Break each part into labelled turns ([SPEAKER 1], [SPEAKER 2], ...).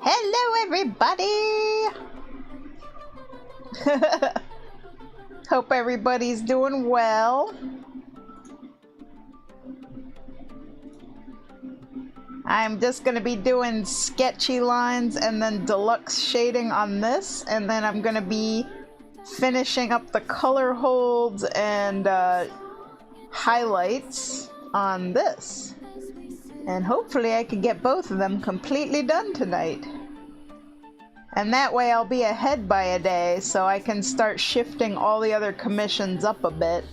[SPEAKER 1] Hello, everybody! Hope everybody's doing well. I'm just gonna be doing sketchy lines and then deluxe shading on this, and then I'm gonna be finishing up the color holds and highlights on this. And hopefully I can get both of them completely done tonight. And that way I'll be ahead by a day, so I can start shifting all the other commissions up a bit.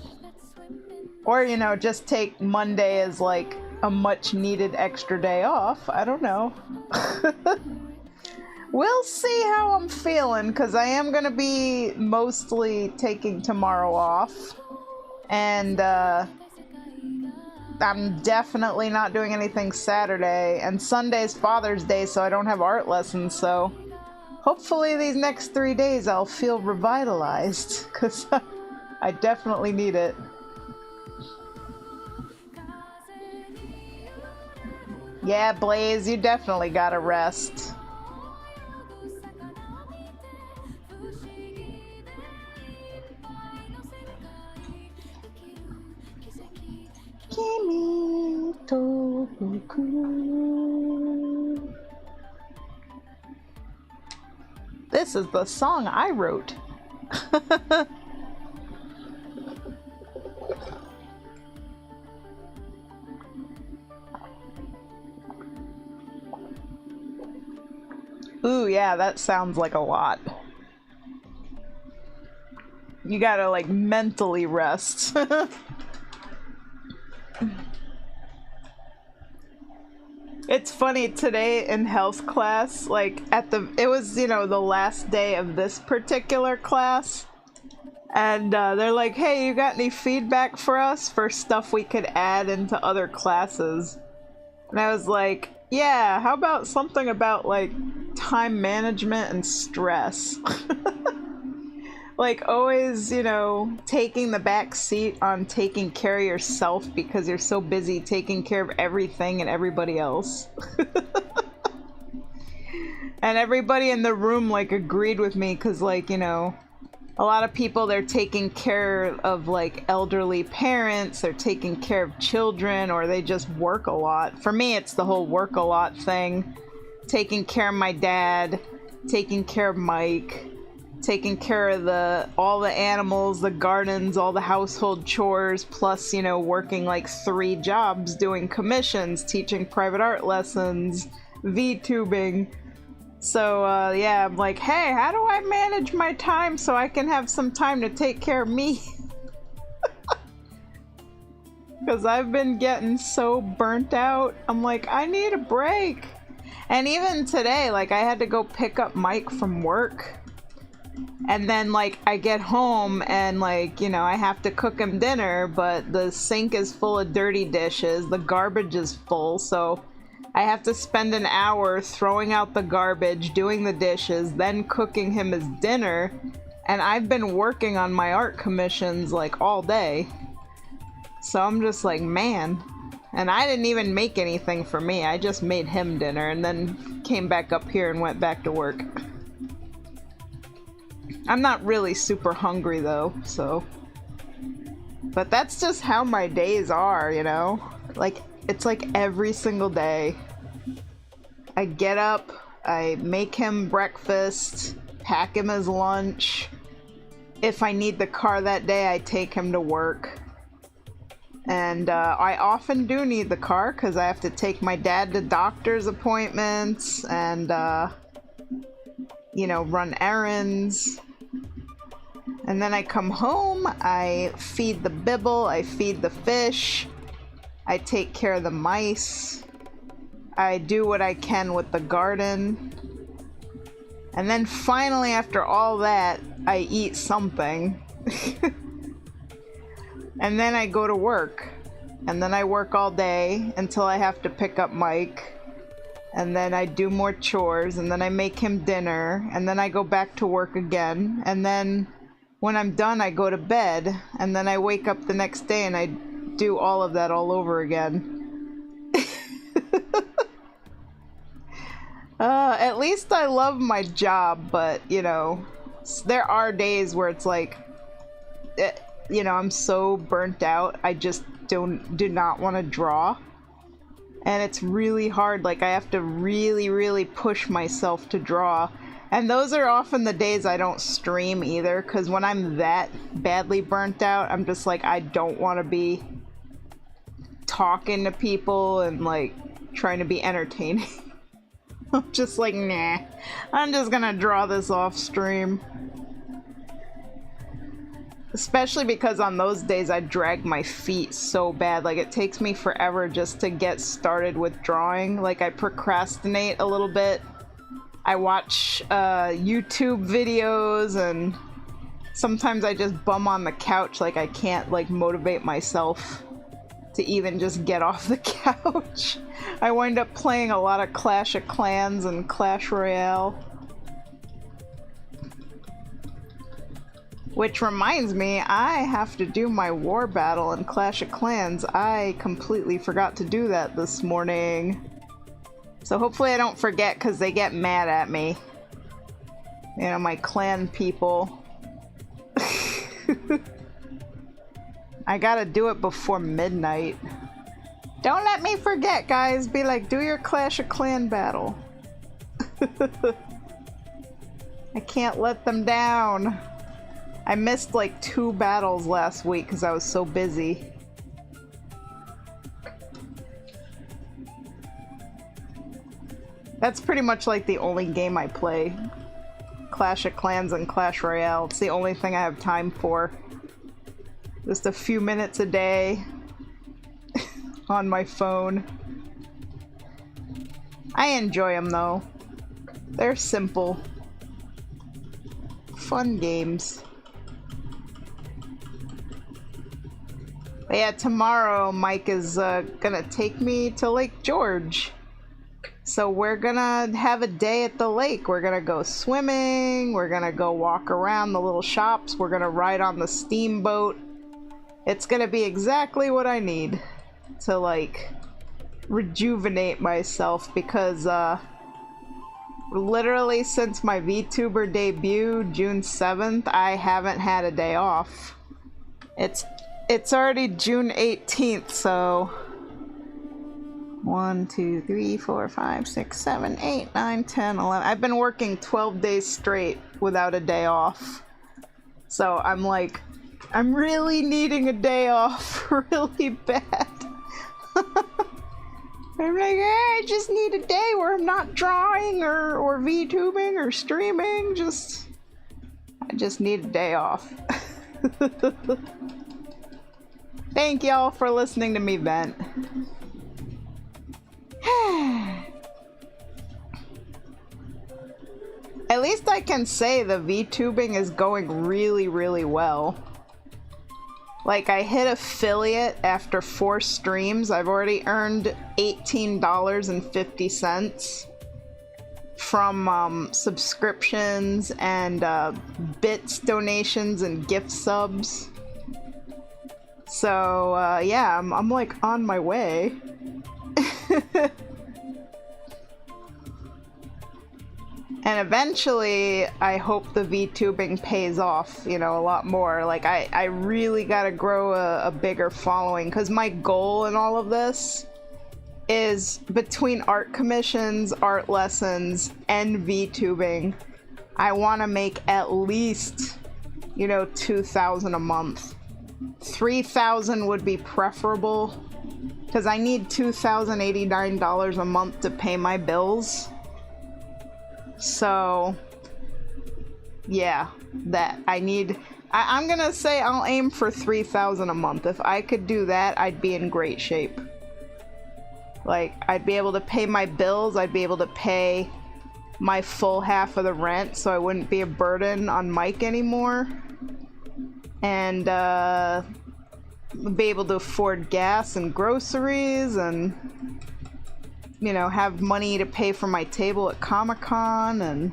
[SPEAKER 1] Or, you know, just take Monday as like a much needed extra day off. I don't know. We'll see how I'm feeling, because I am going to be mostly taking tomorrow off. And I'm definitely not doing anything Saturday. And Sunday's Father's Day, so I don't have art lessons, so hopefully these next 3 days I'll feel revitalized, because I definitely need it. Yeah, Blaze, you definitely gotta rest. Kimi to Boku. This is the song I wrote. Ooh, yeah, that sounds like a lot. You gotta, like, mentally rest. It's funny, today in health class, like, it was, you know, the last day of this particular class, and they're like, hey, you got any feedback for us for stuff we could add into other classes? And I was like, yeah, how about something about, like, time management and stress? Like, always, you know, taking the back seat on taking care of yourself because you're so busy taking care of everything and everybody else. And everybody in the room, like, agreed with me because, like, you know, a lot of people, they're taking care of, like, elderly parents, they're taking care of children, or they just work a lot. For me, it's the whole work a lot thing. Taking care of my dad, taking care of Mike, taking care of all the animals, the gardens, all the household chores, plus, you know, working like 3 jobs, doing commissions, teaching private art lessons, VTubing. So, yeah, I'm like, hey, how do I manage my time so I can have some time to take care of me? Because I've been getting so burnt out. I'm like, I need a break. And even today, like, I had to go pick up Mike from work. And then, like, I get home and, like, you know, I have to cook him dinner, but the sink is full of dirty dishes, the garbage is full, so I have to spend an hour throwing out the garbage, doing the dishes, then cooking him his dinner, and I've been working on my art commissions, like, all day. So I'm just like, man. And I didn't even make anything for me, I just made him dinner, and then came back up here and went back to work. I'm not really super hungry though, so. But that's just how my days are, you know? Like, it's like every single day. I get up, I make him breakfast, pack him his lunch. If I need the car that day, I take him to work. And I often do need the car because I have to take my dad to doctor's appointments and, you know, run errands. And then I come home, I feed the bibble, I feed the fish, I take care of the mice, I do what I can with the garden, and then finally after all that, I eat something. And then I go to work, and then I work all day until I have to pick up Mike, and then I do more chores, and then I make him dinner, and then I go back to work again, and then when I'm done, I go to bed, and then I wake up the next day and I do all of that all over again. At least I love my job, but, you know, there are days where it's like, you know, I'm so burnt out, I just do not want to draw. And it's really hard, like, I have to really, really push myself to draw. And those are often the days I don't stream either, because when I'm that badly burnt out, I'm just like, I don't want to be talking to people and, like, trying to be entertaining. I'm just like, nah, I'm just gonna draw this off stream. Especially because on those days I drag my feet so bad, like it takes me forever just to get started with drawing. Like I procrastinate a little bit. I watch YouTube videos and sometimes I just bum on the couch, like I can't like motivate myself to even just get off the couch. I wind up playing a lot of Clash of Clans and Clash Royale. Which reminds me, I have to do my war battle in Clash of Clans. I completely forgot to do that this morning. So hopefully I don't forget because they get mad at me. You know, my clan people. I gotta do it before midnight. Don't let me forget, guys. Be like, do your Clash of Clan battle. I can't let them down. I missed like 2 battles last week because I was so busy. That's pretty much like the only game I play. Clash of Clans and Clash Royale. It's the only thing I have time for. Just a few minutes a day on my phone. I enjoy them though. They're simple. Fun games. But yeah, tomorrow Mike is gonna take me to Lake George. So we're gonna have a day at the lake. We're gonna go swimming, we're gonna go walk around the little shops, we're gonna ride on the steamboat. It's gonna be exactly what I need to like rejuvenate myself because literally since my VTuber debut, June 7th, I haven't had a day off. It's already June 18th, so 1, 2, 3, 4, 5, 6, 7, 8, 9, 10, 11. I've been working 12 days straight without a day off. So I'm like, I'm really needing a day off really bad. I'm like, I just need a day where I'm not drawing or VTubing or streaming. I just need a day off. Thank y'all for listening to me vent. At least I can say the VTubing is going really, really well. Like, I hit affiliate after 4 streams. I've already earned $18.50 from subscriptions and bits donations and gift subs. So, yeah, I'm like on my way. And eventually, I hope the VTubing pays off, you know, a lot more. Like, I really gotta grow a bigger following, because my goal in all of this is between art commissions, art lessons, and VTubing, I want to make at least, you know, $2,000 a month. $3,000 would be preferable, because I need $2,089 a month to pay my bills. So, yeah, that I need. I'm gonna say I'll aim for $3,000 a month. If I could do that, I'd be in great shape. Like, I'd be able to pay my bills, I'd be able to pay my full half of the rent, so I wouldn't be a burden on Mike anymore. And, be able to afford gas and groceries and, you know, have money to pay for my table at Comic-Con, and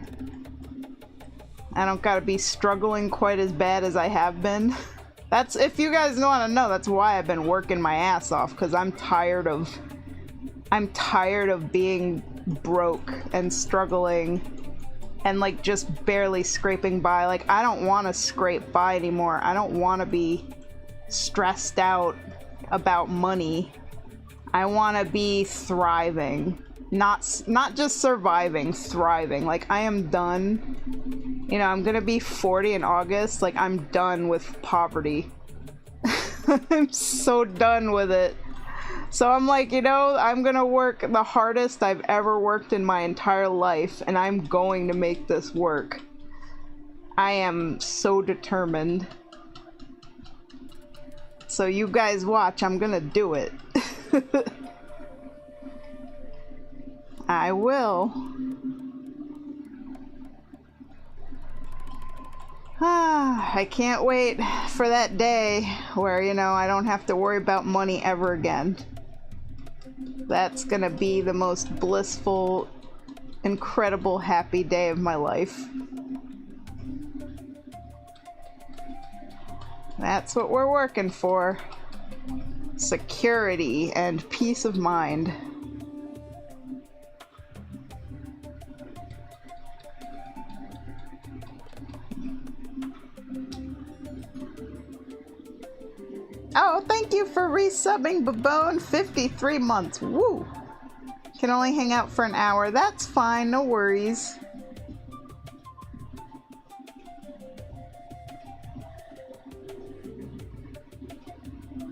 [SPEAKER 1] I don't gotta be struggling quite as bad as I have been. That's, if you guys want to know, that's why I've been working my ass off, because I'm tired of being broke and struggling and like just barely scraping by. Like, I don't want to scrape by anymore. I don't want to be stressed out about money. I want to be thriving. Not just surviving, thriving. Like, I am done. You know, I'm gonna be 40 in August. Like, I'm done with poverty. I'm so done with it. So I'm like, you know, I'm gonna work the hardest I've ever worked in my entire life, and I'm going to make this work. I am so determined. So you guys watch, I'm gonna do it. I will. I can't wait for that day where, you know, I don't have to worry about money ever again. That's gonna be the most blissful, incredible, happy day of my life. That's what we're working for. Security and peace of mind. Oh, thank you for resubbing Babone, 53 months. Woo! Can only hang out for an hour. That's fine, no worries.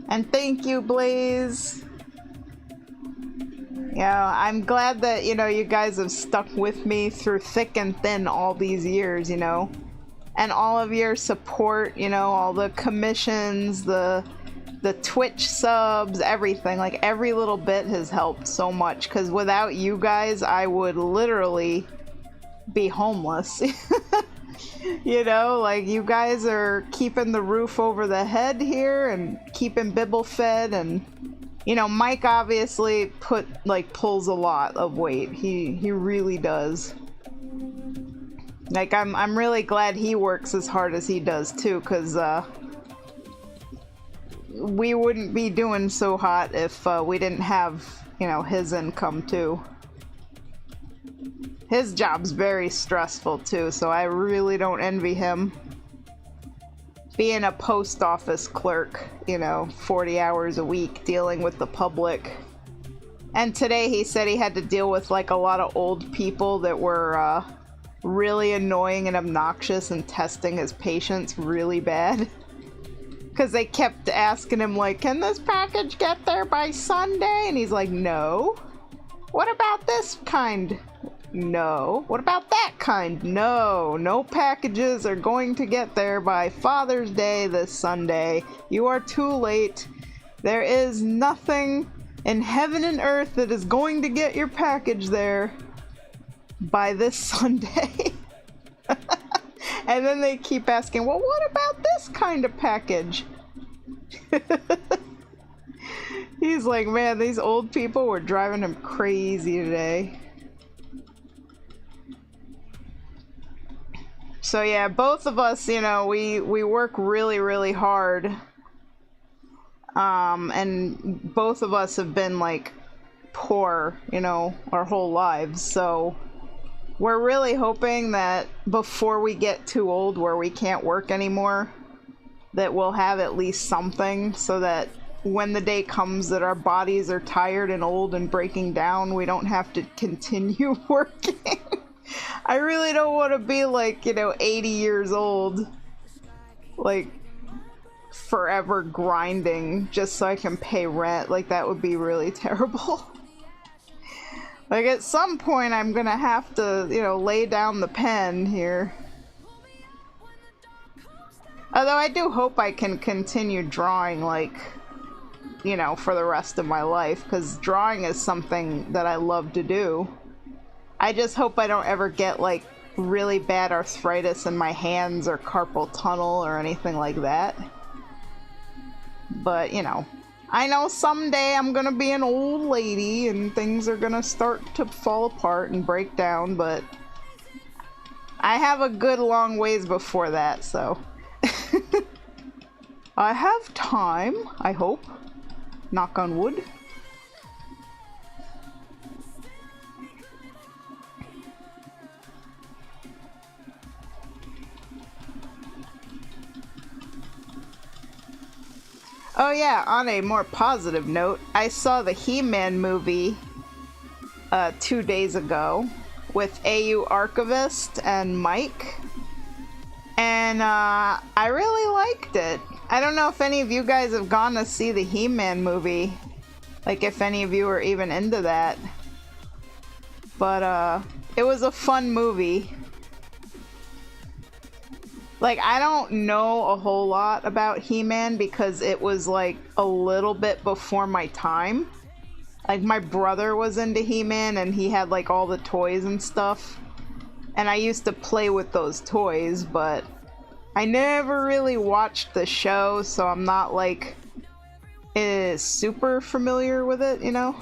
[SPEAKER 1] And thank you, Blaze. Yeah, I'm glad that, you know, you guys have stuck with me through thick and thin all these years, you know. And all of your support, you know, all the commissions, the Twitch subs, everything. Like, every little bit has helped so much, because without you guys, I would literally be homeless. You know, like, you guys are keeping the roof over the head here and keeping Bibble fed, and, you know, Mike obviously pulls a lot of weight. He really does. Like, I'm really glad he works as hard as he does too, because we wouldn't be doing so hot if we didn't have, you know, his income too. His job's very stressful too, so I really don't envy him. Being a post office clerk, you know, 40 hours a week dealing with the public. And today he said he had to deal with like a lot of old people that were really annoying and obnoxious and testing his patience really bad. Because they kept asking him, like, can this package get there by Sunday? And he's like, no. What about this kind? No. What about that kind? No. No packages are going to get there by Father's Day this Sunday. You are too late. There is nothing in heaven and earth that is going to get your package there by this Sunday. And then they keep asking, well, what about this kind of package? He's like, man, these old people were driving him crazy today. So yeah, both of us, you know, we work really, really hard. And both of us have been, like, poor, you know, our whole lives, so we're really hoping that before we get too old where we can't work anymore, that we'll have at least something, so that when the day comes that our bodies are tired and old and breaking down, we don't have to continue working. I really don't want to be like, you know, 80 years old, like, forever grinding just so I can pay rent. Like, that would be really terrible. Like, at some point, I'm gonna have to, you know, lay down the pen here. Although I do hope I can continue drawing, like, you know, for the rest of my life, because drawing is something that I love to do. I just hope I don't ever get, like, really bad arthritis in my hands or carpal tunnel or anything like that. But, you know, I know someday I'm gonna be an old lady and things are gonna start to fall apart and break down, but I have a good long ways before that, so I have time, I hope. Knock on wood. Oh yeah, on a more positive note, I saw the He-Man movie 2 days ago with AU Archivist and Mike, and I really liked it. I don't know if any of you guys have gone to see the He-Man movie, like if any of you are even into that, but it was a fun movie. Like, I don't know a whole lot about He-Man because it was like a little bit before my time. Like, my brother was into He-Man and he had like all the toys and stuff, and I used to play with those toys, but I never really watched the show, so I'm not like super familiar with it, you know?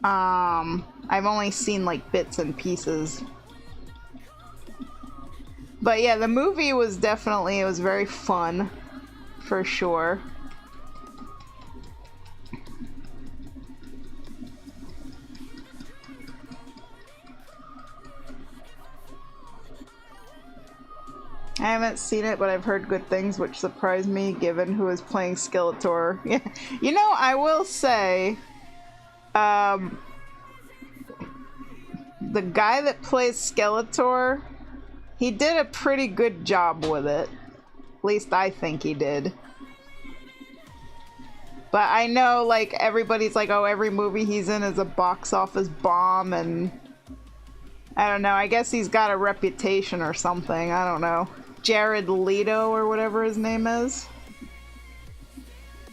[SPEAKER 1] I've only seen like bits and pieces. But yeah, the movie was definitely, it was very fun, for sure. I haven't seen it, but I've heard good things, which surprised me, given who is playing Skeletor. Yeah, you know, I will say, the guy that plays Skeletor, he did a pretty good job with it. At least I think he did. But I know, like, everybody's like, oh, every movie he's in is a box office bomb, and I don't know, I guess he's got a reputation or something, I don't know. Jared Leto or whatever his name is.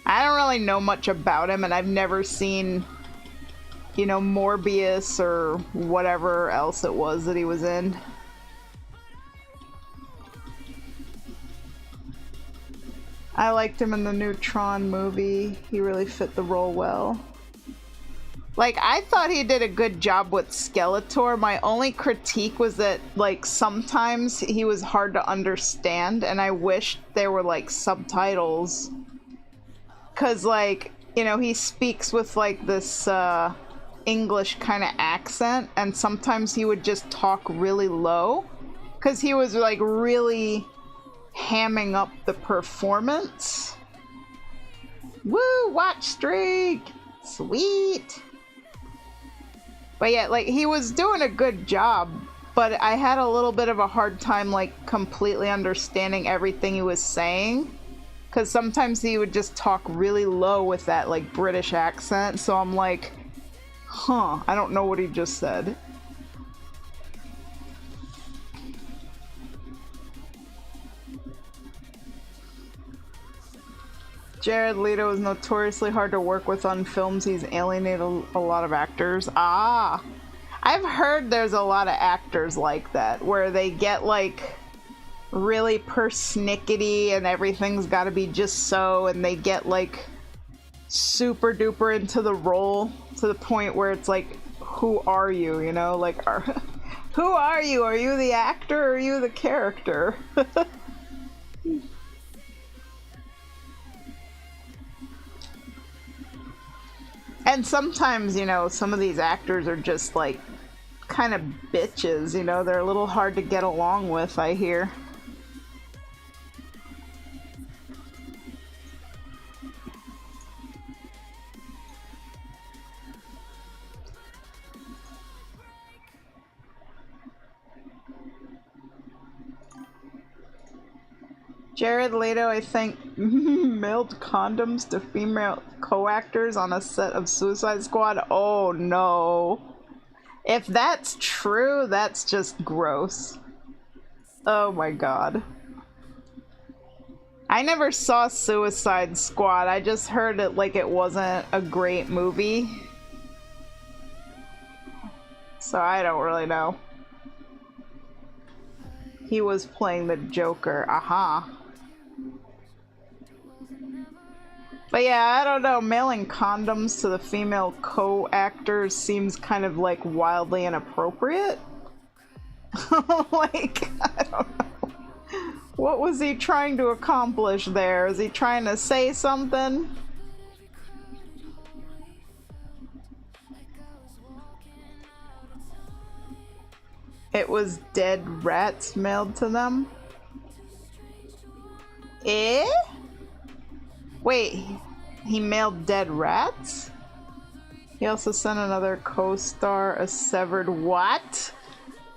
[SPEAKER 1] I don't really know much about him, and I've never seen, you know, Morbius or whatever else it was that he was in. I liked him in the new Tron movie. He really fit the role well. Like, I thought he did a good job with Skeletor. My only critique was that, like, sometimes he was hard to understand, and I wished there were, like, subtitles. 'Cause, like, you know, he speaks with, like, this, English kind of accent, and sometimes he would just talk really low. 'Cause he was, like, really hamming up the performance. Woo! Watch streak! Sweet! But yeah, like, he was doing a good job, but I had a little bit of a hard time, like, completely understanding everything he was saying. Because sometimes he would just talk really low with that, like, British accent, so I'm like, huh, I don't know what he just said. Jared Leto is notoriously hard to work with on films. He's alienated a lot of actors. Ah! I've heard there's a lot of actors like that, where they get, like, really persnickety and everything's gotta be just so, and they get, like, super duper into the role to the point where it's like, who are you, you know? Like, who are you? Are you the actor or are you the character? And sometimes, you know, some of these actors are just, like, kind of bitches, you know? They're a little hard to get along with, I hear. Jared Leto, I think, mailed condoms to female co-actors on a set of Suicide Squad. Oh no. If that's true, that's just gross. Oh my god. I never saw Suicide Squad. I just heard it like it wasn't a great movie. So I don't really know. He was playing the Joker. Aha. But yeah, I don't know, mailing condoms to the female co-actors seems kind of, like, wildly inappropriate. Like, I don't know. What was he trying to accomplish there? Is he trying to say something? It was dead rats mailed to them? Eh? Wait, he mailed dead rats? He also sent another co-star a severed what?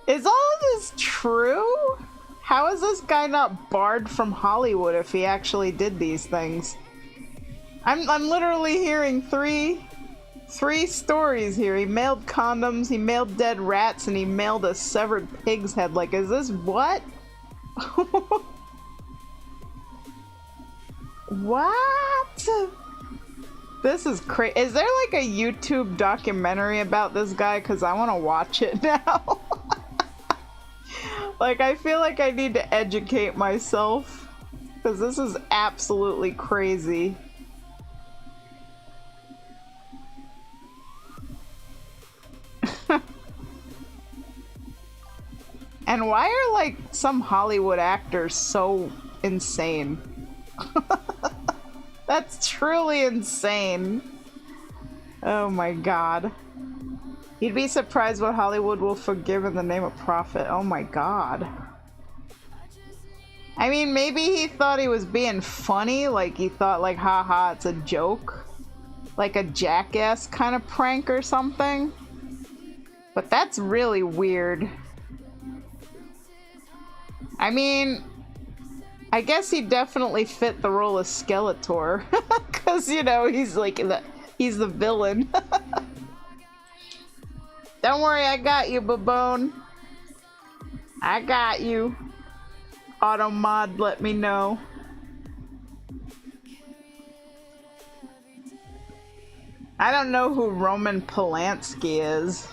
[SPEAKER 1] Is all of this true? How is this guy not barred from Hollywood if he actually did these things? I'm literally hearing three stories here. He mailed condoms, he mailed dead rats, and he mailed a severed pig's head. Like, is this what? What? This is crazy. Is there like a YouTube documentary about this guy? Because I want to watch it now. Like, I feel like I need to educate myself. Because this is absolutely crazy. And why are, like, some Hollywood actors so insane? That's truly insane. Oh my god. You'd be surprised what Hollywood will forgive in the name of profit. Oh my god. I mean, maybe he thought he was being funny. Like, he thought, like, haha, it's a joke. Like a jackass kind of prank or something. But that's really weird. I mean, I guess he definitely fit the role of Skeletor. Because, you know, he's like he's the villain. Don't worry, I got you, Babone. I got you. Automod, let me know. I don't know who Roman Polanski is.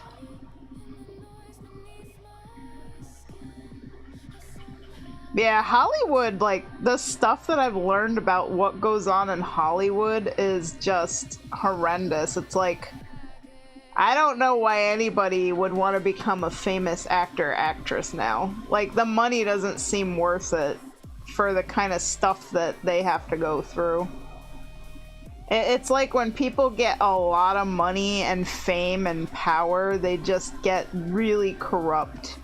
[SPEAKER 1] Yeah, Hollywood, like, the stuff that I've learned about what goes on in Hollywood is just horrendous. It's like, I don't know why anybody would want to become a famous actor or actress now. Like, the money doesn't seem worth it for the kind of stuff that they have to go through. It's like when people get a lot of money and fame and power, they just get really corrupt.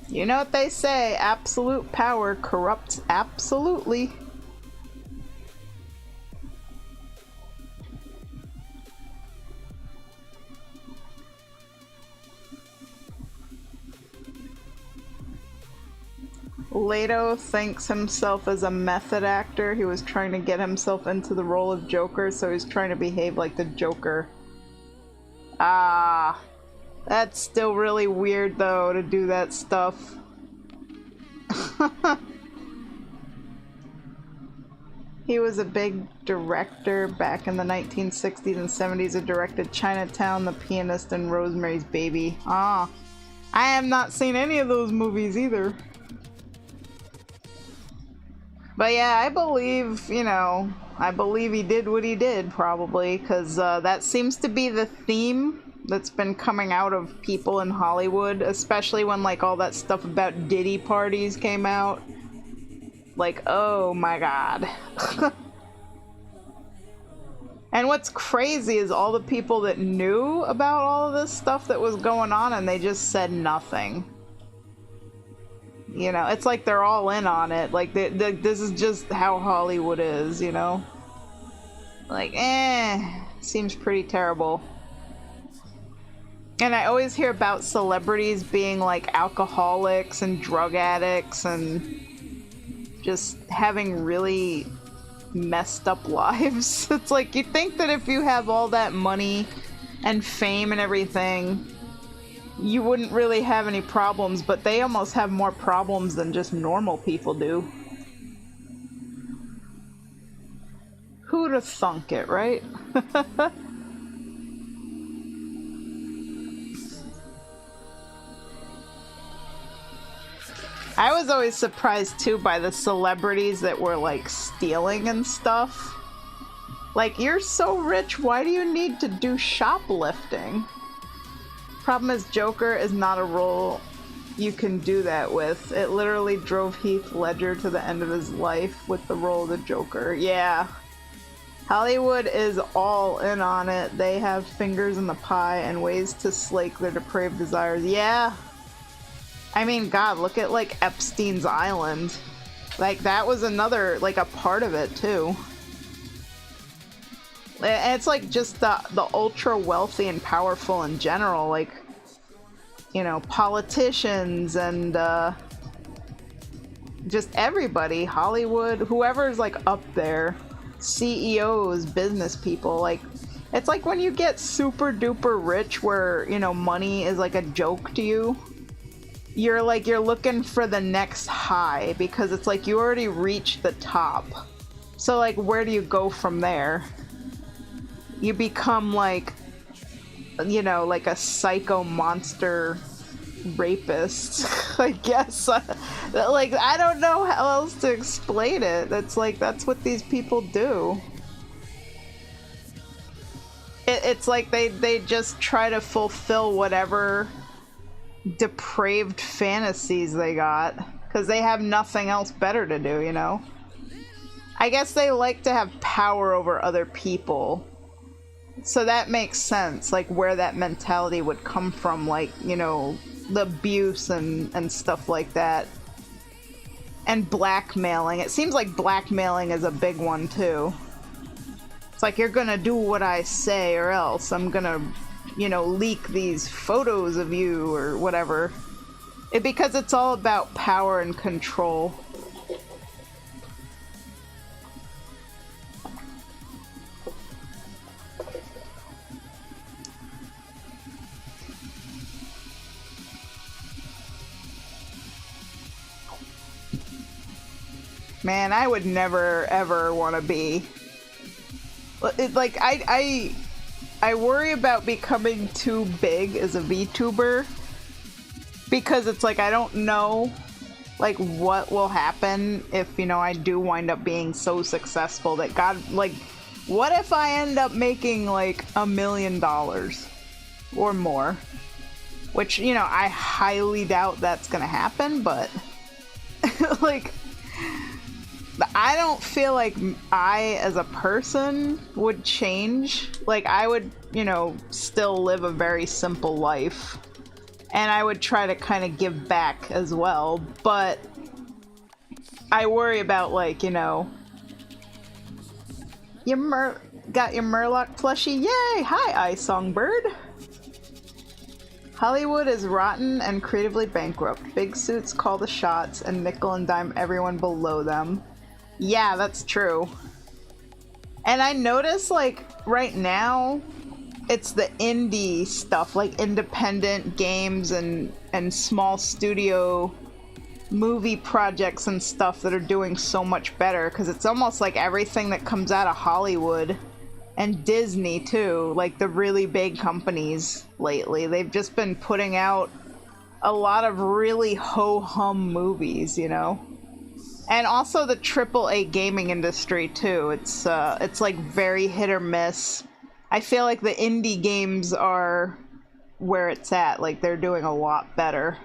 [SPEAKER 1] You know what they say, absolute power corrupts absolutely. Leto thinks himself as a method actor. He was trying to get himself into the role of Joker, so he's trying to behave like the Joker. Ah. That's still really weird, though, to do that stuff. He was a big director back in the 1960s and 70s who directed Chinatown, The Pianist, and Rosemary's Baby. Ah, I have not seen any of those movies either. But yeah, I believe, you know, I believe he did what he did, probably, because that seems to be the theme that's been coming out of people in Hollywood, especially when, like, all that stuff about Diddy parties came out. Like, oh my god. And what's crazy is all the people that knew about all of this stuff that was going on and they just said nothing. You know, it's like they're all in on it. Like, this is just how Hollywood is, you know? Like, seems pretty terrible. And I always hear about celebrities being like alcoholics and drug addicts and just having really messed up lives. It's like, you'd think that if you have all that money and fame and everything, you wouldn't really have any problems, but they almost have more problems than just normal people do. Who'd have thunk it, right? I was always surprised too by the celebrities that were like stealing and stuff. Like, you're so rich, why do you need to do shoplifting? Problem is, Joker is not a role you can do that with. It literally drove Heath Ledger to the end of his life with the role of the Joker. Yeah. Hollywood is all in on it. They have fingers in the pie and ways to slake their depraved desires. Yeah. I mean, God, look at, like, Epstein's Island. Like, that was another, like, a part of it, too. And it's, like, just the ultra wealthy and powerful in general. Like, you know, politicians and, just everybody. Hollywood, whoever's, like, up there. CEOs, business people, like, it's like when you get super duper rich where, you know, money is like a joke to you. You're looking for the next high because it's like you already reached the top. So, like, where do you go from there? You become, like, you know, like a psycho monster rapist, I guess. Like, I don't know how else to explain it. It's like, that's what these people do. It's like they just try to fulfill whatever depraved fantasies they got, because they have nothing else better to do, you know? I guess they like to have power over other people. So that makes sense, like, where that mentality would come from, like, you know, the abuse and stuff like that. And blackmailing. It seems like blackmailing is a big one, too. It's like, you're gonna do what I say, or else I'm gonna, you know, leak these photos of you, or whatever. Because it's all about power and control. Man, I would never, ever want to be... Like, I worry about becoming too big as a VTuber. Because it's like, I don't know, like, what will happen if, you know, I do wind up being so successful that God, like, what if I end up making, like, $1 million? Or more? Which, you know, I highly doubt that's gonna happen, but... like... I don't feel like I, as a person, would change. Like, I would, you know, still live a very simple life. And I would try to kind of give back as well. But I worry about, like, you know... Got your Murloc plushie? Yay! Hi, Eye Songbird! Hollywood is rotten and creatively bankrupt. Big suits call the shots and nickel and dime everyone below them. Yeah, that's true. And I notice, like, right now, it's the indie stuff, like independent games and small studio movie projects and stuff that are doing so much better, because it's almost like everything that comes out of Hollywood and Disney, too, like the really big companies lately, they've just been putting out a lot of really ho-hum movies, you know? And also the AAA gaming industry, too. It's like very hit or miss. I feel like the indie games are where it's at. Like, they're doing a lot better.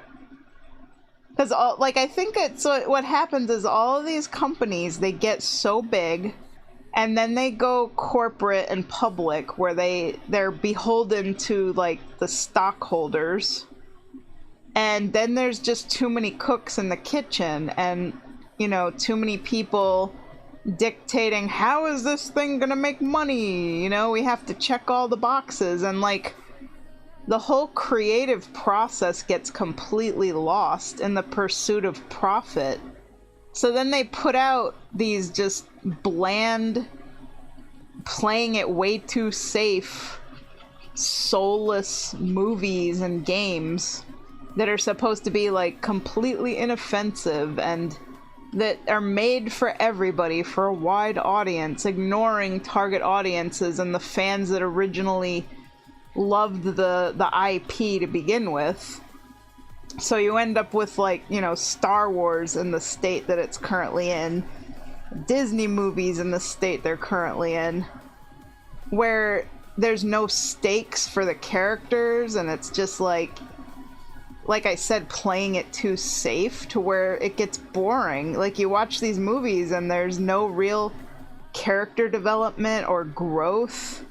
[SPEAKER 1] Because, like, I think it's... what happens is all of these companies, they get so big, and then they go corporate and public, where they're beholden to, like, the stockholders. And then there's just too many cooks in the kitchen, and... you know, too many people dictating, how is this thing gonna make money? You know, we have to check all the boxes, and, like, the whole creative process gets completely lost in the pursuit of profit. So then they put out these just bland, playing it way too safe, soulless movies and games that are supposed to be, like, completely inoffensive and that are made for everybody, for a wide audience, ignoring target audiences and the fans that originally loved the IP to begin with. So you end up with, like, you know, Star Wars in the state that it's currently in, Disney movies in the state they're currently in, where there's no stakes for the characters, and it's just like I said, playing it too safe to where it gets boring. Like, you watch these movies and there's no real character development or growth,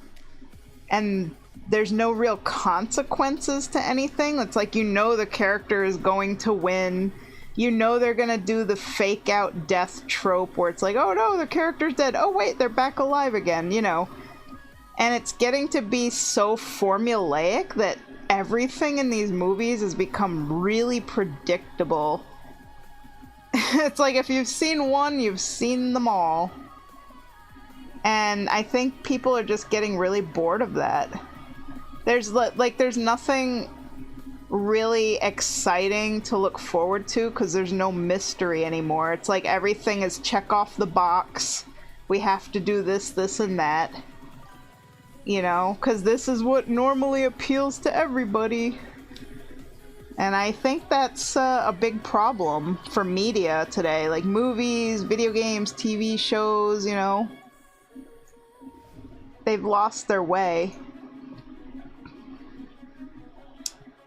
[SPEAKER 1] and there's no real consequences to anything. It's like, you know, the character is going to win. You know they're gonna do the fake out death trope where it's like, oh no, the character's dead. Oh wait, they're back alive again, you know. And it's getting to be so formulaic that everything in these movies has become really predictable. It's like, if you've seen one, you've seen them all. And I think people are just getting really bored of that. There's nothing really exciting to look forward to because there's no mystery anymore. It's like everything is check off the box. We have to do this, this, and that. You know, because this is what normally appeals to everybody. And I think that's a big problem for media today. Like movies, video games, TV shows, you know. They've lost their way.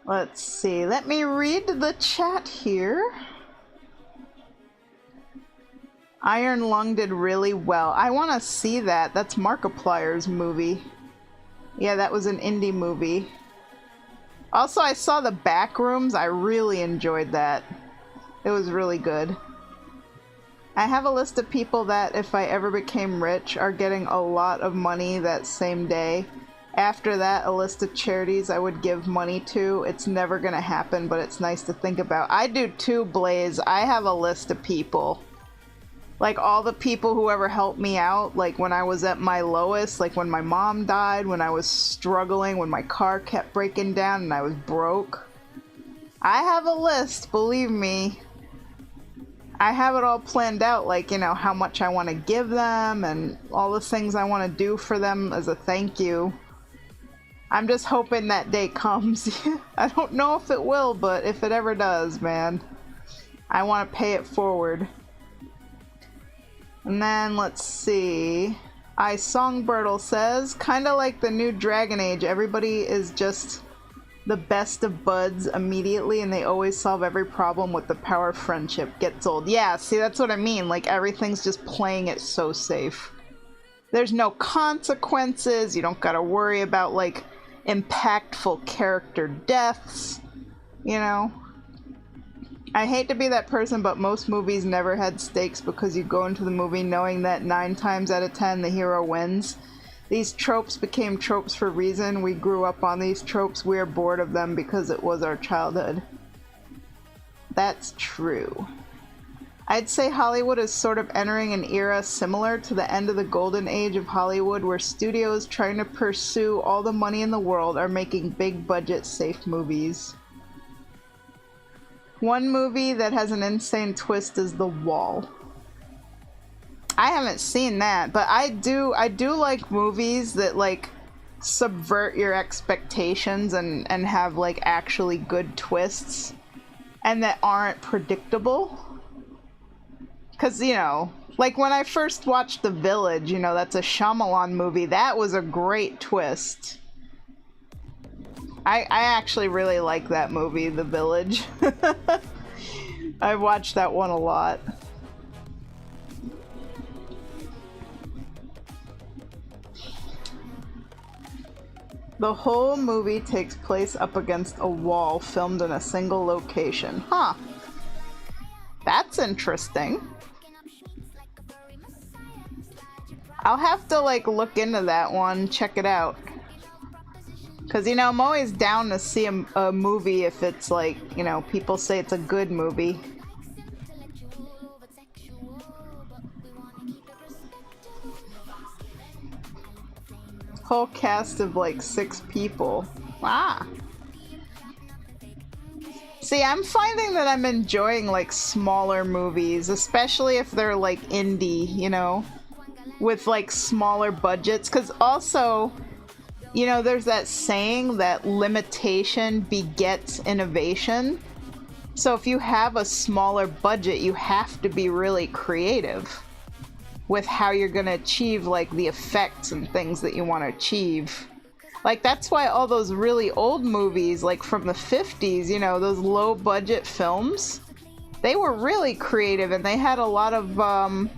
[SPEAKER 1] Let's see. Let me read the chat here. Iron Lung did really well. I want to see that. That's Markiplier's movie. Yeah, that was an indie movie. Also, I saw The Backrooms. I really enjoyed that. It was really good. I have a list of people that, if I ever became rich, are getting a lot of money that same day. After that, a list of charities I would give money to. It's never gonna happen, but it's nice to think about. I do too, Blaze. I have a list of people. Like, all the people who ever helped me out, like when I was at my lowest, like when my mom died, when I was struggling, when my car kept breaking down and I was broke. I have a list, believe me. I have it all planned out, like, you know, how much I want to give them and all the things I want to do for them as a thank you. I'm just hoping that day comes. I don't know if it will, but if it ever does, man, I want to pay it forward. And then, let's see. Songbirdle says, kinda like the new Dragon Age, everybody is just the best of buds immediately and they always solve every problem with the power of friendship. Gets old. Yeah, see, that's what I mean. Like, everything's just playing it so safe. There's no consequences. You don't gotta worry about, like, impactful character deaths. You know? I hate to be that person, but most movies never had stakes because you go into the movie knowing that 9 times out of 10 the hero wins. These tropes became tropes for a reason. We grew up on these tropes. We're bored of them because it was our childhood. That's true. I'd say Hollywood is sort of entering an era similar to the end of the golden age of Hollywood, where studios trying to pursue all the money in the world are making big budget safe movies. One movie that has an insane twist is The Wall. I haven't seen that, but I do like movies that, like, subvert your expectations and have, like, actually good twists and that aren't predictable. Because, you know, like when I first watched The Village, you know, that's a Shyamalan movie. That was a great twist. I actually really like that movie, The Village. I watched that one a lot. The whole movie takes place up against a wall filmed in a single location. Huh. That's interesting. I'll have to, like, look into that one, check it out. Because, you know, I'm always down to see a movie if it's, like, you know, people say it's a good movie. Whole cast of, like, 6 people. Ah. See, I'm finding that I'm enjoying, like, smaller movies, especially if they're, like, indie, you know? With, like, smaller budgets. Because also, you know, there's that saying that limitation begets innovation. So if you have a smaller budget, you have to be really creative with how you're going to achieve, like, the effects and things that you want to achieve. Like, that's why all those really old movies, like from the 50s, you know, those low budget films, they were really creative and they had a lot of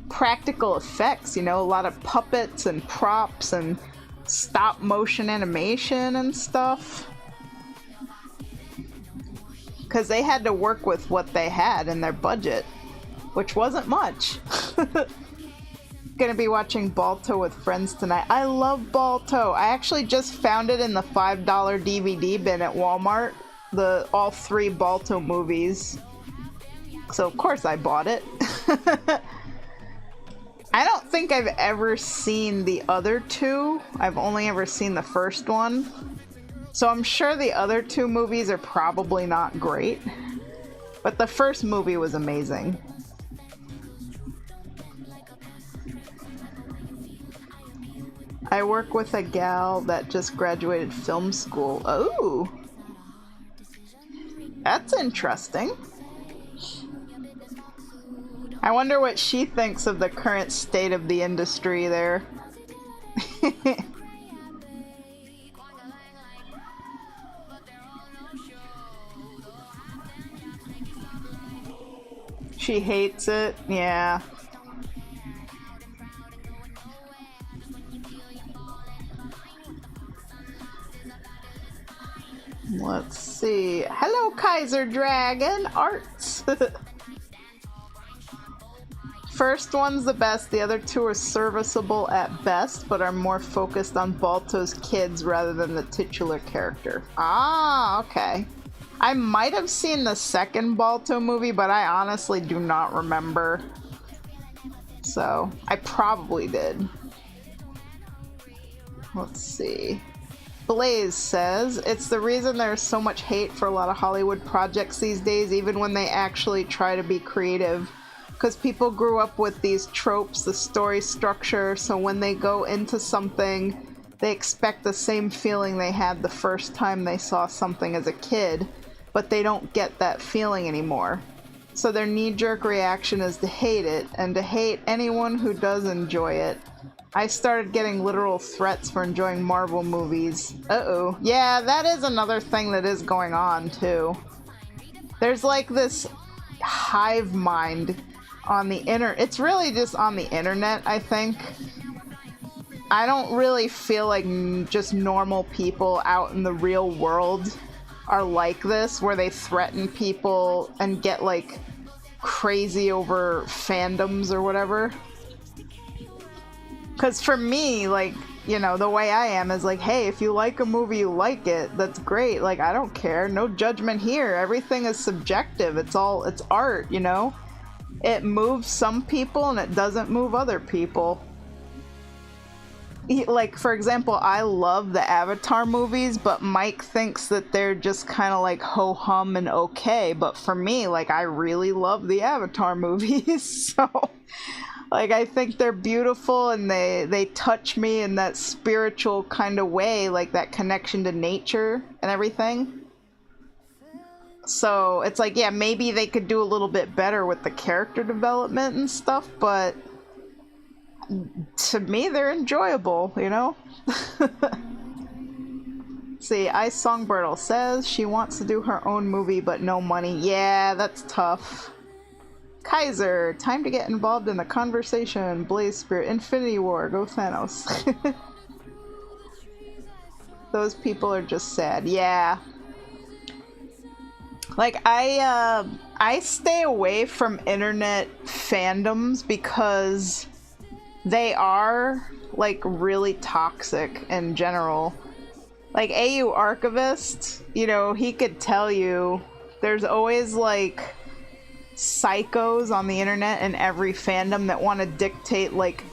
[SPEAKER 1] practical effects, you know, a lot of puppets and props and stop motion animation and stuff. Because they had to work with what they had in their budget, which wasn't much. Gonna be watching Balto with friends tonight. I love Balto. I actually just found it in the $5 DVD bin at Walmart. All 3 Balto movies. So of course I bought it. I don't think I've ever seen the other 2. I've only ever seen the first one. So I'm sure the other 2 movies are probably not great. But the first movie was amazing. I work with a gal that just graduated film school. Oh! That's interesting. I wonder what she thinks of the current state of the industry there. She hates it, yeah. Let's see. Hello, Kaiser Dragon Arts. First one's the best. The other 2 are serviceable at best, but are more focused on Balto's kids rather than the titular character. Ah, okay. I might have seen the second Balto movie, but I honestly do not remember. So, I probably did. Let's see. Blaze says, it's the reason there's so much hate for a lot of Hollywood projects these days, even when they actually try to be creative. Because people grew up with these tropes, the story structure, so when they go into something, they expect the same feeling they had the first time they saw something as a kid, but they don't get that feeling anymore. So their knee-jerk reaction is to hate it, and to hate anyone who does enjoy it. I started getting literal threats for enjoying Marvel movies. Uh-oh. Yeah, that is another thing that is going on, too. There's like this hive mind on the internet. It's really just on the internet, I think. I don't really feel like just normal people out in the real world are like this, where they threaten people and get like crazy over fandoms or whatever. Because for me, like, you know, the way I am is like, hey, if you like a movie, you like it. That's great. Like, I don't care. No judgment here. Everything is subjective. It's art, you know? It moves some people and it doesn't move other people. Like, for example, I love the Avatar movies, but Mike thinks that they're just kind of like ho-hum and okay. But for me, like, I really love the Avatar movies, so... Like, I think they're beautiful and they touch me in that spiritual kind of way, like that connection to nature and everything. So it's like, yeah, maybe they could do a little bit better with the character development and stuff, but to me, they're enjoyable, you know? See, Ice Songbird says she wants to do her own movie, but no money. Yeah, that's tough. Kaiser, time to get involved in the conversation. Blaze Spirit, Infinity War, go Thanos. Those people are just sad. Yeah. Like, I stay away from internet fandoms because they are, like, really toxic in general. Like, AU Archivist, you know, he could tell you there's always, like, psychos on the internet and every fandom that want to dictate like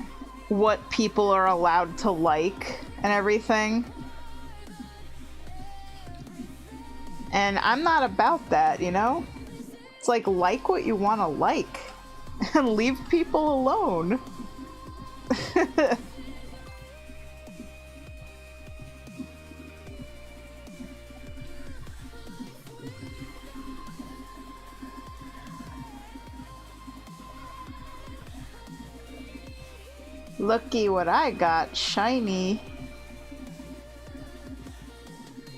[SPEAKER 1] what people are allowed to like and everything. And I'm not about that, you know? It's like what you want to like and leave people alone. Looky what I got, shiny.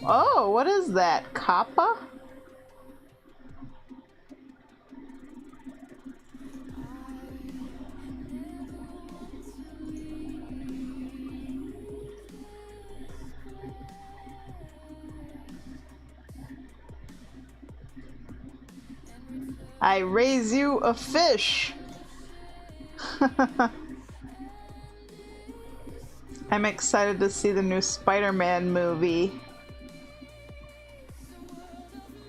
[SPEAKER 1] Oh, what is that? Kappa? I raise you a fish. I'm excited to see the new Spider-Man movie.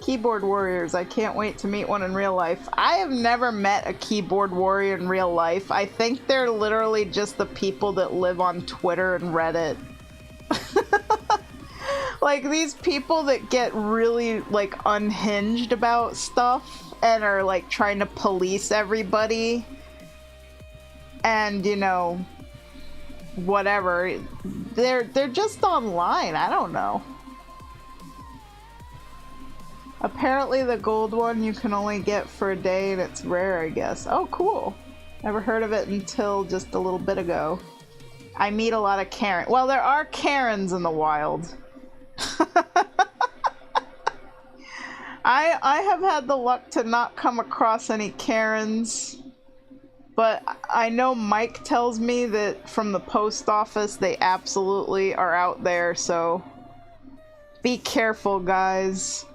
[SPEAKER 1] Keyboard warriors, I can't wait to meet one in real life. I have never met a keyboard warrior in real life. I think they're literally just the people that live on Twitter and Reddit. Like, these people that get really, like, unhinged about stuff and are, like, trying to police everybody. And, you know, whatever. They're just online. I don't know. Apparently the gold one you can only get for a day and it's rare, I guess. Oh, cool. Never heard of it until just a little bit ago. I meet a lot of Karen. Well, there are Karens in the wild. I have had the luck to not come across any Karens, but I know Mike tells me that from the post office they absolutely are out there, so be careful, guys.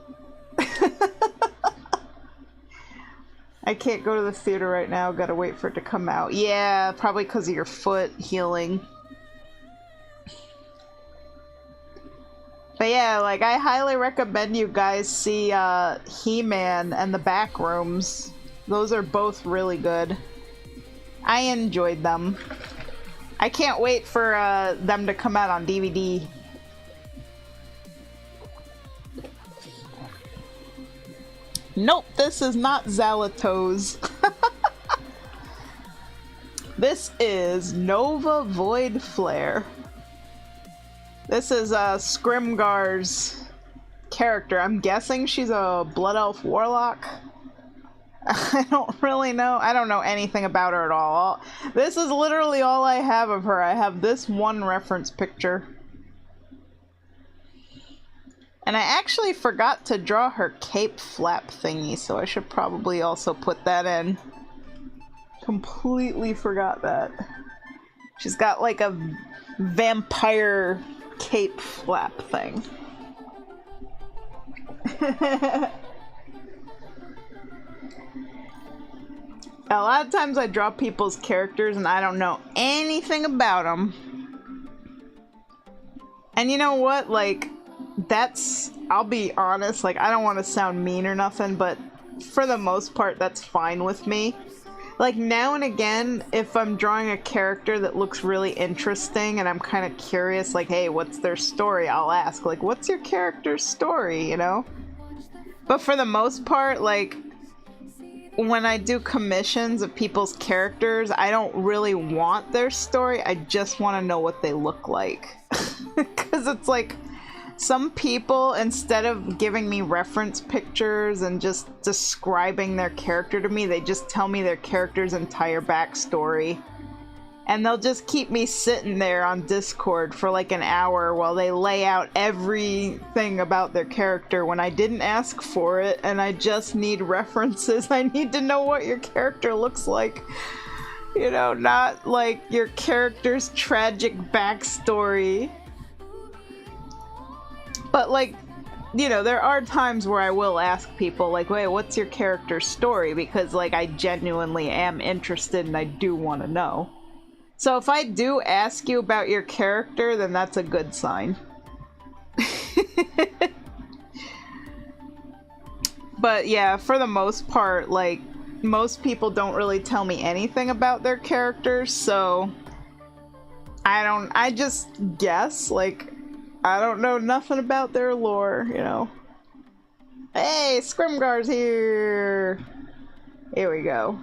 [SPEAKER 1] I can't go to the theater right now, gotta wait for it to come out. Yeah, probably because of your foot healing. But yeah, like, I highly recommend you guys see He-Man and the Backrooms. Those are both really good. I enjoyed them. I can't wait for them to come out on DVD. Nope, this is not Zalatos. This is Nova Voidflare. This is Scrimgar's character. I'm guessing she's a Blood Elf Warlock. I don't really know. I don't know anything about her at all. This is literally all I have of her. I have this one reference picture. And I actually forgot to draw her cape flap thingy, so I should probably also put that in. Completely forgot that. She's got like a vampire cape flap thing. A lot of times I draw people's characters and I don't know anything about them. And you know what? Like, I'll be honest, like, I don't want to sound mean or nothing, but for the most part, that's fine with me. Like, now and again, if I'm drawing a character that looks really interesting and I'm kind of curious, like, hey, what's their story? I'll ask, like, what's your character's story, you know? But for the most part, like, when I do commissions of people's characters, I don't really want their story, I just want to know what they look like. Because it's like, some people, instead of giving me reference pictures and just describing their character to me, they just tell me their character's entire backstory. And they'll just keep me sitting there on Discord for like an hour while they lay out everything about their character when I didn't ask for it and I just need references. I need to know what your character looks like. You know, not like your character's tragic backstory. But, like, you know, there are times where I will ask people, like, wait, what's your character's story? Because, like, I genuinely am interested and I do want to know. So if I do ask you about your character, then that's a good sign. But, yeah, for the most part, like, most people don't really tell me anything about their characters, so I just guess, like, I don't know nothing about their lore, you know. Hey, Scrimgar's here! Here we go.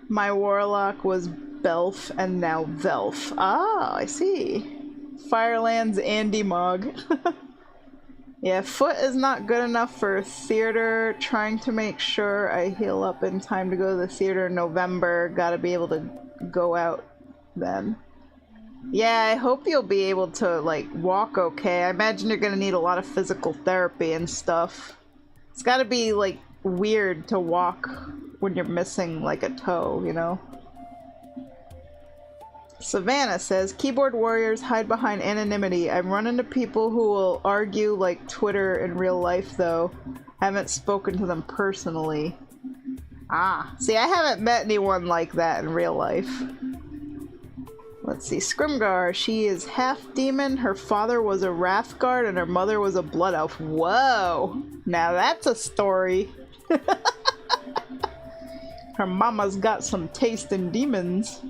[SPEAKER 1] My warlock was Belf and now Velf. Ah, I see. Fireland's Andy Mog. Yeah, foot is not good enough for theater. Trying to make sure I heal up in time to go to the theater in November. Gotta be able to go out then. Yeah, I hope you'll be able to, like, walk okay. I imagine you're gonna need a lot of physical therapy and stuff. It's gotta be, like, weird to walk when you're missing, like, a toe, you know? Savannah says, keyboard warriors hide behind anonymity. I've run into people who will argue like Twitter in real life, though. Haven't spoken to them personally. Ah, see, I haven't met anyone like that in real life. Let's see, Scrimgar, she is half demon, her father was a Wrathguard, and her mother was a Blood Elf. Whoa! Now that's a story. Her mama's got some taste in demons.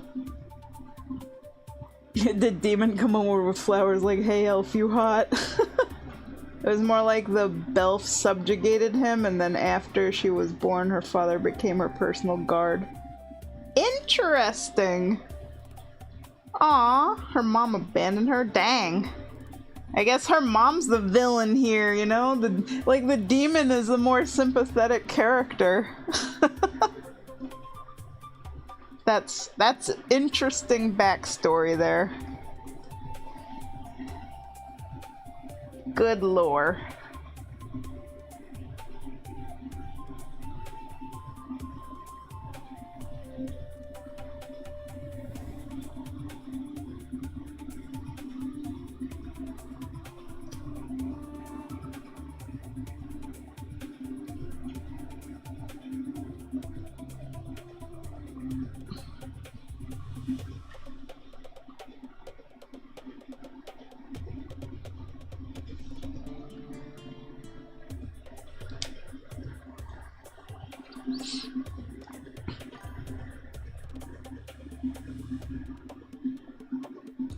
[SPEAKER 1] The demon come over with flowers like, hey elf, you hot? It was more like the Belf subjugated him, and then after she was born, her father became her personal guard. Interesting! Aw, her mom abandoned her? Dang. I guess her mom's the villain here, you know? The demon is the more sympathetic character. That's interesting backstory there. Good lore.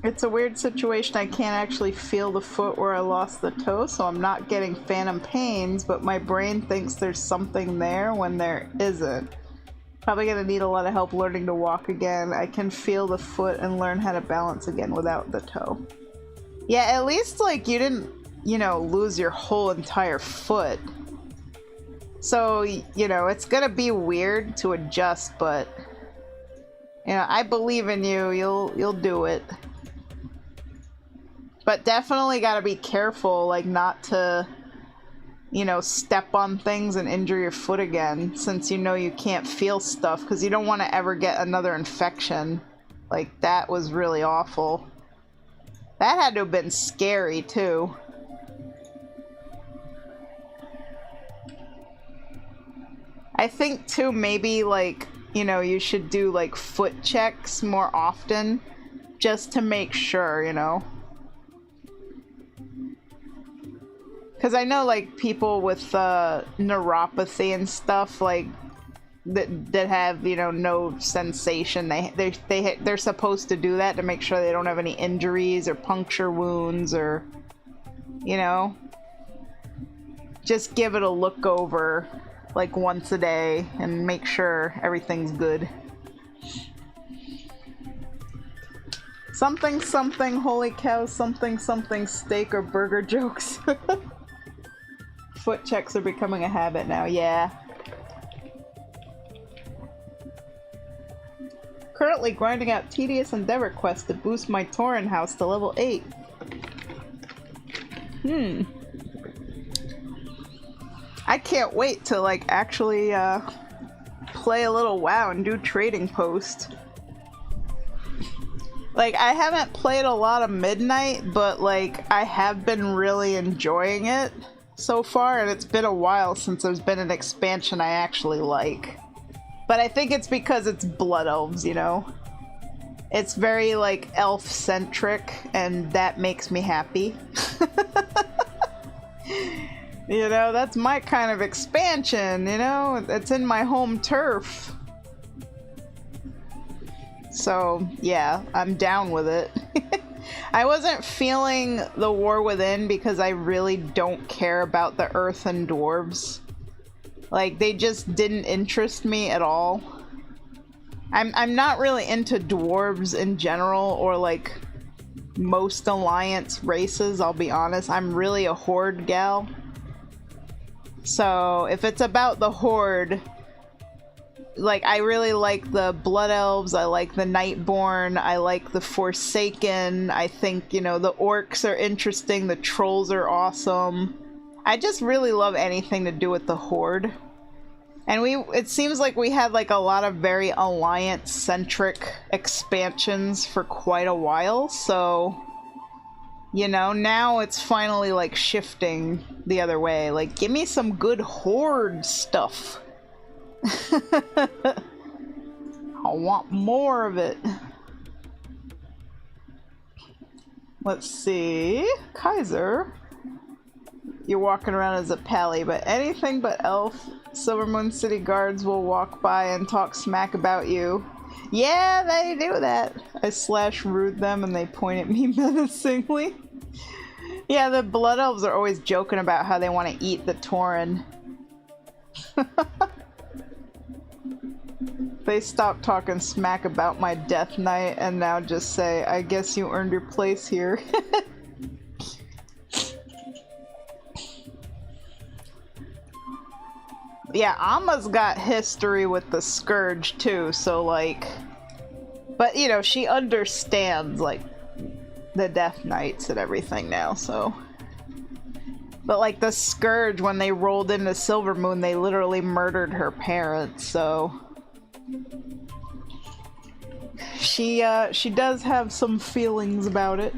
[SPEAKER 1] It's a weird situation. I can't actually feel the foot where I lost the toe, so I'm not getting phantom pains, but my brain thinks there's something there when there isn't. Probably gonna need a lot of help learning to walk again. I can feel the foot and learn how to balance again without the toe. Yeah, at least, like, you didn't, you know, lose your whole entire foot. So, you know, it's gonna be weird to adjust, but, you know, I believe in you. You'll do it. But definitely gotta be careful, like, not to, you know, step on things and injure your foot again, since you know you can't feel stuff, because you don't want to ever get another infection. Like, that was really awful. That had to have been scary, too. I think, too, maybe, like, you know, you should do, like, foot checks more often, just to make sure, you know? Because I know, like, people with neuropathy and stuff, like, that have, you know, no sensation, they're supposed to do that to make sure they don't have any injuries or puncture wounds or, you know, just give it a look over, like, once a day and make sure everything's good. Something something, holy cow, something something, steak or burger jokes. Foot checks are becoming a habit now, yeah. Currently grinding out tedious endeavor quests to boost my Tauren house to level 8. I can't wait to, like, actually play a little WoW and do trading post. Like, I haven't played a lot of Midnight, but, like, I have been really enjoying it so far, and it's been a while since there's been an expansion I actually like. But I think it's because it's Blood Elves, you know? It's very, like, elf-centric, and that makes me happy. You know, that's my kind of expansion, you know? It's in my home turf. So, yeah, I'm down with it. I wasn't feeling the War Within because I really don't care about the Earth and Dwarves. Like, they just didn't interest me at all. I'm not really into Dwarves in general, or, like, most Alliance races, I'll be honest. I'm really a Horde gal. So, if it's about the Horde, like, I really like the Blood Elves, I like the Nightborn, I like the Forsaken, I think, you know, the Orcs are interesting, the Trolls are awesome. I just really love anything to do with the Horde. And it seems like we had like a lot of very alliance-centric expansions for quite a while, so, you know, now it's finally like shifting the other way. Like, give me some good Horde stuff. I want more of it. Let's see. Kaiser. You're walking around as a pally, but anything but elf. Silvermoon City guards will walk by and talk smack about you. Yeah, they do that. I slash rude them and they point at me menacingly. Yeah, the blood elves are always joking about how they want to eat the Tauren. They stopped talking smack about my death knight and now just say, I guess you earned your place here. Yeah, Amma's got history with the Scourge too, so like... But, you know, she understands, like, the Death Knights and everything now, so... But, like, the Scourge, when they rolled into Silvermoon, they literally murdered her parents, so... She does have some feelings about it.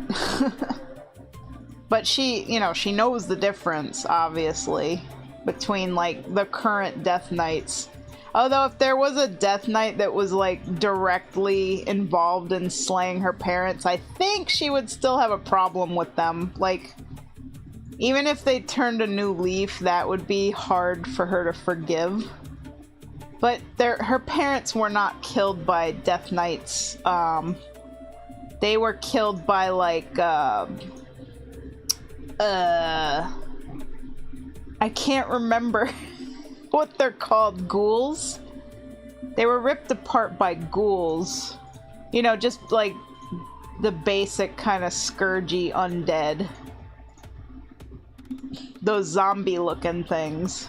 [SPEAKER 1] But she, you know, she knows the difference, obviously, between, like, the current Death Knights. Although if there was a Death Knight that was, like, directly involved in slaying her parents, I think she would still have a problem with them. Like, even if they turned a new leaf, that would be hard for her to forgive. But her parents were not killed by Death Knights. They were killed by, like, I can't remember what they're called. Ghouls? They were ripped apart by ghouls. You know, just like the basic kind of scourgy undead. Those zombie looking things.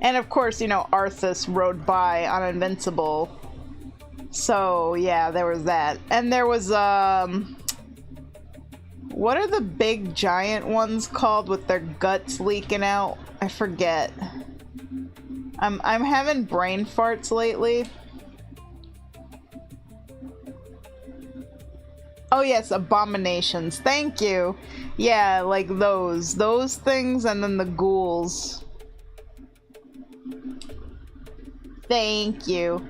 [SPEAKER 1] And of course, you know, Arthas rode by on Invincible. So, yeah, there was that. And there was, what are the big giant ones called with their guts leaking out? I forget. I'm having brain farts lately. Oh yes, abominations. Thank you. Yeah, like those. Those things and then the ghouls. Thank you.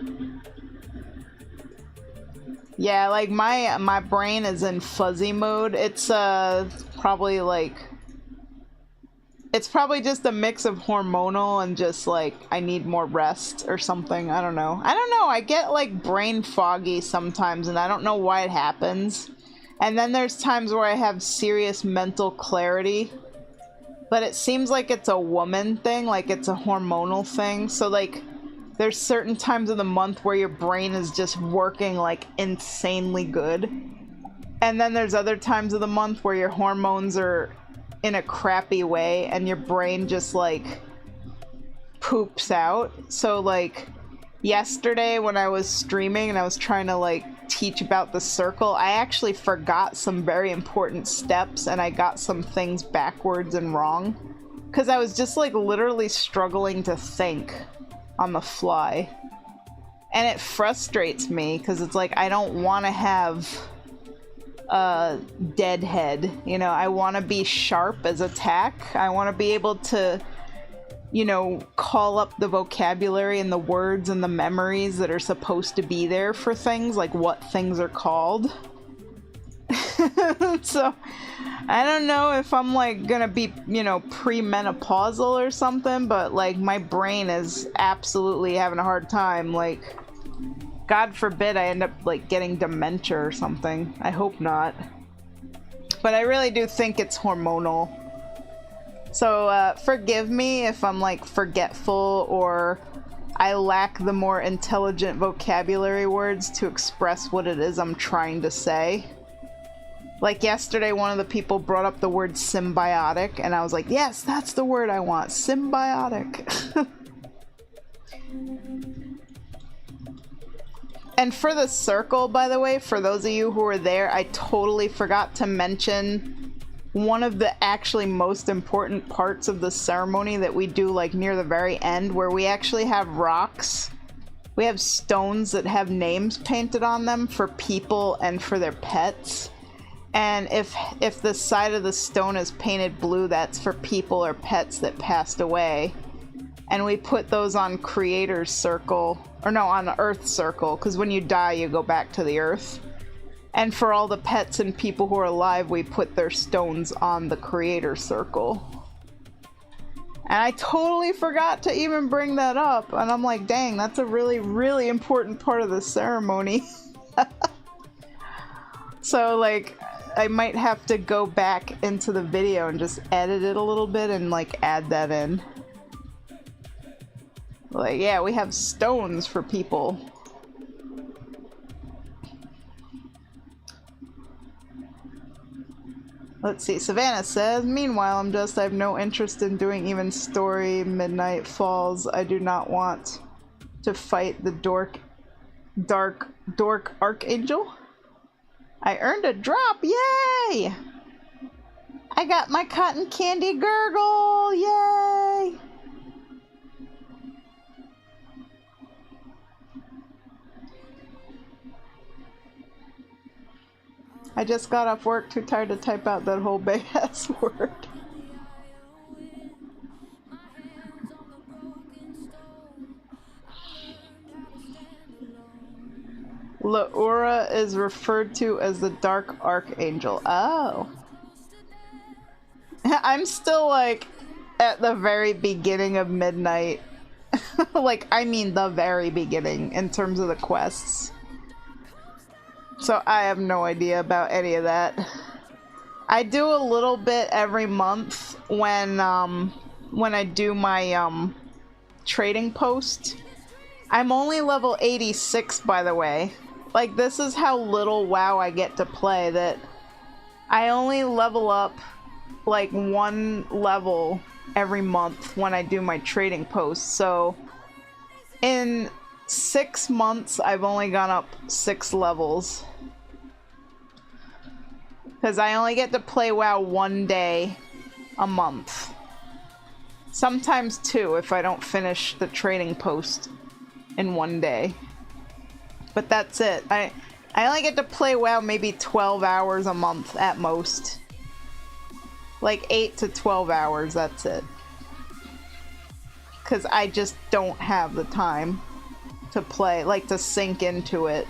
[SPEAKER 1] Yeah, like my brain is in fuzzy mode. It's probably like it's probably just a mix of hormonal and just like I need more rest or something. I don't know. I get like brain foggy sometimes and I don't know why it happens. And then there's times where I have serious mental clarity. But it seems like it's a woman thing, like it's a hormonal thing. So like there's certain times of the month where your brain is just working like insanely good. And then there's other times of the month where your hormones are in a crappy way and your brain just like poops out. So like yesterday when I was streaming and I was trying to like teach about the circle, I actually forgot some very important steps and I got some things backwards and wrong. Because I was just like literally struggling to think on the fly. And it frustrates me because it's like I don't want to have a dead head, you know. I want to be sharp as attack. I want to be able to, you know, call up the vocabulary and the words and the memories that are supposed to be there for things, like what things are called. So I don't know if I'm like gonna be, you know, premenopausal or something, but like my brain is absolutely having a hard time. Like, God forbid I end up like getting dementia or something. I hope not. But I really do think it's hormonal. So forgive me if I'm like forgetful or I lack the more intelligent vocabulary words to express what it is I'm trying to say. Like yesterday, one of the people brought up the word symbiotic, and I was like, yes, that's the word I want, symbiotic. And for the circle, by the way, for those of you who were there, I totally forgot to mention one of the actually most important parts of the ceremony that we do like near the very end, where we actually have rocks. We have stones that have names painted on them for people and for their pets. And if the side of the stone is painted blue, that's for people or pets that passed away. And we put those on Creator's Circle, or no, on the Earth Circle, because when you die, you go back to the Earth. And for all the pets and people who are alive, we put their stones on the Creator Circle. And I totally forgot to even bring that up. And I'm like, dang, that's a really, really important part of the ceremony. So, like, I might have to go back into the video and just edit it a little bit and, like, add that in. Like, yeah, we have stones for people. Let's see, Savannah says, meanwhile, I have no interest in doing even story Midnight Falls. I do not want to fight the dork Archangel. I earned a drop, yay! I got my cotton candy gurgle, yay! I just got off work, too tired to type out that whole big ass word. Laura is referred to as the Dark Archangel. Oh. I'm still like at the very beginning of Midnight. Like, I mean the very beginning in terms of the quests. So I have no idea about any of that. I do a little bit every month when I do my trading post. I'm only level 86, by the way. Like, this is how little WoW I get to play, that I only level up like 1 level every month when I do my trading post. So in 6 months, I've only gone up 6 levels. Because I only get to play WoW 1 day a month. Sometimes 2 if I don't finish the trading post in 1 day. But that's it. I only get to play WoW maybe 12 hours a month at most. Like 8 to 12 hours, that's it. Because I just don't have the time to play, like, to sink into it.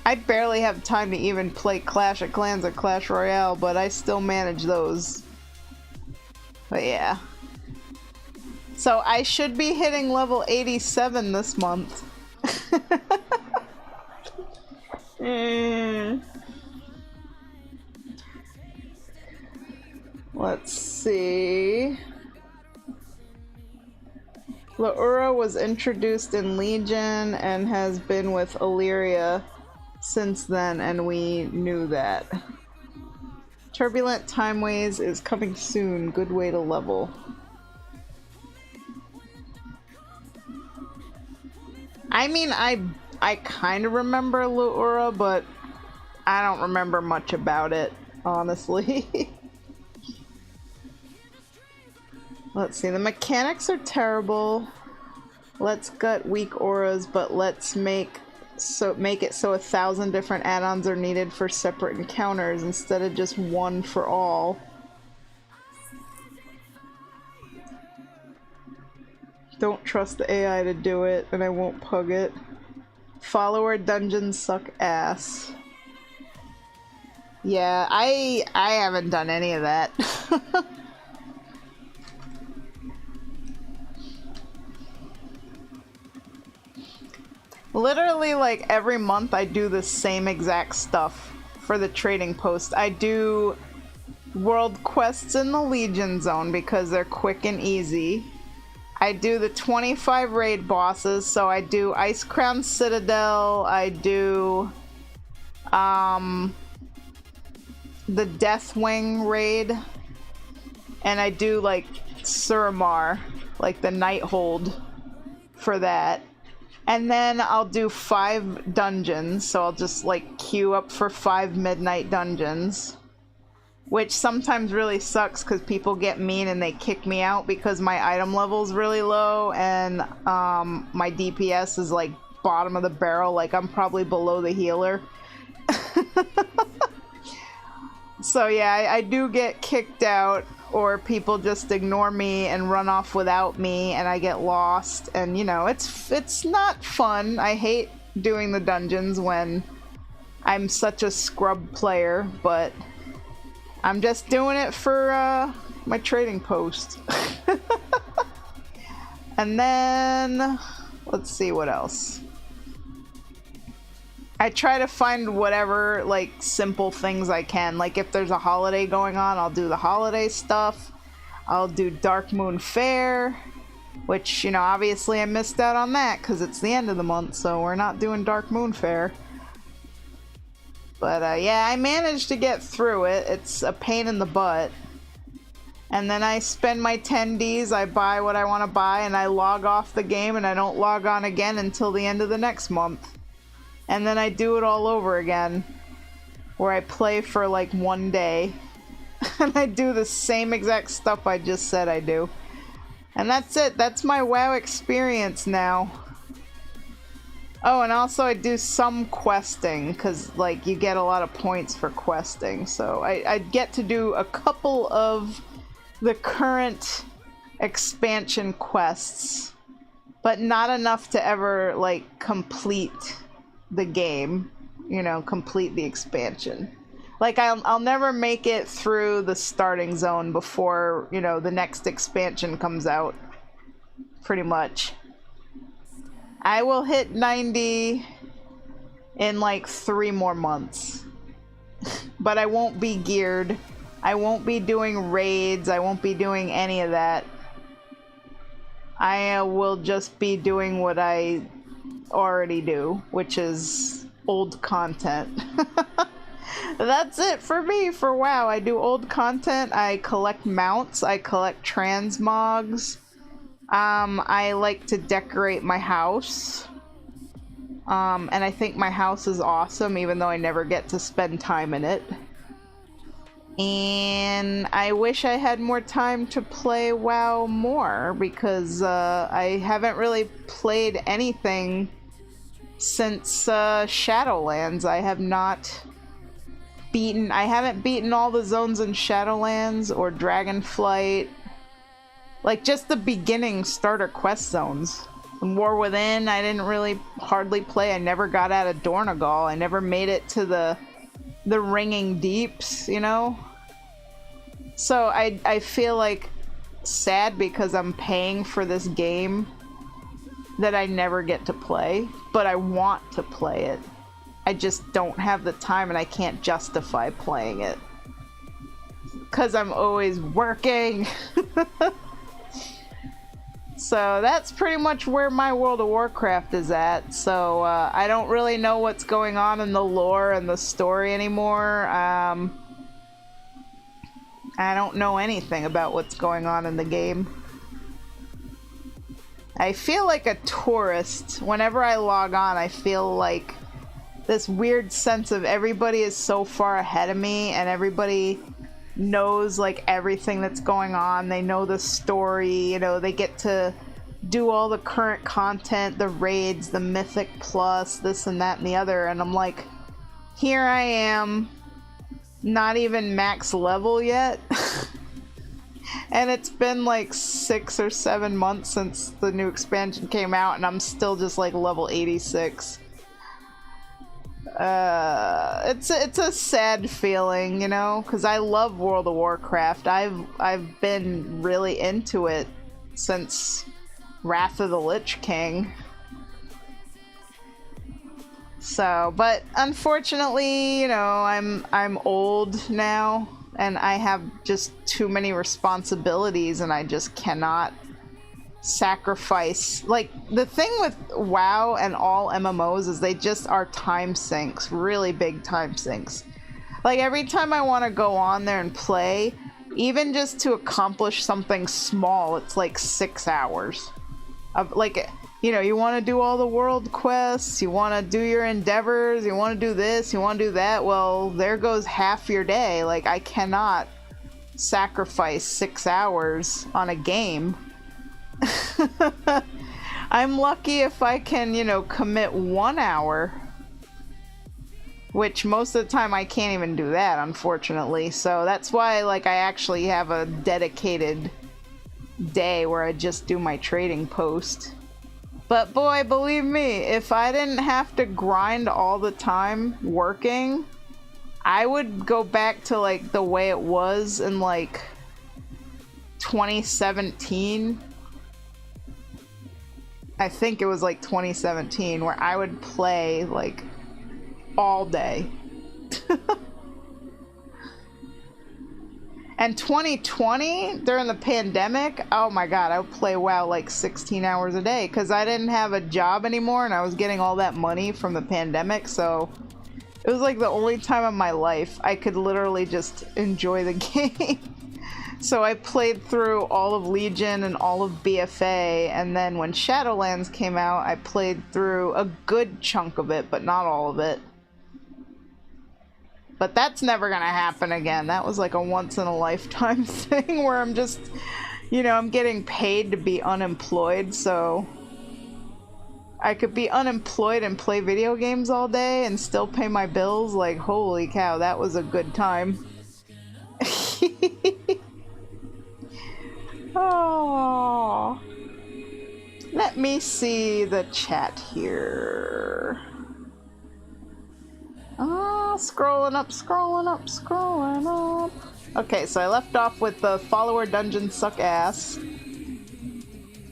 [SPEAKER 1] I barely have time to even play Clash of Clans or Clash Royale, but I still manage those. But yeah. So I should be hitting level 87 this month. Let's see. Laura was introduced in Legion and has been with Illyria since then, and we knew that. Turbulent Timeways is coming soon. Good way to level. I mean, I kind of remember Laura, but I don't remember much about it, honestly. Let's see, the mechanics are terrible. Let's gut weak auras, but let's make it so 1,000 different add-ons are needed for separate encounters instead of just one for all. Don't trust the AI to do it, and I won't pug it. Follower dungeons suck ass. Yeah, I haven't done any of that. Literally, like, every month I do the same exact stuff for the trading post. I do world quests in the Legion zone because they're quick and easy. I do the 25 raid bosses, so I do Ice Crown Citadel, I do the Deathwing raid, and I do like Suramar, like the Nighthold for that. And then I'll do 5 dungeons, so I'll just like queue up for 5 midnight dungeons. Which sometimes really sucks because people get mean and they kick me out because my item level's really low and my DPS is like bottom of the barrel, like I'm probably below the healer. So yeah, I do get kicked out, or people just ignore me and run off without me and I get lost, and you know, it's not fun. I hate doing the dungeons when I'm such a scrub player, but I'm just doing it for my trading post. And then let's see what else. I try to find whatever like simple things I can. Like if there's a holiday going on, I'll do the holiday stuff. I'll do Dark Moon Fair, which, you know, obviously I missed out on that because it's the end of the month, so we're not doing Dark Moon Fair. But yeah, I managed to get through it. It's a pain in the butt. And then I spend my 10Ds, I buy what I want to buy, and I log off the game, and I don't log on again until the end of the next month. And then I do it all over again, where I play for like 1 day, and I do the same exact stuff I just said I do. And that's it. That's my WoW experience now. Oh, and also I do some questing, because like you get a lot of points for questing, so I get to do a couple of the current expansion quests, but not enough to ever like complete the game, you know, complete the expansion. Like I'll never make it through the starting zone before, you know, the next expansion comes out, pretty much. I will hit 90 in like 3 more months. But I won't be geared. I won't be doing raids. I won't be doing any of that. I will just be doing what I already do, which is old content. That's it for me for WoW. I do old content. I collect mounts. I collect transmogs. I like to decorate my house. And I think my house is awesome, even though I never get to spend time in it. And I wish I had more time to play WoW more, because I haven't really played anything since Shadowlands. I haven't beaten all the zones in Shadowlands or Dragonflight. Like, just the beginning starter quest zones. In War Within, I didn't really hardly play. I never got out of Dornegal. I never made it to the Ringing Deeps, you know? So I feel like sad because I'm paying for this game that I never get to play, but I want to play it. I just don't have the time and I can't justify playing it. Because I'm always working. So that's pretty much where my World of Warcraft is at. So I don't really know what's going on in the lore and the story anymore. I don't know anything about what's going on in the game. I feel like a tourist. Whenever I log on, I feel like this weird sense of everybody is so far ahead of me and everybody knows like everything that's going on. They know the story, you know, they get to do all the current content, the raids, the mythic plus, this and that and the other, and I'm like, here I am, not even max level yet. And it's been like 6 or 7 months since the new expansion came out and I'm still just like level 86. It's a sad feeling, you know, because I love World of Warcraft. I've been really into it since Wrath of the Lich King. So, but unfortunately, you know, I'm old now and I have just too many responsibilities and I just cannot sacrifice. Like, the thing with WoW and all MMOs is they just are time sinks, really big time sinks. Like, every time I want to go on there and play, even just to accomplish something small, it's like 6 hours of, like, you know, you want to do all the world quests, you want to do your endeavors, you want to do this, you want to do that. Well, there goes half your day. Like, I cannot sacrifice 6 hours on a game. I'm lucky if I can, you know, commit 1 hour, which most of the time I can't even do that, unfortunately. So that's why, like, I actually have a dedicated day where I just do my trading post. But boy, believe me, if I didn't have to grind all the time working, I would go back to like the way it was in like 2017. I think it was like 2017 where I would play like all day. And 2020, during the pandemic, oh my god, I would play WoW like 16 hours a day because I didn't have a job anymore and I was getting all that money from the pandemic, so it was like the only time of my life I could literally just enjoy the game. So I played through all of Legion and all of BFA, and then when Shadowlands came out, I played through a good chunk of it, but not all of it. But that's never gonna happen again. That was like a once-in-a-lifetime thing where I'm just, you know, I'm getting paid to be unemployed, so I could be unemployed and play video games all day and still pay my bills. Like, holy cow, that was a good time. Oh, let me see the chat here. Scrolling up, scrolling up, scrolling up. Okay, so I left off with the follower dungeons suck ass.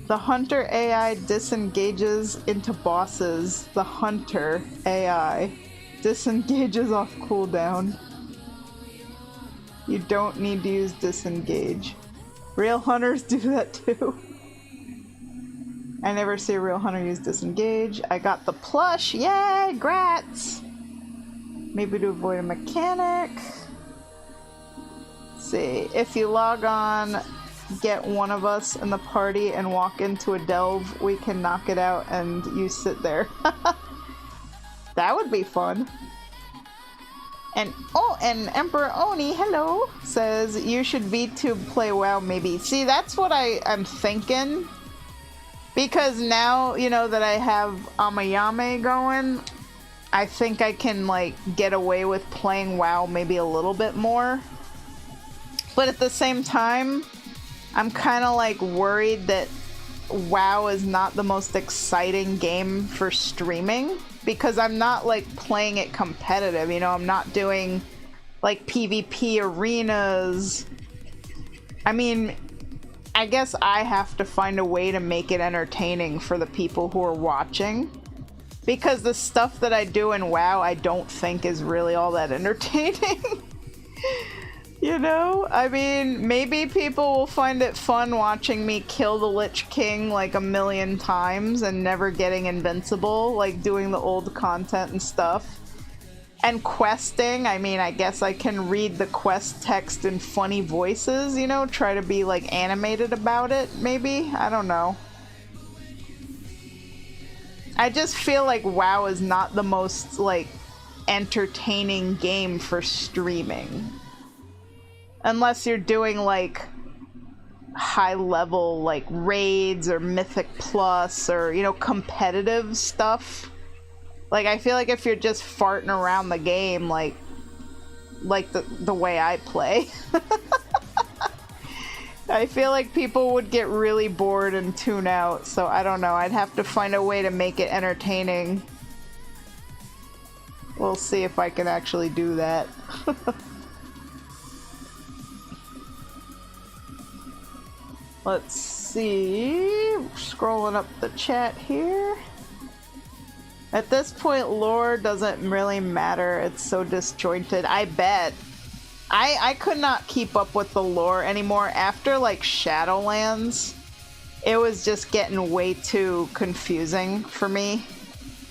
[SPEAKER 1] The hunter AI disengages into bosses. The hunter AI disengages off cooldown. You don't need to use disengage. Real hunters do that too. I never see a real hunter use disengage. I got the plush, yay, grats! Maybe to avoid a mechanic. Let's see, if you log on, get one of us in the party and walk into a delve, we can knock it out and you sit there. That would be fun. And oh, and Emperor Oni, hello, says you should VTube play WoW maybe. See, that's what I'm thinking. Because now, you know, that I have Amayame going, I think I can, like, get away with playing WoW maybe a little bit more. But at the same time, I'm kind of, like, worried that WoW is not the most exciting game for streaming. Because I'm not, like, playing it competitive, you know? I'm not doing, like, PvP arenas. I mean, I guess I have to find a way to make it entertaining for the people who are watching. Because the stuff that I do in WoW, I don't think is really all that entertaining. You know? I mean, maybe people will find it fun watching me kill the Lich King like a million times and never getting invincible, like doing the old content and stuff. And questing, I mean, I guess I can read the quest text in funny voices, you know? Try to be, like, animated about it, maybe? I don't know. I just feel like WoW is not the most, like, entertaining game for streaming. Unless you're doing, like, high-level, like, raids or Mythic Plus or, you know, competitive stuff. Like, I feel like if you're just farting around the game, like the way I play, I feel like people would get really bored and tune out. So I don't know. I'd have to find a way to make it entertaining. We'll see if I can actually do that. Let's see. Scrolling up the chat here. At this point, lore doesn't really matter. It's so disjointed. I bet. I could not keep up with the lore anymore. After, like, Shadowlands, it was just getting way too confusing for me.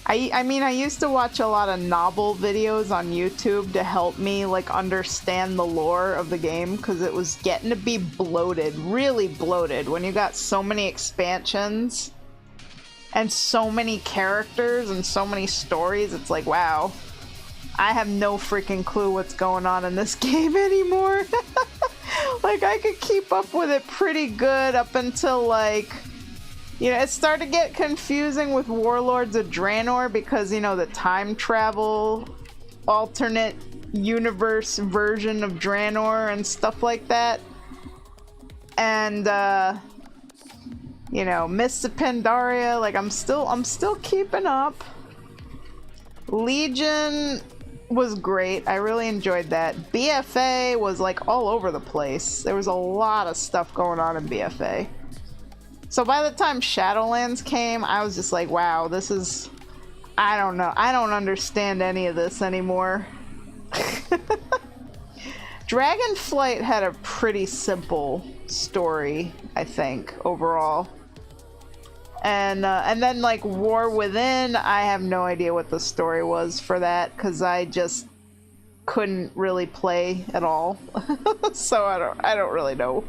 [SPEAKER 1] I mean, I used to watch a lot of novel videos on YouTube to help me, like, understand the lore of the game, because it was getting to be bloated, really bloated, when you got so many expansions and so many characters and so many stories. It's like, wow, I have no freaking clue what's going on in this game anymore. Like, I could keep up with it pretty good up until, like, you know, it started to get confusing with Warlords of Draenor because, you know, the time travel alternate universe version of Draenor and stuff like that. And, you know, Mists of Pandaria, like, I'm still keeping up. Legion was great. I really enjoyed that. BFA was, like, all over the place. There was a lot of stuff going on in BFA. So by the time Shadowlands came, I was just like, wow, this is... I don't know. I don't understand any of this anymore. Dragonflight had a pretty simple story, I think, overall. And then, like, War Within, I have no idea what the story was for that, because I just couldn't really play at all. So I don't really know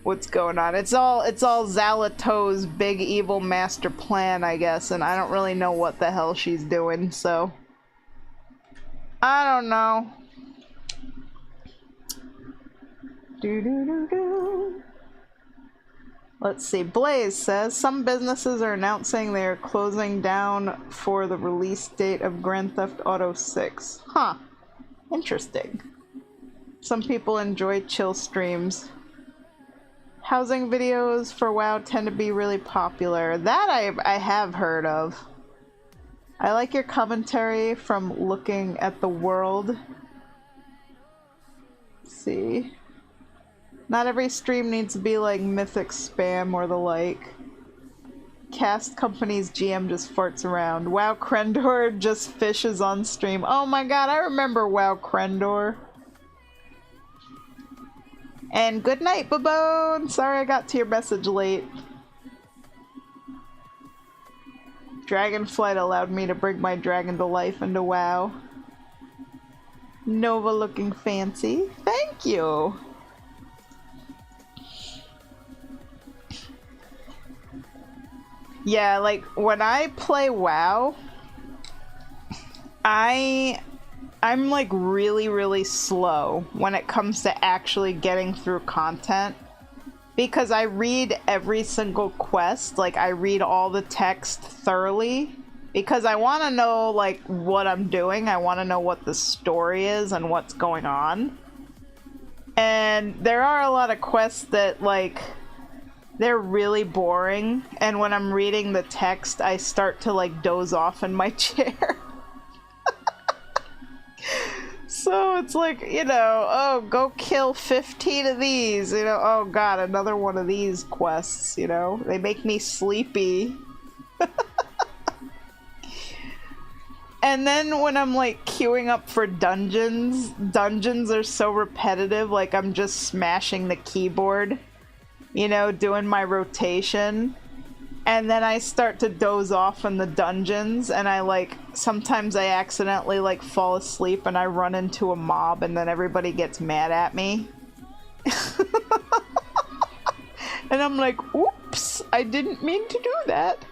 [SPEAKER 1] what's going on. It's all Zalato's big evil master plan, I guess, and I don't really know what the hell she's doing, so I don't know. Let's see. Blaze says some businesses are announcing they're closing down for the release date of Grand Theft Auto 6. Huh. Interesting. Some people enjoy chill streams. Housing videos for WoW tend to be really popular. That I have heard of. I like your commentary from looking at the world. Let's see. Not every stream needs to be like Mythic spam or the like. Cast Company's GM just farts around. WoW Krendor just fishes on stream. Oh my god, I remember WoW Krendor. And good night, Babone! Sorry I got to your message late. Dragonflight allowed me to bring my dragon to life into WoW. Nova looking fancy. Thank you! Yeah, like, when I play WoW, I'm like really slow when it comes to actually getting through content, because I read every single quest. Like, I read all the text thoroughly because I want to know, like, what I'm doing. I want to know what the story is and what's going on. And there are a lot of quests that, like, they're really boring, and when I'm reading the text I start to, like, doze off in my chair. So it's like, you know, oh, go kill 15 of these, you know, oh god, another one of these quests, you know, they make me sleepy. And then when I'm, like, queuing up for dungeons are so repetitive, like, I'm just smashing the keyboard, you know, doing my rotation. And then I start to doze off in the dungeons, and I, like, sometimes I accidentally, like, fall asleep and I run into a mob, and then everybody gets mad at me. And I'm like, oops, I didn't mean to do that.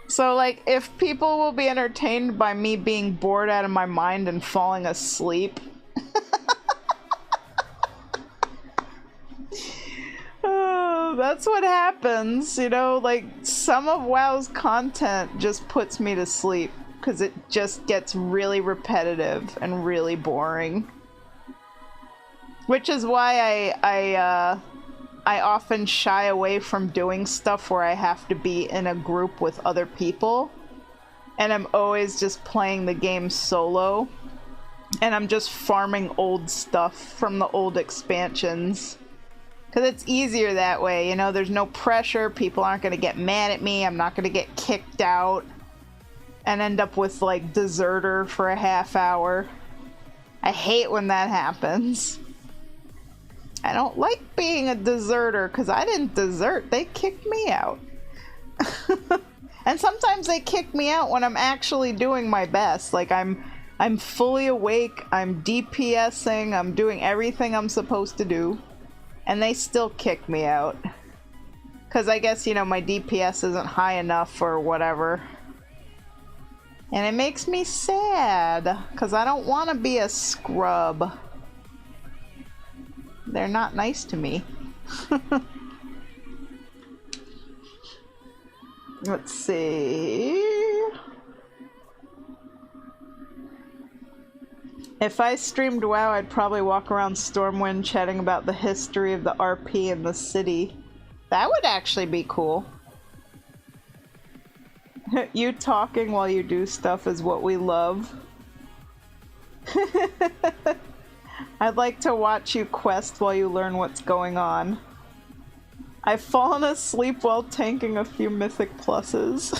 [SPEAKER 1] So, like, if people will be entertained by me being bored out of my mind and falling asleep, oh, that's what happens, you know, like, some of WoW's content just puts me to sleep because it just gets really repetitive and really boring. Which is why I often shy away from doing stuff where I have to be in a group with other people, and I'm always just playing the game solo, and I'm just farming old stuff from the old expansions. Because it's easier that way, you know, there's no pressure, people aren't going to get mad at me, I'm not going to get kicked out and end up with, like, deserter for a half hour. I hate when that happens. I don't like being a deserter, because I didn't desert, they kicked me out. And sometimes they kick me out when I'm actually doing my best, like, I'm fully awake, I'm DPSing, I'm doing everything I'm supposed to do. And they still kick me out. Because I guess, you know, my DPS isn't high enough or whatever. And it makes me sad, because I don't want to be a scrub. They're not nice to me. Let's see. If I streamed WoW, I'd probably walk around Stormwind chatting about the history of the RP in the city. That would actually be cool. You talking while you do stuff is what we love. I'd like to watch you quest while you learn what's going on. I've fallen asleep while tanking a few mythic pluses.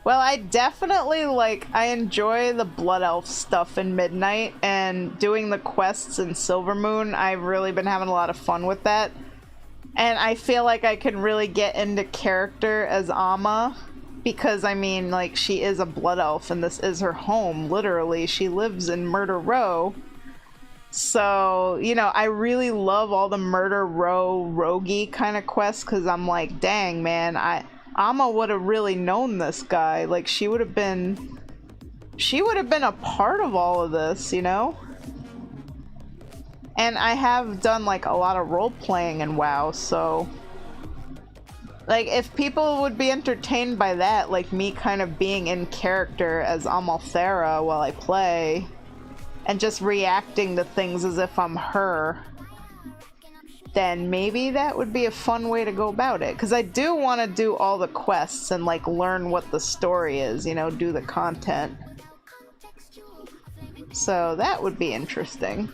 [SPEAKER 1] Well, I definitely, like, I enjoy the Blood Elf stuff in Midnight, and doing the quests in Silvermoon, I've really been having a lot of fun with that. And I feel like I can really get into character as Amma, because, I mean, like, she is a Blood Elf, and this is her home, literally. She lives in Murder Row. So, you know, I really love all the Murder Row roguey kind of quests, because I'm like, dang, man, Amma would have really known this guy. Like, she would have been a part of all of this, you know? And I have done, like, a lot of role-playing in WoW, so... Like, if people would be entertained by that, like me kind of being in character as Amalthera while I play, and just reacting to things as if I'm her, then maybe that would be a fun way to go about it. Because I do want to do all the quests and, like, learn what the story is, you know, do the content. So that would be interesting.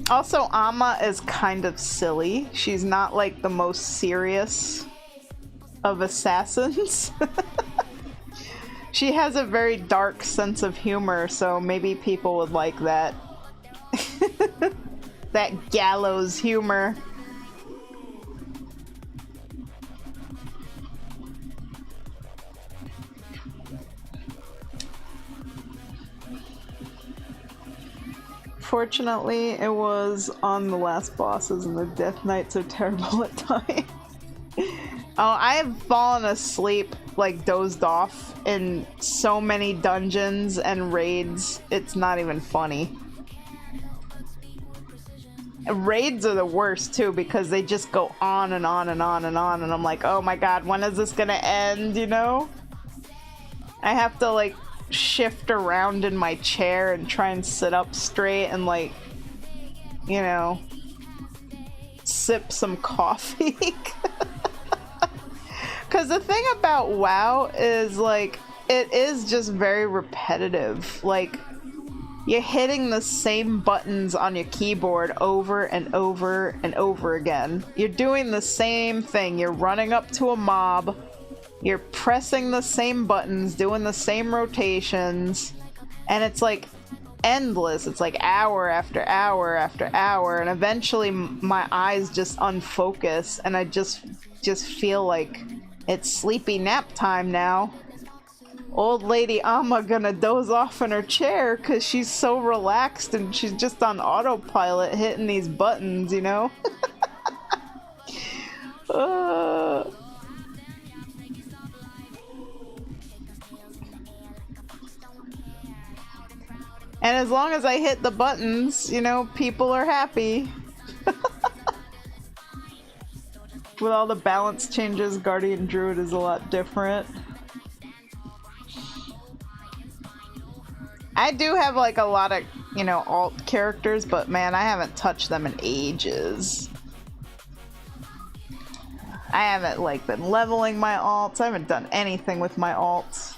[SPEAKER 1] Also, Amma is kind of silly. She's not, like, the most serious of assassins. She has a very dark sense of humor, so maybe people would like that. That gallows humor. Fortunately, it was on the last bosses and the Death Knights are terrible at times. Oh, I have fallen asleep, like dozed off in so many dungeons and raids, it's not even funny. Raids are the worst too, because they just go on and on and on and on, and I'm like, oh my god, when is this gonna end, you know? I have to, like, shift around in my chair and try and sit up straight and, like, you know, sip some coffee. Because the thing about WoW is, like, it is just very repetitive. Like, you're hitting the same buttons on your keyboard over and over and over again. You're doing the same thing. You're running up to a mob. You're pressing the same buttons, doing the same rotations. And it's, like, endless. It's, like, hour after hour after hour. And eventually my eyes just unfocus. And I just feel like it's sleepy nap time now. Old lady Amma gonna doze off in her chair because she's so relaxed and she's just on autopilot hitting these buttons, you know? And as long as I hit the buttons, you know, people are happy. With all the balance changes, Guardian Druid is a lot different. I do have, like, a lot of, you know, alt characters, but man, I haven't touched them in ages. I haven't, like, been leveling my alts. I haven't done anything with my alts.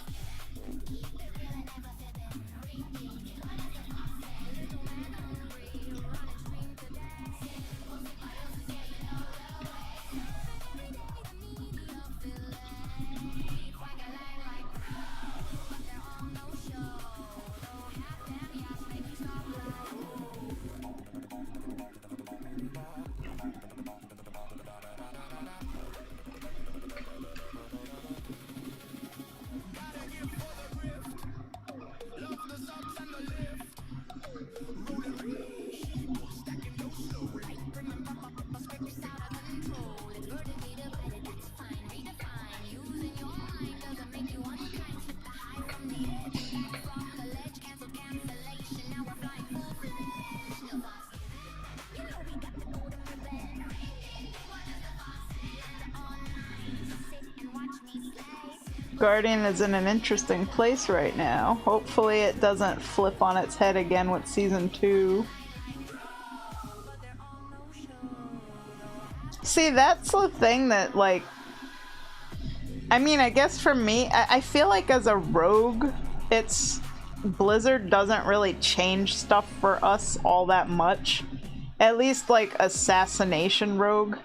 [SPEAKER 1] Guardian is in an interesting place right now. Hopefully it doesn't flip on its head again with Season 2. See, that's the thing that, like... I mean, I guess for me, I feel like as a rogue, it's... Blizzard doesn't really change stuff for us all that much. At least, like, Assassination Rogue.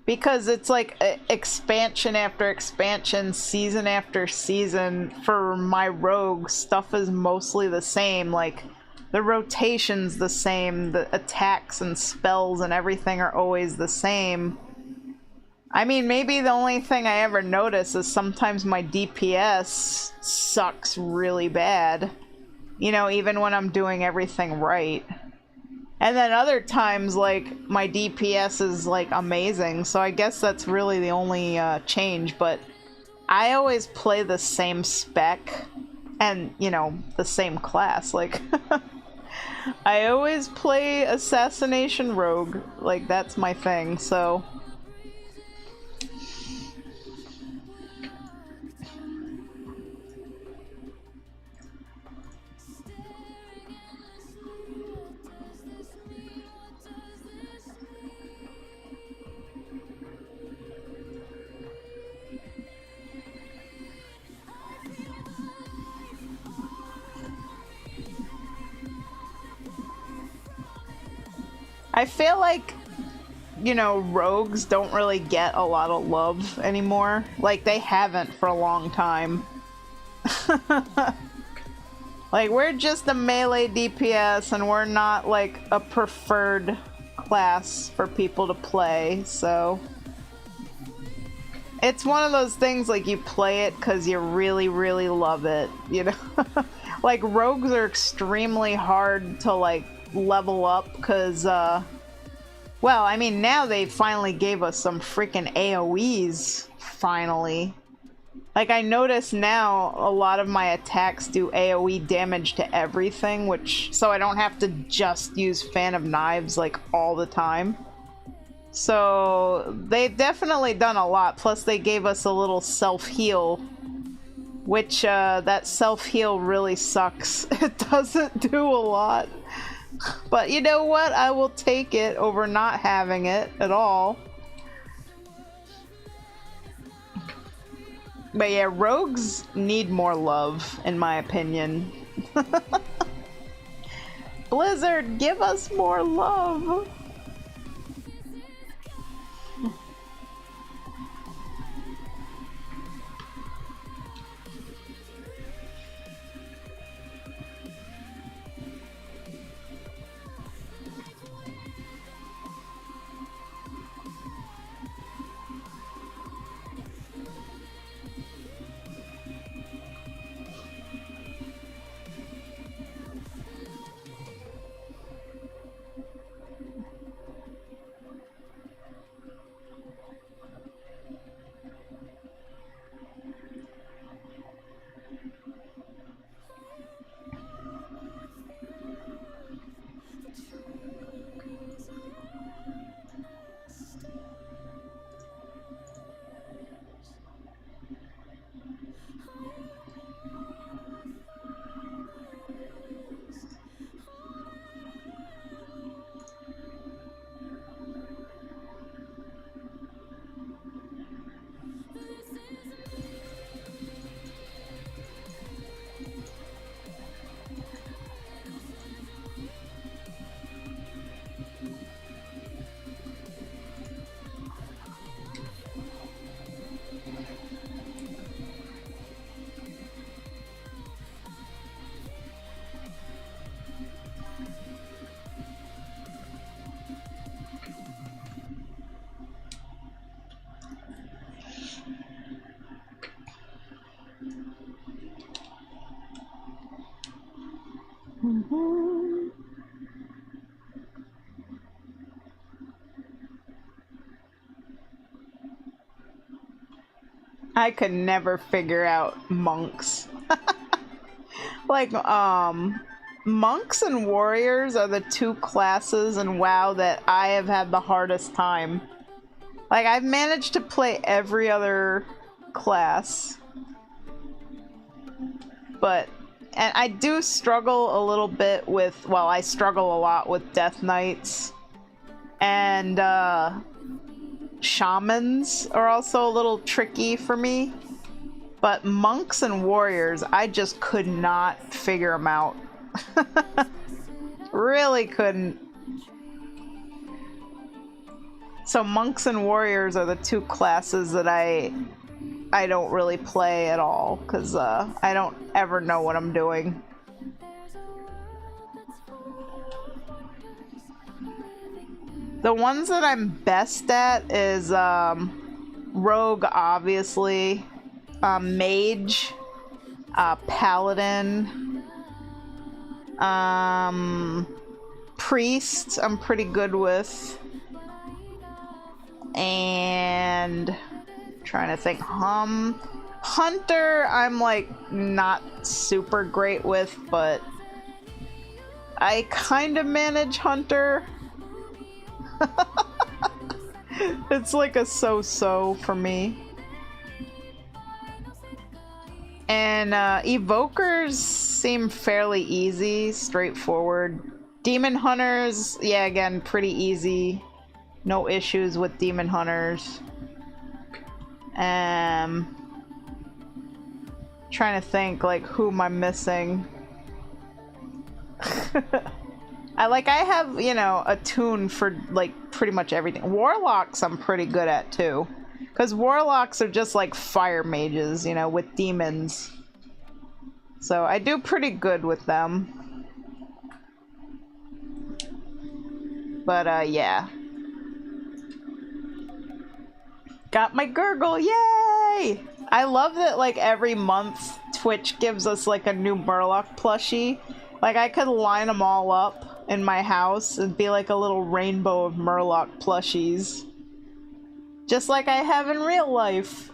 [SPEAKER 1] Because it's like expansion after expansion, season after season. For my rogue, stuff is mostly the same. Like, the rotation's the same, the attacks and spells and everything are always the same. I mean, maybe the only thing I ever notice is sometimes my DPS sucks really bad. You know, even when I'm doing everything right. And then other times, like, my DPS is, like, amazing, so I guess that's really the only change, but I always play the same spec and, you know, the same class, like, I always play Assassination Rogue, like, that's my thing, so... I feel like, you know, rogues don't really get a lot of love anymore. Like, they haven't for a long time. Like, we're just a melee DPS, and we're not, like, a preferred class for people to play, so... It's one of those things, like, you play it because you really, really love it, you know? Like, rogues are extremely hard to, like, level up because well, I mean, now they finally gave us some freaking AoEs, finally. Like, I notice now a lot of my attacks do AoE damage to everything, which so I don't have to just use Fan of Knives like all the time. So they've definitely done a lot, plus they gave us a little self-heal, which that self-heal really sucks. It doesn't do a lot. But you know what? I will take it over not having it at all. But yeah, rogues need more love, in my opinion. Blizzard, give us more love! I could never figure out monks. Like, monks and warriors are the two classes in WoW that I have had the hardest time. Like, I've managed to play every other class, But, and I do struggle a little bit with, well, I struggle a lot with Death Knights. And, Shamans are also a little tricky for me. But monks and warriors, I just could not figure them out. Really couldn't. So monks and warriors are the two classes that I don't really play at all, because I don't ever know what I'm doing. The ones that I'm best at is rogue, obviously, mage, paladin, priest I'm pretty good with, and trying to think, hunter I'm like not super great with, but I kind of manage hunter. It's like a so-so for me. And evokers seem fairly easy, straightforward. Demon hunters, yeah, again, pretty easy. No issues with demon hunters. Trying to think, like, who am I missing? I have, you know, a tune for, like, pretty much everything. Warlocks I'm pretty good at, too. Because warlocks are just like fire mages, you know, with demons. So I do pretty good with them. But, yeah. Got my gurgle, yay! I love that, like, every month Twitch gives us, like, a new Murloc plushie. Like, I could line them all up in my house and be like a little rainbow of Murloc plushies. Just like I have in real life.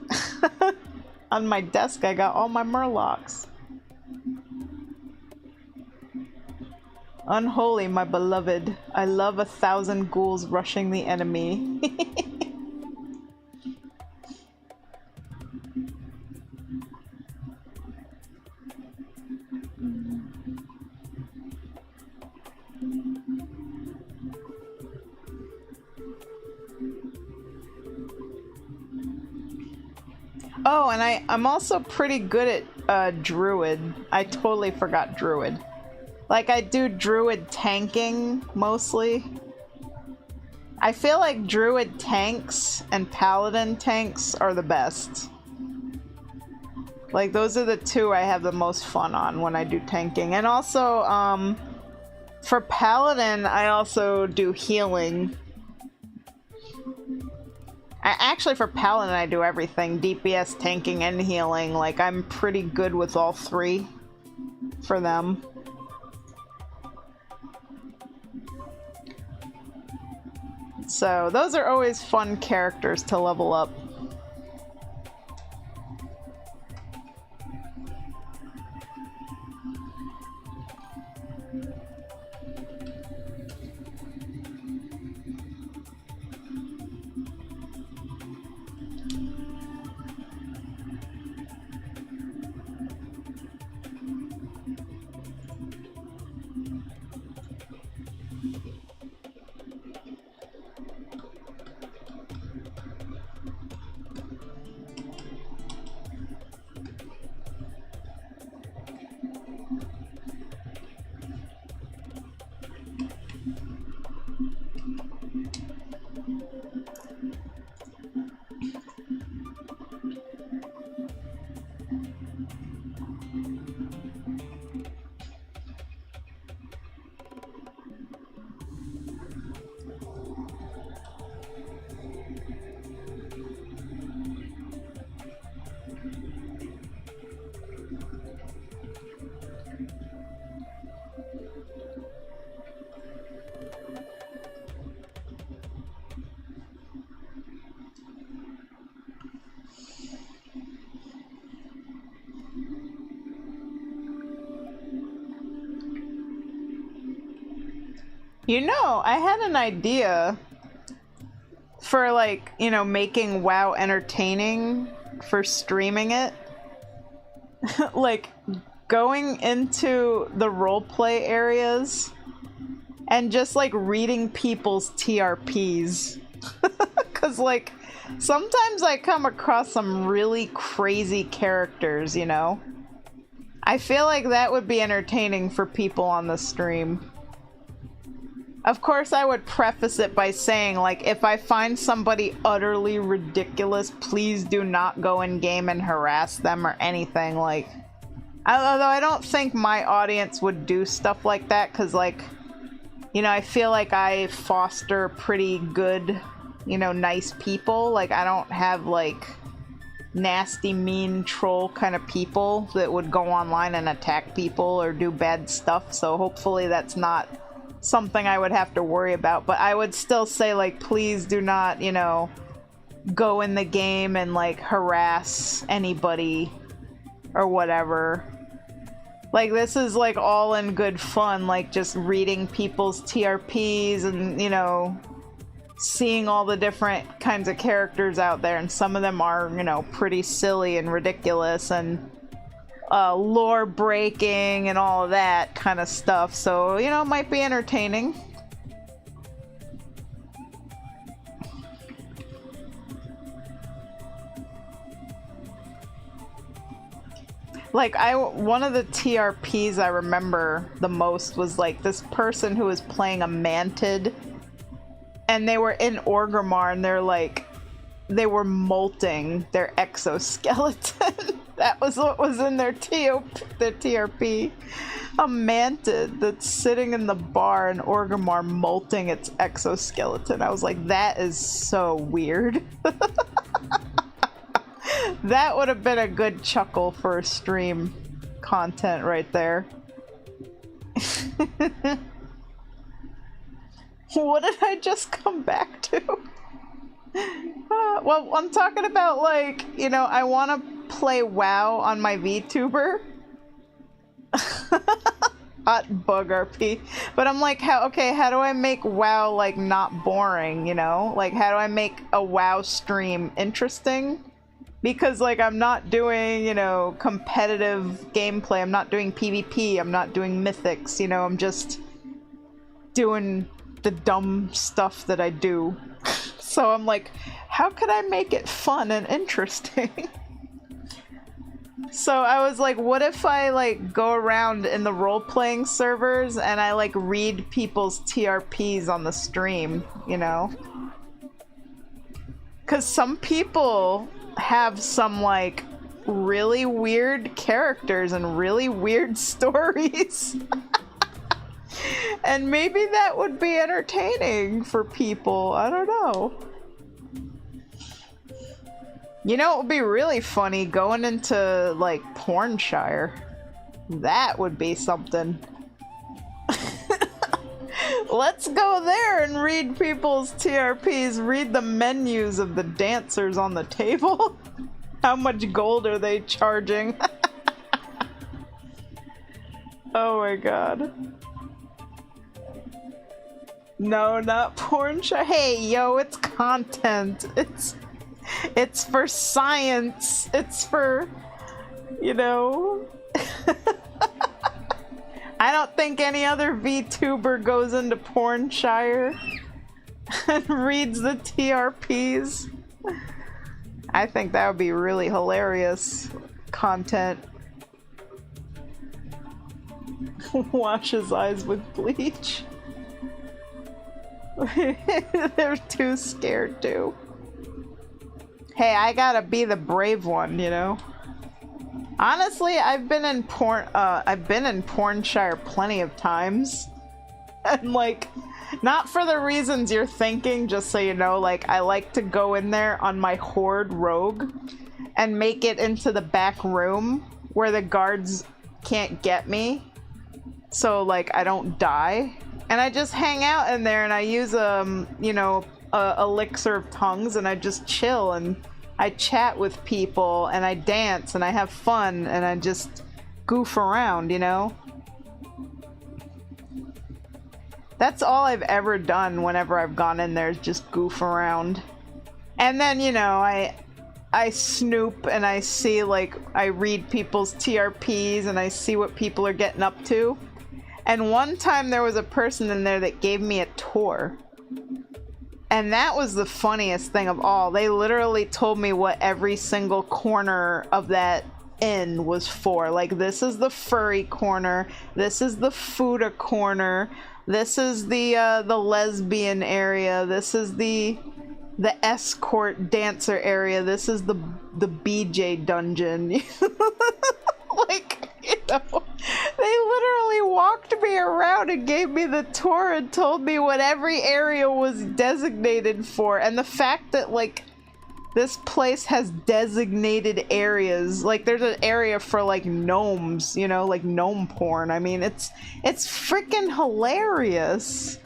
[SPEAKER 1] On my desk, I got all my Murlocs. Unholy, my beloved. I love 1,000 ghouls rushing the enemy. Oh, and I'm also pretty good at Druid. I totally forgot Druid. Like, I do Druid tanking, mostly. I feel like Druid tanks and Paladin tanks are the best. Like, those are the two I have the most fun on when I do tanking. And also, for Paladin, I also do healing. Actually, for Paladin, I do everything. DPS, tanking, and healing. Like, I'm pretty good with all three for them. So, those are always fun characters to level up. You know, I had an idea for, like, you know, making WoW entertaining for streaming it. Like, going into the roleplay areas and just like reading people's TRPs. Cause like sometimes I come across some really crazy characters, you know? I feel like that would be entertaining for people on the stream. Of course, I would preface it by saying, like, if I find somebody utterly ridiculous, please do not go in game and harass them or anything. Like, although I don't think my audience would do stuff like that, because, like, you know, I feel like I foster pretty good, you know, nice people. Like, I don't have, like, nasty, mean troll kind of people that would go online and attack people or do bad stuff. So hopefully that's not something I would have to worry about, but I would still say, like, please do not, you know, go in the game and like harass anybody or whatever. Like, this is like all in good fun, like just reading people's TRPs and, you know, seeing all the different kinds of characters out there, and some of them are, you know, pretty silly and ridiculous and lore breaking and all of that kind of stuff, so, you know, it might be entertaining. Like, one of the TRPs I remember the most was like this person who was playing a mantid, and they were in Orgrimmar, and they were molting their exoskeleton. That was what was in their TRP. A mantid that's sitting in the bar in Orgrimmar molting its exoskeleton. I was like, that is so weird. That would have been a good chuckle for stream content right there. What did I just come back to? Well, I'm talking about, like, you know, I want to play WoW on my VTuber. Hot bug RP. But I'm like, how do I make WoW, like, not boring, you know? Like, how do I make a WoW stream interesting? Because, like, I'm not doing, you know, competitive gameplay. I'm not doing PvP. I'm not doing mythics, you know? I'm just doing the dumb stuff that I do. So I'm like, how could I make it fun and interesting? So I was like, what if I, like, go around in the role-playing servers and I, like, read people's TRPs on the stream, you know? Because some people have some, like, really weird characters and really weird stories. And maybe that would be entertaining for people. I don't know. You know, it would be really funny going into, like, Pornshire. That would be something. Let's go there and read people's TRPs, read the menus of the dancers on the table. How much gold are they charging? Oh my god. No, not Pornshire. Hey, yo, it's content. It's for science. It's for, you know... I don't think any other VTuber goes into Pornshire and reads the TRPs. I think that would be really hilarious content. Wash his eyes with bleach. They're too scared to. Hey, I gotta be the brave one, you know? Honestly, I've been in Pornshire plenty of times. And, like, not for the reasons you're thinking, just so you know, like, I like to go in there on my Horde rogue and make it into the back room where the guards can't get me. So, like, I don't die. And I just hang out in there and I use, you know, elixir of tongues, and I just chill and I chat with people and I dance and I have fun and I just goof around, you know? That's all I've ever done whenever I've gone in there, is just goof around. And then, you know, I snoop and I see, like, I read people's TRPs and I see what people are getting up to. And one time there was a person in there that gave me a tour. And that was the funniest thing of all. They literally told me what every single corner of that inn was for. Like, this is the furry corner, this is the Fuda corner, this is the lesbian area, this is the escort dancer area, this is the BJ dungeon. Like, you know, they literally walked me around and gave me the tour and told me what every area was designated for. And the fact that, like, this place has designated areas, like there's an area for, like, gnomes, you know, like gnome porn. I mean, it's freaking hilarious.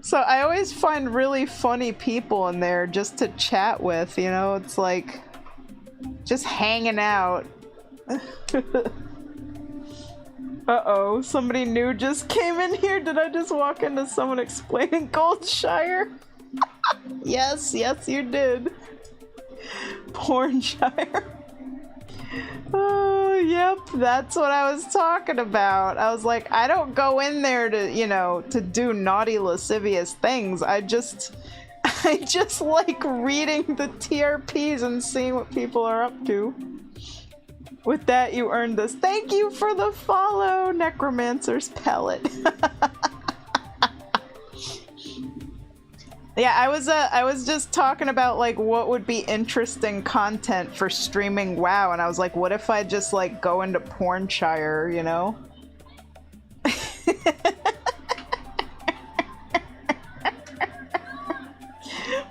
[SPEAKER 1] So I always find really funny people in there just to chat with, you know, it's like just hanging out. Uh-oh, somebody new just came in here. Did I just walk into someone explaining Goldshire? Yes, yes you did. Pornshire. Oh, yep, that's what I was talking about. I was like, I don't go in there to, you know, to do naughty, lascivious things. I just like reading the TRPs and seeing what people are up to. With that, you earned this. Thank you for the follow, Necromancer's Pellet. Yeah, I was just talking about, like, what would be interesting content for streaming WoW, and I was like, what if I just, like, go into Pornshire, you know?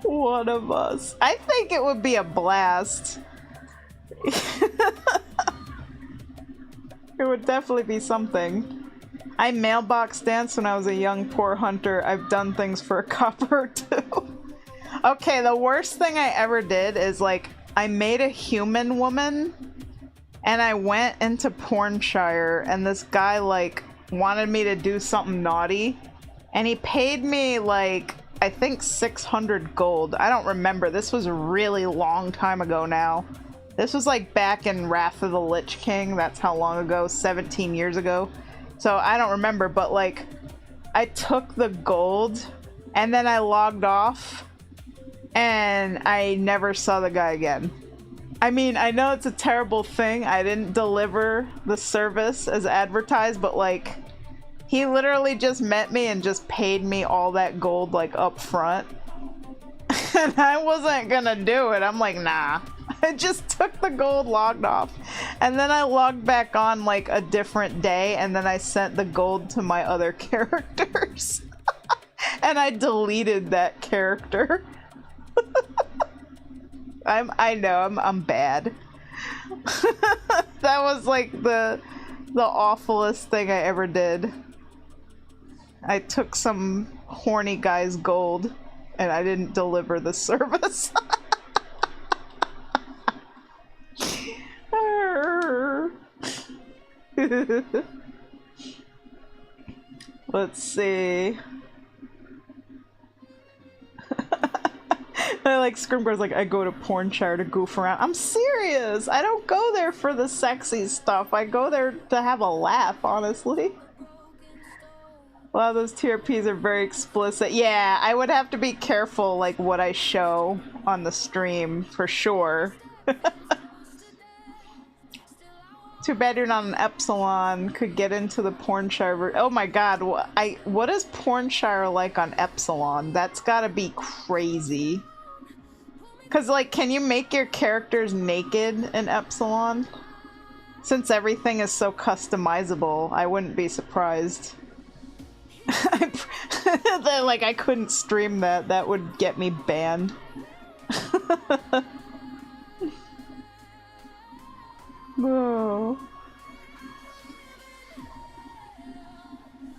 [SPEAKER 1] One of us. I think it would be a blast. It would definitely be something. I mailbox danced when I was a young poor hunter. I've done things for a copper too. Okay, the worst thing I ever did is, like, I made a human woman and I went into Pornshire and this guy, like, wanted me to do something naughty and he paid me, like, I think 600 gold. I don't remember. This was a really long time ago now. This was, like, back in Wrath of the Lich King. That's how long ago, 17 years ago. So I don't remember, but, like, I took the gold and then I logged off and I never saw the guy again. I mean, I know it's a terrible thing. I didn't deliver the service as advertised, but, like, he literally just met me and just paid me all that gold, like, up front. And I wasn't gonna do it. I'm like, nah. I just took the gold, logged off, and then I logged back on, like, a different day, and then I sent the gold to my other characters. And I deleted that character. I know, I'm bad. That was, like, the awfulest thing I ever did. I took some horny guy's gold, and I didn't deliver the service. Let's see. I like Scrimgor's like, I go to Pornshire to goof around. I'm serious! I don't go there for the sexy stuff. I go there to have a laugh, honestly. A lot of those TRPs are very explicit. Yeah, I would have to be careful, like, what I show on the stream, for sure. Too bad you're not an Epsilon. Could get into the Pornshire. Oh my god, what is Pornshire like on Epsilon? That's gotta be crazy. Cause, like, can you make your characters naked in Epsilon? Since everything is so customizable, I wouldn't be surprised. Like, I couldn't stream that. That would get me banned. Oh.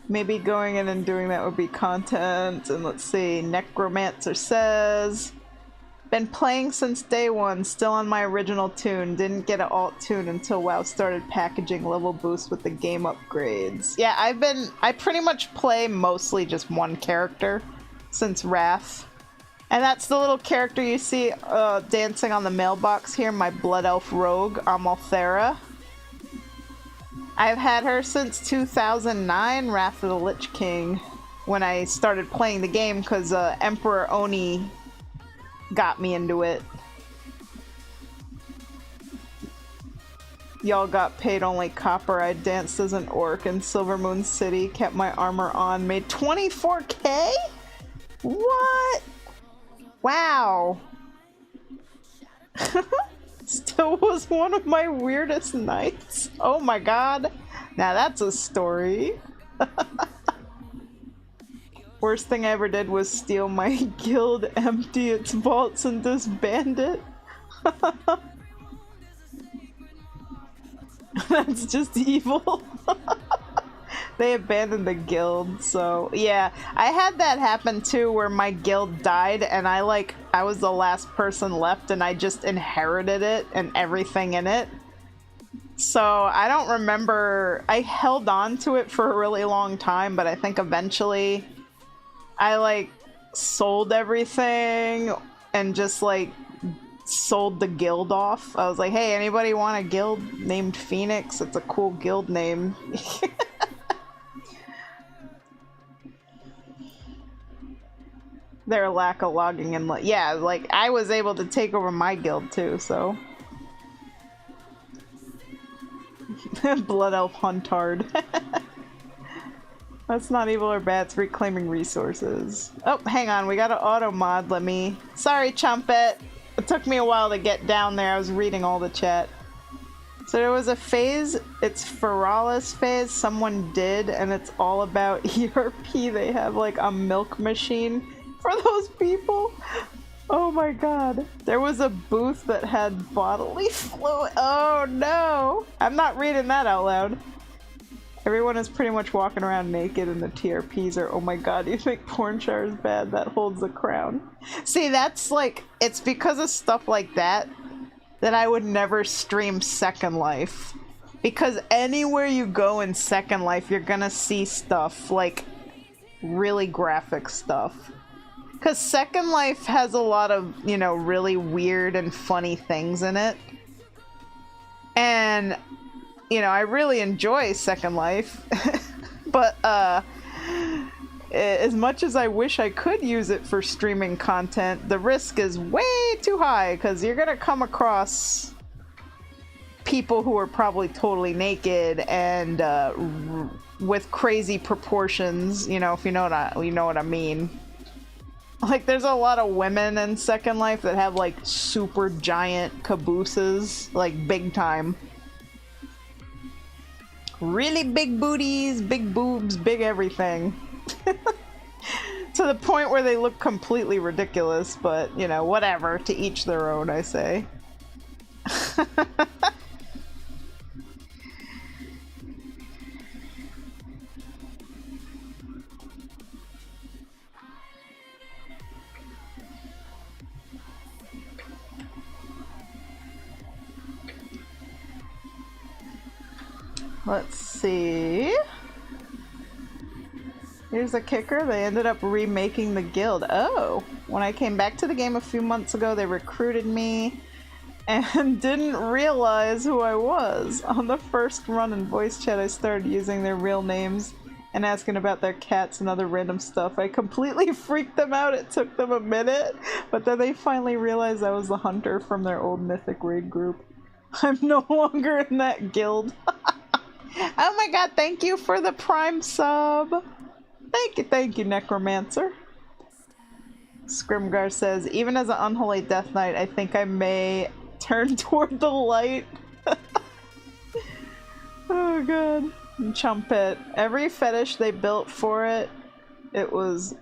[SPEAKER 1] Maybe going in and doing that would be content. And let's see, Necromancer says, been playing since day one, still on my original tune. Didn't get an alt tune until WoW started packaging level boosts with the game upgrades. Yeah, I pretty much play mostly just one character since Wrath. And that's the little character you see dancing on the mailbox here, my Blood Elf Rogue, Amalthera. I've had her since 2009, Wrath of the Lich King, when I started playing the game, because Emperor Oni got me into it. Y'all got paid only copper. I danced as an orc in Silvermoon City, kept my armor on, made 24K? What? Wow. Still was one of my weirdest nights. Oh my god. Now that's a story. Worst thing I ever did was steal my guild, empty its vaults, and disband it. That's just evil. They abandoned the guild, so yeah. I had that happen too, where my guild died and I was the last person left and I just inherited it and everything in it. So I don't remember, I held on to it for a really long time, but I think eventually I sold everything and just sold the guild off. I was like, hey, anybody want a guild named Phoenix? It's a cool guild name. Their lack of logging and yeah, I was able to take over my guild too, so. Blood Elf Huntard. That's not evil or bad, it's reclaiming resources. Oh, hang on, we got an auto mod, sorry, Chumpet. It took me a while to get down there, I was reading all the chat. So there was a phase, it's Feralis phase, someone did, and it's all about ERP. They have a milk machine for those people. Oh my god. There was a booth that had bodily fluid. Oh no! I'm not reading that out loud. Everyone is pretty much walking around naked and the TRPs are, oh my god, you think Pornchar is bad? That holds the crown. See, that's it's because of stuff like that that I would never stream Second Life. Because anywhere you go in Second Life, you're gonna see stuff, really graphic stuff. Because Second Life has a lot of, really weird and funny things in it. And, I really enjoy Second Life. But, as much as I wish I could use it for streaming content, the risk is way too high, because you're gonna come across people who are probably totally naked and, with crazy proportions, if you know what I mean. There's a lot of women in Second Life that have, super giant cabooses, big time. Really big booties, big boobs, big everything. To the point where they look completely ridiculous, but, whatever, to each their own, I say. Let's see. Here's the kicker. They ended up remaking the guild. Oh, when I came back to the game a few months ago, they recruited me and didn't realize who I was. On the first run in voice chat, I started using their real names and asking about their cats and other random stuff. I completely freaked them out. It took them a minute, but then they finally realized I was the hunter from their old Mythic raid group. I'm no longer in that guild. Oh my god, thank you for the Prime sub! Thank you, Necromancer. Scrimgar says, even as an unholy death knight, I think I may turn toward the light. Oh god. And Chumpet. Every fetish they built for it, it was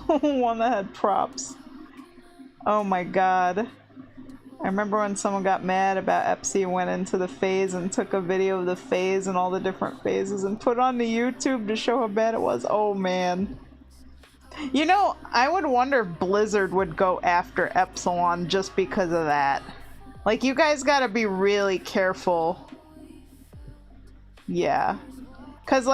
[SPEAKER 1] one that had props. Oh my god. I remember when someone got mad about Epsi and went into the phase and took a video of the phase and all the different phases and put on the YouTube to show how bad it was. Oh man. I would wonder if Blizzard would go after Epsilon just because of that. You guys gotta be really careful. Yeah. Cause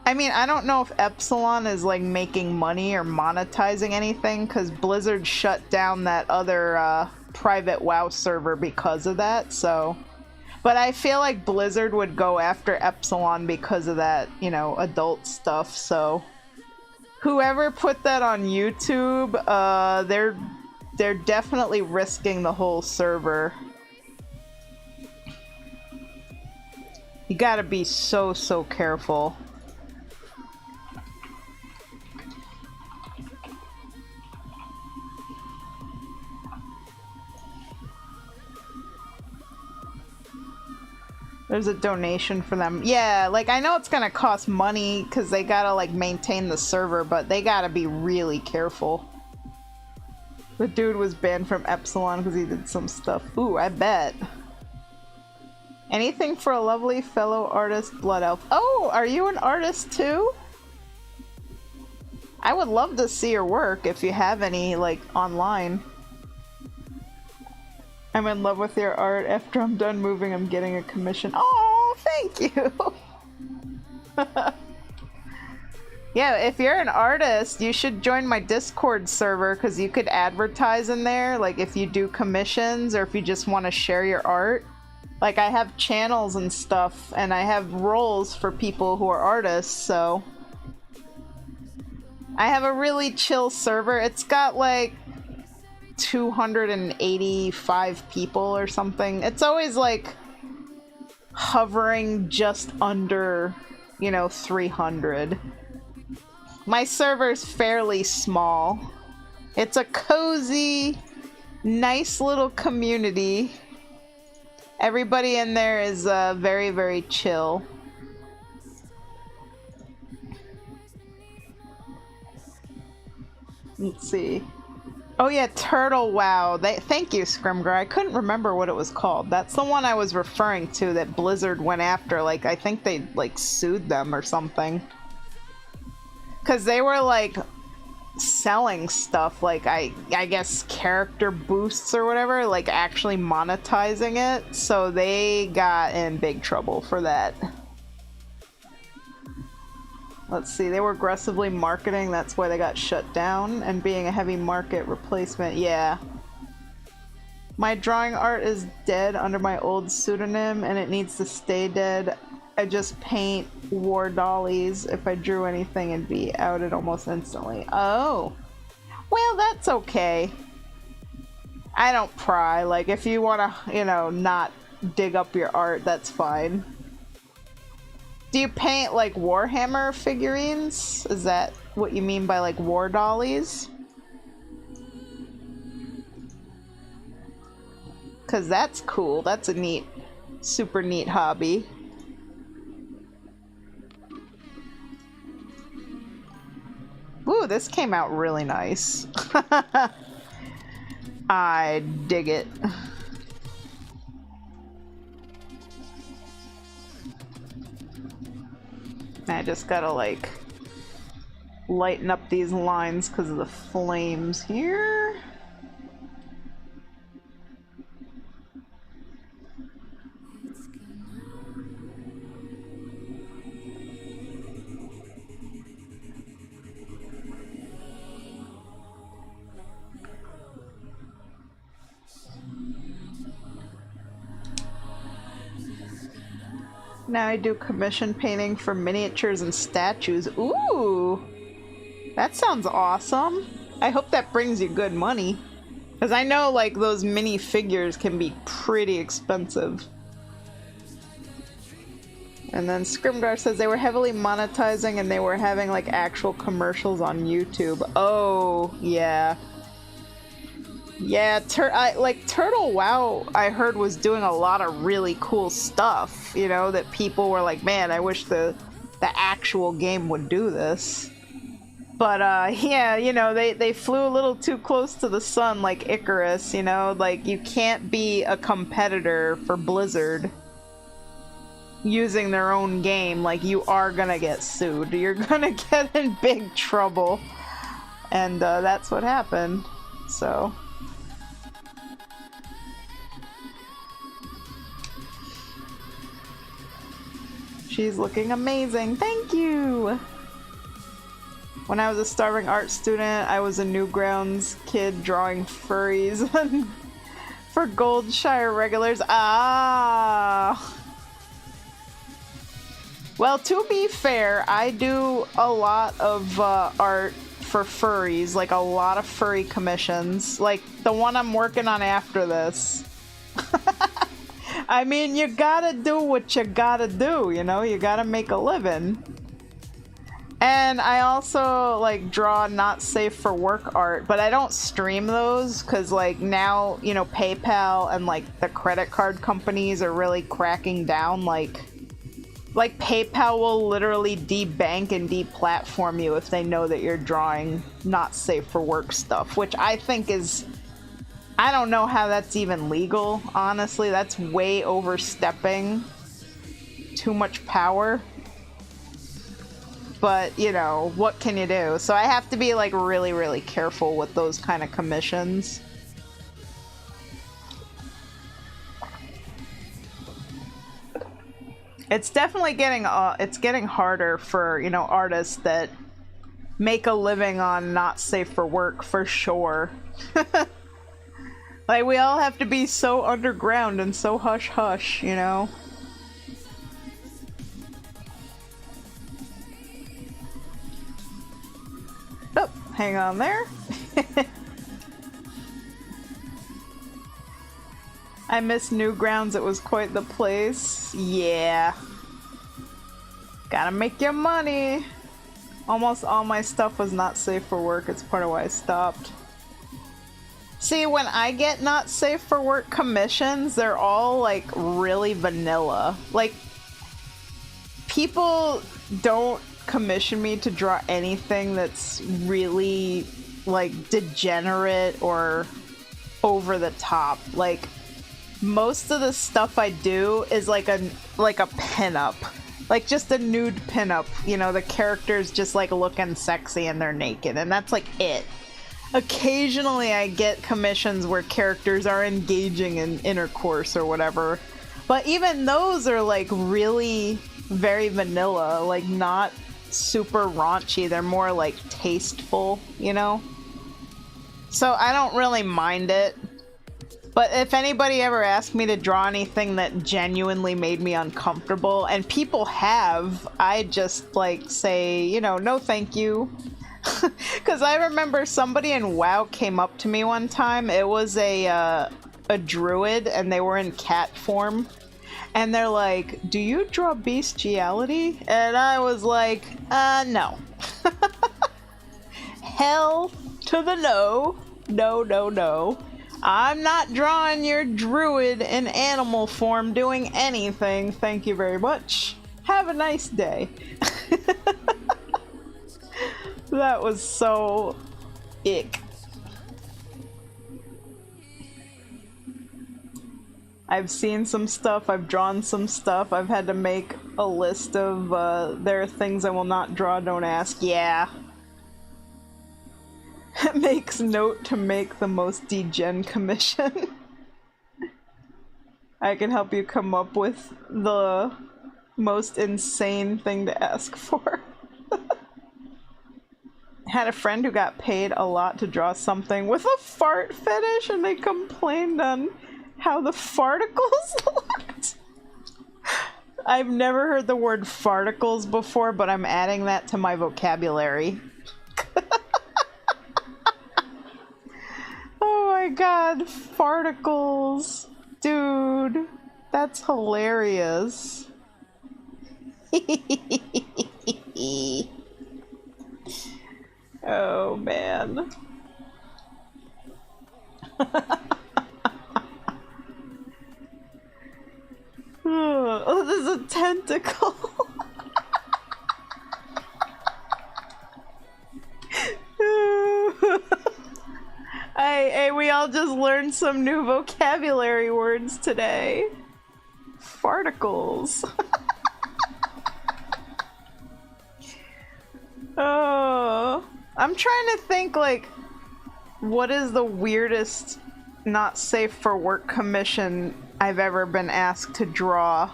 [SPEAKER 1] I mean, I don't know if Epsilon is like making money or monetizing anything, because Blizzard shut down that other private WoW server because of that, so... But I feel like Blizzard would go after Epsilon because of that, you know, adult stuff, so... Whoever put that on YouTube, they're definitely risking the whole server. You gotta be so careful. There's a donation for them. Yeah, like, I know it's gonna cost money because they gotta, like, maintain the server, but they gotta be really careful. The dude was banned from Epsilon because he did some stuff. Ooh, I bet. Anything for a lovely fellow artist, Blood Elf. Oh, are you an artist too? I would love to see your work if you have any, like, online. I'm in love with your art. After I'm done moving, I'm getting a commission. Oh, thank you! Yeah, if you're an artist, you should join my Discord server, because you could advertise in there, like if you do commissions or if you just want to share your art. Like, I have channels and stuff, and I have roles for people who are artists, so... I have a really chill server. It's got, like, 285 people or something. It's always, like, hovering just under, you know, 300. My server's fairly small. It's a cozy, nice little community. Everybody in there is very chill. Let's see. Oh yeah, Turtle WoW. Thank you, Scrimgar. I couldn't remember what it was called. That's the one I was referring to that Blizzard went after. Like, I think they, like, sued them or something. Because they were, like, selling stuff, like, I guess character boosts or whatever, like, actually monetizing it. So they got in big trouble for that. Let's see, they were aggressively marketing, that's why they got shut down, and being a heavy market replacement, yeah. My drawing art is dead under my old pseudonym, and it needs to stay dead. I just paint war dollies. If I drew anything, it'd be outed almost instantly. Oh. Well, that's okay. I don't pry. Like, if you want to, you know, not dig up your art, that's fine. Do you paint, like, Warhammer figurines? Is that what you mean by, like, war dollies? Because that's cool. That's a neat, super neat hobby. Ooh, this came out really nice. I dig it. I just gotta, like, lighten up these lines because of the flames here. Now I do commission painting for miniatures and statues. Ooh! That sounds awesome. I hope that brings you good money. Because I know, like, those mini figures can be pretty expensive. And then Scrimgar says they were heavily monetizing and they were having, like, actual commercials on YouTube. Oh, yeah. Yeah, Turtle WoW, I heard, was doing a lot of really cool stuff, you know, that people were like, man, I wish the actual game would do this. But, yeah, you know, they flew a little too close to the sun, like Icarus, you know? Like, you can't be a competitor for Blizzard using their own game. Like, you are gonna get sued. You're gonna get in big trouble. And, that's what happened. So... She's looking amazing. Thank you! When I was a starving art student, I was a Newgrounds kid drawing furries for Goldshire regulars. Ah! Well, to be fair, I do a lot of art for furries, like a lot of furry commissions. Like the one I'm working on after this. I mean, you gotta do what you gotta do, you know? You gotta make a living. And I also like draw not safe for work art, but I don't stream those because like now, you know, PayPal and like the credit card companies are really cracking down. Like PayPal will literally debank and deplatform you if they know that you're drawing not safe for work stuff, which I think is, I don't know how that's even legal, honestly. That's way overstepping too much power. But, you know, what can you do? So I have to be like really, really careful with those kind of commissions. It's definitely getting it's getting harder for, you know, artists that make a living on not safe for work, for sure. Like, we all have to be so underground and so hush-hush, you know? Oh, hang on there. I miss Newgrounds, it was quite the place. Yeah. Gotta make your money. Almost all my stuff was not safe for work, it's part of why I stopped. See, when I get not safe for work commissions, they're all like really vanilla. Like, people don't commission me to draw anything that's really like degenerate or over the top. Like, most of the stuff I do is like a pinup, like just a nude pinup. You know, the character's just like looking sexy and they're naked, and that's like it. Occasionally I get commissions where characters are engaging in intercourse or whatever, but even those are like really very vanilla, like not super raunchy. They're more like tasteful, you know? So I don't really mind it. But if anybody ever asked me to draw anything that genuinely made me uncomfortable, and people have, I just like say, you know, no thank you. Because I remember somebody in WoW came up to me one time. It was a druid, and they were in cat form. And they're like, do you draw bestiality? And I was like, no. Hell to the no. No, no, no. I'm not drawing your druid in animal form doing anything. Thank you very much. Have a nice day. That was so ick. I've seen some stuff, I've drawn some stuff, I've had to make a list of, there are things I will not draw, don't ask. Yeah. It makes note to make the most degen commission. I can help you come up with the most insane thing to ask for. Had a friend who got paid a lot to draw something with a fart fetish, and they complained on how the farticles looked. I've never heard the word farticles before, but I'm adding that to my vocabulary. Oh my god, farticles. Dude, that's hilarious. Oh man. Oh, there's a tentacle. Hey, we all just learned some new vocabulary words today. Farticles. Oh, I'm trying to think, like, what is the weirdest not safe for work commission I've ever been asked to draw?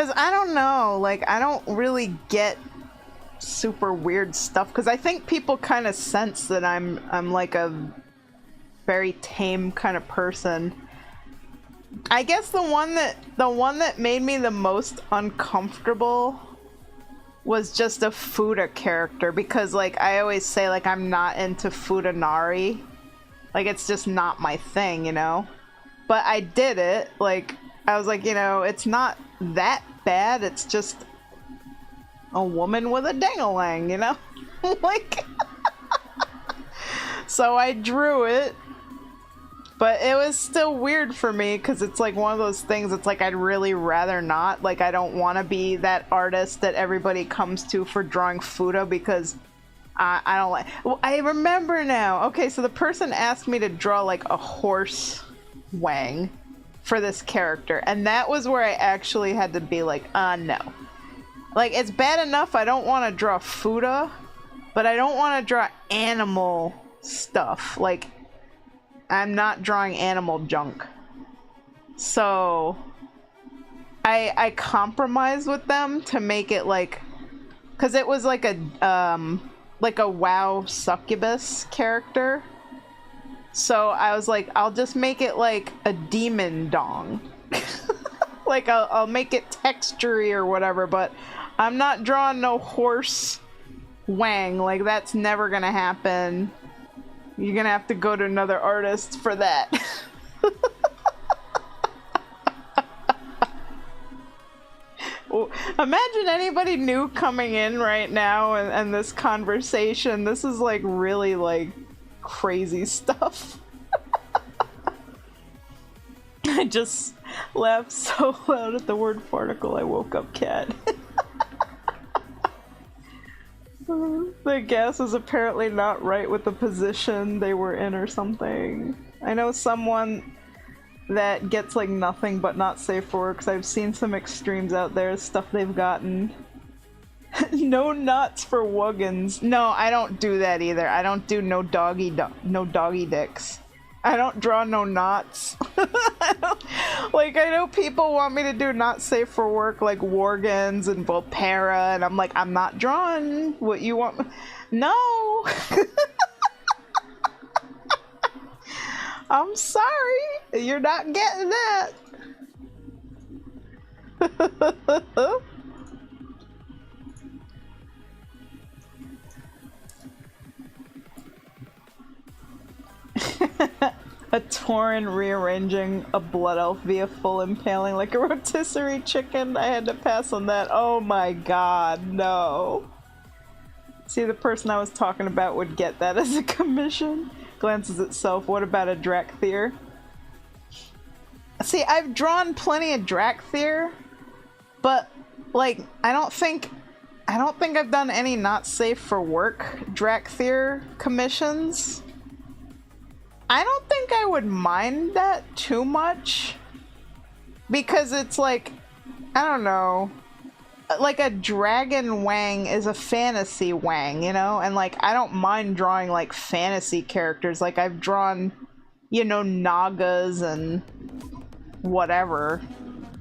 [SPEAKER 1] Because I don't know, like, I don't really get super weird stuff, because I think people kind of sense that I'm like a very tame kind of person. I guess the one that made me the most uncomfortable was just a Fuda character, because like I always say, like, I'm not into Futanari. Like, it's just not my thing, you know? But I did it, like, I was like, you know, it's not that bad, it's just a woman with a ding-a-lang, you know? Like, so I drew it, but it was still weird for me, because it's like one of those things, it's like I'd really rather not. Like, I don't want to be that artist that everybody comes to for drawing Fuda, because I don't like... Well, I remember now. Okay, so the person asked me to draw like a horse wang for this character, and that was where I actually had to be like, no. Like, it's bad enough I don't want to draw Fuda, but I don't want to draw animal stuff. Like, I'm not drawing animal junk. So I compromised with them to make it like, because it was like a WoW succubus character. So I was like, I'll just make it like a demon dong. Like, I'll make it textury or whatever, but I'm not drawing no horse wang. Like, that's never gonna happen. You're gonna have to go to another artist for that. Well, imagine anybody new coming in right now and this conversation. This is like really like crazy stuff. I just laughed so loud at the word farticle I woke up cat. The gas is apparently not right with the position they were in or something. I know someone that gets like nothing but not safe for work, 'cause I've seen some extremes out there, stuff they've gotten. No nuts for wuggins. No, I don't do that either. I don't do no doggy dicks. I don't draw no knots. Like, I know people want me to do not safe for work, like Worgens and Volpera, and I'm like, I'm not drawing what you want. No! I'm sorry, you're not getting that. A Tauren rearranging a blood elf via full impaling like a rotisserie chicken. I had to pass on that. Oh my god, no. See, the person I was talking about would get that as a commission. Glances itself. What about a Drakthir? See, I've drawn plenty of Drakthir, but like, I don't think I've done any not safe for work Drakthir commissions. I don't think I would mind that too much, because it's like, I don't know, like a dragon wang is a fantasy wang, you know? And like, I don't mind drawing like fantasy characters. Like, I've drawn, you know, Nagas and whatever.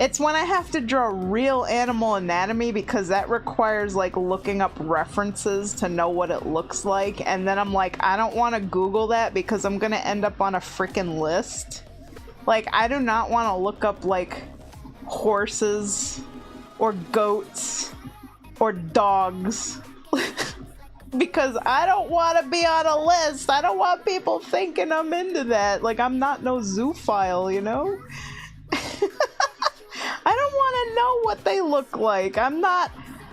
[SPEAKER 1] It's when I have to draw real animal anatomy, because that requires like looking up references to know what it looks like, and then I'm like, I don't want to Google that because I'm gonna end up on a freaking list. Like, I do not want to look up like horses or goats or dogs because I don't want to be on a list. I don't want people thinking I'm into that. Like, I'm not no zoophile, you know? I don't want to know what they look like. I'm not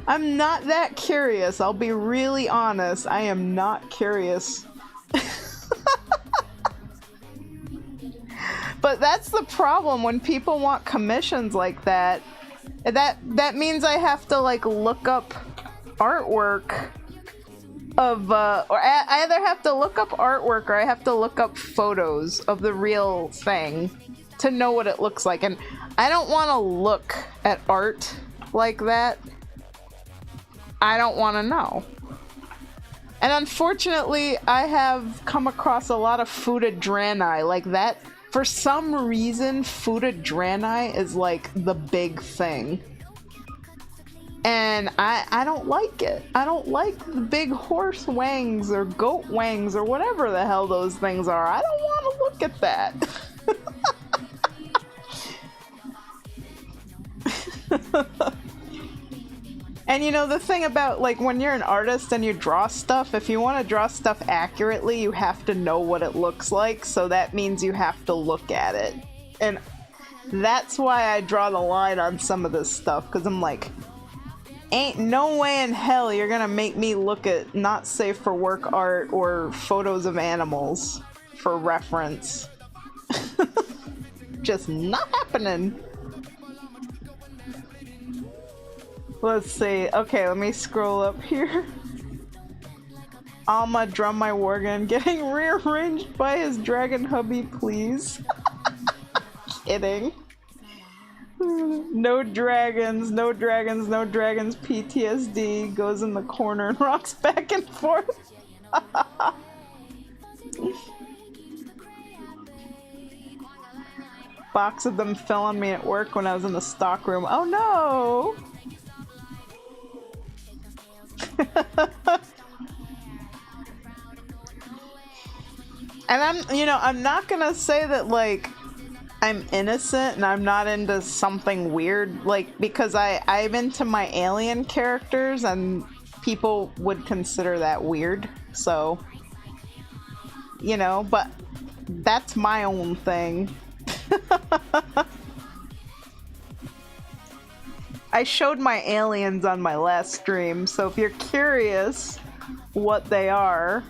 [SPEAKER 1] that curious. I'll be really honest. I am not curious. But that's the problem when people want commissions like that. That means I have to like look up artwork of or I either have to look up artwork or I have to look up photos of the real thing to know what it looks like, and I don't want to look at art like that. I don't want to know. And unfortunately, I have come across a lot of Fuda Draenei like that. For some reason, Fuda Draenei is like the big thing. And I don't like it. I don't like the big horse wangs or goat wangs or whatever the hell those things are. I don't want to look at that. And you know, the thing about, like, when you're an artist and you draw stuff, if you want to draw stuff accurately, you have to know what it looks like, so that means you have to look at it. And that's why I draw the line on some of this stuff, because I'm like, ain't no way in hell you're gonna make me look at not safe for work art or photos of animals for reference. Just not happening. Let's see. Okay, let me scroll up here. Alma, drum my wargun, getting rearranged by his dragon hubby, please. Kidding. No dragons, no dragons, no dragons, PTSD, goes in the corner and rocks back and forth. Box of them fell on me at work when I was in the stock room. Oh no! And I'm not gonna say that, like, I'm innocent and I'm not into something weird, like, because I'm into my alien characters and people would consider that weird, so, you know, but that's my own thing. I showed my aliens on my last stream, so if you're curious what they are,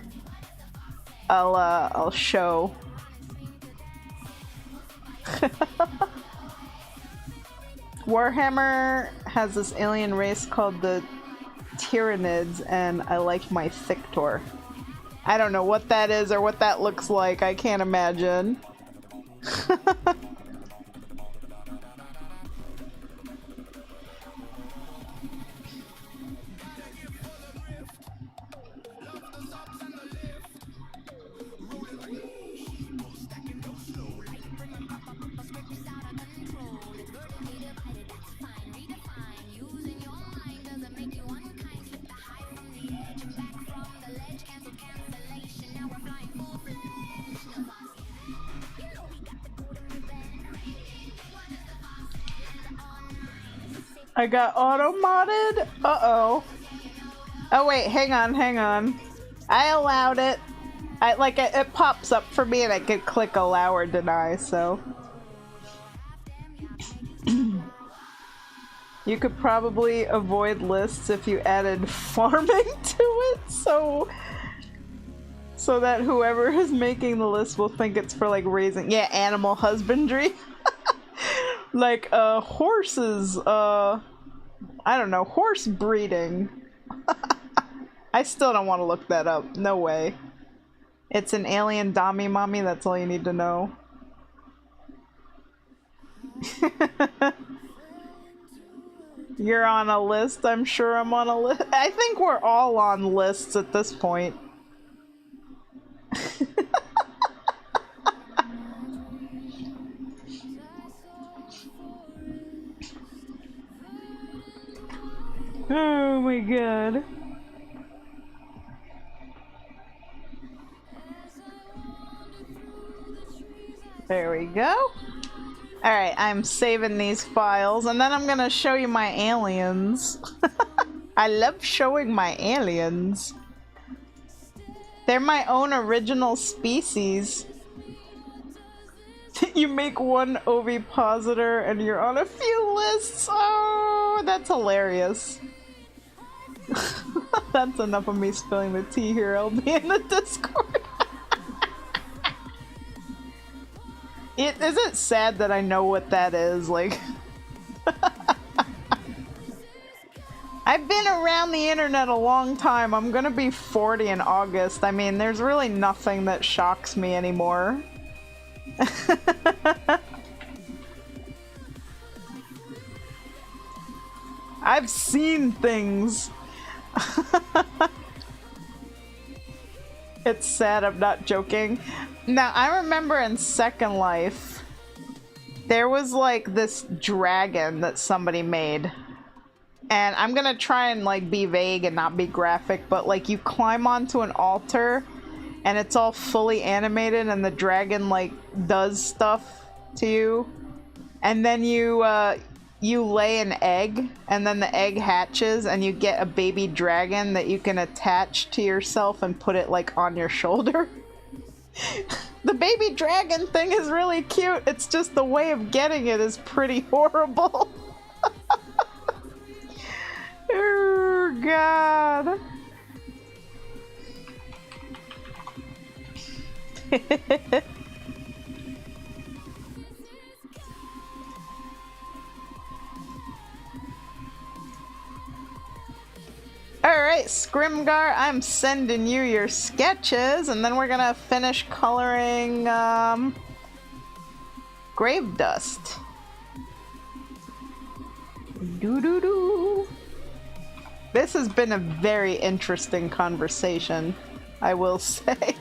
[SPEAKER 1] I'll show. Warhammer has this alien race called the Tyranids, and I like my Thictor. I don't know what that is or what that looks like. I can't imagine. I got auto-modded? Uh-oh. Oh wait, hang on. I allowed it. It pops up for me and I could click allow or deny, so. You could probably avoid lists if you added farming to it, so that whoever is making the list will think it's for, like, raising, yeah, animal husbandry. Like, horses, I don't know, horse breeding. I still don't want to look that up. No way. It's an alien Dami mommy, that's all you need to know. You're on a list, I'm sure I'm on a list. I think we're all on lists at this point. Oh my god. There we go. Alright, I'm saving these files, and then I'm gonna show you my aliens. I love showing my aliens. They're my own original species. You make one ovipositor and you're on a few lists. Oh, that's hilarious. That's enough of me spilling the tea here. I'll be in the Discord. Is it sad that I know what that is? Like, I've been around the internet a long time. I'm gonna be 40 in August. I mean, there's really nothing that shocks me anymore. I've seen things. It's sad, I'm not joking. Now, I remember in Second Life, there was like this dragon that somebody made. And I'm gonna try and like be vague and not be graphic, but like you climb onto an altar and it's all fully animated and the dragon like does stuff to you. And then you lay an egg and then the egg hatches and you get a baby dragon that you can attach to yourself and put it like on your shoulder. The baby dragon thing is really cute. It's just the way of getting it is pretty horrible. Oh, God. Alright, Scrimgar, I'm sending you your sketches, and then we're gonna finish coloring, Gravedust. Doo-doo-doo. This has been a very interesting conversation, I will say.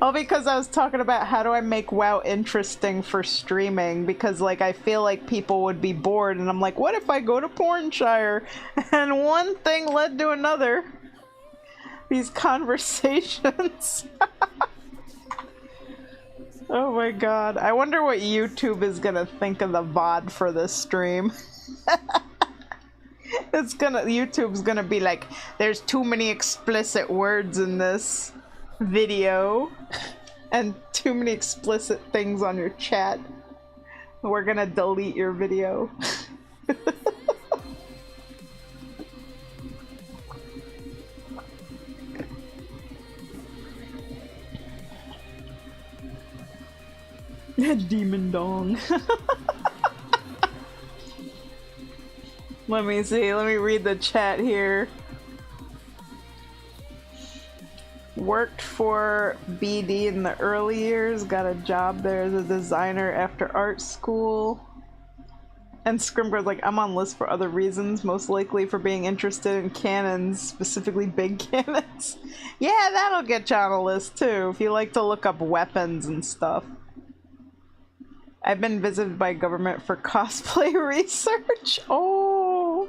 [SPEAKER 1] All because I was talking about how do I make WoW interesting for streaming, because like I feel like people would be bored, and I'm like, what if I go to Pornshire? And one thing led to another. These conversations. Oh my god. I wonder what YouTube is gonna think of the VOD for this stream. YouTube's gonna be like, there's too many explicit words in this video and too many explicit things on your chat. We're gonna delete your video. Demon dong. Let me see, let me read the chat here. Worked for BD in the early years, got a job there as a designer after art school. And Scrimgar's like, I'm on list for other reasons, most likely for being interested in cannons, specifically big cannons. Yeah, that'll get you on a list too, if you like to look up weapons and stuff. I've been visited by government for cosplay research. Oh!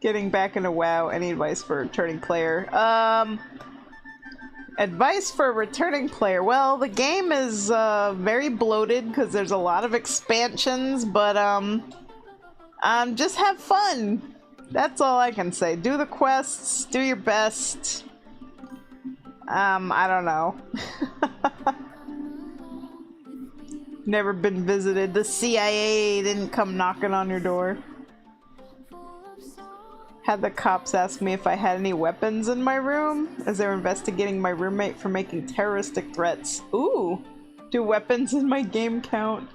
[SPEAKER 1] Getting back into WoW. Any advice for a returning player? Advice for a returning player. Well, the game is very bloated because there's a lot of expansions, but just have fun. That's all I can say. Do the quests, do your best. I don't know. Never been visited. The CIA didn't come knocking on your door. Had the cops ask me if I had any weapons in my room as they were investigating my roommate for making terroristic threats. Ooh, do weapons in my game count?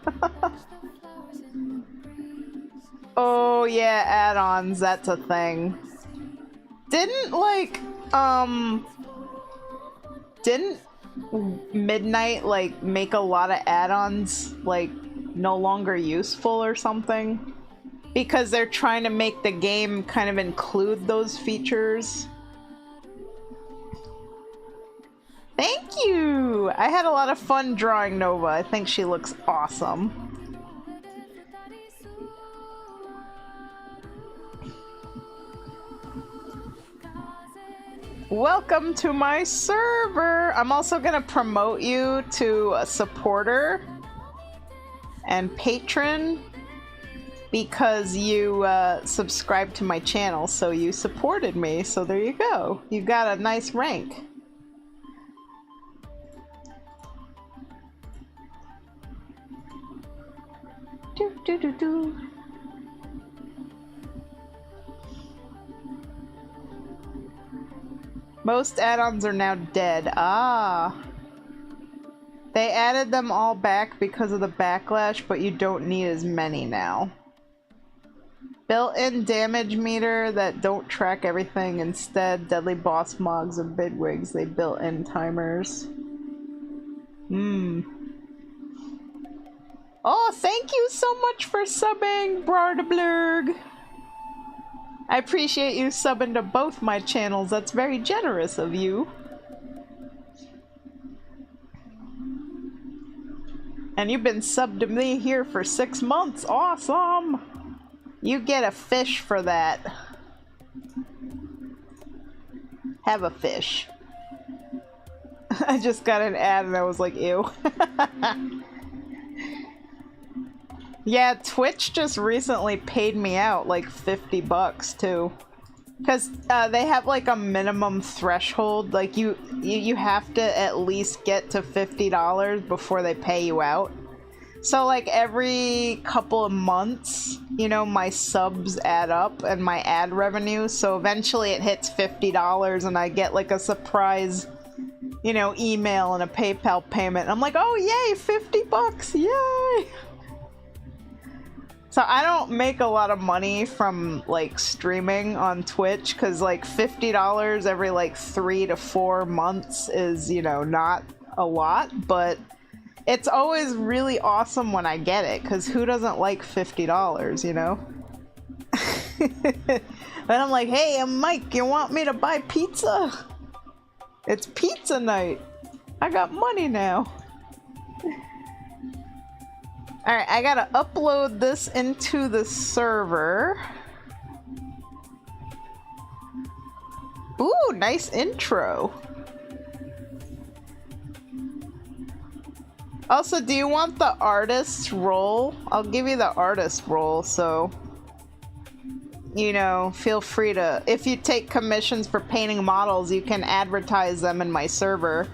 [SPEAKER 1] Oh yeah, add-ons, that's a thing. Didn't Midnight like make a lot of add-ons like no longer useful or something? Because they're trying to make the game kind of include those features. Thank you! I had a lot of fun drawing Nova. I think she looks awesome. Welcome to my server! I'm also gonna promote you to a supporter and patron because you subscribed to my channel, so you supported me, so there you go. You got a nice rank. Do, do, do, do. Most add-ons are now dead. Ah. They added them all back because of the backlash, but you don't need as many now. Built-in damage meter that don't track everything. Instead, deadly boss mogs and bigwigs, they built-in timers. Oh, thank you so much for subbing, Brardablurg. I appreciate you subbing to both my channels. That's very generous of you. And you've been subbed to me here for 6 months. Awesome! You get a fish for that. Have a fish. I just got an ad and I was like, ew. Yeah, Twitch just recently paid me out like $50 too. Because they have like a minimum threshold. Like you have to at least get to $50 before they pay you out. So like every couple of months, you know, my subs add up and my ad revenue. So eventually it hits $50 and I get like a surprise, you know, email and a PayPal payment. I'm like, oh yay, $50, yay! So I don't make a lot of money from like streaming on Twitch because like $50 every like 3 to 4 months is, you know, not a lot, but it's always really awesome when I get it, because who doesn't like $50, you know? And I'm like, hey, I'm Mike, you want me to buy pizza? It's pizza night. I got money now. Alright, I gotta upload this into the server. Ooh, nice intro. Also, do you want the artist role? I'll give you the artist role, so you know, feel free to, if you take commissions for painting models, you can advertise them in my server.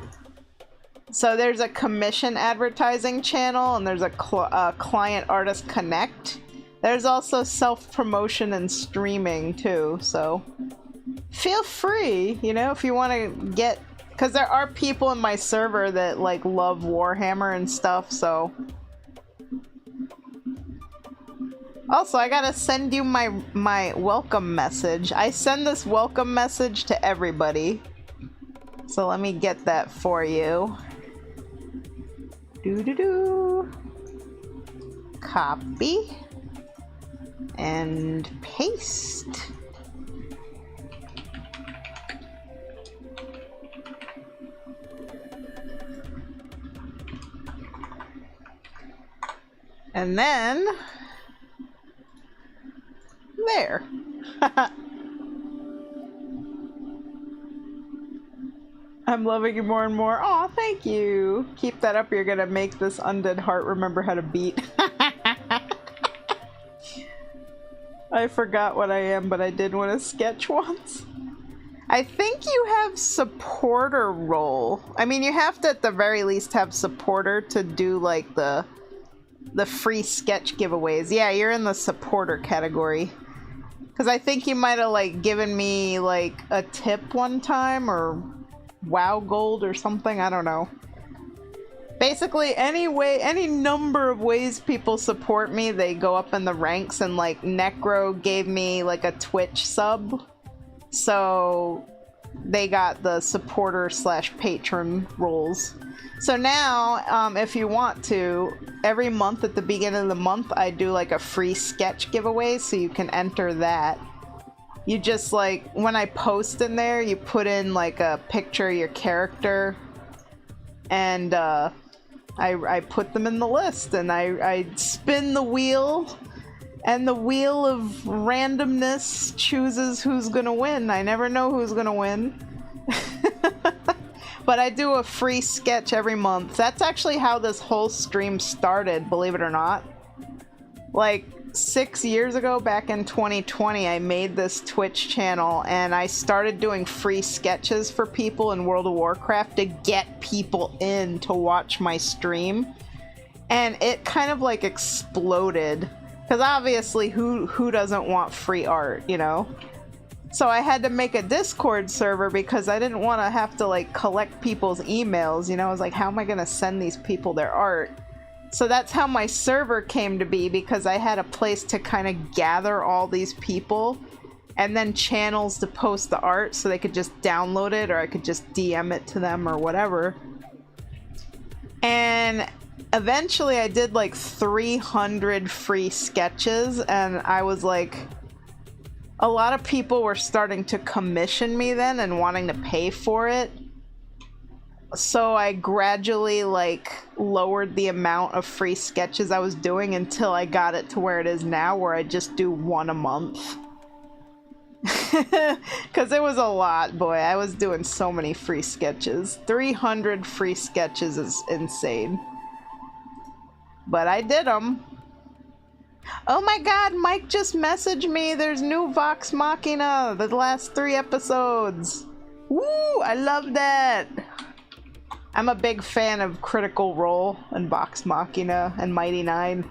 [SPEAKER 1] So there's a commission advertising channel, and there's a client artist connect. There's also self-promotion and streaming too, so feel free, you know, if you want to get, because there are people in my server that like love Warhammer and stuff, so. Also, I gotta send you my welcome message. I send this welcome message to everybody. So let me get that for you. Doo-doo-doo. Copy. And paste. And then there. I'm loving you more and more. Aw, thank you. Keep that up. You're gonna make this undead heart remember how to beat. I forgot what I am, but I did want to sketch once. I think you have supporter role. I mean, you have to at the very least have supporter to do like the free sketch giveaways. Yeah, you're in the supporter category. Because I think you might have like given me like a tip one time or WoW gold or something. I don't know. Basically, any number of ways people support me, they go up in the ranks, and like Necro gave me like a Twitch sub. So they got the supporter / patron roles. So now, if you want to, every month at the beginning of the month, I do like a free sketch giveaway, so you can enter that. You just like, when I post in there, you put in like a picture of your character, and I put them in the list, and I spin the wheel, and the wheel of randomness chooses who's gonna win. I never know who's gonna win. But I do a free sketch every month. That's actually how this whole stream started, believe it or not. Like 6 years ago, back in 2020, I made this Twitch channel, and I started doing free sketches for people in World of Warcraft to get people in to watch my stream. And it kind of like exploded. Because obviously, who doesn't want free art, you know? So I had to make a Discord server because I didn't want to have to like collect people's emails, you know? I was like, how am I gonna send these people their art? So that's how my server came to be, because I had a place to kind of gather all these people, and then channels to post the art so they could just download it, or I could just DM it to them or whatever. And eventually I did like 300 free sketches, and I was like, a lot of people were starting to commission me then and wanting to pay for it. So I gradually like lowered the amount of free sketches I was doing until I got it to where it is now, where I just do one a month. Because it was a lot, boy. I was doing so many free sketches. 300 free sketches is insane. But I did them. Oh my god, Mike just messaged me. There's new Vox Machina, the last 3 episodes. Woo, I love that. I'm a big fan of Critical Role and Vox Machina and Mighty Nine.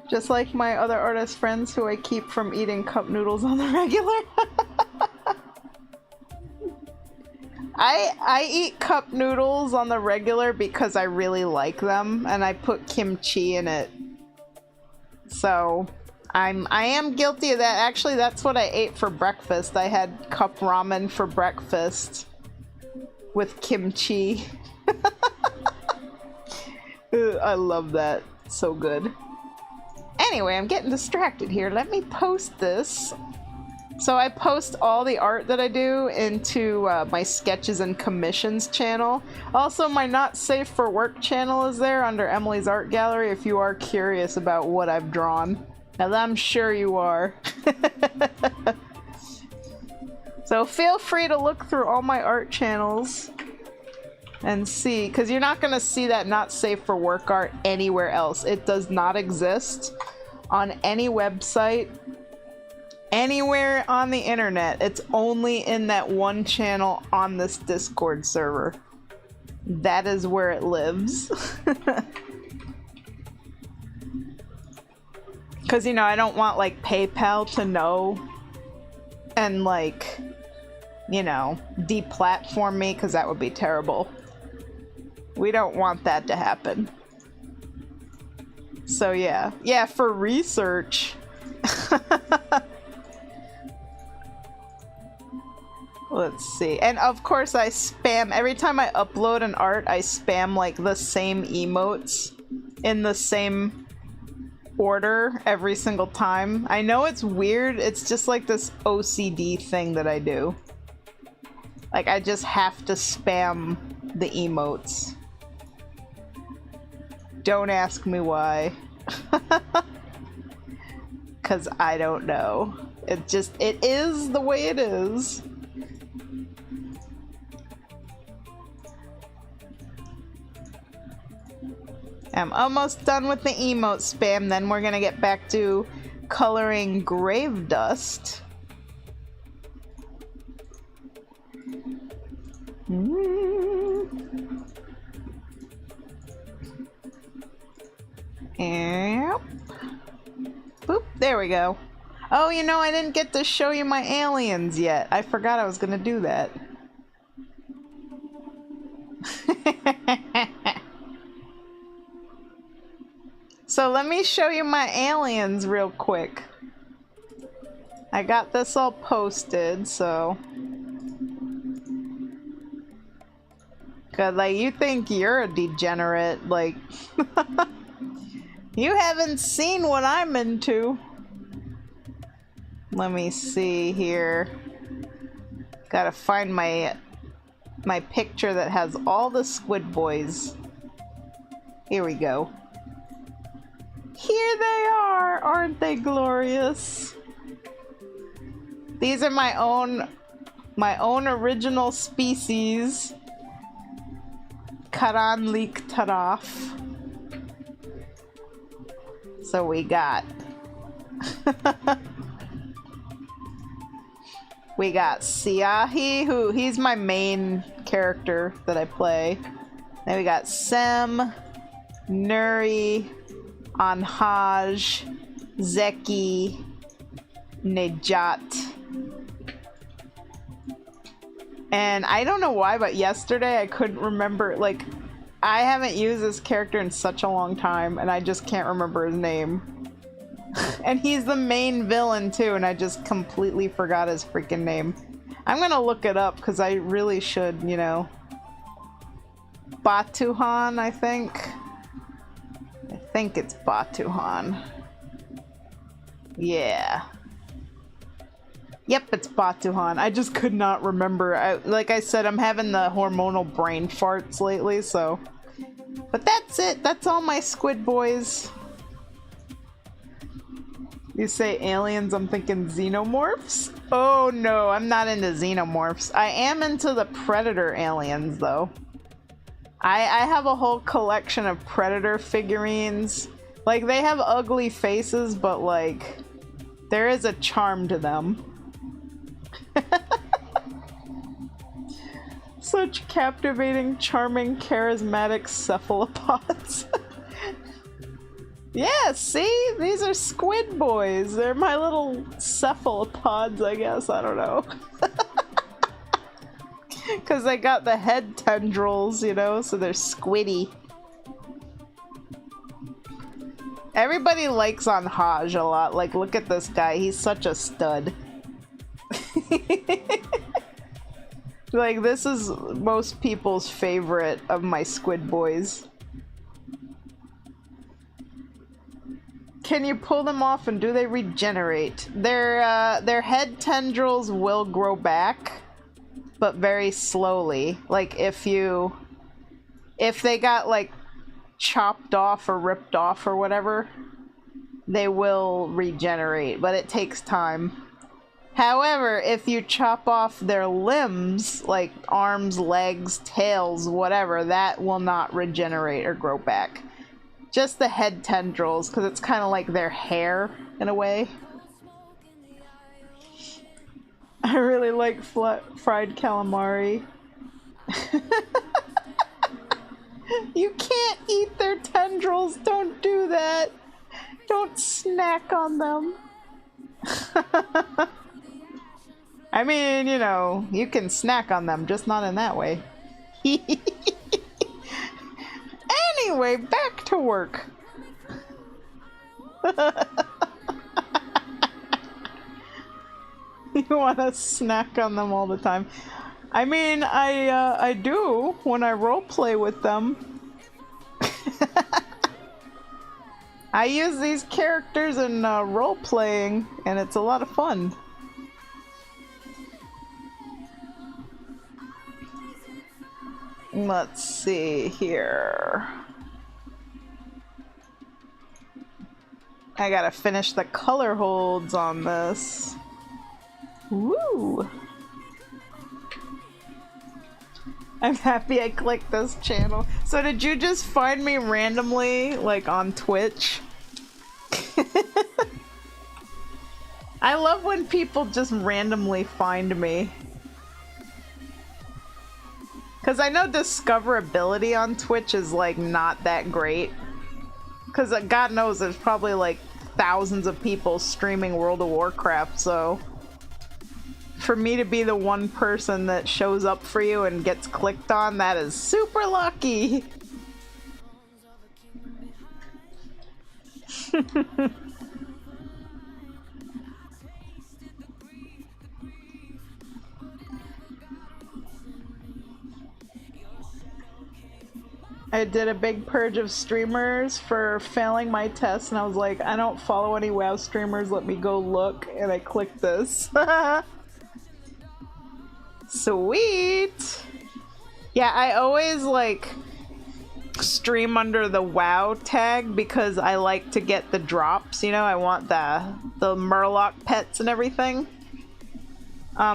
[SPEAKER 1] Just like my other artist friends who I keep from eating cup noodles on the regular. I eat cup noodles on the regular because I really like them, and I put kimchi in it. So I am guilty of that. Actually, that's what I ate for breakfast. I had cup ramen for breakfast with kimchi. I love that. So good. Anyway, I'm getting distracted here. Let me post this. So I post all the art that I do into my sketches and commissions channel. Also, my Not Safe for Work channel is there under Emily's Art Gallery if you are curious about what I've drawn. Now, I'm sure you are. So feel free to look through all my art channels and see, because you're not going to see that Not Safe for Work art anywhere else. It does not exist on any website, anywhere on the internet. It's only in that one channel on this Discord server. That is where it lives. Because, you know, I don't want, like, PayPal to know and, like, you know, deplatform me, because that would be terrible. We don't want that to happen. So yeah. Yeah, for research. Let's see. And of course I spam, every time I upload an art, I spam like the same emotes in the same order every single time. I know it's weird. It's just like this OCD thing that I do. Like I just have to spam the emotes. Don't ask me why. 'Cause I don't know. It is the way it is. I'm almost done with the emote spam, then we're gonna get back to coloring Gravedust. Yep. Boop, there we go. Oh, you know, I didn't get to show you my aliens yet. I forgot I was gonna do that. So let me show you my aliens real quick. I got this all posted, so... Cause, like, you think you're a degenerate, like... You haven't seen what I'm into. Let me see here. Gotta find my picture that has all the squid boys. Here we go. Here they are! Aren't they glorious? These are my own original species. Karan Leek Taraf. So we got we got Siahi, he's my main character that I play. Then we got Sem, Nuri, Anhaj, Zeki, Nejat. And I don't know why, but yesterday I couldn't remember, like, I haven't used this character in such a long time, and I just can't remember his name. And he's the main villain, too, and I just completely forgot his freaking name. I'm gonna look it up, because I really should, you know. Batuhan, I think. I think it's Batuhan. Yeah. Yep, it's Batuhan. I just could not remember. Like I said, I'm having the hormonal brain farts lately, so... But that's it. That's all my squid boys. You say aliens, I'm thinking xenomorphs? Oh no, I'm not into xenomorphs. I am into the predator aliens, though. I have a whole collection of predator figurines. Like, they have ugly faces, but like, there is a charm to them. Such captivating, charming, charismatic cephalopods. Yeah, see? These are squid boys. They're my little cephalopods, I guess. I don't know. Because they got the head tendrils, you know, so they're squiddy. Everybody likes on Haj a lot. Like, look at this guy. He's such a stud. Like, this is most people's favorite of my squid boys. Can you pull them off and do they regenerate? Their head tendrils will grow back, but very slowly. Like, if they got, like, chopped off or ripped off or whatever, they will regenerate, but it takes time. However, if you chop off their limbs, like arms, legs, tails, whatever, that will not regenerate or grow back. Just the head tendrils, because it's kind of like their hair, in a way. I really like fried calamari. You can't eat their tendrils! Don't do that! Don't snack on them! I mean, you know, you can snack on them, just not in that way. Anyway, back to work. You want to snack on them all the time. I mean, I do when I roleplay with them. I use these characters in roleplaying, and it's a lot of fun. Let's see here. I gotta finish the color holds on this. Woo! I'm happy I clicked this channel. So did you just find me randomly, like, on Twitch? I love when people just randomly find me. Because I know discoverability on Twitch is, like, not that great. Because God knows there's probably, like, thousands of people streaming World of Warcraft, so... For me to be the one person that shows up for you and gets clicked on, that is super lucky! I did a big purge of streamers for failing my test, and I was like, I don't follow any WoW streamers, let me go look, and I clicked this. Sweet! Yeah, I always, like, stream under the WoW tag because I like to get the drops, you know? I want the Murloc pets and everything.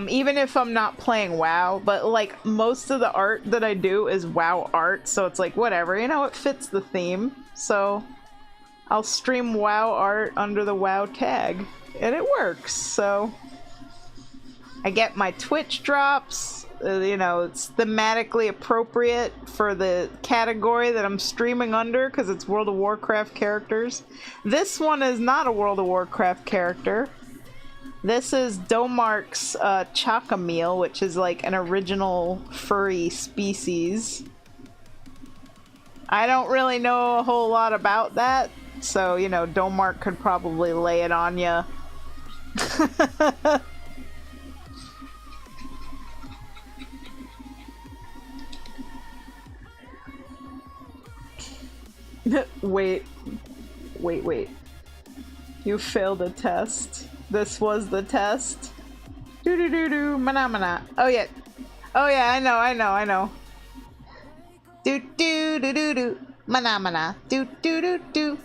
[SPEAKER 1] Even if I'm not playing WoW, but like most of the art that I do is WoW art, so it's like whatever, you know, it fits the theme. So I'll stream WoW art under the WoW tag, and it works. So I get my Twitch drops, you know, it's thematically appropriate for the category that I'm streaming under because it's World of Warcraft characters. This one is not a World of Warcraft character. This is Domark's Chakamil, which is like an original furry species. I don't really know a whole lot about that, so, you know, Domark could probably lay it on ya. Wait. You failed a test. This was the test? Do do do do, mana mana. Oh yeah. Oh yeah, I know. Do do do do do, mana mana. Do do do do,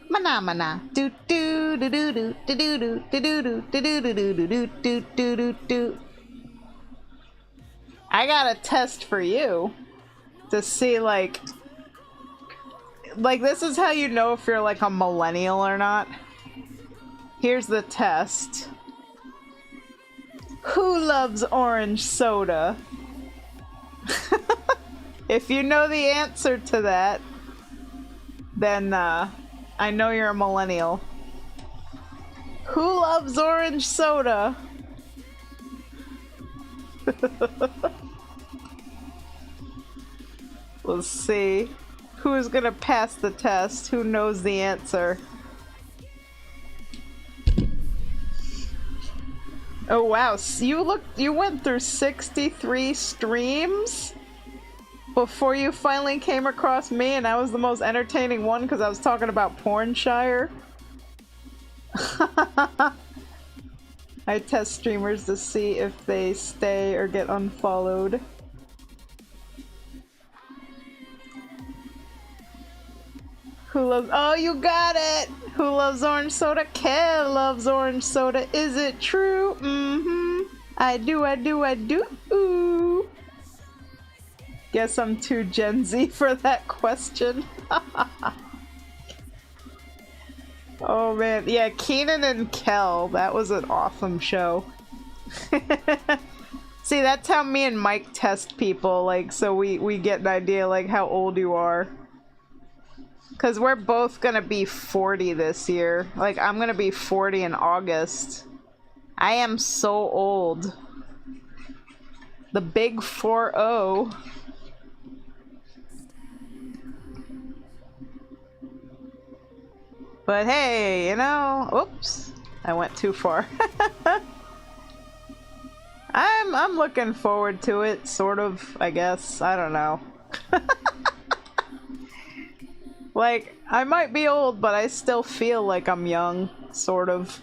[SPEAKER 1] mana mana. Do do do do do do do do do do do do do do do do do do. I got a test for you to see like this is how you know if you're like a millennial or not. Here's the test. Who loves orange soda? If you know the answer to that, then I know you're a millennial. Who loves orange soda? Let's see. Who's gonna pass the test? Who knows the answer? Oh wow, you went through 63 streams before you finally came across me, and I was the most entertaining one because I was talking about Pornshire. I test streamers to see if they stay or get unfollowed. Who loves— oh, you got it! Who loves orange soda? Kel loves orange soda. Is it true? Mm-hmm. I do. Ooh. Guess I'm too Gen Z for that question. Oh man, yeah, Keenan and Kel, that was an awesome show. See, that's how me and Mike test people, like, so we get an idea, like, how old you are. Because we're both gonna be 40 this year. Like, I'm gonna be 40 in August. I am so old. The big 4-0. But hey, you know, oops, I went too far. I'm looking forward to it, sort of, I guess. I don't know. Like, I might be old, but I still feel like I'm young, sort of.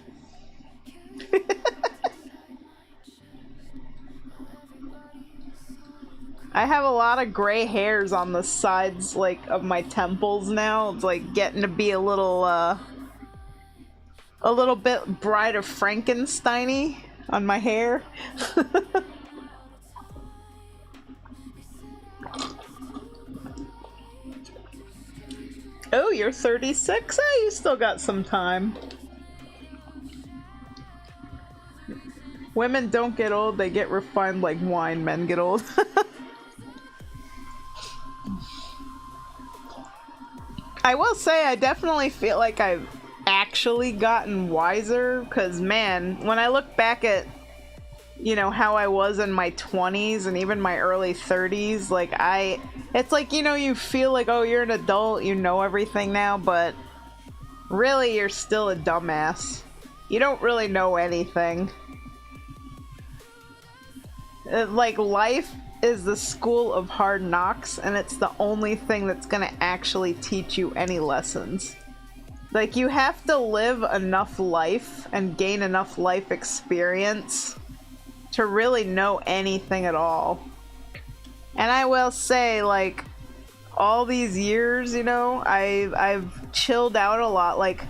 [SPEAKER 1] I have a lot of gray hairs on the sides, like, of my temples now. It's like getting to be a little bit Bride of Frankenstein-y on my hair. Oh, you're 36? Oh, you still got some time. Women don't get old, they get refined like wine. Men get old. I will say I definitely feel like I've actually gotten wiser, because man, when I look back at, you know, how I was in my 20s and even my early 30s, like it's like, you know, you feel like, oh, you're an adult, you know everything now, but really you're still a dumbass. You don't really know anything. Like, life is the school of hard knocks, and it's the only thing that's gonna actually teach you any lessons. Like, you have to live enough life and gain enough life experience to really know anything at all. And I will say, like, all these years, you know, I've chilled out a lot. Like,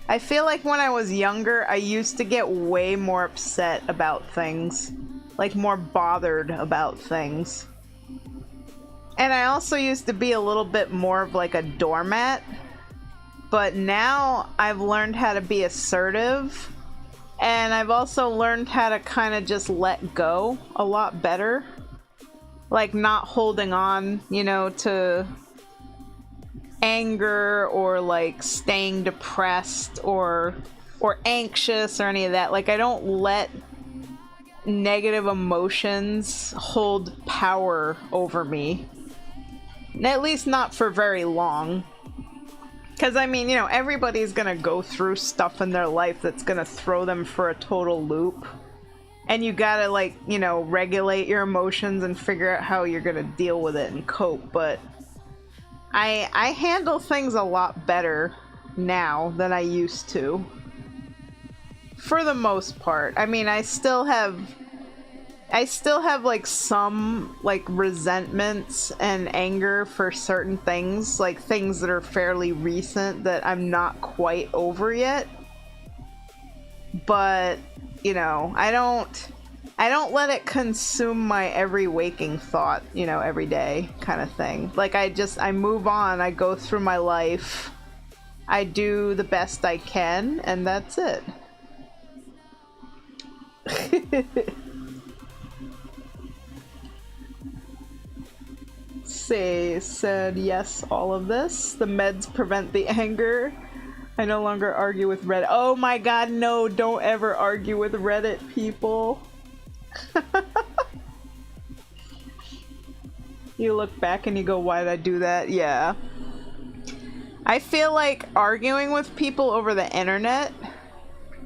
[SPEAKER 1] I feel like when I was younger, I used to get way more upset about things. Like, more bothered about things. And I also used to be a little bit more of like a doormat. But now I've learned how to be assertive. And I've also learned how to kind of just let go a lot better. Like, not holding on, you know, to anger or like staying depressed or anxious or any of that. Like, I don't let negative emotions hold power over me. At least not for very long. Because, I mean, you know, everybody's gonna go through stuff in their life that's gonna throw them for a total loop. And you gotta, like, you know, regulate your emotions and figure out how you're gonna deal with it and cope. But I handle things a lot better now than I used to. For the most part. I mean, I still have like some like resentments and anger for certain things, like things that are fairly recent that I'm not quite over yet. But, you know, I don't let it consume my every waking thought, you know, every day kind of thing. Like I move on, I go through my life, I do the best I can, and that's it. Say said yes, all of this. The meds prevent the anger. I no longer argue with Reddit. Oh my god, no, don't ever argue with Reddit, people. You look back and you go, why did I do that? Yeah. I feel like arguing with people over the internet,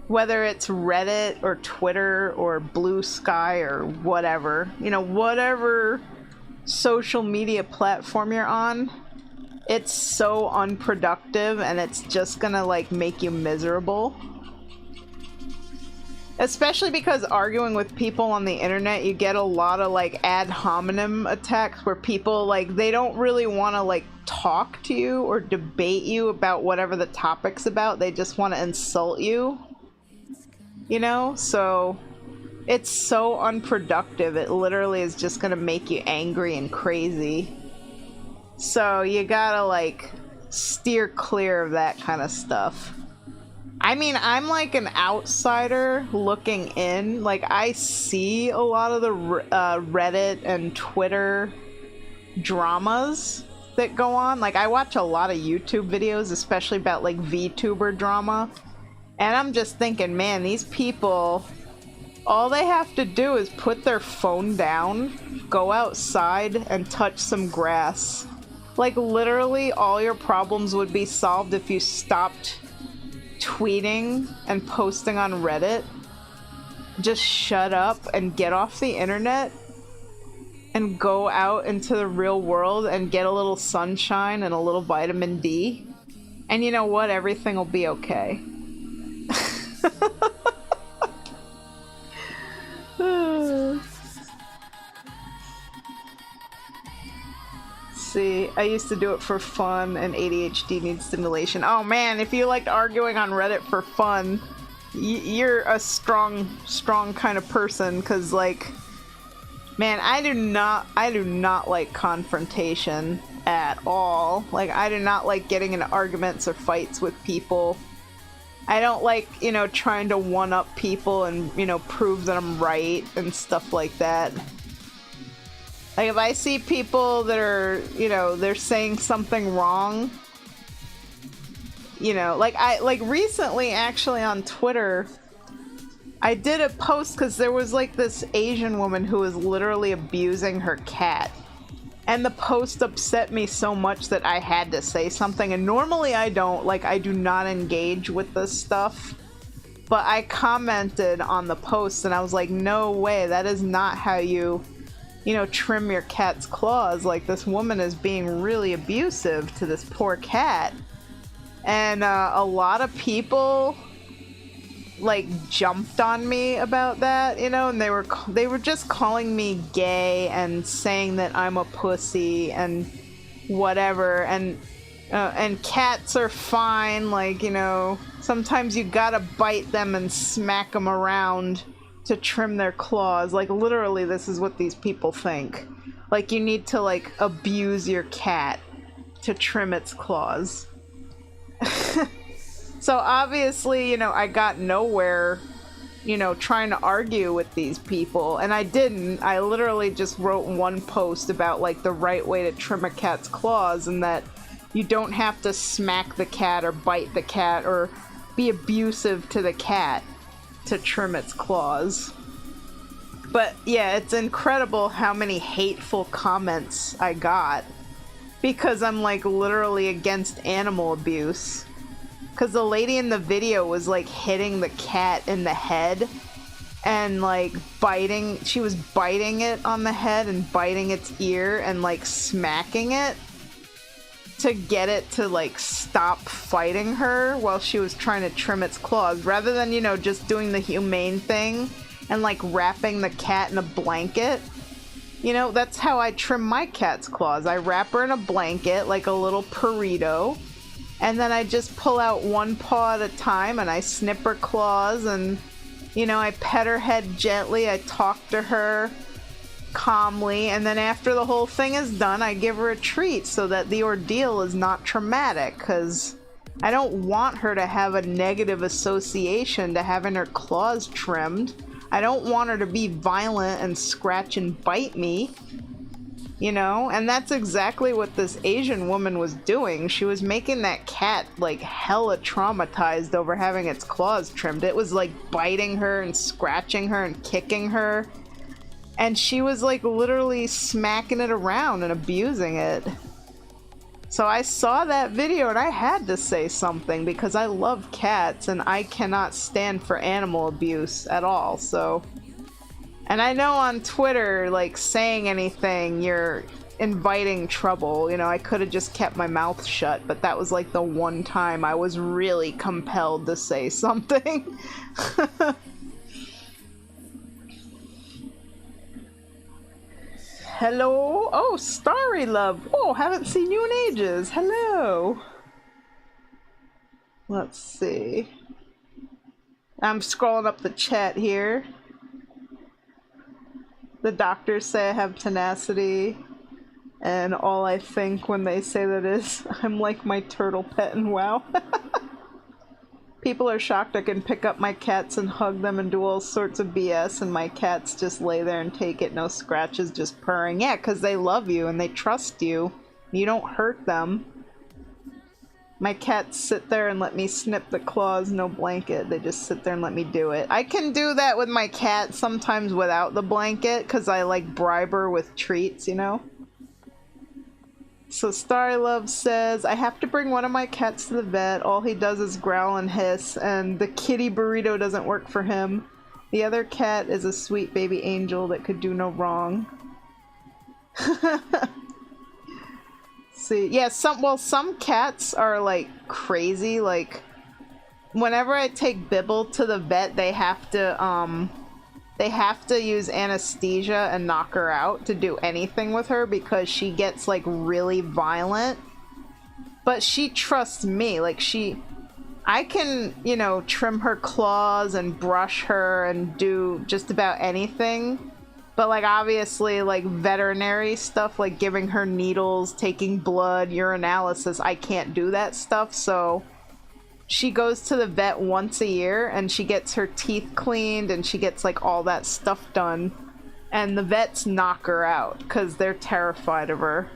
[SPEAKER 1] whether it's Reddit or Twitter or Blue Sky or whatever, you know, whatever social media platform you're on, it's so unproductive and it's just gonna like make you miserable. Especially because arguing with people on the internet, you get a lot of like ad hominem attacks where people like, they don't really want to like talk to you or debate you about whatever the topic's about. They just want to insult you. You know? So it's so unproductive. It literally is just gonna make you angry and crazy. So you gotta like steer clear of that kind of stuff. I mean, I'm like an outsider looking in. Like, I see a lot of the Reddit and Twitter dramas that go on. Like, I watch a lot of YouTube videos, especially about like VTuber drama. And I'm just thinking, man, these people, all they have to do is put their phone down, go outside, and touch some grass. Like, literally, all your problems would be solved if you stopped tweeting and posting on Reddit. Just shut up and get off the internet and go out into the real world and get a little sunshine and a little vitamin D. And you know what? Everything will be okay. See, I used to do it for fun, and ADHD needs stimulation. Oh man, if you liked arguing on Reddit for fun, you're a strong kind of person, because like, man, I do not like confrontation at all. Like, I do not like getting into arguments or fights with people. I don't like, you know, trying to one-up people and, you know, prove that I'm right and stuff like that. Like, if I see people that are, you know, they're saying something wrong, you know, like recently actually on Twitter, I did a post because there was like this Asian woman who was literally abusing her cat. And the post upset me so much that I had to say something. And normally I don't, like, I do not engage with this stuff. But I commented on the post and I was like, no way, that is not how you know, trim your cat's claws. Like, this woman is being really abusive to this poor cat. And a lot of people like jumped on me about that, you know, and they were just calling me gay and saying that I'm a pussy and whatever, and cats are fine, like, you know, sometimes you gotta bite them and smack them around to trim their claws. Like, literally, this is what these people think. Like, you need to like abuse your cat to trim its claws. So obviously, you know, I got nowhere, you know, trying to argue with these people, and I didn't. I literally just wrote one post about like the right way to trim a cat's claws, and that you don't have to smack the cat or bite the cat or be abusive to the cat to trim its claws. But yeah, it's incredible how many hateful comments I got because I'm like literally against animal abuse. Because the lady in the video was like hitting the cat in the head and like biting, she was biting it on the head and biting its ear and like smacking it. to get it to like stop fighting her while she was trying to trim its claws, rather than, you know, just doing the humane thing and like wrapping the cat in a blanket. You know, that's how I trim my cat's claws. I wrap her in a blanket like a little burrito, and then I just pull out one paw at a time and I snip her claws, and, you know, I pet her head gently, I talk to her calmly, and then after the whole thing is done, I give her a treat so that the ordeal is not traumatic, because I don't want her to have a negative association to having her claws trimmed. I don't want her to be violent and scratch and bite me, you know? And that's exactly what this Asian woman was doing. She was making that cat like hella traumatized over having its claws trimmed. It was like biting her and scratching her and kicking her. And she was like literally smacking it around and abusing it. So I saw that video and I had to say something because I love cats and I cannot stand for animal abuse at all. So, and I know on Twitter, like, saying anything, you're inviting trouble. You know, I could have just kept my mouth shut, but that was like the one time I was really compelled to say something. Hello? Oh, Starry Love. Oh, haven't seen you in ages. Hello. Let's see. I'm scrolling up the chat here. The doctors say I have tenacity, and all I think when they say that is, I'm like my turtle pet in WoW. People are shocked I can pick up my cats and hug them and do all sorts of BS, and my cats just lay there and take it, no scratches, just purring. Yeah, because they love you and they trust you. You don't hurt them. My cats sit there and let me snip the claws, no blanket. They just sit there and let me do it. I can do that with my cat sometimes without the blanket, because I like bribe her with treats, you know? So Starry Love says, I have to bring one of my cats to the vet. All he does is growl and hiss, and the kitty burrito doesn't work for him. The other cat is a sweet baby angel that could do no wrong. See, yeah, some cats are like crazy. Like, whenever I take Bibble to the vet, they have to use anesthesia and knock her out to do anything with her because she gets like really violent. But she trusts me. Like, I can, you know, trim her claws and brush her and do just about anything. But like, obviously, like veterinary stuff, like giving her needles, taking blood, urinalysis, I can't do that stuff. So she goes to the vet once a year and she gets her teeth cleaned and she gets like all that stuff done, and the vets knock her out because they're terrified of her.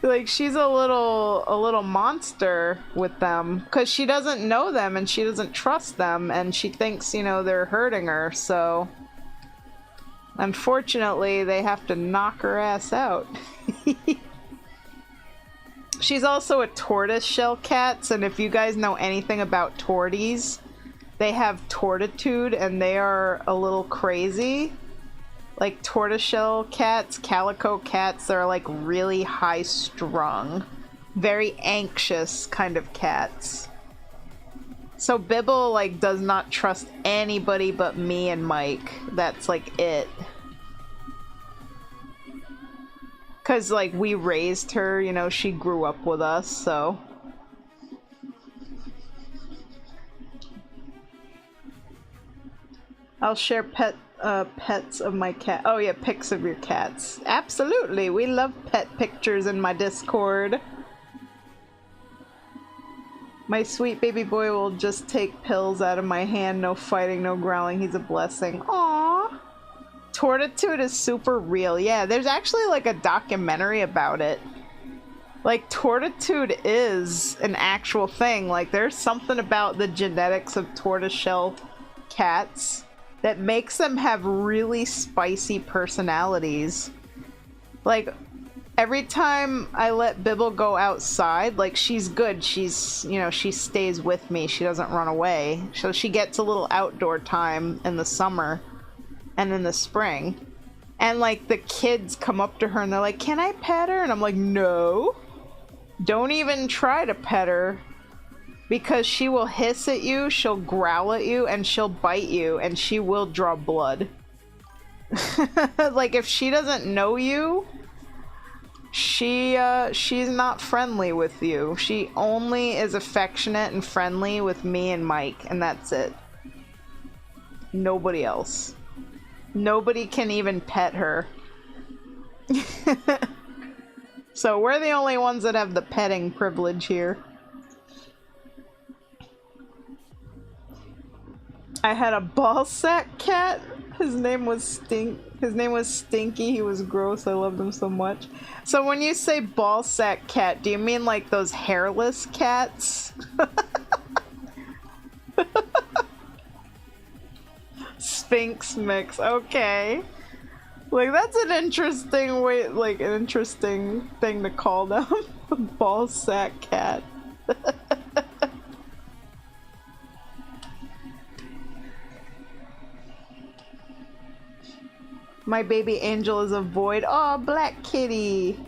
[SPEAKER 1] Like, she's a little monster with them because she doesn't know them and she doesn't trust them, and she thinks, you know, they're hurting her. So unfortunately they have to knock her ass out. She's also a tortoiseshell cat, and if you guys know anything about torties, they have tortitude and they are a little crazy. Like, tortoiseshell cats, calico cats, they're like really high strung, very anxious kind of cats. So Bibble like does not trust anybody but me and Mike. That's like it. Cause like we raised her, you know, she grew up with us, so. I'll share pets of my cat. Oh yeah, pics of your cats. Absolutely, we love pet pictures in my Discord. My sweet baby boy will just take pills out of my hand. No fighting, no growling. He's a blessing. Aww. Tortitude is super real. Yeah, there's actually like a documentary about it. Like, tortitude is an actual thing. Like, there's something about the genetics of tortoiseshell cats that makes them have really spicy personalities. Like, every time I let Bibble go outside, like, she's good. She's, you know, she stays with me. She doesn't run away. So she gets a little outdoor time in the summer and in the spring. And like the kids come up to her and they're like, can I pet her? And I'm like, no. Don't even try to pet her. Because she will hiss at you, she'll growl at you, and she'll bite you, and she will draw blood. Like if she doesn't know you, she's not friendly with you. She only is affectionate and friendly with me and Mike, and that's it. Nobody else. Nobody can even pet her. So we're the only ones that have the petting privilege here. I had a ball sack cat. His name was Stinky. He was gross. I loved him so much. So when you say ball sack cat, do you mean like those hairless cats? Sphinx mix. Okay. Like that's an interesting way, like an interesting thing to call them. Ball sack cat. My baby angel is a void. Oh, black kitty.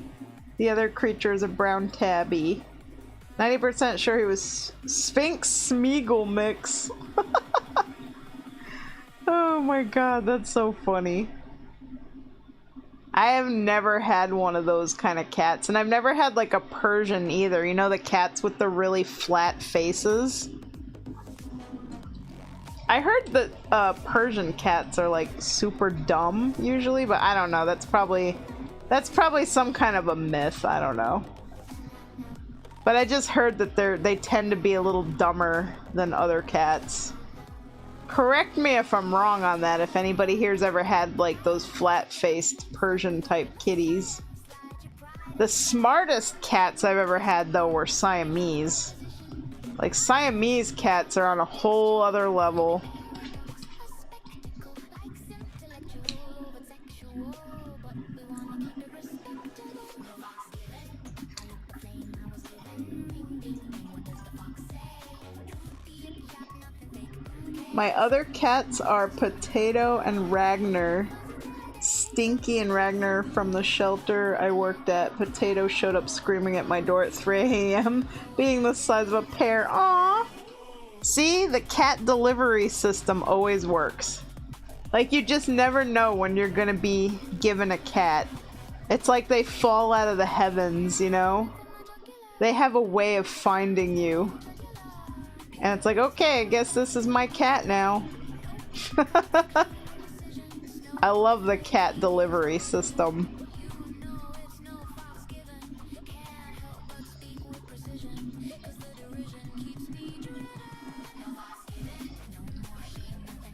[SPEAKER 1] The other creature is a brown tabby. 90% sure he was Sphinx Smeagol mix. Oh my god, that's so funny. I have never had one of those kind of cats, and I've never had like a Persian either. You know, the cats with the really flat faces? I heard that Persian cats are like super dumb usually, but I don't know. That's probably some kind of a myth. I don't know. But I just heard that they tend to be a little dumber than other cats. Correct me if I'm wrong on that, if anybody here's ever had like those flat-faced Persian type kitties. The smartest cats I've ever had though were Siamese. Like, Siamese cats are on a whole other level. My other cats are Potato and Ragnar. Stinky and Ragnar from the shelter I worked at. Potato showed up screaming at my door at 3 a.m. being the size of a pear. Aww! See? The cat delivery system always works. Like, you just never know when you're gonna be given a cat. It's like they fall out of the heavens, you know? They have a way of finding you. And it's like, okay, I guess this is my cat now. I love the cat delivery system.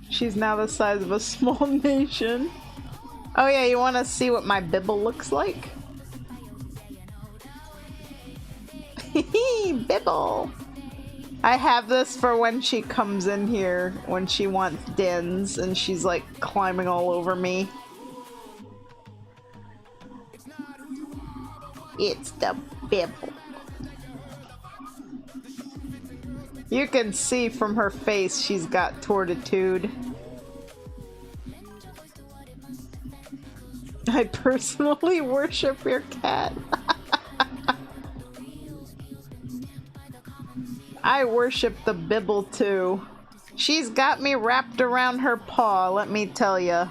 [SPEAKER 1] She's now the size of a small nation. Oh yeah, you want to see what my bibble looks like? Hee bibble! I have this for when she comes in here, when she wants dins, and she's like climbing all over me. It's the bibble. You can see from her face she's got tortitude. I personally worship your cat. I worship the bibble too. She's got me wrapped around her paw, let me tell ya.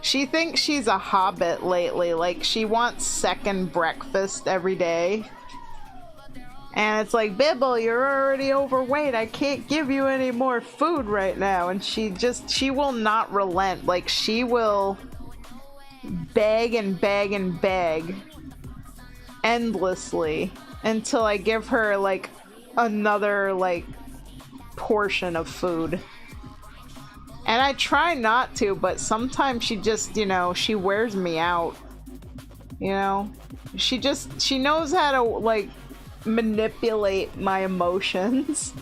[SPEAKER 1] She thinks she's a hobbit lately, like she wants second breakfast every day. And it's like, Bibble, you're already overweight, I can't give you any more food right now. And she will not relent, like she will beg and beg and beg endlessly until I give her like another like portion of food. And I try not to, but sometimes she just, you know, she wears me out. You know? She knows how to like manipulate my emotions.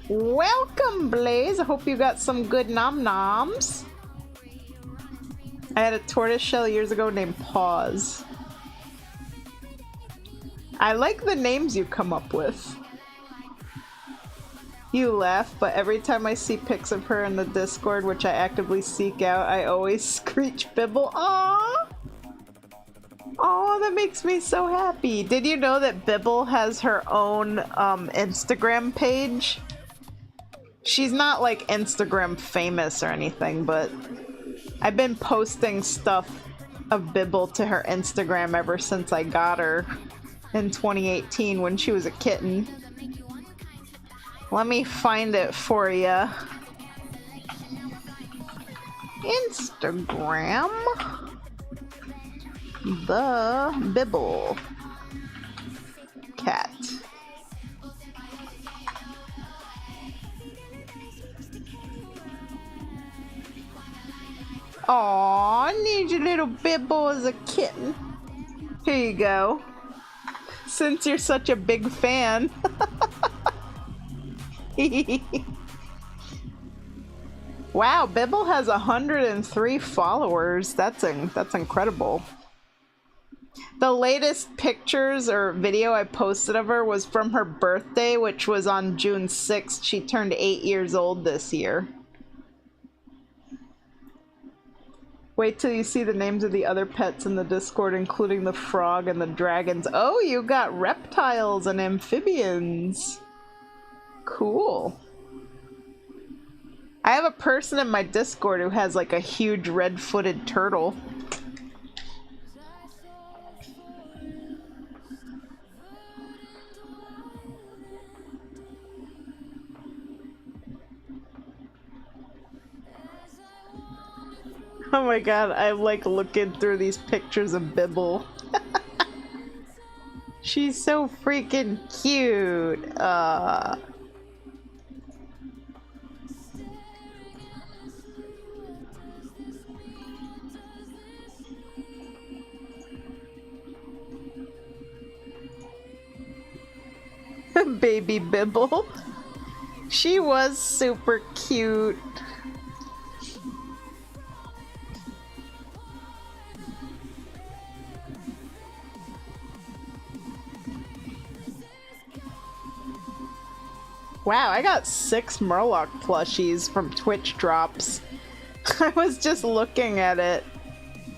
[SPEAKER 1] Welcome, Blaze. I hope you got some good nom-noms. I had a tortoiseshell years ago named Paws. I like the names you come up with. You laugh, but every time I see pics of her in the Discord, which I actively seek out, I always screech Bibble. Aww! Aww, that makes me so happy. Did you know that Bibble has her own Instagram page? She's not like Instagram famous or anything, but I've been posting stuff of Bibble to her Instagram ever since I got her in 2018 when she was a kitten. Let me find it for ya. Instagram. The Bibble cat. Aw, I need your little Bibble as a kitten. Here you go. Since you're such a big fan. Wow, Bibble has 103 followers. That's incredible. The latest pictures or video I posted of her was from her birthday, which was on June 6th. She turned 8 years old this year. Wait till you see the names of the other pets in the Discord, including the frog and the dragons. Oh, you got reptiles and amphibians. Cool. I have a person in my Discord who has like a huge red-footed turtle. Oh my god, I'm like looking through these pictures of Bibble. She's so freaking cute. Baby Bibble. She was super cute. Wow, I got 6 Murloc plushies from Twitch drops. I was just looking at it.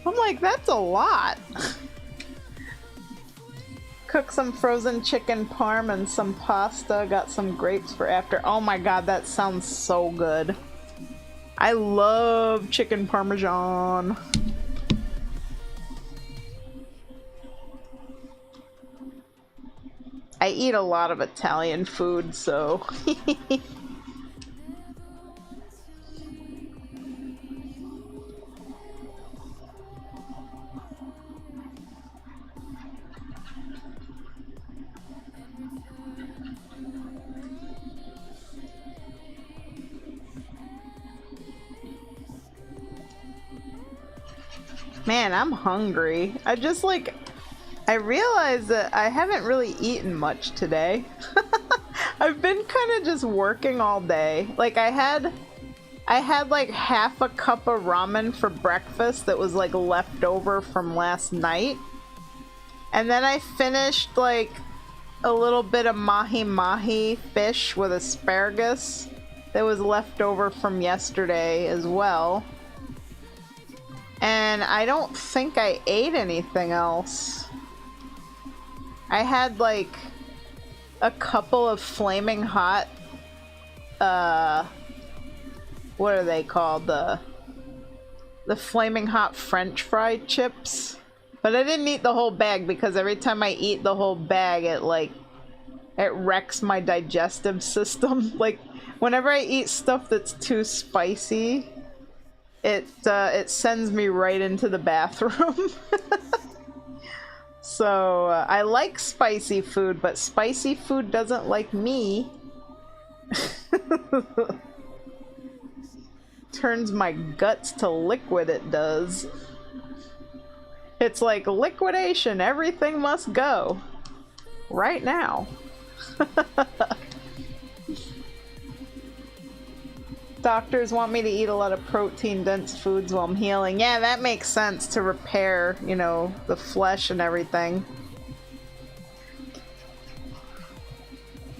[SPEAKER 1] I'm like, that's a lot. Cook some frozen chicken parm and some pasta. Got some grapes for after. Oh my god, that sounds so good. I love chicken parmesan. I eat a lot of Italian food, so... Man, I'm hungry. I realized that I haven't really eaten much today. I've been kind of just working all day. Like I had like half a cup of ramen for breakfast that was like left over from last night. And then I finished like a little bit of mahi-mahi fish with asparagus that was left over from yesterday as well. And I don't think I ate anything else. I had like a couple of flaming hot, what are they called? The flaming hot French fry chips. But I didn't eat the whole bag because every time I eat the whole bag, it wrecks my digestive system. Like whenever I eat stuff that's too spicy, it sends me right into the bathroom. So, I like spicy food, but spicy food doesn't like me. Turns my guts to liquid, it does. It's like liquidation, everything must go. Right now. Doctors want me to eat a lot of protein-dense foods while I'm healing. Yeah, that makes sense to repair, you know, the flesh and everything.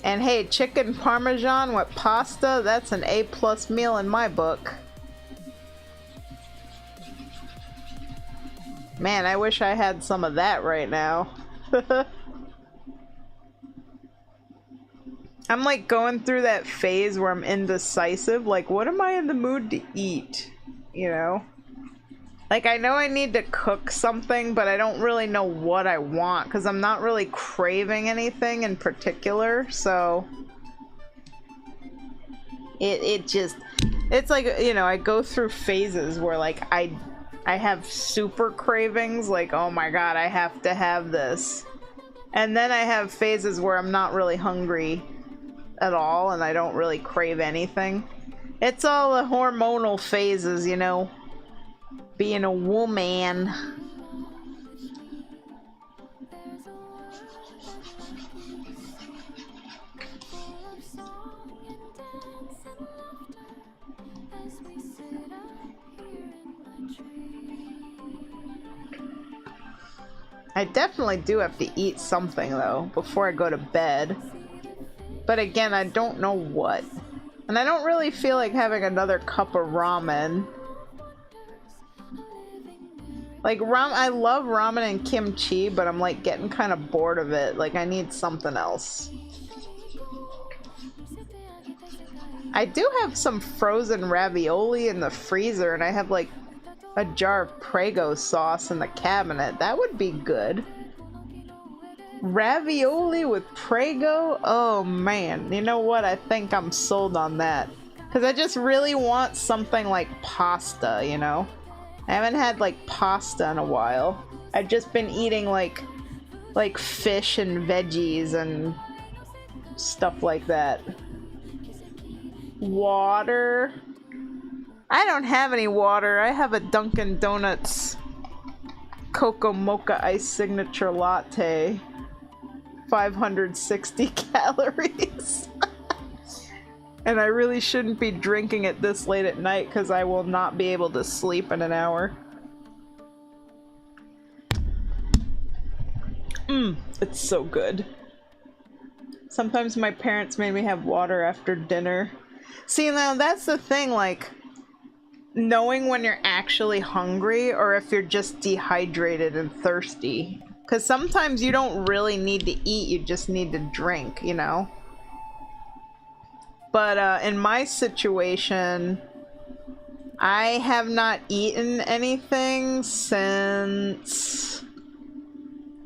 [SPEAKER 1] And hey, chicken parmesan with pasta, that's an A+ meal in my book. Man, I wish I had some of that right now. I'm like going through that phase where I'm indecisive. Like, what am I in the mood to eat? You know? Like, I know I need to cook something, but I don't really know what I want because I'm not really craving anything in particular, so it's like, you know, I go through phases where like I have super cravings, like, oh my god, I have to have this. And then I have phases where I'm not really hungry at all and I don't really crave anything. It's all the hormonal phases, you know. Being a woman. I definitely do have to eat something though before I go to bed. But again, I don't know what. And I don't really feel like having another cup of ramen. Like, I love ramen and kimchi, but I'm like getting kind of bored of it. Like, I need something else. I do have some frozen ravioli in the freezer, and I have like a jar of Prego sauce in the cabinet. That would be good. Ravioli with Prego? Oh man, you know what? I think I'm sold on that. Because I just really want something like pasta, you know? I haven't had like pasta in a while. I've just been eating like fish and veggies and stuff like that. Water. I don't have any water. I have a Dunkin' Donuts Cocoa Mocha Ice Signature Latte. 560 calories. And I really shouldn't be drinking it this late at night because I will not be able to sleep in an hour. It's so good. Sometimes my parents made me have water after dinner. See, now that's the thing, like, knowing when you're actually hungry or if you're just dehydrated and thirsty. Because sometimes you don't really need to eat, you just need to drink, you know? But in my situation, I have not eaten anything since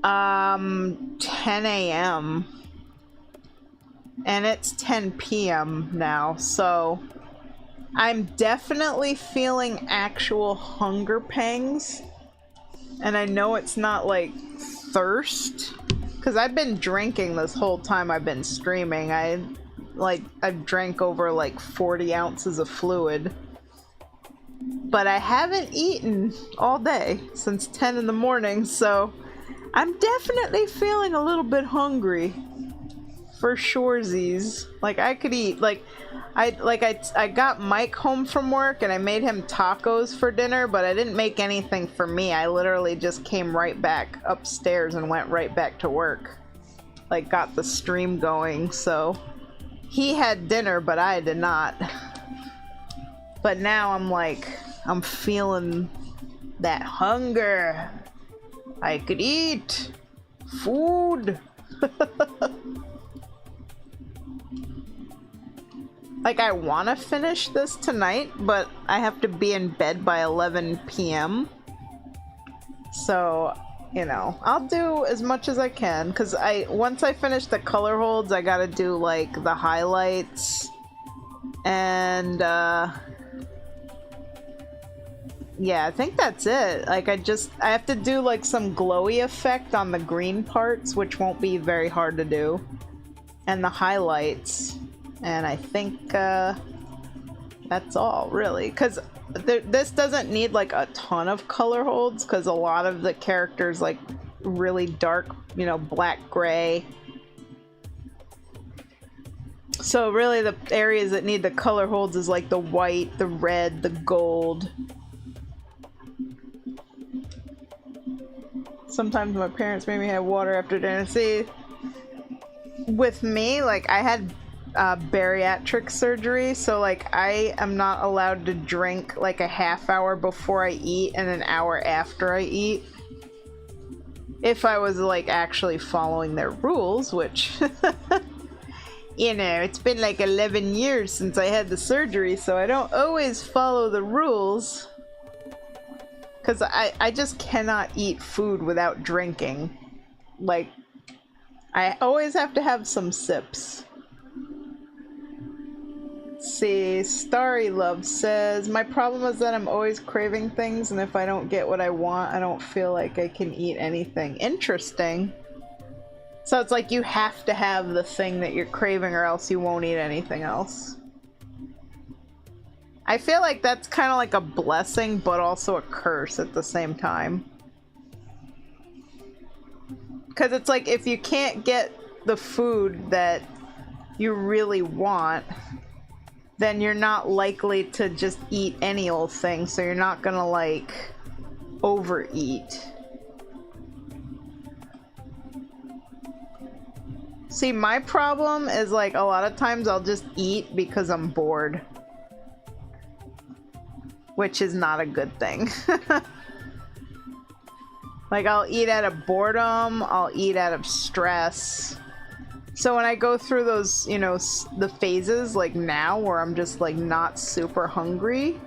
[SPEAKER 1] 10 a.m. And it's 10 p.m. now, so I'm definitely feeling actual hunger pangs. And I know it's not like thirst, because I've been drinking this whole time I've been streaming. I've drank over like 40 ounces of fluid. But I haven't eaten all day since 10 in the morning, so I'm definitely feeling a little bit hungry. For surezies. Like, I could eat, I got Mike home from work and I made him tacos for dinner, but I didn't make anything for me. I literally just came right back upstairs and went right back to work. Like, got the stream going, so he had dinner, but I did not. But now I'm feeling that hunger. I could eat food. Like, I want to finish this tonight, but I have to be in bed by 11 p.m. So, you know, I'll do as much as I can, because once I finish the color holds, I gotta do, like, the highlights, and, yeah, I think that's it. Like, I have to do, like, some glowy effect on the green parts, which won't be very hard to do, and the highlights. And I think that's all, really. Because this doesn't need, like, a ton of color holds, because a lot of the characters, like, really dark, you know, black-gray. So, really, the areas that need the color holds is, like, the white, the red, the gold. Sometimes my parents made me have water after dinner. See, with me, like, I had bariatric surgery, so like I am not allowed to drink like a half hour before I eat and an hour after I eat. If I was like actually following their rules, which you know, it's been like 11 years since I had the surgery, so I don't always follow the rules. Because I just cannot eat food without drinking. Like, I always have to have some sips. Let's see, Starry Love says, my problem is that I'm always craving things, and if I don't get what I want, I don't feel like I can eat anything. Interesting. So it's like you have to have the thing that you're craving or else you won't eat anything else. I feel like that's kind of like a blessing, but also a curse at the same time. Because it's like, if you can't get the food that you really want, then you're not likely to just eat any old thing, so you're not gonna, like, overeat. See, my problem is, like, a lot of times I'll just eat because I'm bored. Which is not a good thing. Like, I'll eat out of boredom, I'll eat out of stress. So when I go through those, you know, the phases, like now, where I'm just, like, not super hungry,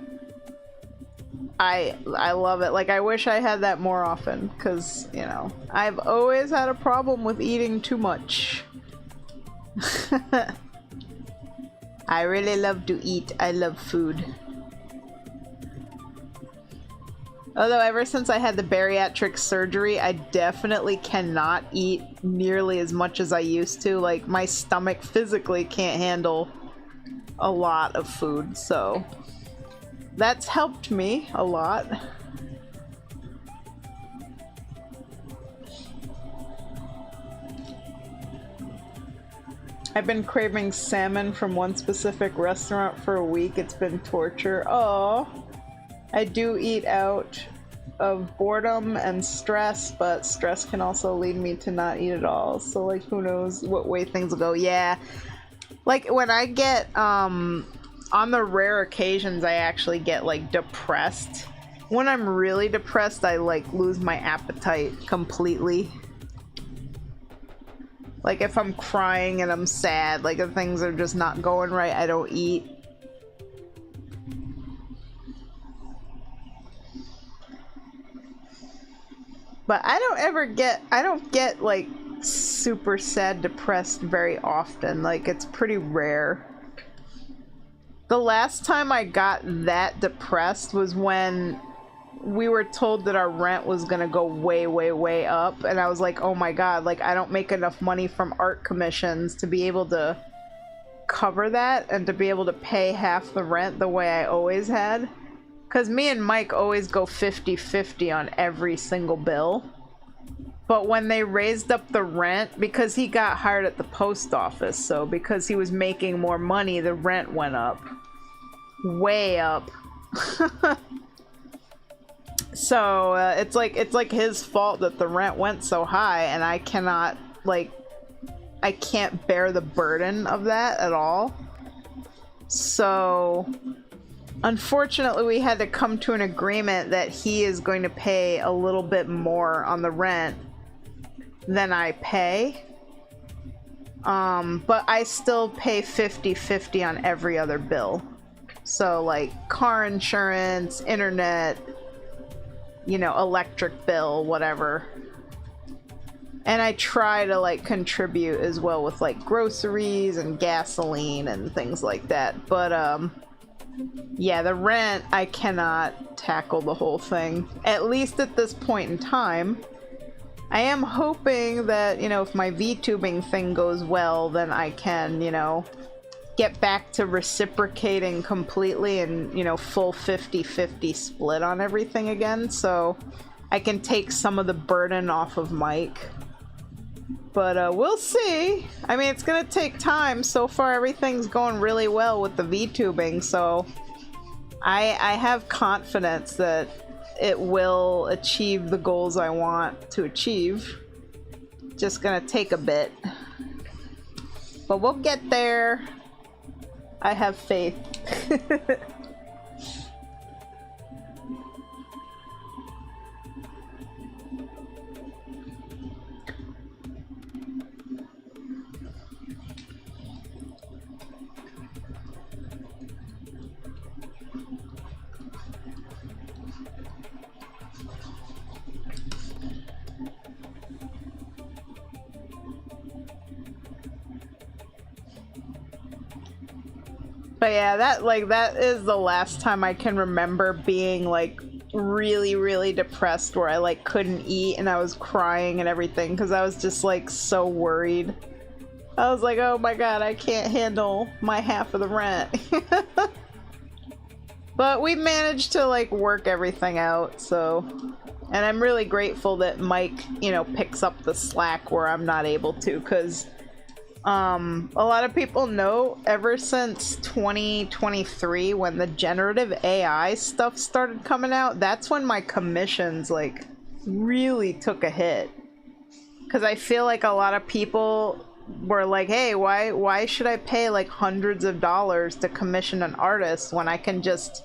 [SPEAKER 1] I love it. Like, I wish I had that more often, because, you know, I've always had a problem with eating too much. I really love to eat. I love food. Although ever since I had the bariatric surgery, I definitely cannot eat nearly as much as I used to. Like, my stomach physically can't handle a lot of food, so that's helped me a lot. I've been craving salmon from one specific restaurant for a week. It's been torture. Oh. I do eat out of boredom and stress, but stress can also lead me to not eat at all. So, like, who knows what way things will go. Yeah. Like, when I get, on the rare occasions I actually get, like, depressed. When I'm really depressed, I, like, lose my appetite completely. Like, if I'm crying and I'm sad, like, if things are just not going right, I don't eat. But I don't get like super sad, depressed very often. Like, it's pretty rare. The last time I got that depressed was when we were told that our rent was gonna go way, way, way up. And I was like, oh my god, like, I don't make enough money from art commissions to be able to cover that and to be able to pay half the rent the way I always had. Because me and Mike always go 50-50 on every single bill. But when they raised up the rent, because he got hired at the post office, so because he was making more money, the rent went up. Way up. So, it's like his fault that the rent went so high, and I cannot, like, I can't bear the burden of that at all. So, unfortunately, we had to come to an agreement that he is going to pay a little bit more on the rent than I pay. But I still pay 50-50 on every other bill. So, like, car insurance, internet, you know, electric bill, whatever. And I try to, like, contribute as well with, like, groceries and gasoline and things like that. But, yeah, the rent, I cannot tackle the whole thing. At least at this point in time. I am hoping that, you know, if my VTubing thing goes well, then I can, you know, get back to reciprocating completely and, you know, full 50-50 split on everything again, so I can take some of the burden off of Mike. But, we'll see. I mean, it's gonna take time. So far, everything's going really well with the VTubing, so I have confidence that it will achieve the goals I want to achieve. Just gonna take a bit. But we'll get there. I have faith. But yeah, that is the last time I can remember being like really, really depressed where I like couldn't eat and I was crying and everything because I was just like so worried. I was like, oh my god, I can't handle my half of the rent. But we managed to like work everything out, so. And I'm really grateful that Mike, you know, picks up the slack where I'm not able to, because a lot of people know ever since 2023 when the generative AI stuff started coming out, that's when my commissions like really took a hit. Because I feel like a lot of people were like, hey, why should I pay like hundreds of dollars to commission an artist when I can just,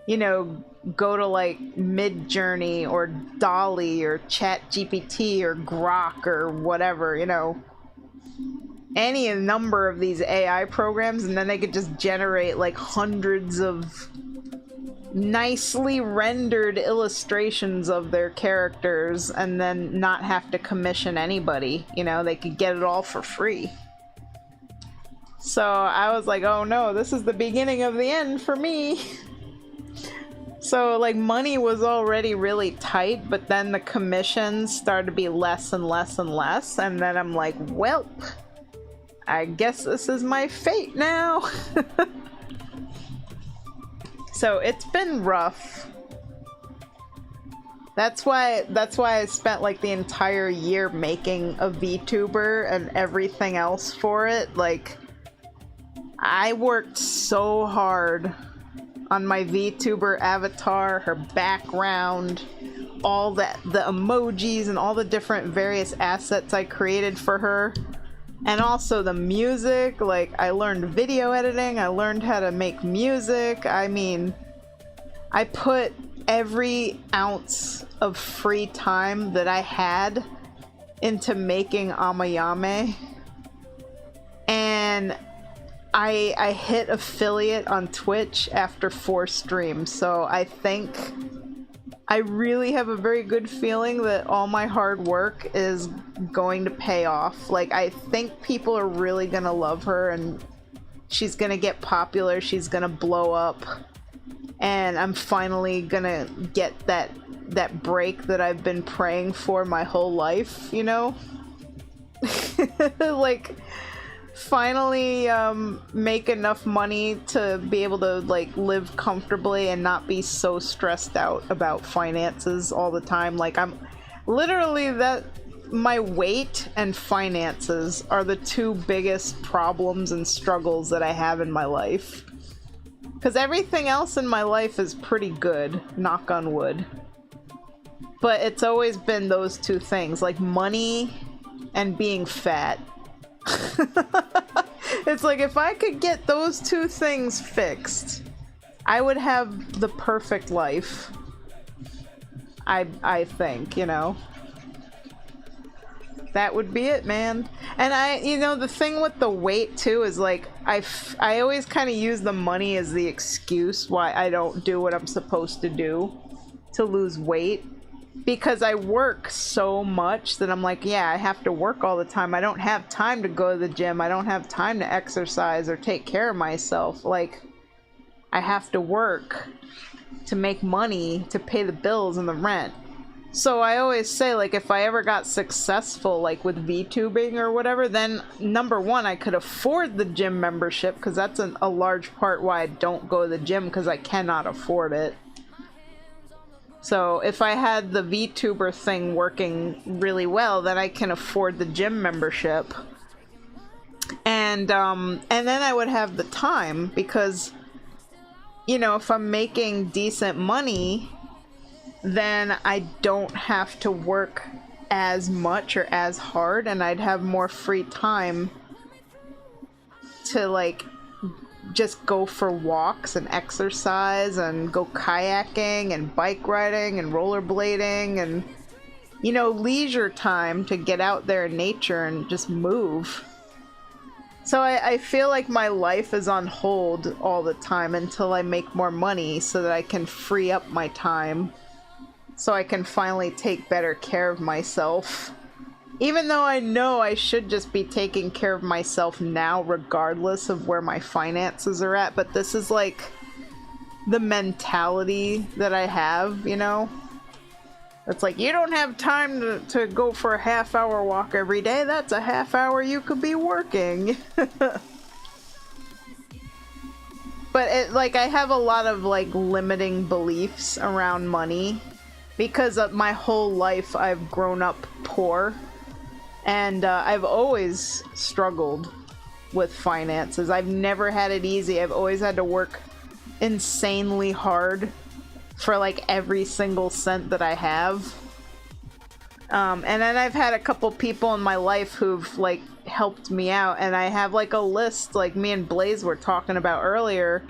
[SPEAKER 1] you know, go to like Midjourney or Dolly or ChatGPT or Grok or whatever, you know, any number of these AI programs, and then they could just generate like hundreds of nicely rendered illustrations of their characters and then not have to commission anybody, you know, they could get it all for free. So I was like, oh no, this is the beginning of the end for me. So like money was already really tight, but then the commissions started to be less and less and less, and then I'm like, well, I guess this is my fate now. So it's been rough. That's why I spent like the entire year making a VTuber and everything else for it. Like, I worked so hard on my VTuber avatar, her background, all the emojis and all the different various assets I created for her. And also the music, like I learned video editing, I learned how to make music. I mean, I put every ounce of free time that I had into making Amayame. And I hit affiliate on Twitch after 4 streams, so I think I really have a very good feeling that all my hard work is going to pay off. Like, I think people are really gonna love her and she's gonna get popular, she's gonna blow up, and I'm finally gonna get that break that I've been praying for my whole life, you know? Like, finally make enough money to be able to like live comfortably and not be so stressed out about finances all the time. Like, I'm literally my weight and finances are the 2 biggest problems and struggles that I have in my life, because everything else in my life is pretty good, knock on wood, but it's always been those 2 things, like money and being fat. It's like, if I could get those 2 things fixed, I would have the perfect life. I think, you know. That would be it, man. And you know, the thing with the weight too is like, I always kind of use the money as the excuse why I don't do what I'm supposed to do to lose weight. Because I work so much that I'm like, yeah, I have to work all the time. I don't have time to go to the gym. I don't have time to exercise or take care of myself. Like, I have to work to make money to pay the bills and the rent. So I always say, like, if I ever got successful, like with VTubing or whatever, then number 1, I could afford the gym membership, because that's a large part why I don't go to the gym, because I cannot afford it. So if I had the VTuber thing working really well, then I can afford the gym membership. And then I would have the time, because, you know, if I'm making decent money, then I don't have to work as much or as hard, and I'd have more free time to like just go for walks and exercise and go kayaking and bike riding and rollerblading and, you know, leisure time to get out there in nature and just move. So I feel like my life is on hold all the time until I make more money so that I can free up my time so I can finally take better care of myself. Even though I know I should just be taking care of myself now regardless of where my finances are at, but this is like the mentality that I have, you know? It's like, you don't have time to go for a half-hour walk every day. That's a half hour you could be working. But it, like, I have a lot of like limiting beliefs around money because of my whole life I've grown up poor, and I've always struggled with finances. I've never had it easy. I've always had to work insanely hard for like every single cent that I have. And then I've had a couple people in my life who've like helped me out, and I have like a list, like me and Blaze were talking about earlier.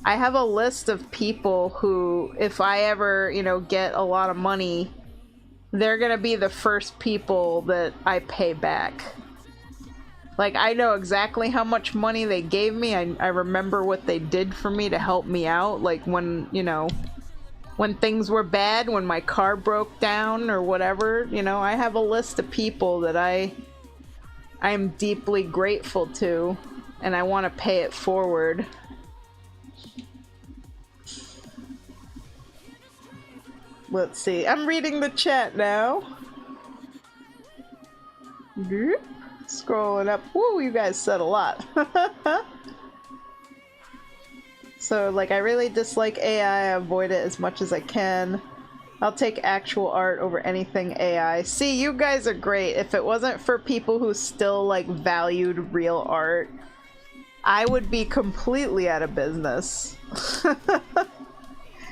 [SPEAKER 1] I have a list of people who, if I ever, you know, get a lot of money, they're gonna be the first people that I pay back. Like, I know exactly how much money they gave me. I remember what they did for me to help me out, like when, you know, when things were bad, when my car broke down or whatever, you know, I have a list of people that I'm deeply grateful to, and I want to pay it forward. Let's see. I'm reading the chat now. Scrolling up. Woo, you guys said a lot. So, like, I really dislike AI. I avoid it as much as I can. I'll take actual art over anything AI. See, you guys are great. If it wasn't for people who still, like, valued real art, I would be completely out of business.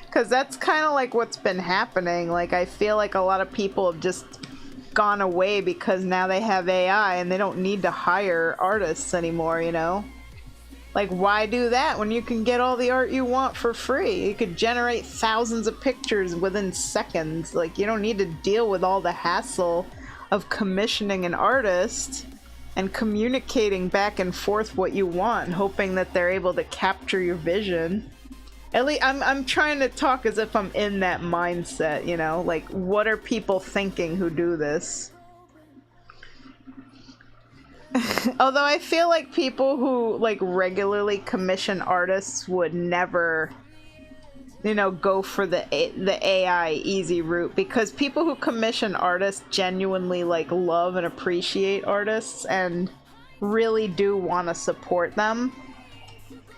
[SPEAKER 1] Because that's kind of like what's been happening. Like, I feel like a lot of people have just gone away because now they have AI and they don't need to hire artists anymore, you know? Like, why do that when you can get all the art you want for free? You could generate thousands of pictures within seconds. Like, you don't need to deal with all the hassle of commissioning an artist and communicating back and forth what you want, hoping that they're able to capture your vision. At least I'm trying to talk as if I'm in that mindset, you know? Like, what are people thinking who do this? Although I feel like people who like regularly commission artists would never, you know, go for the AI easy route, because people who commission artists genuinely like love and appreciate artists and really do want to support them.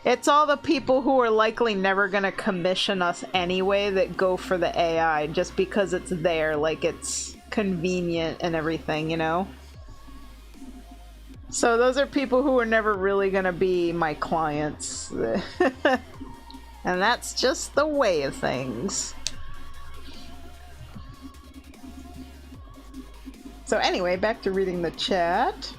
[SPEAKER 1] It's all the people who are likely never gonna commission us anyway that go for the AI just because it's there, like it's convenient and everything, you know? So those are people who are never really gonna be my clients. And that's just the way of things. So anyway, back to reading the chat.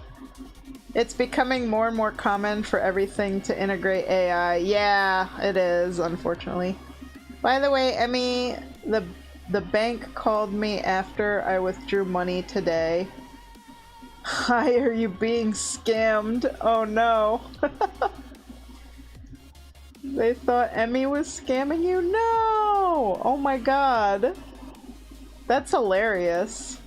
[SPEAKER 1] It's becoming more and more common for everything to integrate AI. Yeah, it is, unfortunately. By the way, Emmy, the bank called me after I withdrew money today. Hi, are you being scammed? Oh no. They thought Emmy was scamming you? No! Oh my god. That's hilarious.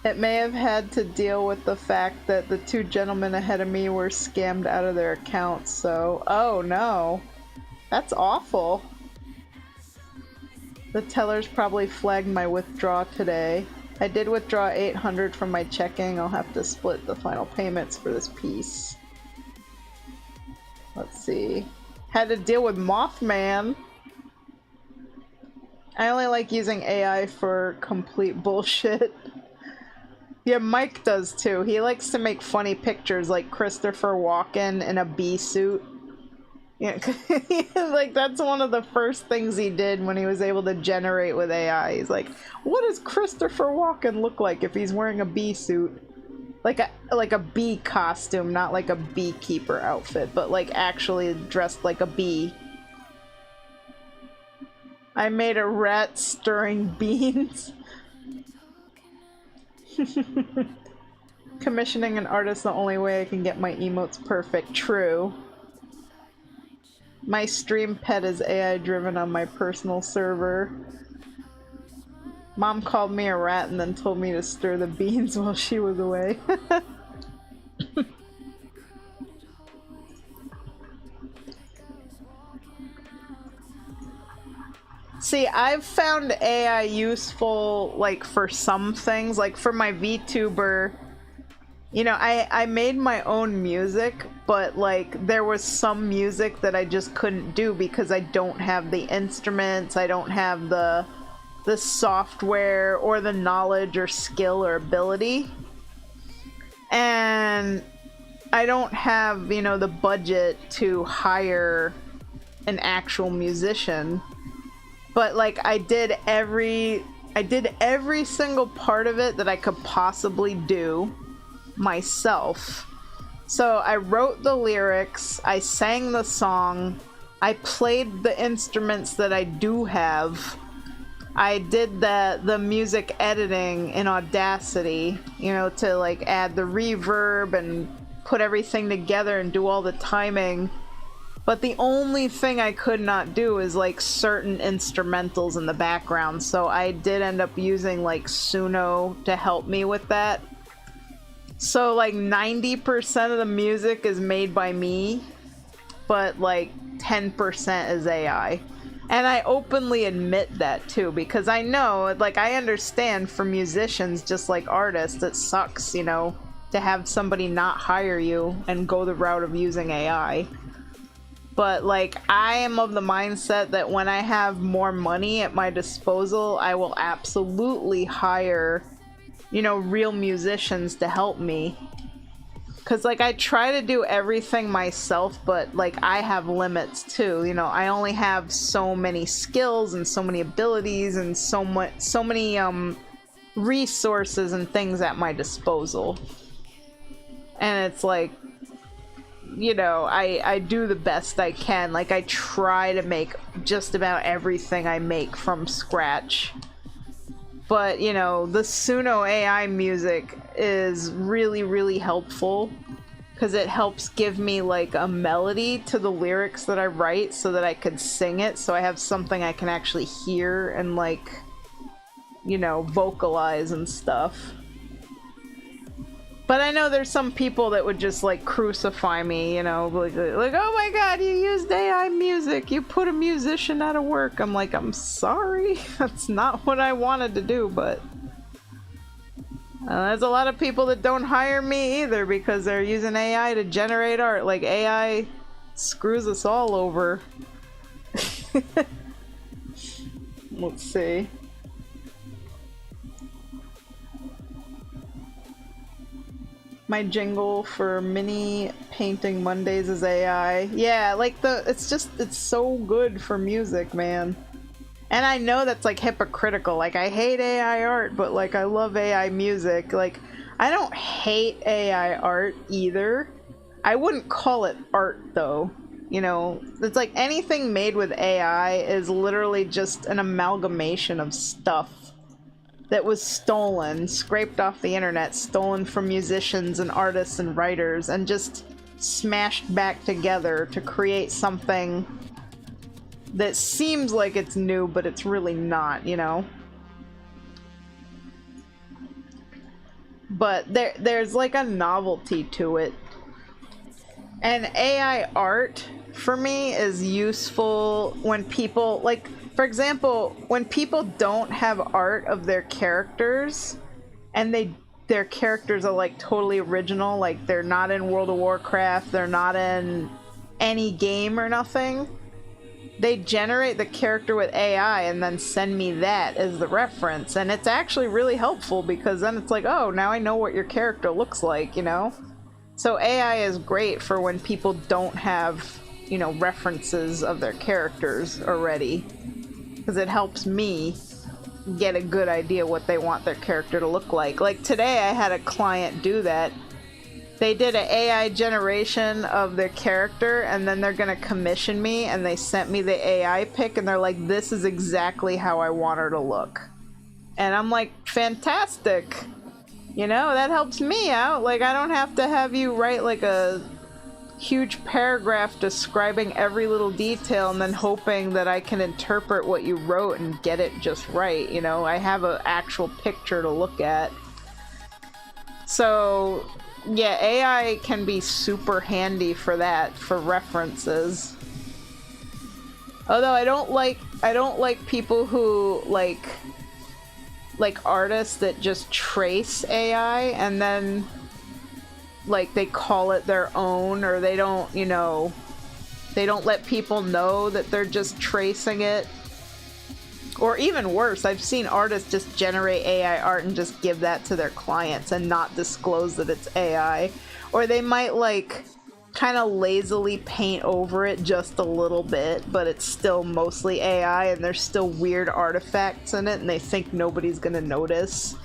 [SPEAKER 1] It may have had to deal with the fact that the two gentlemen ahead of me were scammed out of their accounts, so... Oh no. That's awful. The tellers probably flagged my withdrawal today. I did withdraw $800 from my checking. I'll have to split the final payments for this piece. Let's see. Had to deal with Mothman. I only like using AI for complete bullshit. Yeah, Mike does too. He likes to make funny pictures like Christopher Walken in a bee suit. Yeah, like that's one of the first things he did when he was able to generate with AI. He's like, what does Christopher Walken look like if he's wearing a bee suit? like a bee costume, not like a beekeeper outfit, but like actually dressed like a bee. I made a rat stirring beans. Commissioning an artist the only way I can get my emotes perfect. True. My stream pet is AI driven on my personal server. Mom called me a rat and then told me to stir the beans while she was away. See, I've found AI useful, like, for some things. Like, for my VTuber, you know, I made my own music, but, like, there was some music that I just couldn't do because I don't have the instruments, I don't have the software or the knowledge or skill or ability. And I don't have, you know, the budget to hire an actual musician. But like I did every single part of it that I could possibly do myself. So I wrote the lyrics, I sang the song, I played the instruments that I do have. I did the music editing in Audacity, you know, to like add the reverb and put everything together and do all the timing. But the only thing I could not do is like certain instrumentals in the background, so I did end up using like Suno to help me with that. So like 90% of the music is made by me, but like 10% is AI. And I openly admit that too, because I know, like, I understand for musicians just like artists, it sucks, you know, to have somebody not hire you and go the route of using AI. But like, I am of the mindset that when I have more money at my disposal, I will absolutely hire, you know, real musicians to help me. Cause like I try to do everything myself, but like I have limits too. You know, I only have so many skills and so many abilities and so many resources and things at my disposal. And it's like, you know, I do the best I can. Like, I try to make just about everything I make from scratch. But, you know, the Suno AI music is really, really helpful because it helps give me, like, a melody to the lyrics that I write so that I could sing it, so I have something I can actually hear and, like, you know, vocalize and stuff. But I know there's some people that would just like crucify me, you know, like oh my god, you used AI music, you put a musician out of work. I'm like, I'm sorry, that's not what I wanted to do, but there's a lot of people that don't hire me either because they're using AI to generate art. Like, AI screws us all over. Let's see. My jingle for mini painting Mondays is AI. Yeah, like it's so good for music, man. And I know that's like hypocritical. Like, I hate AI art, but like I love AI music. Like, I don't hate AI art either. I wouldn't call it art though. You know, it's like anything made with AI is literally just an amalgamation of stuff that was stolen, scraped off the internet, stolen from musicians and artists and writers, and just smashed back together to create something that seems like it's new, but it's really not, you know? But there's like a novelty to it. And AI art, for me, is useful when people, like, for example, when people don't have art of their characters, and their characters are like totally original, like they're not in World of Warcraft, they're not in any game or nothing, they generate the character with AI and then send me that as the reference, and it's actually really helpful because then it's like, oh, now I know what your character looks like, you know? So AI is great for when people don't have, you know, references of their characters already, because it helps me. get a good idea what they want their character to look like. Like today I had a client do that. They did an AI generation of their character, and then they're gonna commission me, and they sent me the AI pic, and they're like, this is exactly how I want her to look. And I'm like, fantastic. You know, that helps me out. Like, I don't have to have you write like a huge paragraph describing every little detail and then hoping that I can interpret what you wrote and get it just right. You know, I have an actual picture to look at. So yeah, AI can be super handy for that, for references. Although I don't like people who like artists that just trace AI and then like they call it their own, or they don't, you know, they don't let people know that they're just tracing it. Or even worse, I've seen artists just generate AI art and just give that to their clients and not disclose that it's AI. Or they might like kind of lazily paint over it just a little bit, but it's still mostly AI and there's still weird artifacts in it and they think nobody's gonna notice.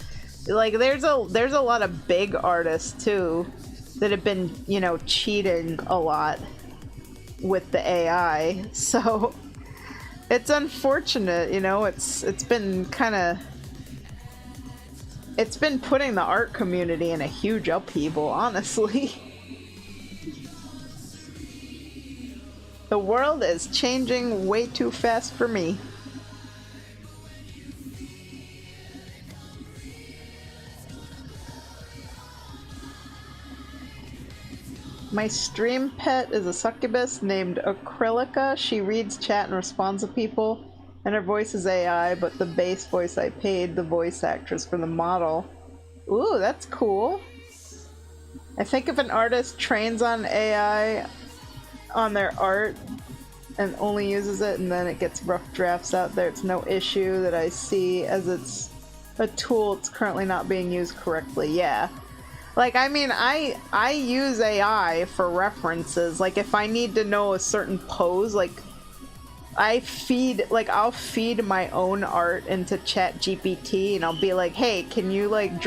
[SPEAKER 1] Like there's a lot of big artists too that have been, you know, cheating a lot with the AI. So it's unfortunate, you know, it's been putting the art community in a huge upheaval, honestly. The world is changing way too fast for me. My stream pet is a succubus named Acrylica. She reads chat and responds to people, and her voice is AI, but the base voice I paid the voice actress for the model. Ooh, that's cool. I think if an artist trains on AI on their art and only uses it and then it gets rough drafts out there, it's no issue that I see, as it's a tool. It's currently not being used correctly. Yeah. Like, I mean, I use AI for references. Like, if I need to know a certain pose, like, I'll feed my own art into ChatGPT and I'll be like, hey, can you, like,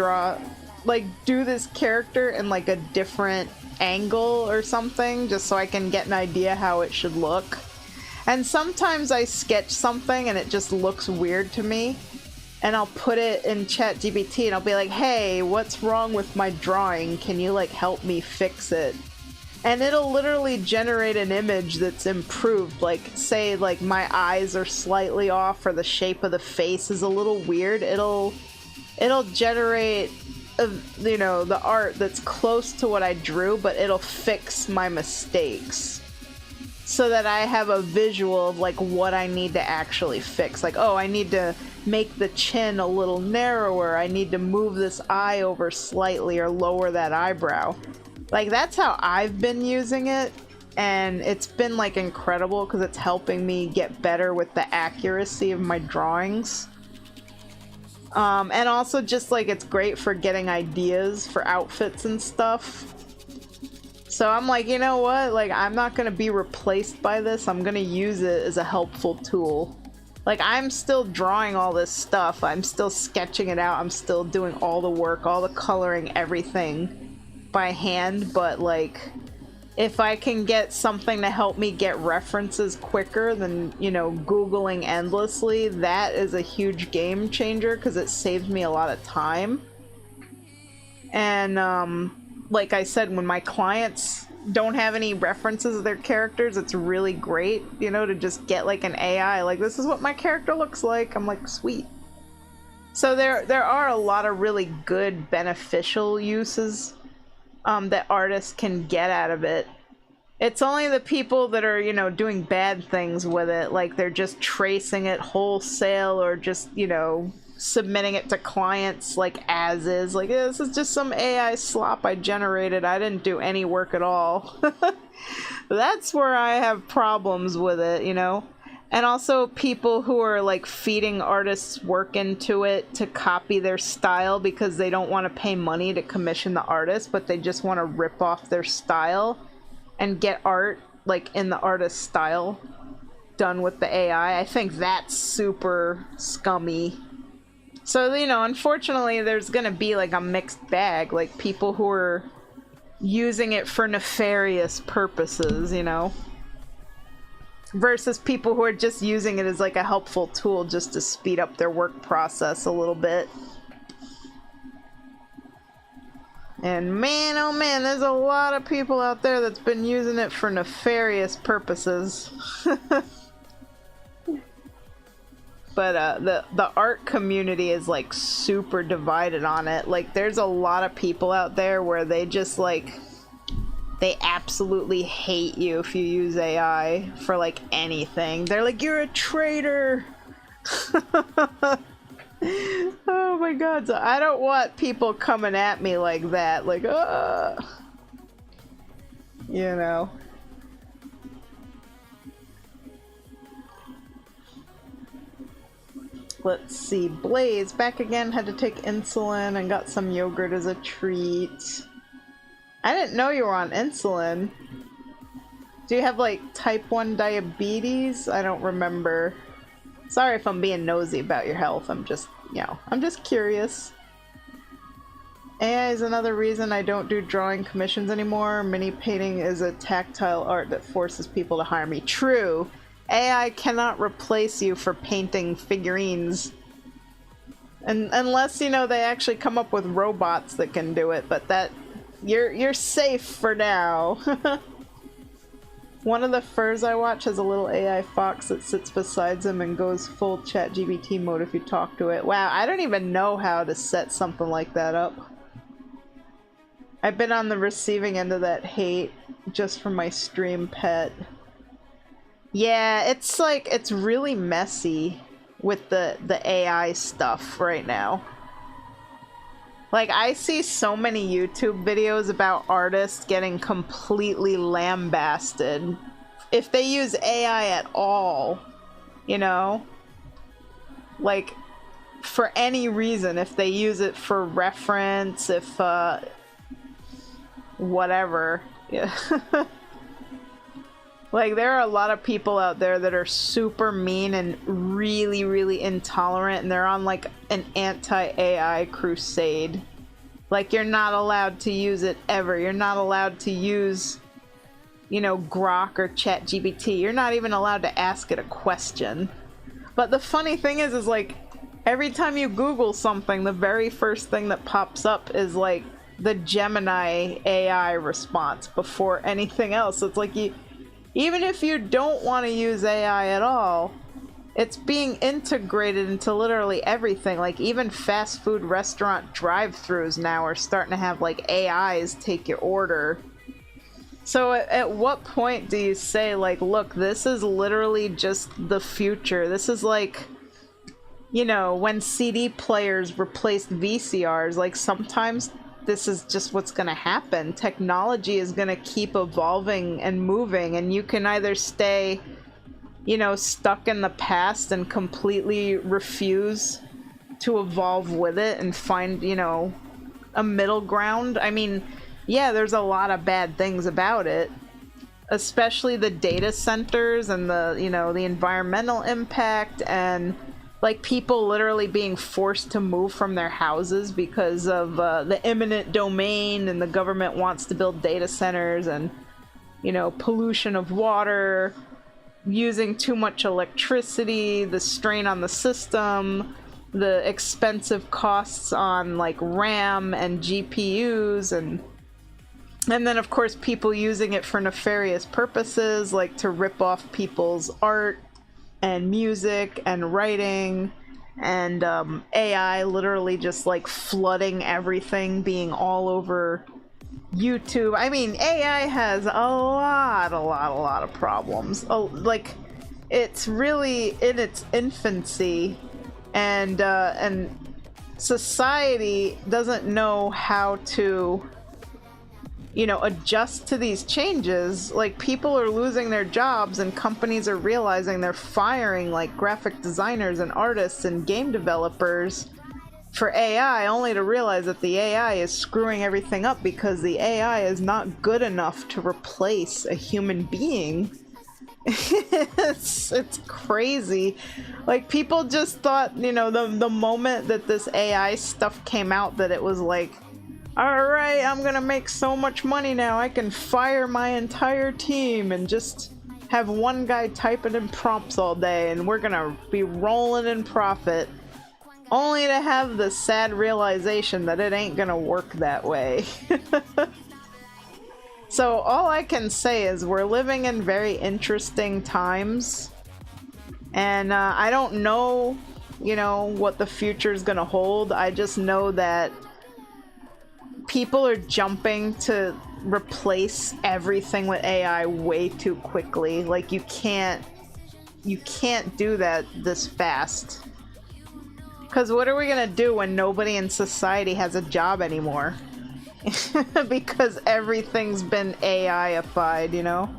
[SPEAKER 1] do this character in, like, a different angle or something, just so I can get an idea how it should look. And sometimes I sketch something and it just looks weird to me. And I'll put it in ChatGPT and I'll be like, hey, what's wrong with my drawing? Can you like help me fix it? And it'll literally generate an image that's improved. Like, say like my eyes are slightly off or the shape of the face is a little weird. It'll generate, you know, the art that's close to what I drew, but it'll fix my mistakes. So that I have a visual of like what I need to actually fix. Like, oh, I need to make the chin a little narrower. I need to move this eye over slightly or lower that eyebrow. Like, that's how I've been using it. And it's been like incredible because it's helping me get better with the accuracy of my drawings. And also just like it's great for getting ideas for outfits and stuff. So I'm like, you know what? Like, I'm not going to be replaced by this. I'm going to use it as a helpful tool. Like, I'm still drawing all this stuff. I'm still sketching it out. I'm still doing all the work, all the coloring, everything by hand. But, like, if I can get something to help me get references quicker than, you know, Googling endlessly, that is a huge game changer because it saves me a lot of time. And, like I said, when my clients don't have any references of their characters, it's really great, you know, to just get like an AI, like, this is what my character looks like. I'm like, sweet. So there are a lot of really good beneficial uses that artists can get out of it. It's only the people that are, you know, doing bad things with it, like they're just tracing it wholesale or just, you know, submitting it to clients like as is, like, this is just some AI slop I generated, I didn't do any work at all. That's where I have problems with it, you know. And also people who are like feeding artists work into it to copy their style because they don't want to pay money to commission the artist, but they just want to rip off their style and get art like in the artist's style done with the AI. I think that's super scummy. So, you know, unfortunately, there's gonna be like a mixed bag, like people who are using it for nefarious purposes, you know, versus people who are just using it as like a helpful tool just to speed up their work process a little bit. And man, oh man, there's a lot of people out there that's been using it for nefarious purposes. But the art community is like super divided on it. Like there's a lot of people out there where they just like, they absolutely hate you if you use AI for like anything. They're like, you're a traitor. Oh my god, so I don't want people coming at me like that, like, you know. Let's see, Blaze, back again, had to take insulin and got some yogurt as a treat. I didn't know you were on insulin. Do you have like type 1 diabetes? I don't remember. Sorry if I'm being nosy about your health. I'm just, you know, I'm just curious. AI is another reason I don't do drawing commissions anymore. Mini painting is a tactile art that forces people to hire me. True. AI cannot replace you for painting figurines. And unless, you know, they actually come up with robots that can do it, but that you're safe for now. One of the furs I watch has a little AI fox that sits beside him and goes full ChatGPT mode if you talk to it. Wow, I don't even know how to set something like that up. I've been on the receiving end of that hate just for my stream pet. Yeah, it's like, it's really messy with the AI stuff right now. Like, I see so many YouTube videos about artists getting completely lambasted if they use AI at all, you know? Like, for any reason, if they use it for reference, if, whatever. Yeah. Like, there are a lot of people out there that are super mean and really, really intolerant, and they're on, like, an anti-AI crusade. Like, you're not allowed to use it ever. You're not allowed to use, you know, Grok or ChatGPT. You're not even allowed to ask it a question. But the funny thing is like, every time you Google something, the very first thing that pops up is, like, the Gemini AI response before anything else. It's like, even if you don't want to use AI at all, it's being integrated into literally everything. Like, even fast food restaurant drive-thrus now are starting to have, like, AIs take your order. So at what point do you say, like, look, this is literally just the future. This is like, you know, when CD players replaced VCRs. Like, sometimes this is just what's gonna happen. Technology is gonna keep evolving and moving, and you can either stay, you know, stuck in the past and completely refuse to evolve with it and find, you know, a middle ground. I mean, yeah, there's a lot of bad things about it, especially the data centers and the, you know, the environmental impact, and like people literally being forced to move from their houses because of the eminent domain, and the government wants to build data centers, and, you know, pollution of water, using too much electricity, the strain on the system, the expensive costs on like RAM and GPUs, and then of course people using it for nefarious purposes, like to rip off people's art and music and writing, and AI literally just like flooding everything, being all over YouTube. I mean, AI has a lot of problems. Oh, like, it's really in its infancy, and society doesn't know how to, you know, adjust to these changes. Like, people are losing their jobs, and companies are realizing they're firing like graphic designers and artists and game developers for AI, only to realize that the AI is screwing everything up because the AI is not good enough to replace a human being. It's crazy. Like, people just thought, you know, the moment that this AI stuff came out, that it was like, alright, I'm gonna make so much money now, I can fire my entire team and just have one guy typing in prompts all day and we're gonna be rolling in profit. Only to have the sad realization that it ain't gonna work that way. So all I can say is we're living in very interesting times, and I don't know, you know, what the future is gonna hold. I just know that people are jumping to replace everything with AI way too quickly. Like, you can't do that this fast. Because what are we gonna do when nobody in society has a job anymore? Because everything's been AI-ified, you know?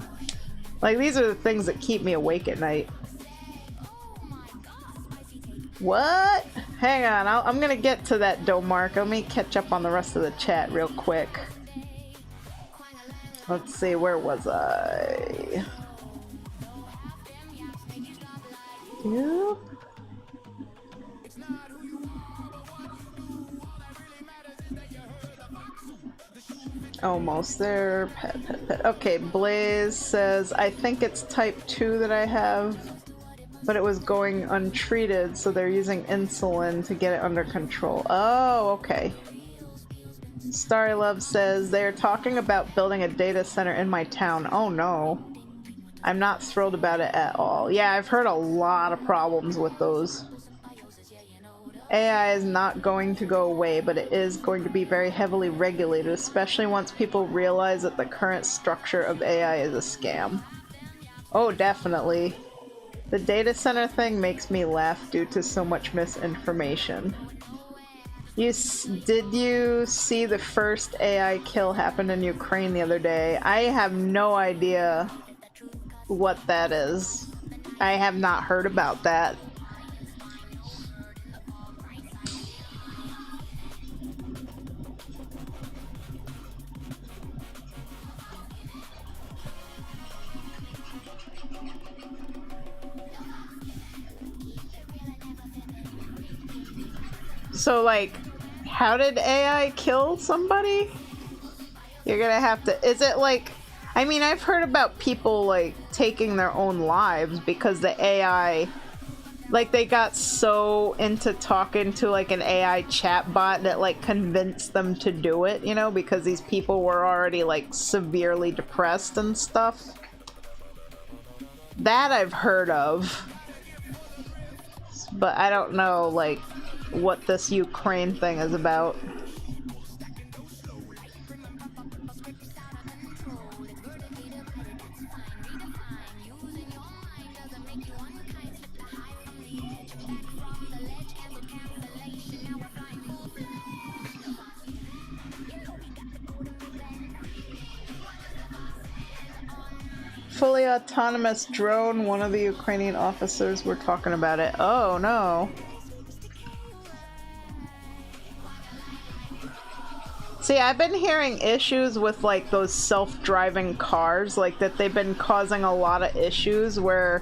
[SPEAKER 1] Like, these are the things that keep me awake at night. What? Hang on, I'm gonna get to that, Domark. Let me catch up on the rest of the chat real quick. Let's see, where was I? Yep. Almost there. Pet. Okay, Blaze says, I think it's type 2 that I have, but it was going untreated, so they're using insulin to get it under control. Oh, okay. Starry Love says, they're talking about building a data center in my town. Oh no. I'm not thrilled about it at all. Yeah, I've heard a lot of problems with those. AI is not going to go away, but it is going to be very heavily regulated, especially once people realize that the current structure of AI is a scam. Oh, definitely. The data center thing makes me laugh due to so much misinformation. Did you see the first AI kill happen in Ukraine the other day? I have no idea what that is. I have not heard about that. So, like, how did AI kill somebody? You're gonna have to... Is it like... I mean, I've heard about people, like, taking their own lives because the AI... Like, they got so into talking to, like, an AI chatbot that, like, convinced them to do it, you know? Because these people were already, like, severely depressed and stuff. That I've heard of. But I don't know, like, what this Ukraine thing is about. Fully autonomous drone, one of the Ukrainian officers were talking about it. Oh no. See, I've been hearing issues with, like, those self-driving cars, like, that they've been causing a lot of issues where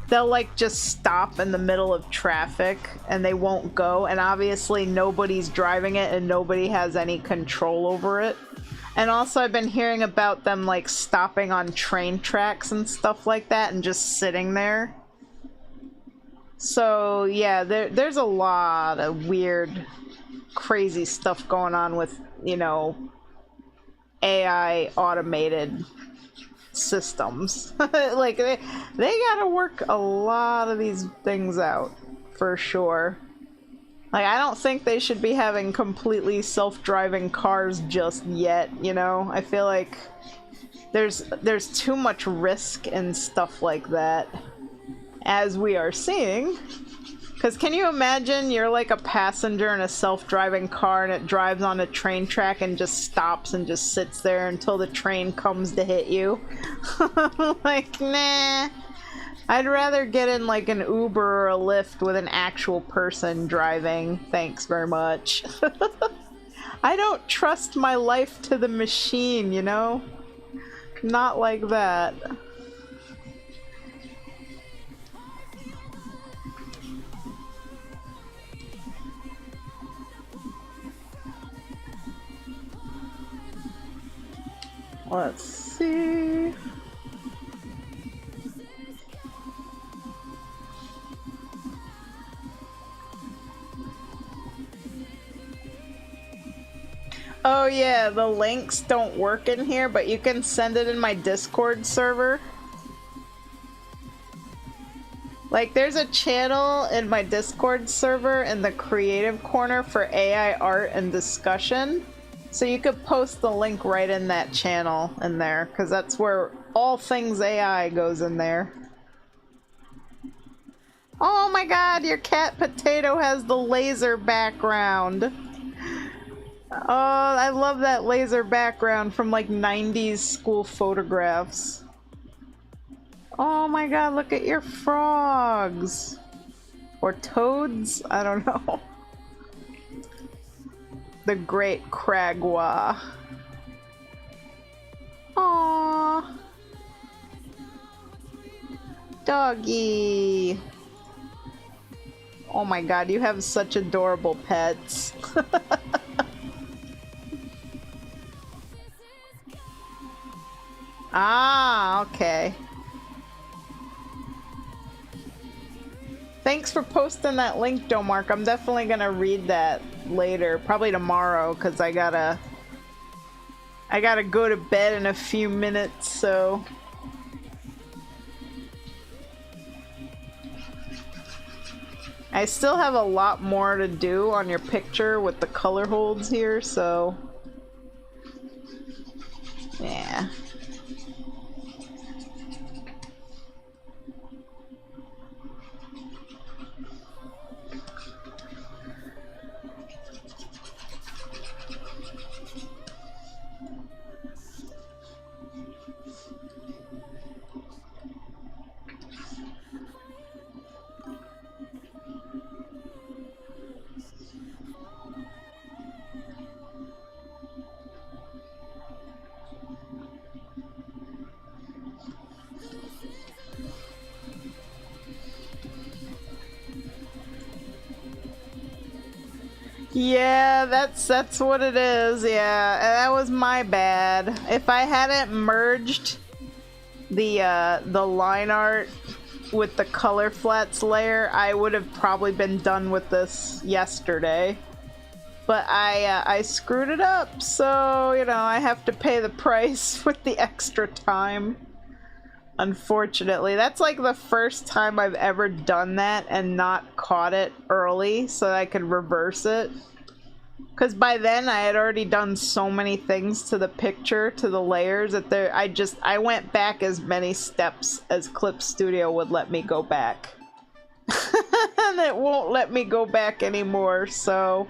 [SPEAKER 1] they'll, like, just stop in the middle of traffic and they won't go, and obviously nobody's driving it and nobody has any control over it. And also I've been hearing about them, like, stopping on train tracks and stuff like that and just sitting there. So, yeah, there's a lot of weird, crazy stuff going on with, you know, AI automated systems. Like, they gotta work a lot of these things out, for sure. Like, I don't think they should be having completely self-driving cars just yet, you know? I feel like there's too much risk and stuff like that, as we are seeing. Because can you imagine you're like a passenger in a self-driving car and it drives on a train track and just stops and just sits there until the train comes to hit you? Like, nah. I'd rather get in like an Uber or a Lyft with an actual person driving. Thanks very much. I don't trust my life to the machine, you know? Not like that. Let's see. Oh yeah, the links don't work in here, but you can send it in my Discord server. Like, there's a channel in my Discord server in the creative corner for AI art and discussion. So you could post the link right in that channel in there, because that's where all things AI goes in there. Oh my god, your cat Potato has the laser background. Oh, I love that laser background from like 90s school photographs. Oh my god, look at your frogs. Or toads? I don't know. The Great Cragwa. Aww. Doggy. Oh my god, you have such adorable pets. Ah, okay. Thanks for posting that link, Domark. I'm definitely gonna read that later, probably tomorrow, because I gotta go to bed in a few minutes, so... I still have a lot more to do on your picture with the color holds here, so... yeah. Yeah, that's what it is. Yeah, that was my bad. If I hadn't merged the line art with the color flats layer, I would have probably been done with this yesterday. But I screwed it up, so you know I have to pay the price with the extra time. Unfortunately, that's like the first time I've ever done that and not caught it early so that I could reverse it. Because by then I had already done so many things to the picture, to the layers, that I went back as many steps as Clip Studio would let me go back. And it won't let me go back anymore, so...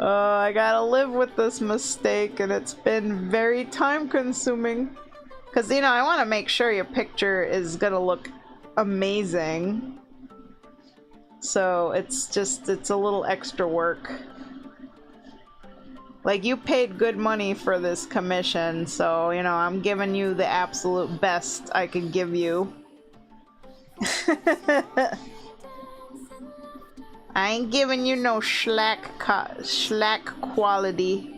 [SPEAKER 1] I gotta live with this mistake, and it's been very time consuming. Because, you know, I want to make sure your picture is gonna look amazing. So it's a little extra work. Like, you paid good money for this commission, so, you know, I'm giving you the absolute best I can give you. I ain't giving you no slack quality.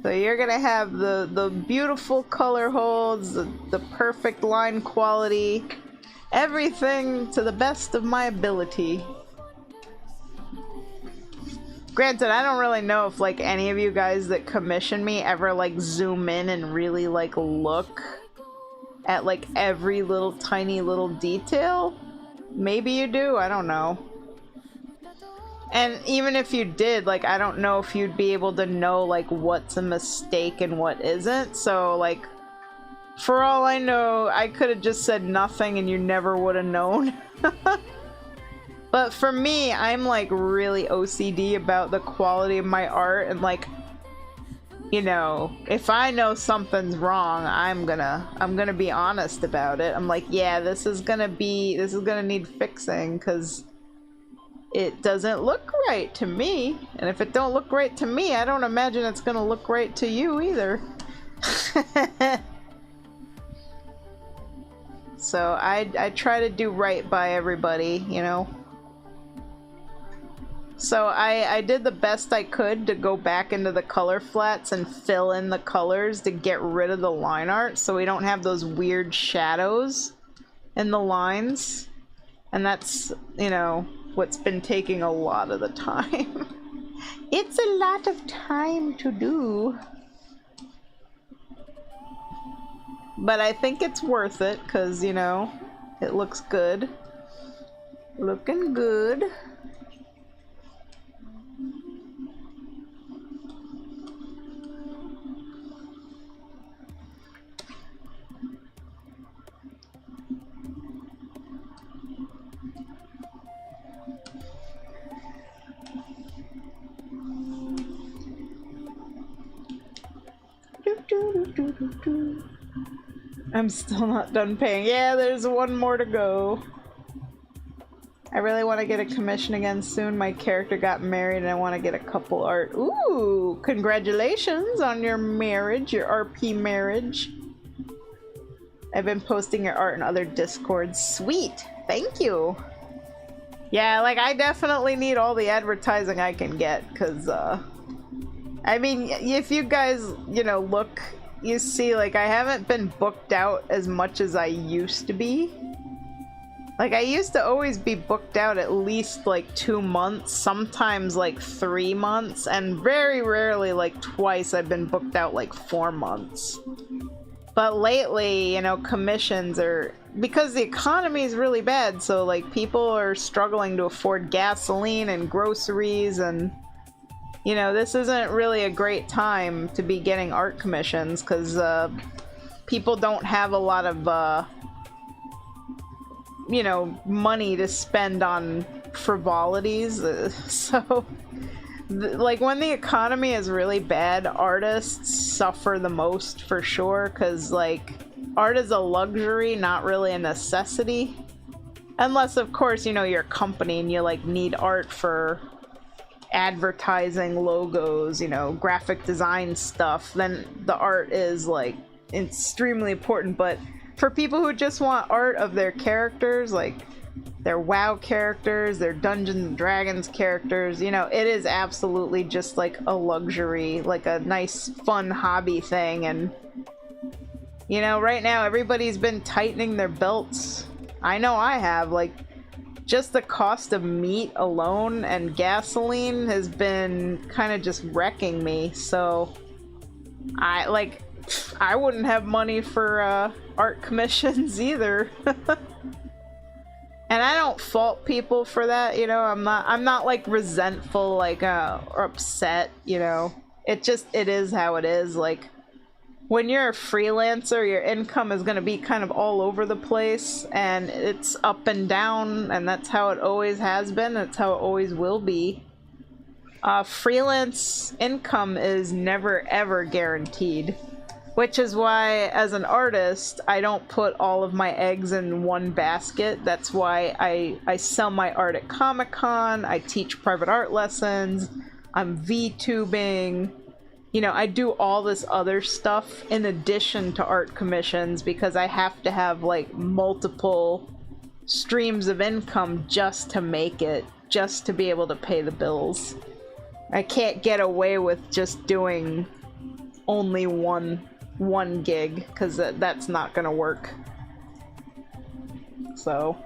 [SPEAKER 1] So you're gonna have the beautiful color holds, the perfect line quality, everything to the best of my ability. Granted, I don't really know if like any of you guys that commission me ever like zoom in and really like look at like every little tiny little detail. Maybe you do, I don't know. And even if you did, like, I don't know if you'd be able to know, like, what's a mistake and what isn't. So, like, for all I know, I could have just said nothing and you never would have known. But for me, I'm, like, really OCD about the quality of my art. And, like, you know, if I know something's wrong, I'm gonna be honest about it. I'm like, yeah, this is gonna need fixing, because it doesn't look right to me, and if it don't look right to me, I don't imagine it's gonna look right to you either. So I try to do right by everybody, you know. So I did the best I could to go back into the color flats and fill in the colors to get rid of the line art so we don't have those weird shadows in the lines. And that's, you know, what's been taking a lot of the time. It's a lot of time to do. But I think it's worth it because, you know, it looks good. Looking good. I'm still not done paying. Yeah, there's one more to go. I really want to get a commission again soon. My character got married and I want to get a couple art. Ooh, congratulations on your marriage, your RP marriage. I've been posting your art in other Discords. Sweet, thank you. Yeah, like I definitely need all the advertising I can get because, I mean, if you guys, you know, look, you see, like, I haven't been booked out as much as I used to be. Like, I used to always be booked out at least, like, 2 months, sometimes, like, 3 months, and very rarely, like, twice I've been booked out, like, 4 months. But lately, you know, commissions are... Because the economy is really bad, so, like, people are struggling to afford gasoline and groceries and... You know, this isn't really a great time to be getting art commissions because people don't have a lot of, you know, money to spend on frivolities. So, like, when the economy is really bad, artists suffer the most for sure because, like, art is a luxury, not really a necessity. Unless, of course, you know, you're a company and you, like, need art for... advertising, logos, you know, graphic design stuff, then the art is like extremely important. But for people who just want art of their characters, like their WoW characters, their Dungeons and Dragons characters, you know, it is absolutely just like a luxury, like a nice fun hobby thing. And you know, right now everybody's been tightening their belts. I know I have. Like, just the cost of meat alone and gasoline has been kind of just wrecking me, so I wouldn't have money for art commissions either. And I don't fault people for that, you know. I'm not like resentful, like or upset, you know. It is how it is. Like, when you're a freelancer, your income is going to be kind of all over the place, and it's up and down, and that's how it always has been. That's how it always will be. Freelance income is never ever guaranteed, which is why, as an artist, I don't put all of my eggs in one basket. That's why I sell my art at Comic-Con, I teach private art lessons, I'm VTubing. You know, I do all this other stuff in addition to art commissions because I have to have, like, multiple streams of income just to make it, just to be able to pay the bills. I can't get away with just doing only one gig because that's not gonna work. So...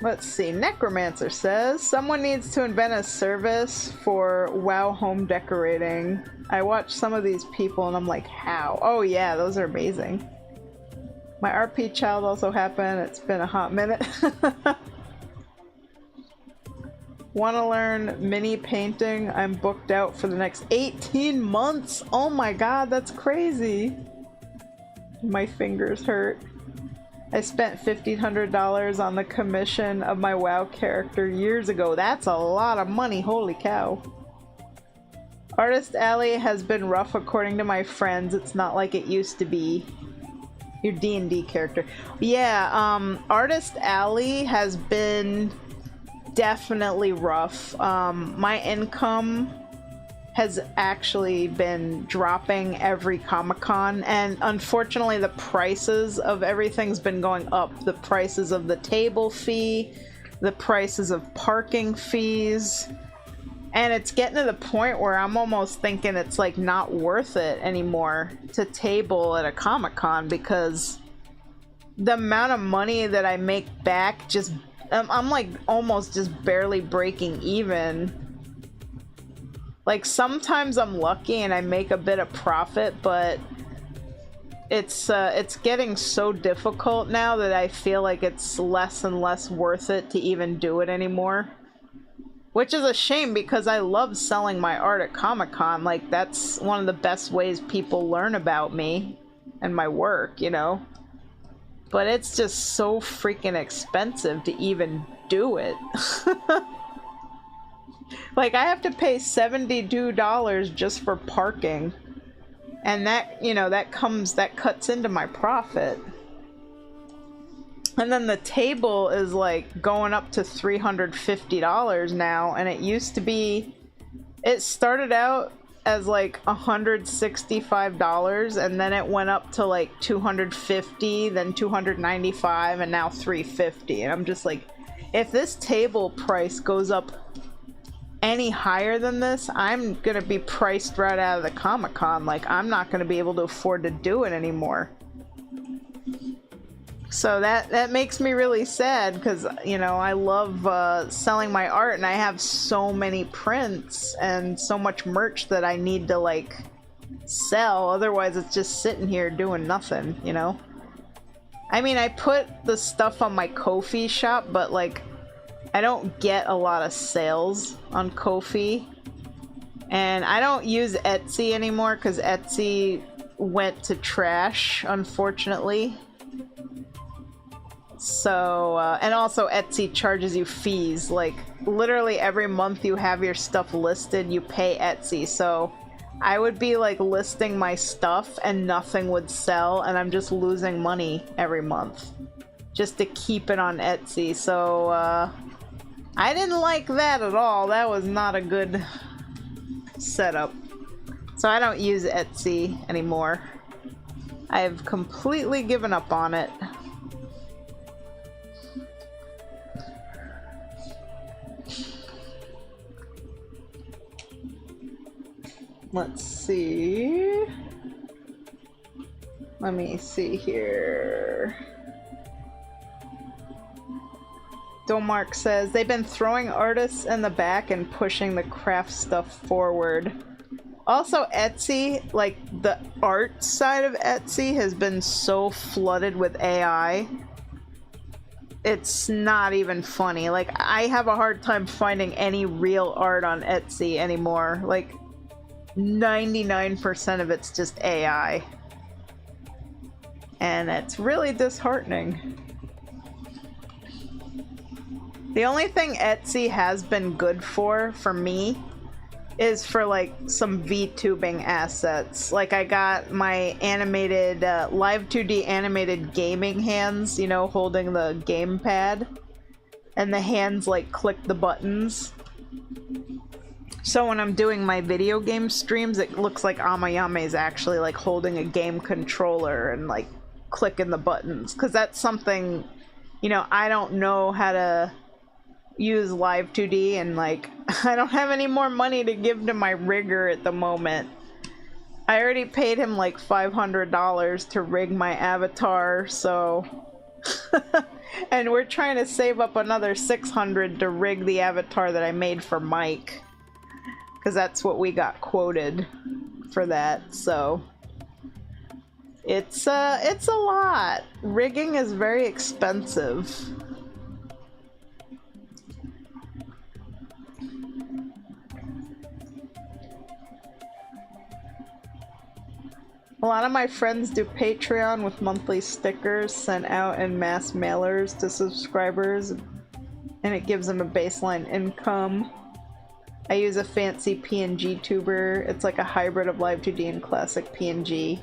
[SPEAKER 1] Let's see, Necromancer says, someone needs to invent a service for WoW home decorating. I watch some of these people and I'm like, how? Oh yeah, those are amazing. My RP child also happened. It's been a hot minute. Want to learn mini painting? I'm booked out for the next 18 months. Oh my god, that's crazy. My fingers hurt. I spent $1,500 on the commission of my WoW character years ago. That's a lot of money, holy cow. Artist Alley has been rough according to my friends. It's not like it used to be. Your D&D character. Yeah, Artist Alley has been definitely rough. My income has actually been dropping every Comic-Con, and unfortunately the prices of everything's been going up. The prices of the table fee, the prices of parking fees. And it's getting to the point where I'm almost thinking it's like not worth it anymore to table at a Comic-Con, because the amount of money that I make back just, I'm like almost just barely breaking even. Like sometimes I'm lucky and I make a bit of profit, but it's getting so difficult now that I feel like it's less and less worth it to even do it anymore. Which is a shame, because I love selling my art at Comic-Con. Like, that's one of the best ways people learn about me and my work, you know? But it's just so freaking expensive to even do it. Like, I have to pay $72 just for parking. And that, you know, that cuts into my profit. And then the table is like going up to $350 now, and it used to be, it started out as like $165, and then it went up to like $250, then $295, and now $350. And I'm just like, if this table price goes up any higher than this, I'm gonna be priced right out of the Comic-Con. Like, I'm not gonna be able to afford to do it anymore. So that makes me really sad, because, you know, I love selling my art, and I have so many prints and so much merch that I need to, like, sell. Otherwise, it's just sitting here doing nothing, you know? I mean, I put the stuff on my Ko-fi shop, but, like, I don't get a lot of sales on Ko-fi. And I don't use Etsy anymore, because Etsy went to trash, unfortunately. So, and also Etsy charges you fees. Like, literally every month you have your stuff listed, you pay Etsy. So, I would be, like, listing my stuff and nothing would sell, and I'm just losing money every month just to keep it on Etsy. So, I didn't like that at all. That was not a good setup. So, I don't use Etsy anymore. I've completely given up on it. Let's see. Let me see here. Domark says, they've been throwing artists in the back and pushing the craft stuff forward. Also, Etsy, like, the art side of Etsy has been so flooded with AI. It's not even funny. Like, I have a hard time finding any real art on Etsy anymore. Like, 99% of it's just AI. And it's really disheartening. The only thing Etsy has been good for me, is for, like, some VTubing assets. Like, I got my animated, live 2D animated gaming hands, you know, holding the gamepad. And the hands, like, click the buttons. So when I'm doing my video game streams, it looks like Amayame is actually, like, holding a game controller and, like, clicking the buttons. Because that's something, you know, I don't know how to use live 2D, and, like, I don't have any more money to give to my rigger at the moment. I already paid him, like, $500 to rig my avatar, so... And we're trying to save up another $600 to rig the avatar that I made for Mike. Because that's what we got quoted for that, so it's a lot. Rigging is very expensive. A lot of my friends do Patreon with monthly stickers sent out in mass mailers to subscribers, and it gives them a baseline income. I use a fancy PNG tuber. It's like a hybrid of Live 2D and classic PNG.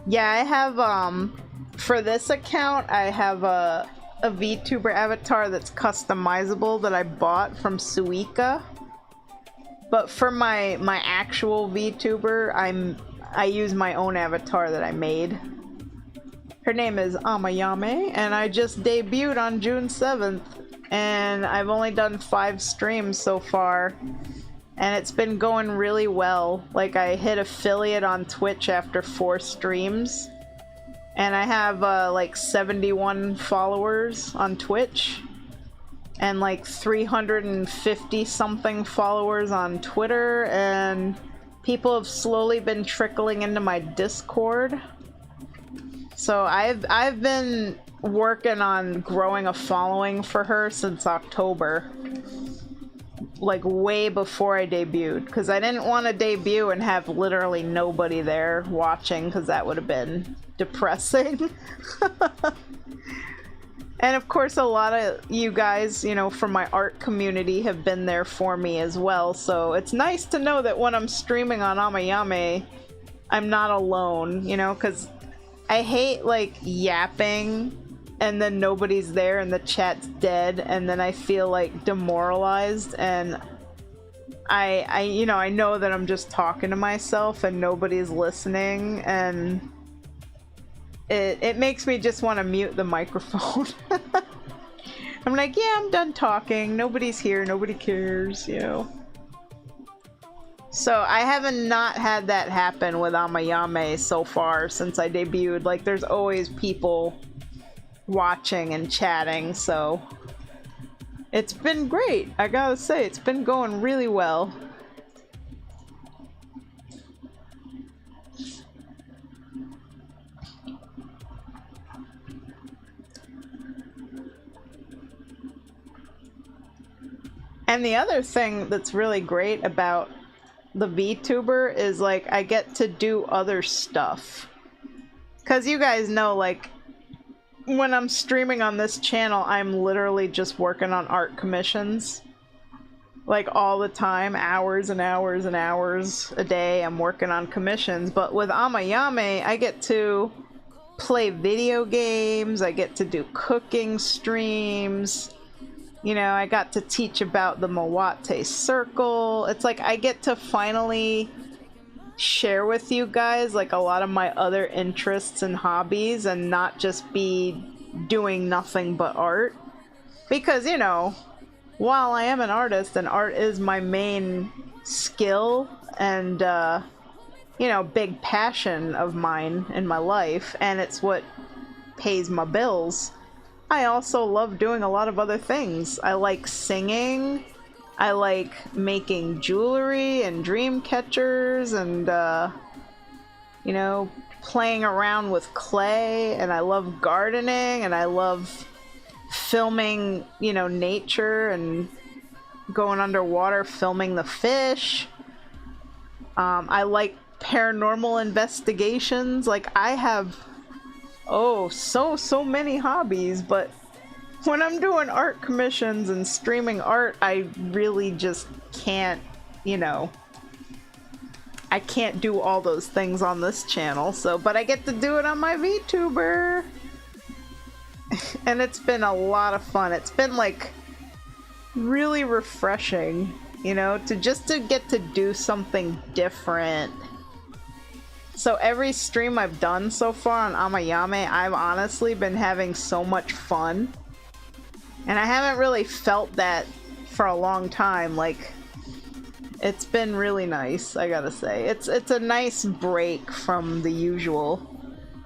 [SPEAKER 1] Yeah, I have, for this account, I have a VTuber avatar that's customizable that I bought from Suica. But for my actual VTuber, I use my own avatar that I made. Her name is Amayame, and I just debuted on June 7th. and I've only done 5 streams so far, and it's been going really well. Like, I hit affiliate on Twitch after 4 streams, and I have like 71 followers on Twitch, and like 350 something followers on Twitter, and people have slowly been trickling into my Discord. So I've been working on growing a following for her since October, like way before I debuted, because I didn't want to debut and have literally nobody there watching, because that would have been depressing. And of course, a lot of you guys, you know, from my art community have been there for me as well, so it's nice to know that when I'm streaming on Amayame, I'm not alone, you know, because I hate, like, yapping and then nobody's there and the chat's dead, and then I feel, like, demoralized, and you know, I know that I'm just talking to myself and nobody's listening, and it makes me just want to mute the microphone. I'm like, yeah, I'm done talking. Nobody's here. Nobody cares, you know. So I haven't not had that happen with Amayame so far since I debuted. Like, there's always people watching and chatting, so it's been great. I gotta say, it's been going really well. And the other thing that's really great about the VTuber is, like, I get to do other stuff. Because you guys know, like, when I'm streaming on this channel, I'm literally just working on art commissions. Like, all the time, hours and hours and hours a day, I'm working on commissions. But with Amayame, I get to play video games, I get to do cooking streams. You know, I got to teach about the Mawate Circle. It's like I get to finally share with you guys, like, a lot of my other interests and hobbies, and not just be doing nothing but art. Because, you know, while I am an artist and art is my main skill and, you know, big passion of mine in my life, and it's what pays my bills, I also love doing a lot of other things. I like singing, I like making jewelry and dream catchers, and, you know, playing around with clay, and I love gardening, and I love filming, you know, nature and going underwater filming the fish. I like paranormal investigations. Like, I have so many hobbies, but when I'm doing art commissions and streaming art, I really just can't, you know, I can't do all those things on this channel, so, but I get to do it on my VTuber. And it's been a lot of fun. It's been, like, really refreshing, you know, to get to do something different. So every stream I've done so far on Amayame, I've honestly been having so much fun. And I haven't really felt that for a long time. Like, it's been really nice, I gotta say. It's a nice break from the usual.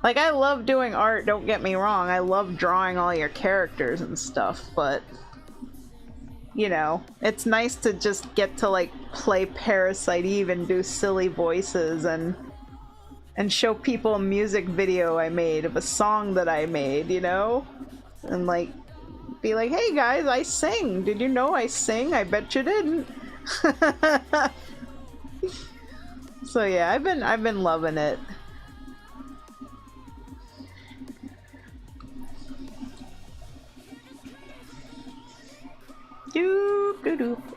[SPEAKER 1] Like, I love doing art, don't get me wrong. I love drawing all your characters and stuff, but, you know, it's nice to just get to, like, play Parasite Eve and do silly voices and show people a music video I made of a song that I made, you know? And, like, be like, hey guys, I sing! Did you know I sing? I bet you didn't. So yeah, I've been loving it.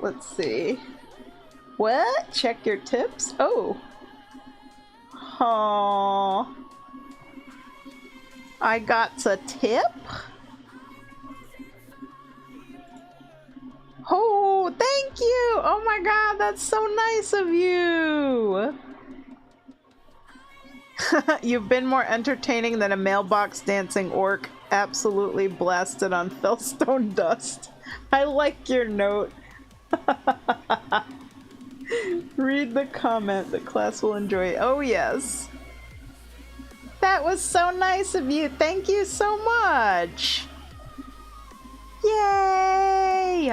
[SPEAKER 1] Let's see. What? Check your tips? Oh. Aww. I got a tip? Oh, thank you! Oh my god, that's so nice of you! You've been more entertaining than a mailbox dancing orc absolutely blasted on fellstone dust. I like your note. Read the comment. The class will enjoy it. Oh, yes. That was so nice of you. Thank you so much. Yay!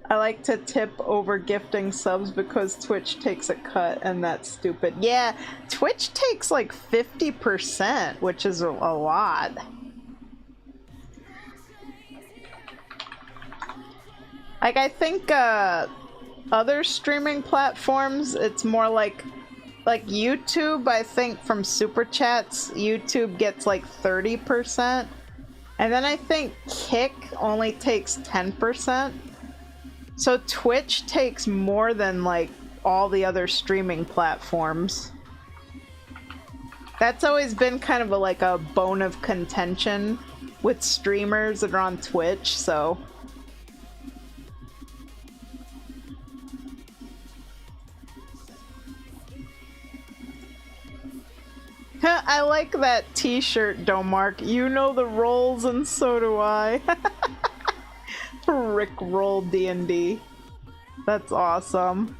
[SPEAKER 1] I like to tip over gifting subs because Twitch takes a cut, and that's stupid. Yeah, Twitch takes like 50%, which is a lot. Like, I think other streaming platforms, it's more like YouTube, I think from Super Chats, YouTube gets like 30%. And then I think Kick only takes 10%. So Twitch takes more than like all the other streaming platforms. That's always been kind of like a bone of contention with streamers that are on Twitch, so. I like that t-shirt, Domark. You know the roles and so do I. Rick roll D&D. That's awesome.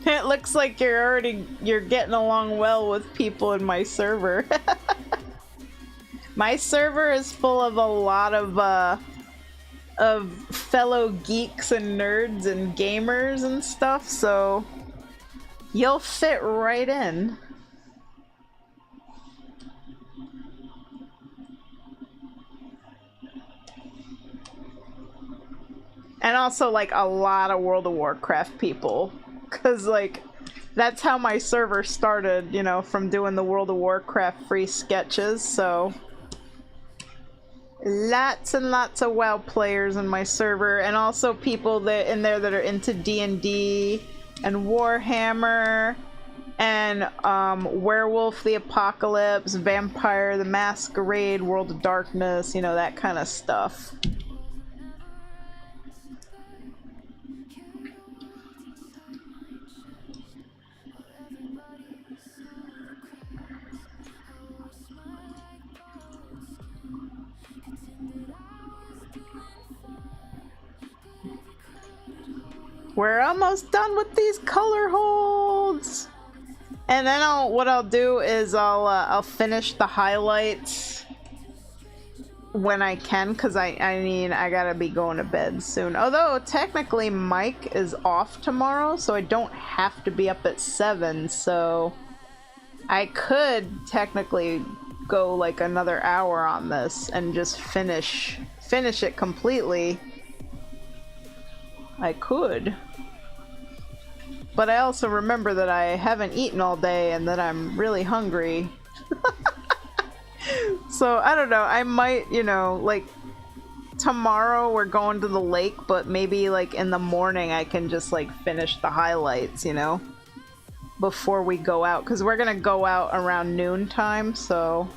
[SPEAKER 1] It looks like you're getting along well with people in my server. My server is full of a lot of fellow geeks and nerds and gamers and stuff, so you'll fit right in. And also like a lot of World of Warcraft people. Because, like, that's how my server started, you know, from doing the World of Warcraft free sketches, so. Lots and lots of WoW players in my server, and also people that in there that are into D&D, and Warhammer, and Werewolf the Apocalypse, Vampire the Masquerade, World of Darkness, you know, that kind of stuff. We're almost done with these color holds, and then what I'll do is I'll finish the highlights when I can, because I mean I gotta be going to bed soon. Although technically Mike is off tomorrow, so I don't have to be up at 7. So I could technically go like another hour on this and just finish it completely. I could. But I also remember that I haven't eaten all day and that I'm really hungry. So, I don't know, I might, you know, like, tomorrow we're going to the lake, but maybe, like, in the morning I can just, like, finish the highlights, you know? Before we go out, because we're gonna go out around noontime, so...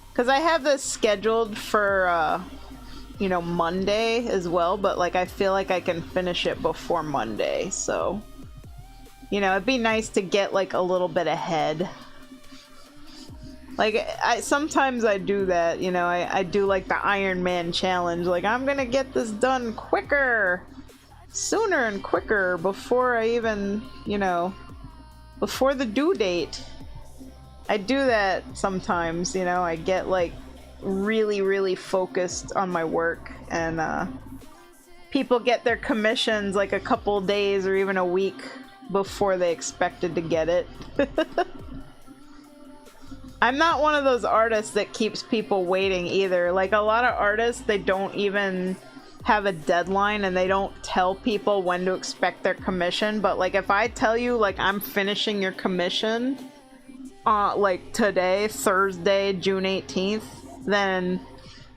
[SPEAKER 1] Because I have this scheduled for, you know, Monday as well, but, like, I feel like I can finish it before Monday, so... You know, it'd be nice to get, like, a little bit ahead. Like, sometimes I do that, you know, I do, like, the Iron Man challenge. Like, I'm gonna get this done quicker! Sooner and quicker before I even, you know, before the due date. I do that sometimes, you know, I get like really, really focused on my work, and people get their commissions like a couple days or even a week before they expected to get it. I'm not one of those artists that keeps people waiting either. Like, a lot of artists, they don't even have a deadline and they don't tell people when to expect their commission. But like, if I tell you, like, I'm finishing your commission like today, Thursday, June 18th, then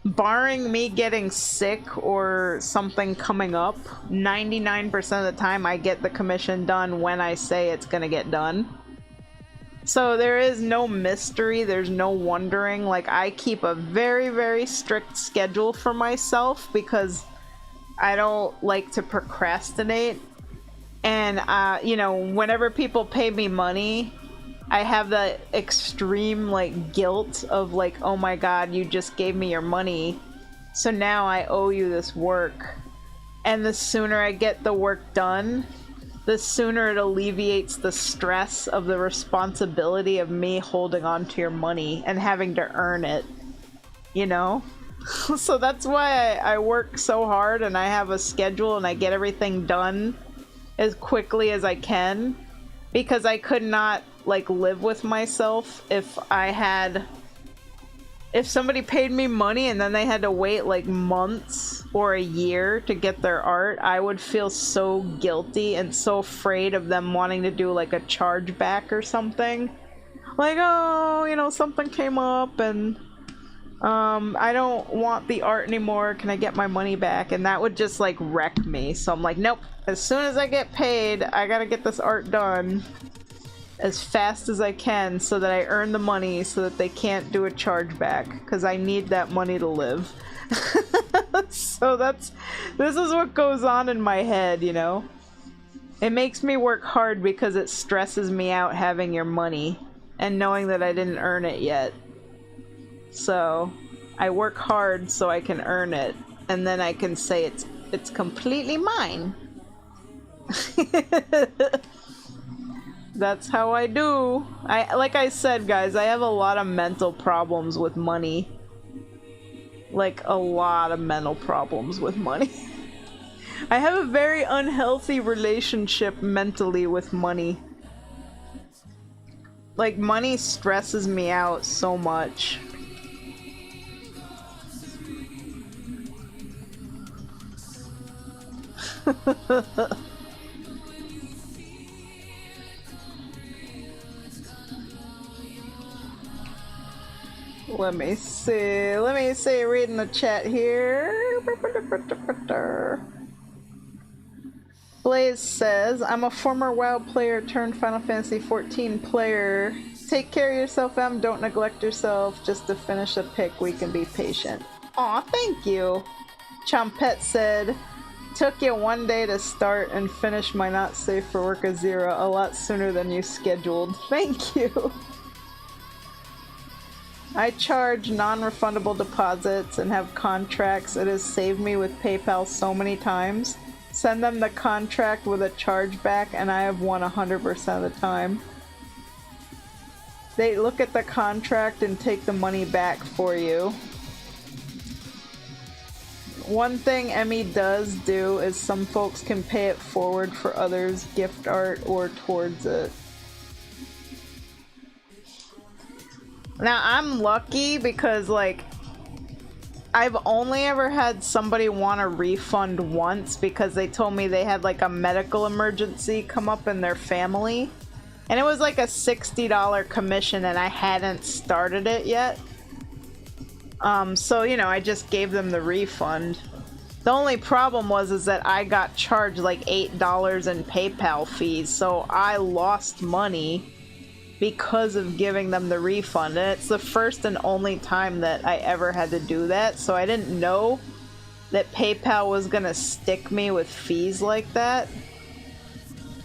[SPEAKER 1] barring me getting sick or something coming up, 99% of the time I get the commission done when I say it's gonna get done. So there is no mystery, there's no wondering. Like, I keep a very, very strict schedule for myself because I don't like to procrastinate. And, you know, whenever people pay me money, I have the extreme, like, guilt of, like, oh my god, you just gave me your money, so now I owe you this work. And the sooner I get the work done, the sooner it alleviates the stress of the responsibility of me holding on to your money and having to earn it, you know? So that's why I work so hard and I have a schedule and I get everything done as quickly as I can, because I could not, like, live with myself if somebody paid me money and then they had to wait like months or a year to get their art. I would feel so guilty and so afraid of them wanting to do like a chargeback or something. Like, oh, you know, something came up and I don't want the art anymore, can I get my money back? And that would just like wreck me. So I'm like, nope, as soon as I get paid, I gotta get this art done as fast as I can so that I earn the money so that they can't do a chargeback, because I need that money to live. So this is what goes on in my head, you know? It makes me work hard because it stresses me out having your money and knowing that I didn't earn it yet. So I work hard so I can earn it, and then I can say it's completely mine. That's how I do. Like I said, guys, I have a lot of mental problems with money. Like, a lot of mental problems with money. I have a very unhealthy relationship mentally with money. Like, money stresses me out so much. Let me see, reading the chat here. Blaze says, I'm a former WoW player turned Final Fantasy XIV player. Take care of yourself, Em. Don't neglect yourself. Just to finish a pick, we can be patient. Aw, thank you. Chompette said, took you one day to start and finish my not safe for work Azera a lot sooner than you scheduled. Thank you. I charge non-refundable deposits and have contracts. It has saved me with PayPal so many times. Send them the contract with a chargeback and I have won 100% of the time. They look at the contract and take the money back for you. One thing Emmy does do is some folks can pay it forward for others' gift art or towards it. Now, I'm lucky because, like, I've only ever had somebody want a refund once because they told me they had, like, a medical emergency come up in their family. And it was, like, a $60 commission and I hadn't started it yet. So, you know, I just gave them the refund. The only problem is that I got charged, like, $8 in PayPal fees, so I lost money because of giving them the refund, and it's the first and only time that I ever had to do that, so I didn't know that PayPal was gonna stick me with fees like that.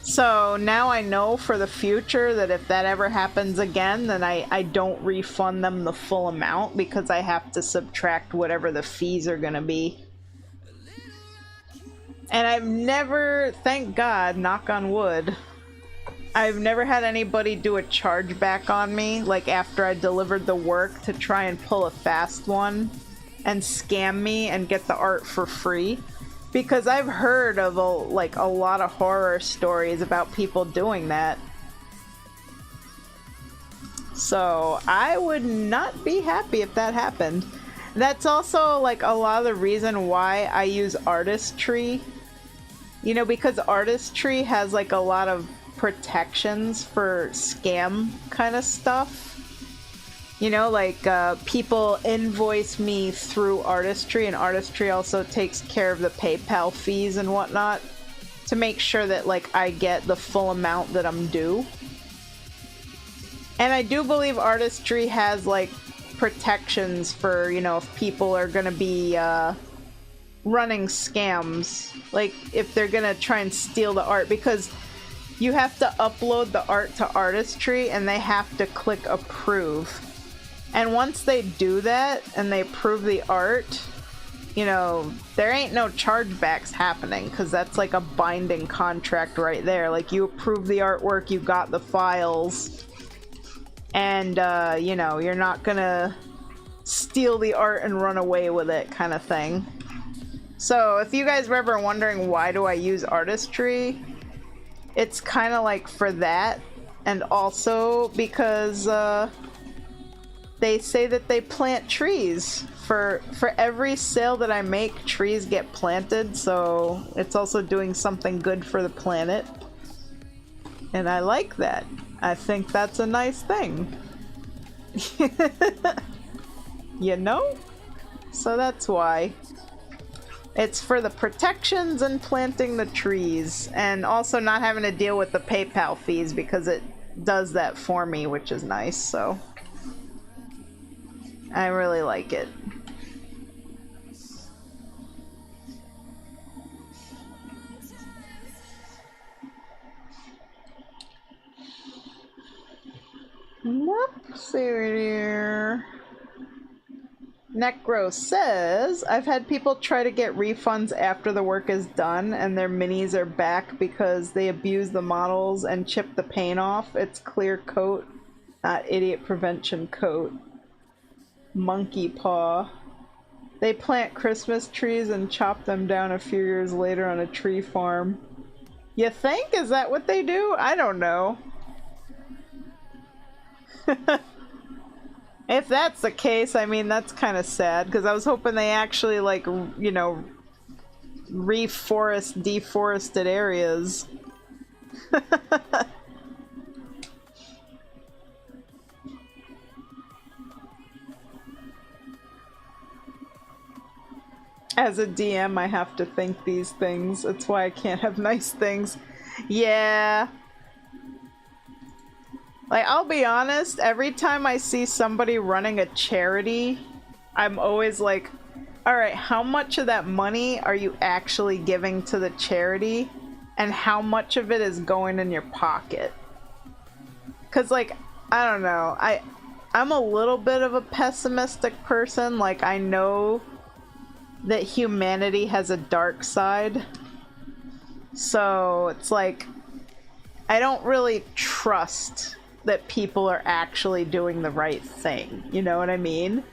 [SPEAKER 1] So now I know for the future that if that ever happens again, then I don't refund them the full amount because I have to subtract whatever the fees are gonna be. And I've never, thank God, knock on wood, I've never had anybody do a chargeback on me, like after I delivered the work, to try and pull a fast one and scam me and get the art for free. Because I've heard of a lot of horror stories about people doing that. So I would not be happy if that happened. That's also like a lot of the reason why I use artistry. You know, because artistry has like a lot of protections for scam kind of stuff. You know, like people invoice me through artistry, and artistry also takes care of the PayPal fees and whatnot to make sure that like I get the full amount that I'm due. And I do believe artistry has like protections for, you know, if people are gonna be running scams, like if they're gonna try and steal the art, because you have to upload the art to artistry and they have to click approve. And once they do that and they approve the art, you know, there ain't no chargebacks happening because that's like a binding contract right there. Like, you approve the artwork, you got the files, and you know, you're not gonna steal the art and run away with it kind of thing. So if you guys were ever wondering why do I use artistry, it's kind of like for that, and also because they say that they plant trees. For every sale that I make, trees get planted, so it's also doing something good for the planet. And I like that. I think that's a nice thing. You know? So that's why. It's for the protections and planting the trees, and also not having to deal with the PayPal fees because it does that for me, which is nice, so I really like it. Let's see here. Necro says, I've had people try to get refunds after the work is done and their minis are back because they abuse the models and chip the paint off. It's clear coat, not idiot prevention coat. Monkey paw. They plant Christmas trees and chop them down a few years later on a tree farm. You think? Is that what they do? I don't know. If that's the case, I mean, that's kind of sad, because I was hoping they actually, like, you know, reforest deforested areas. As a DM, I have to think these things. That's why I can't have nice things. Yeah. Like, I'll be honest, every time I see somebody running a charity, I'm always like, alright, how much of that money are you actually giving to the charity? And how much of it is going in your pocket? Because, like, I don't know, I'm a little bit of a pessimistic person. Like, I know that humanity has a dark side. So, it's like, I don't really trust that people are actually doing the right thing, you know what I mean?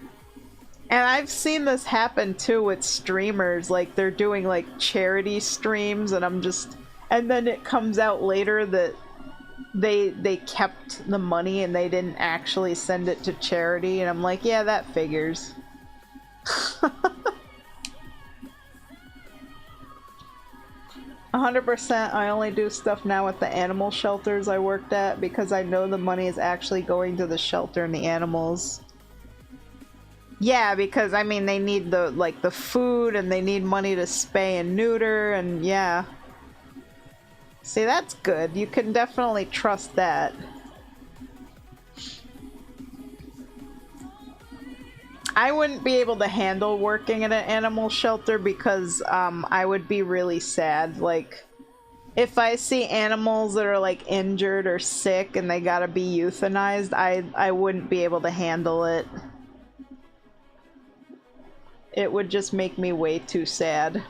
[SPEAKER 1] And I've seen this happen too with streamers, like they're doing like charity streams, and I'm just, and then it comes out later that they kept the money and they didn't actually send it to charity, and I'm like, yeah, that figures. 100%. I only do stuff now with the animal shelters I worked at because I know the money is actually going to the shelter and the animals. Yeah, because I mean they need the like the food and they need money to spay and neuter, and yeah. See, that's good. You can definitely trust that. I wouldn't be able to handle working at an animal shelter because I would be really sad. Like, if I see animals that are like injured or sick and they gotta be euthanized, I wouldn't be able to handle it. It would just make me way too sad.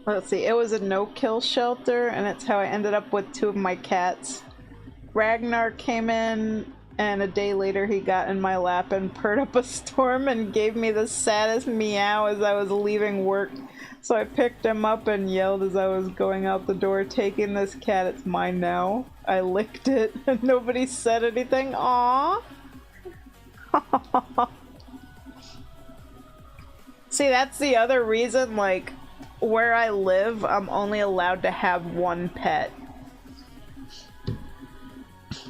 [SPEAKER 1] Let's see, it was a no-kill shelter, and it's how I ended up with 2 of my cats. Ragnar came in, and a day later he got in my lap and purred up a storm and gave me the saddest meow as I was leaving work. So I picked him up and yelled as I was going out the door, "Taking this cat, it's mine now." I licked it, and nobody said anything. Aww. See, that's the other reason, like, where I live, I'm only allowed to have 1 pet.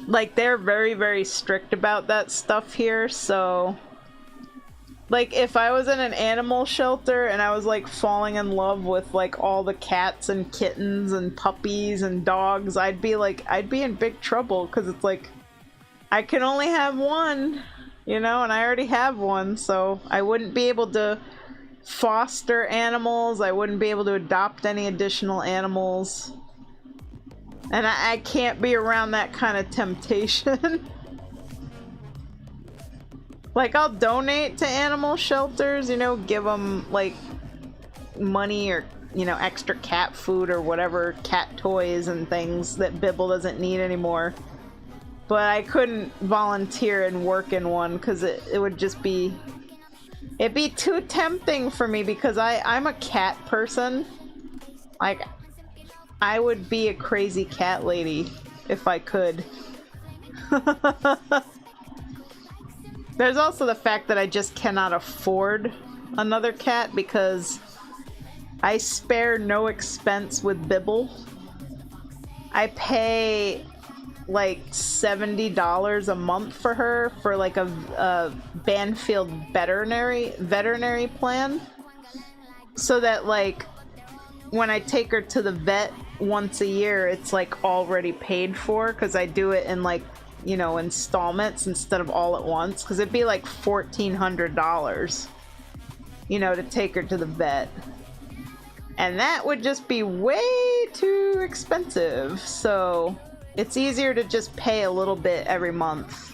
[SPEAKER 1] Like, they're very, very strict about that stuff here, so... Like, if I was in an animal shelter and I was, like, falling in love with, like, all the cats and kittens and puppies and dogs, I'd be in big trouble, because it's like, I can only have 1, you know, and I already have 1, so I wouldn't be able to foster animals, I wouldn't be able to adopt any additional animals. And I can't be around that kind of temptation. Like, I'll donate to animal shelters, you know, give them, like, money or, you know, extra cat food or whatever, cat toys and things that Bibble doesn't need anymore. But I couldn't volunteer and work in one because it would just be... It'd be too tempting for me because I'm a cat person. Like, I would be a crazy cat lady if I could. There's also the fact that I just cannot afford another cat because I spare no expense with Bibble. I pay like $70 a month for her for like a Banfield veterinary plan, so that like when I take her to the vet once a year, it's like already paid for because I do it in like, you know, installments instead of all at once, because it'd be like $1,400, you know, to take her to the vet, and that would just be way too expensive. So it's easier to just pay a little bit every month.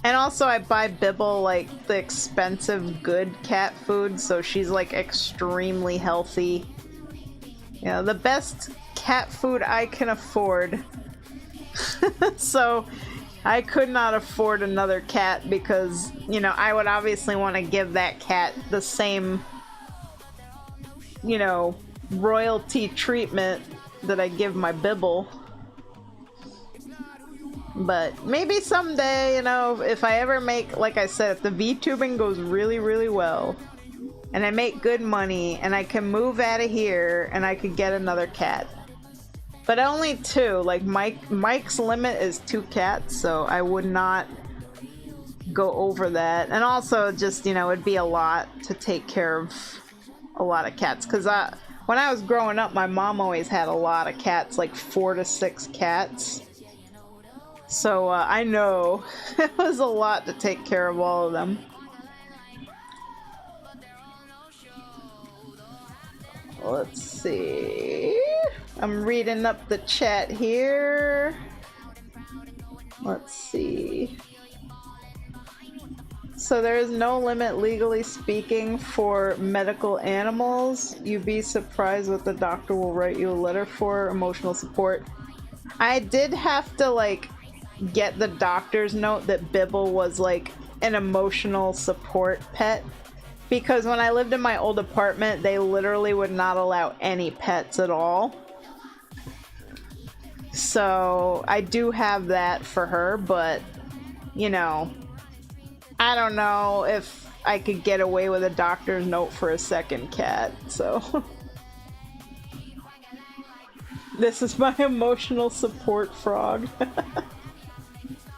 [SPEAKER 1] And also I buy Bibble like the expensive good cat food, so she's like extremely healthy. You know, the best cat food I can afford. So I could not afford another cat because, you know, I would obviously want to give that cat the same, you know, royalty treatment that I give my Bibble. But maybe someday, you know, if I ever make, like I said, if the VTubing goes really, really well, and I make good money, and I can move out of here, and I could get another cat. But only 2. Like, Mike's limit is 2 cats, so I would not go over that. And also, just, you know, it'd be a lot to take care of a lot of cats. Because when I was growing up, my mom always had a lot of cats, like 4 to 6 cats. So I know it was a lot to take care of all of them. Let's see. I'm reading up the chat here. Let's see. So there is no limit, legally speaking, for medical animals. You'd be surprised what the doctor will write you a letter for emotional support. I did have to, like, get the doctor's note that Bibble was like an emotional support pet, because when I lived in my old apartment, they literally would not allow any pets at all. So I do have that for her, but you know, I don't know if I could get away with a doctor's note for a second cat, so this is my emotional support frog.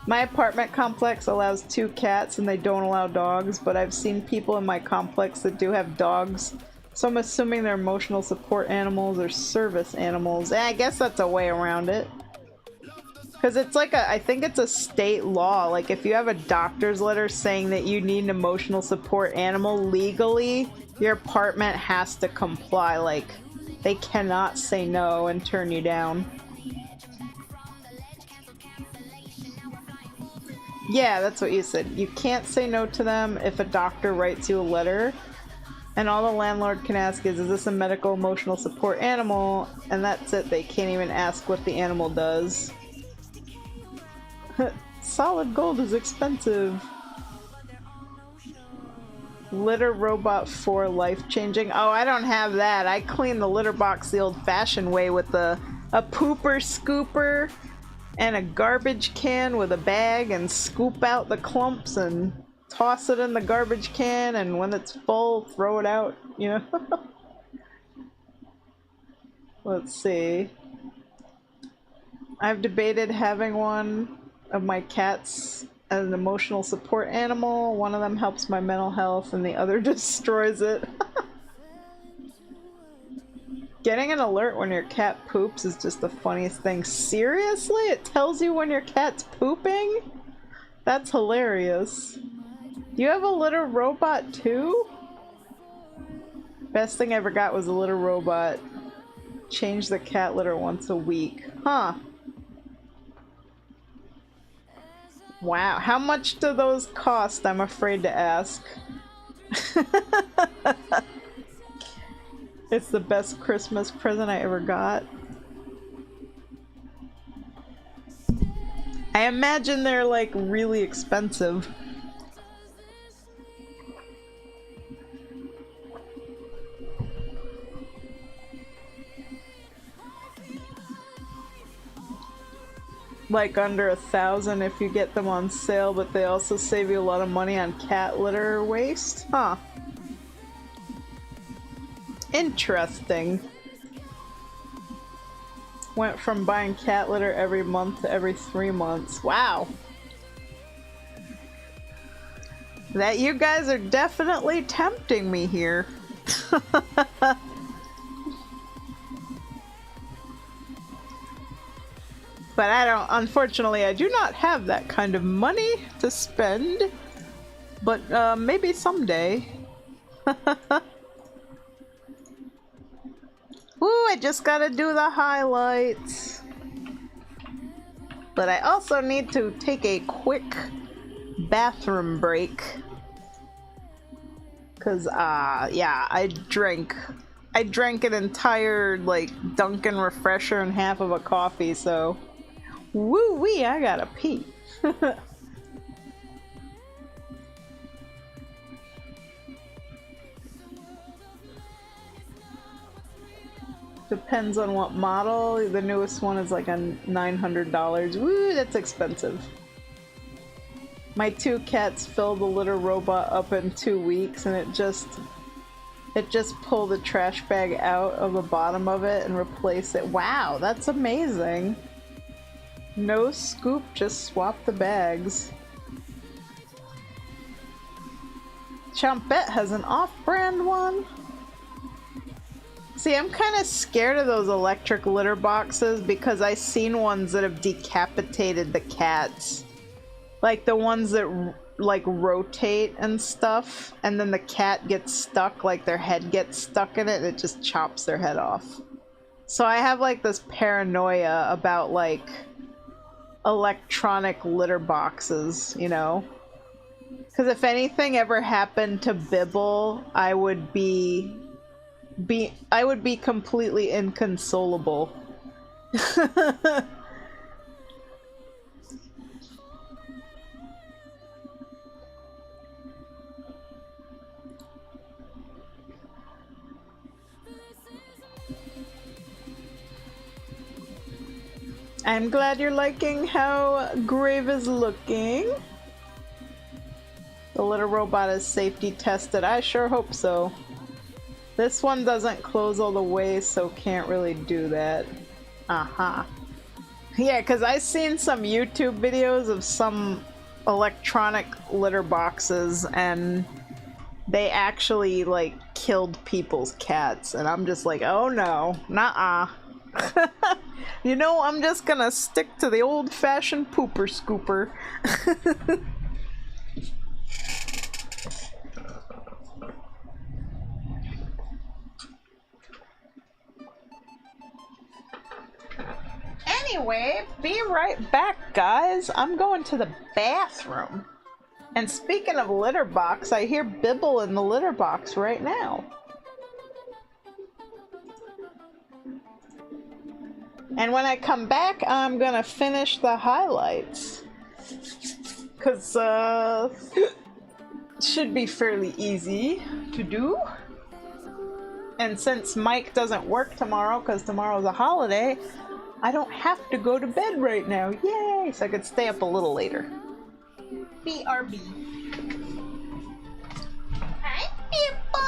[SPEAKER 1] My apartment complex allows 2 cats and they don't allow dogs, but I've seen people in my complex that do have dogs, so I'm assuming they're emotional support animals or service animals. I guess that's a way around it. Because it's like I think it's a state law, like if you have a doctor's letter saying that you need an emotional support animal, legally, your apartment has to comply, like they cannot say no and turn you down. Yeah, that's what you said. You can't say no to them if a doctor writes you a letter. And all the landlord can ask is this a medical emotional support animal? And that's it. They can't even ask what the animal does. Solid gold is expensive. Litter robot 4 life-changing. Oh, I don't have that. I clean the litter box the old-fashioned way with a pooper scooper and a garbage can with a bag and scoop out the clumps and toss it in the garbage can, and when it's full, throw it out, you know? Let's see. I've debated having one of my cats as an emotional support animal. One of them helps my mental health and the other destroys it. Getting an alert when your cat poops is just the funniest thing. Seriously? It tells you when your cat's pooping? That's hilarious. Do you have a litter robot too? Best thing I ever got was a litter robot. Change the cat litter once a week. Huh. Wow. How much do those cost? I'm afraid to ask. It's the best Christmas present I ever got. I imagine they're like really expensive. Like under 1,000 if you get them on sale, but they also save you a lot of money on cat litter waste? Huh. Interesting. Went from buying cat litter every month to every 3 months. Wow. That you guys are definitely tempting me here. But I don't, unfortunately, I do not have that kind of money to spend. But maybe someday. Woo, I just gotta do the highlights. But I also need to take a quick bathroom break. Cause, yeah, I drank an entire, like, Dunkin' Refresher and half of a coffee, so... Woo-wee, I gotta pee. Depends on what model. The newest one is like a $900. Woo, that's expensive. My 2 cats filled the litter robot up in 2 weeks, and it just pulled the trash bag out of the bottom of it and replaced it. Wow, that's amazing. No scoop, just swap the bags. Chompette has an off-brand one. See, I'm kind of scared of those electric litter boxes because I've seen ones that have decapitated the cats. Like the ones that like rotate and stuff, and then the cat gets stuck, like their head gets stuck in it and it just chops their head off. So I have like this paranoia about like electronic litter boxes, you know? Because if anything ever happened to Bibble, I would be completely inconsolable. I'm glad you're liking how Grave is looking. The litter robot is safety tested. I sure hope so. This one doesn't close all the way, so can't really do that. Uh-huh. Yeah, because I've seen some YouTube videos of some electronic litter boxes, and they actually, like, killed people's cats. And I'm just like, oh no, nuh-uh. You know, I'm just gonna stick to the old-fashioned pooper scooper. Anyway, be right back, guys. I'm going to the bathroom. And speaking of litter box, I hear Bibble in the litter box right now. And when I come back, I'm gonna finish the highlights. Cause, should be fairly easy to do. And since Mike doesn't work tomorrow, because tomorrow's a holiday, I don't have to go to bed right now. Yay! So I could stay up a little later. BRB. Hi, Pippo!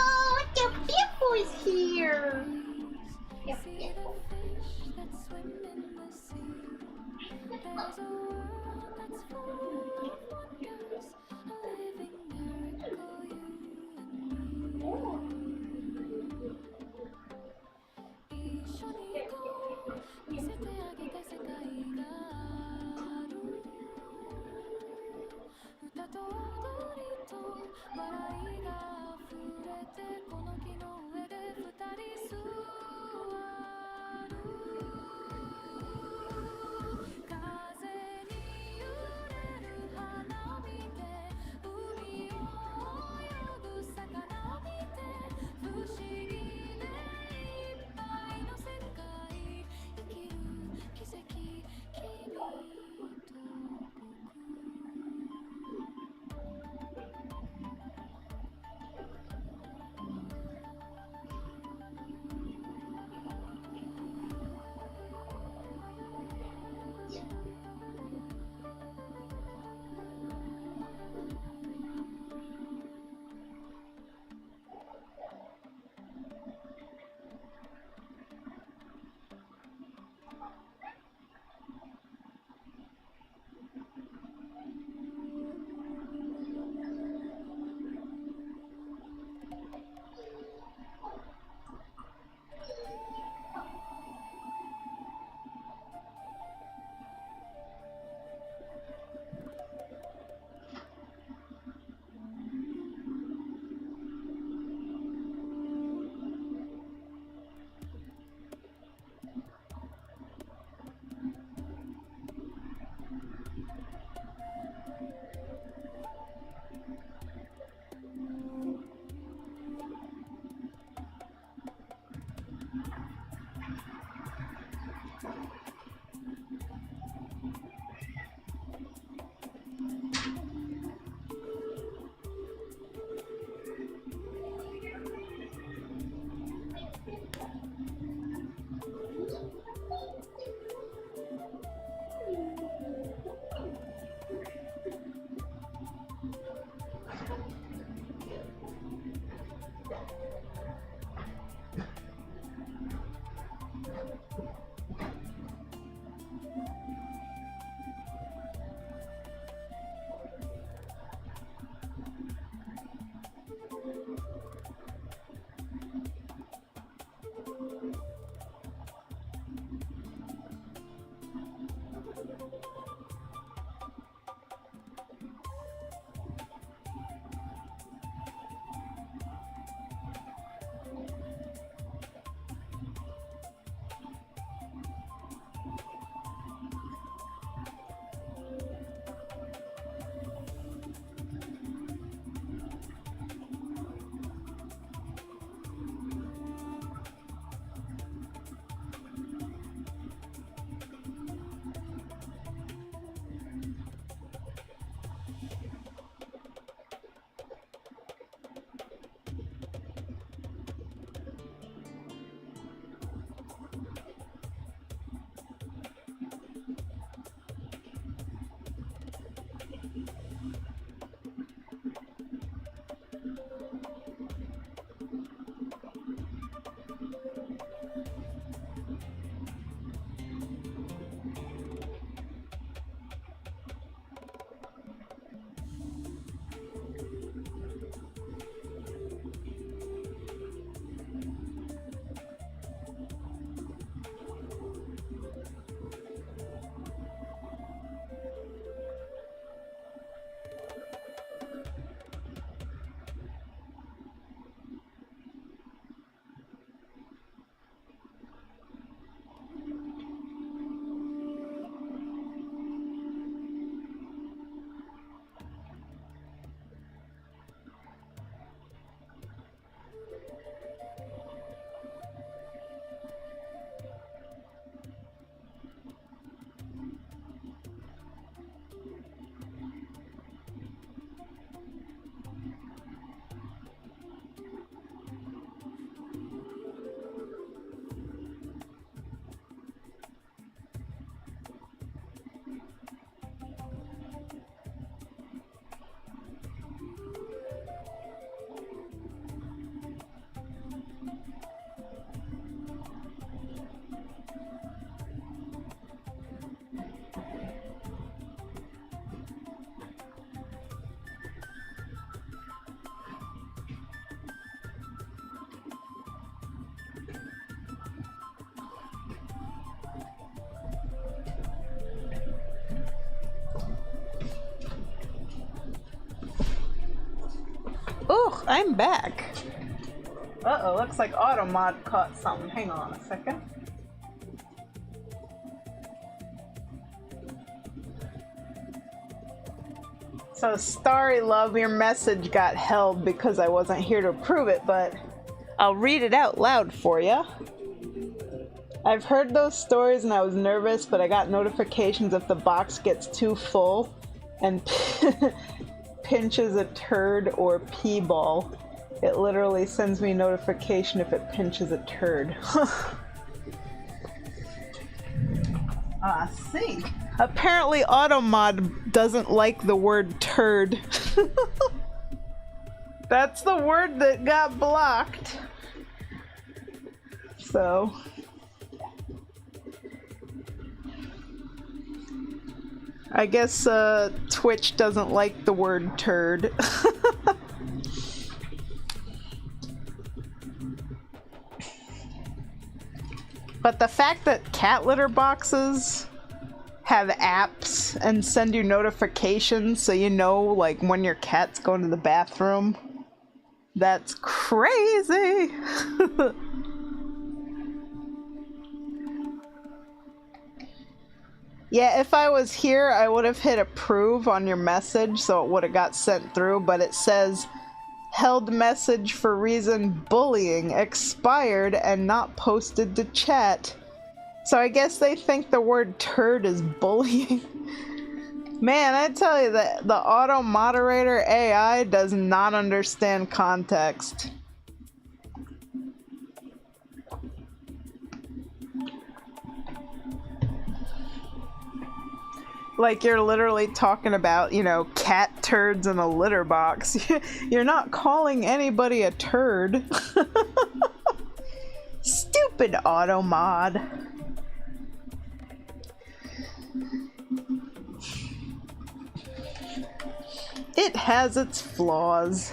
[SPEAKER 1] The Pippo is here! Yeah, Pippo. Whew, I'm back. Uh-oh, looks like Automod caught something. Hang on a second. So, Starry Love, your message got held because I wasn't here to approve it, but I'll read it out loud for you. I've heard those stories and I was nervous, but I got notifications if the box gets too full and pinches a turd or pee ball. It literally sends me notification if it pinches a turd. I see. Apparently Automod doesn't like the word turd. That's the word that got blocked. So... I guess Twitch doesn't like the word turd. But the fact that cat litter boxes have apps and send you notifications so you know like when your cat's going to the bathroom, that's crazy. Yeah, if I was here, I would have hit approve on your message, so it would have got sent through, but it says, held message for reason bullying, expired and not posted to chat. So I guess they think the word turd is bullying. Man, I tell you that the auto moderator AI does not understand context. Like you're literally talking about, you know, cat turds in a litter box. You're not calling anybody a turd. Stupid auto mod. It has its flaws.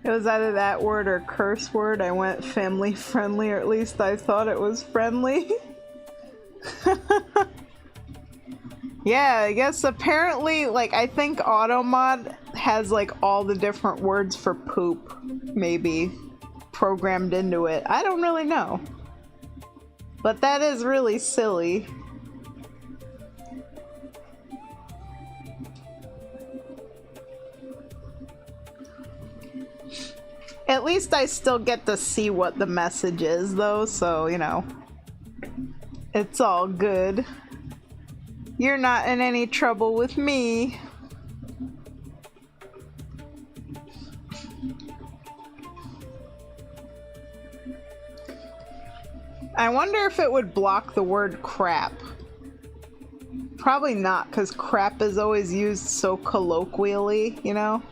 [SPEAKER 1] It was either that word or curse word. I went family friendly, or at least I thought it was friendly. Yeah, I guess apparently, like, I think Automod has, like, all the different words for poop, maybe, programmed into it. I don't really know. But that is really silly. At least I still get to see what the message is, though, so, you know, it's all good. You're not in any trouble with me. I wonder if it would block the word crap. Probably not, because crap is always used so colloquially, you know?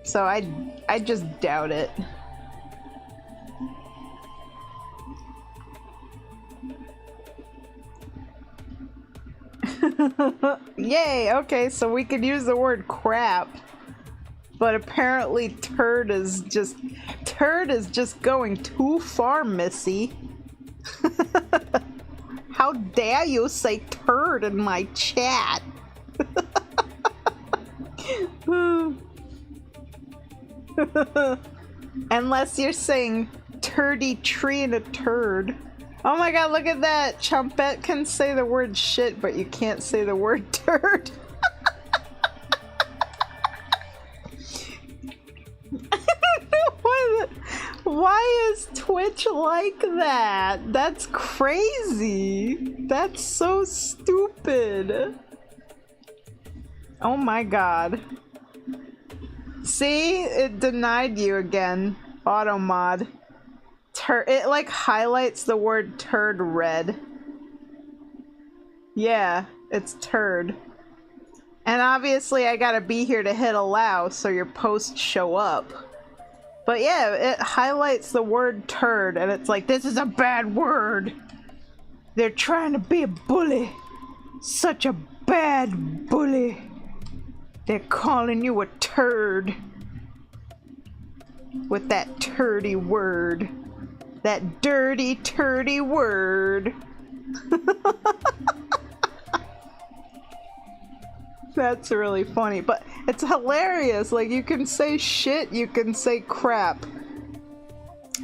[SPEAKER 1] So I just doubt it. Yay, okay, so we could use the word crap. But apparently turd is just going too far, Missy. How dare you say turd in my chat? Unless you're saying turdy tree and a turd. Oh my god, look at that! Chumpette can say the word shit, but you can't say the word turd. Why is Twitch like that? That's crazy. That's so stupid. Oh my god. See? It denied you again. Automod. It like highlights the word turd red. Yeah, it's turd. And obviously I gotta be here to hit allow so your posts show up. But yeah, it highlights the word turd and it's like, this is a bad word. They're trying to be a bully. Such a bad bully. They're calling you a turd. With that turdy word. That dirty, turdy word. That's really funny, but it's hilarious. Like, you can say shit, you can say crap,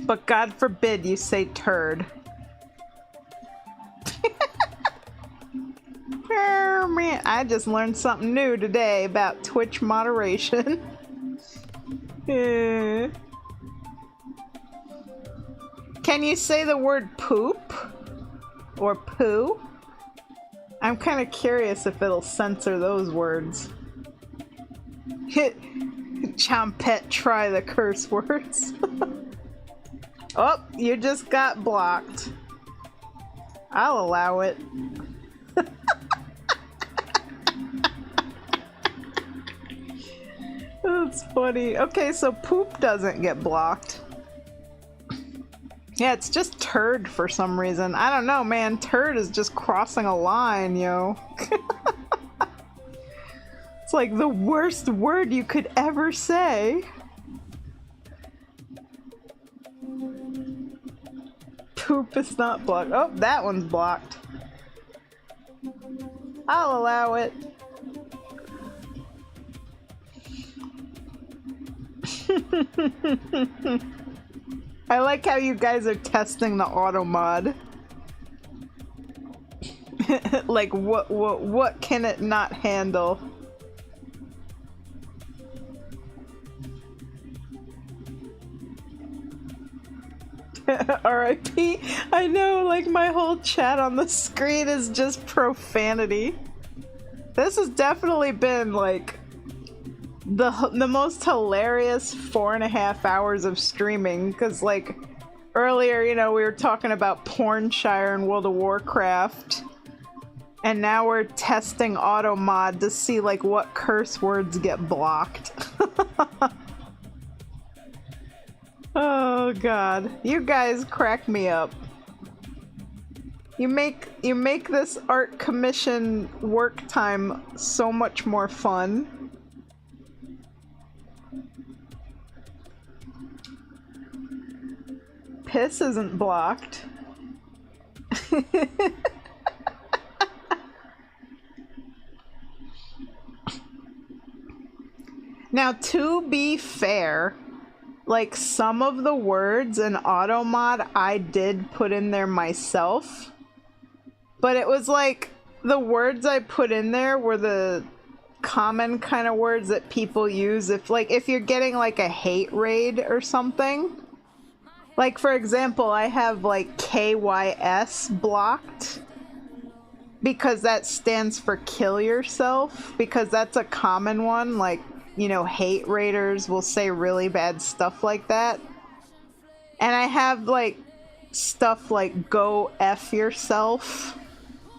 [SPEAKER 1] but God forbid you say turd. Oh, man, I just learned something new today about Twitch moderation. Can you say the word poop? Or poo? I'm kind of curious if it'll censor those words. Chompet, try the curse words. Oh, you just got blocked. I'll allow it. That's funny. Okay, so poop doesn't get blocked. Yeah, it's just turd for some reason. I don't know, man. Turd is just crossing a line, yo. It's like the worst word you could ever say. Poop is not blocked. Oh, that one's blocked. I'll allow it. I like how you guys are testing the auto mod. Like, what can it not handle? RIP. I know, like, my whole chat on the screen is just profanity. This has definitely been, like, the most hilarious 4.5 hours of streaming, because, like, earlier, you know, we were talking about Pornshire and World of Warcraft, and now we're testing auto mod to see, like, what curse words get blocked. Oh god, you guys crack me up. You make this art commission work time so much more fun. Piss isn't blocked. Now, to be fair, like, some of the words in Automod I did put in there myself, but it was like the words I put in there were the common kind of words that people use if you're getting like a hate raid or something. Like, for example, I have like KYS blocked because that stands for kill yourself, because that's a common one. Like, you know, hate raiders will say really bad stuff like that. And I have like stuff like go F yourself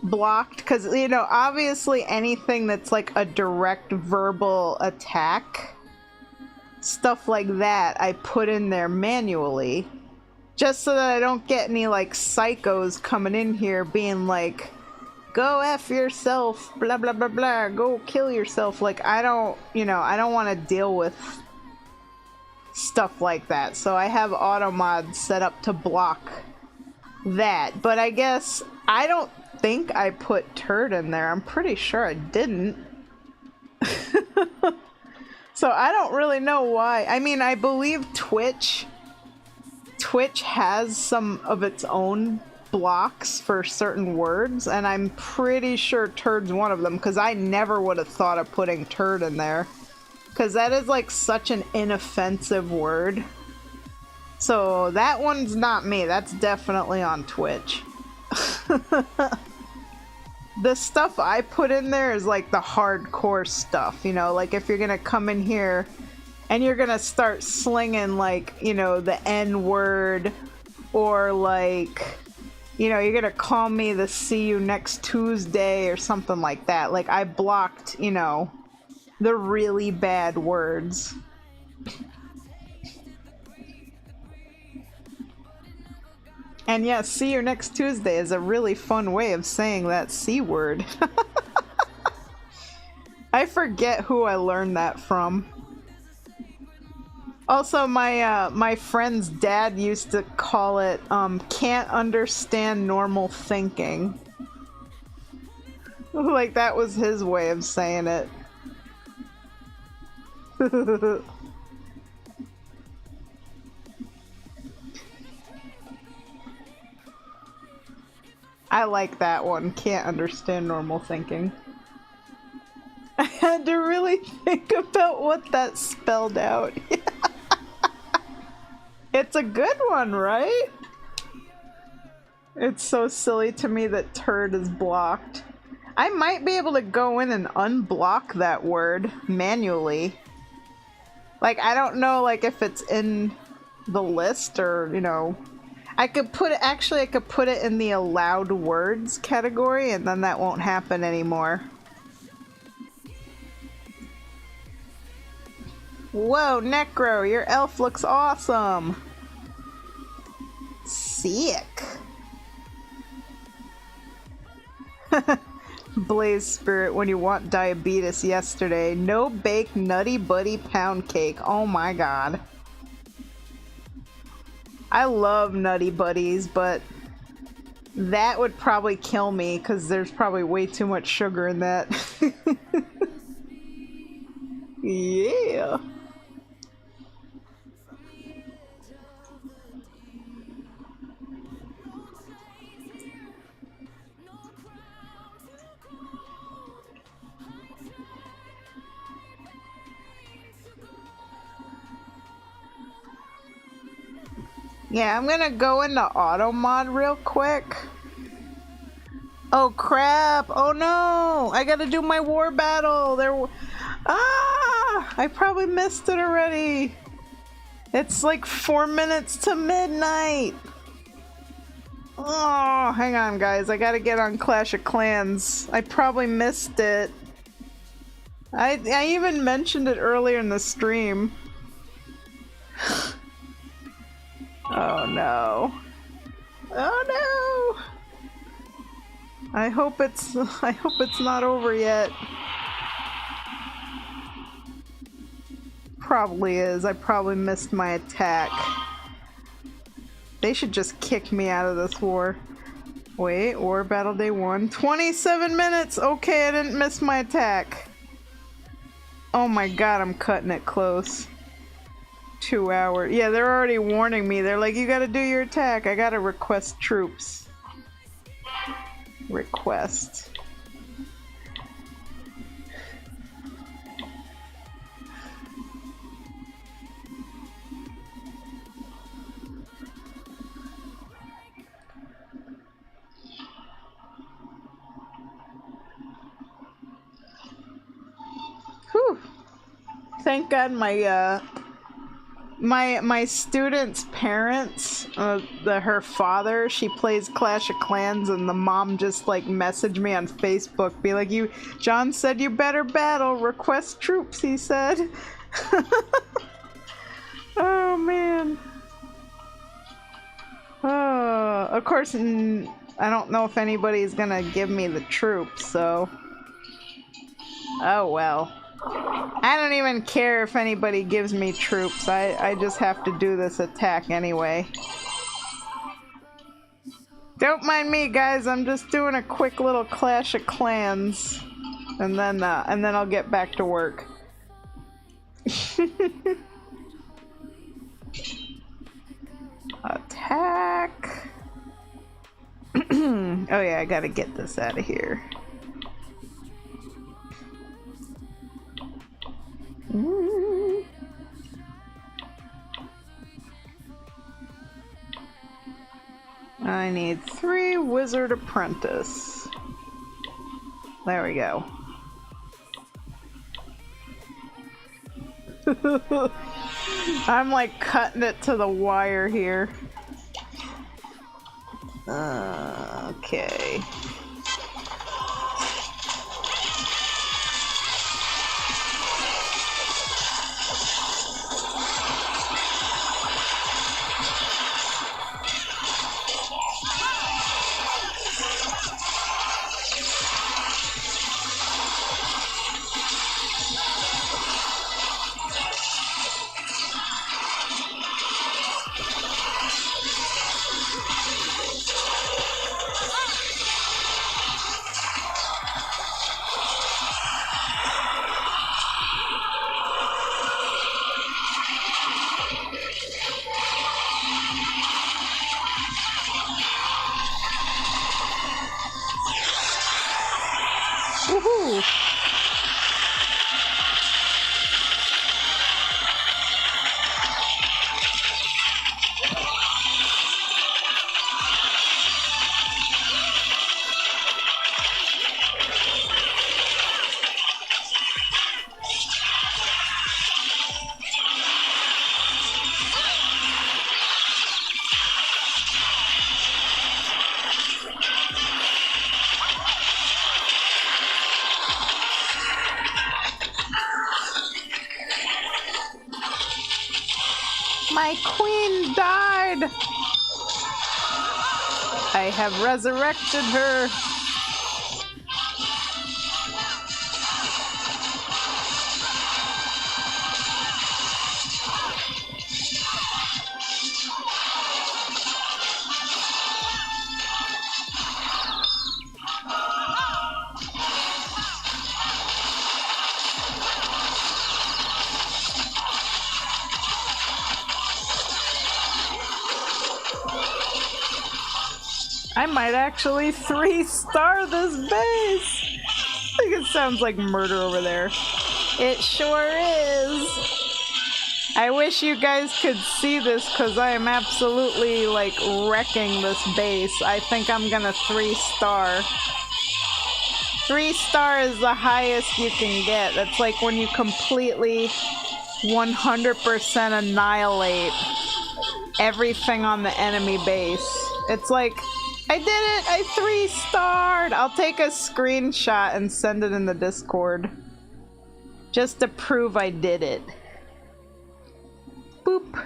[SPEAKER 1] blocked, because, you know, obviously anything that's like a direct verbal attack, stuff like that, I put in there manually, just so that I don't get any like psychos coming in here being like, go F yourself, blah blah blah blah, go kill yourself. Like, I don't, you know, I don't want to deal with stuff like that, so I have automod set up to block that. But I guess, I don't think I put turd in there. I'm pretty sure I didn't. So I don't really know why. I mean, I believe Twitch has some of its own blocks for certain words, and I'm pretty sure turd's one of them, because I never would have thought of putting turd in there, because that is like such an inoffensive word. So that one's not me. That's definitely on Twitch. The stuff I put in there is like the hardcore stuff, you know, like if you're gonna come in here and you're gonna start slinging, like, you know, the N-word, or like, you know, you're gonna call me the see you next Tuesday or something like that. Like, I blocked, you know, the really bad words. And yeah, see you next Tuesday is a really fun way of saying that C word. I forget who I learned that from. Also, my friend's dad used to call it can't understand normal thinking. Like that was his way of saying it. I like that one. Can't understand normal thinking. I had to really think about what that spelled out. It's a good one, right? It's so silly to me that turd is blocked. I might be able to go in and unblock that word manually. Like, I don't know, like, if it's in the list or, you know... I could put it, actually, I could put it in the allowed words category, and then that won't happen anymore. Whoa, Necro, your elf looks awesome! Sick! Blaze Spirit, when you want diabetes yesterday. No bake nutty buddy pound cake. Oh my god. I love Nutty Buddies, but that would probably kill me because there's probably way too much sugar in that. Yeah. Yeah, I'm gonna go into auto mod real quick. Oh crap! Oh no! I gotta do my war battle! I probably missed it already! It's like 4 minutes to midnight! Oh, hang on guys, I gotta get on Clash of Clans. I probably missed it. I even mentioned it earlier in the stream. Oh no. Oh no! I hope it's not over yet. Probably is. I probably missed my attack. They should just kick me out of this war. Wait, War Battle Day 1. 27 minutes! Okay, I didn't miss my attack. Oh my god, I'm cutting it close. 2 hours. Yeah, they're already warning me. They're like, you gotta do your attack. I gotta request troops. Request. Whew. Thank God my student's parents, her father, she plays Clash of Clans, and the mom just like messaged me on Facebook, be like, John said you better battle, request troops, he said. Oh man. Of course, I don't know if anybody's gonna give me the troops, so. Oh well. I don't even care if anybody gives me troops. I just have to do this attack anyway. Don't mind me, guys. I'm just doing a quick little Clash of Clans, and then I'll get back to work. Attack. Oh yeah, I gotta get this out of here. I need 3 Wizard Apprentice. There we go. I'm like cutting it to the wire here. Okay. My queen died! I have resurrected her! I might actually 3-star this base! I think it sounds like murder over there. It sure is! I wish you guys could see this because I am absolutely like wrecking this base. I think I'm gonna 3-star. 3-star is the highest you can get. That's like when you completely 100% annihilate everything on the enemy base. It's like, I did it! I 3-starred! I'll take a screenshot and send it in the Discord. Just to prove I did it. Boop.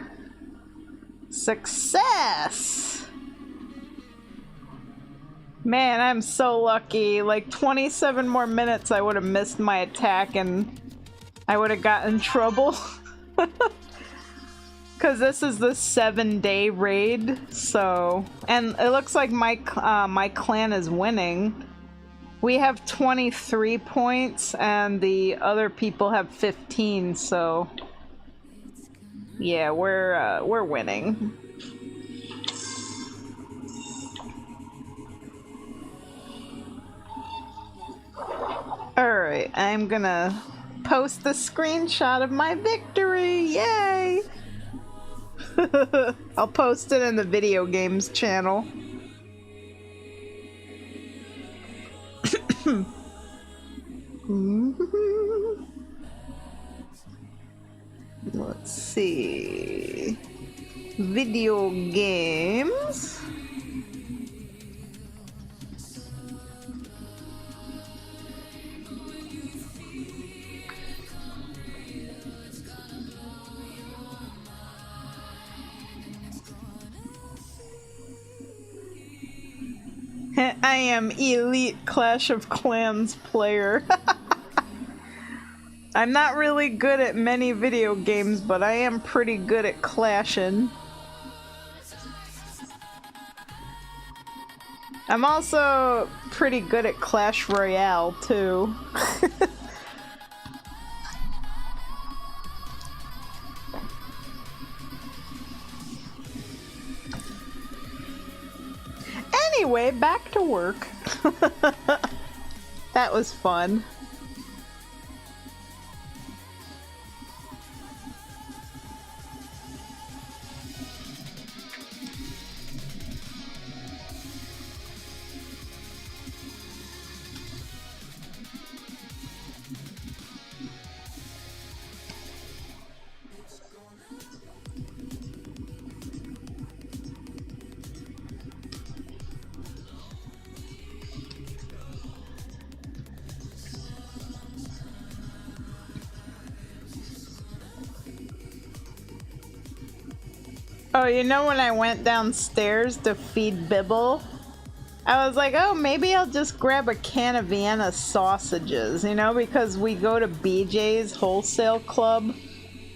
[SPEAKER 1] Success! Man, I'm so lucky. Like 27 more minutes I would have missed my attack and I would have gotten in trouble. Because this is the 7-day raid, so... And it looks like my clan is winning. We have 23 points, and the other people have 15, so... Yeah, we're winning. Alright, I'm gonna post the screenshot of my victory! Yay! I'll post it in the video games channel. Let's see. Video games. I am elite Clash of Clans player. I'm not really good at many video games, but I am pretty good at clashing. I'm also pretty good at Clash Royale, too. Anyway, back to work. That was fun. Oh, you know when I went downstairs to feed Bibble, I was like, oh, maybe I'll just grab a can of Vienna sausages, you know, because we go to BJ's Wholesale Club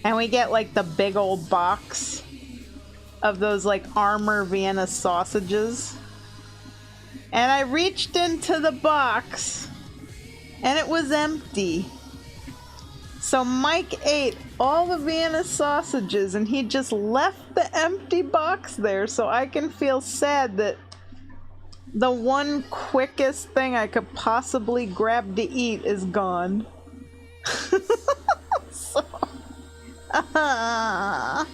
[SPEAKER 1] and we get like the big old box of those like Armor Vienna sausages. And I reached into the box and it was empty. So Mike ate all the Vienna sausages and he just left the empty box there, so I can feel sad that the one quickest thing I could possibly grab to eat is gone. So, I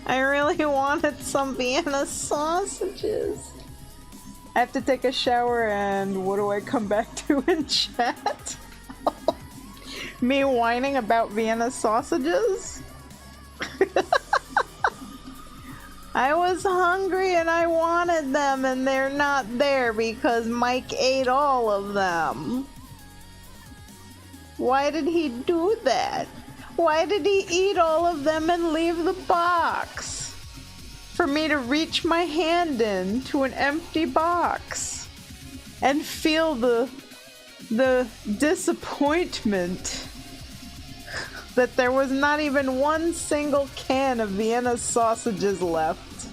[SPEAKER 1] really wanted some Vienna sausages. I have to take a shower, and what do I come back to in chat? Me whining about Vienna sausages? I was hungry and I wanted them, and they're not there because Mike ate all of them. Why did he do that? Why did he eat all of them and leave the box? for me to reach my hand in to an empty box and feel the disappointment that there was not even one single can of Vienna sausages left.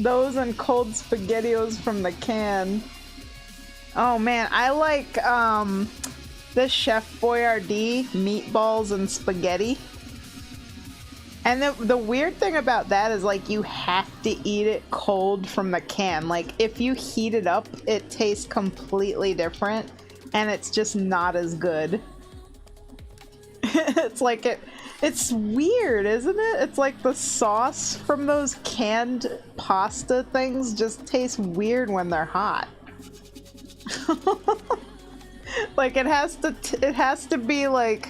[SPEAKER 1] Those and cold SpaghettiOs from the can. Oh man, I like the Chef Boyardee meatballs and spaghetti. And the weird thing about that is, like, you have to eat it cold from the can. Like, if you heat it up, it tastes completely different, and it's just not as good. It's like it's weird, isn't it? It's like the sauce from those canned pasta things just tastes weird when they're hot. Like, it has to be like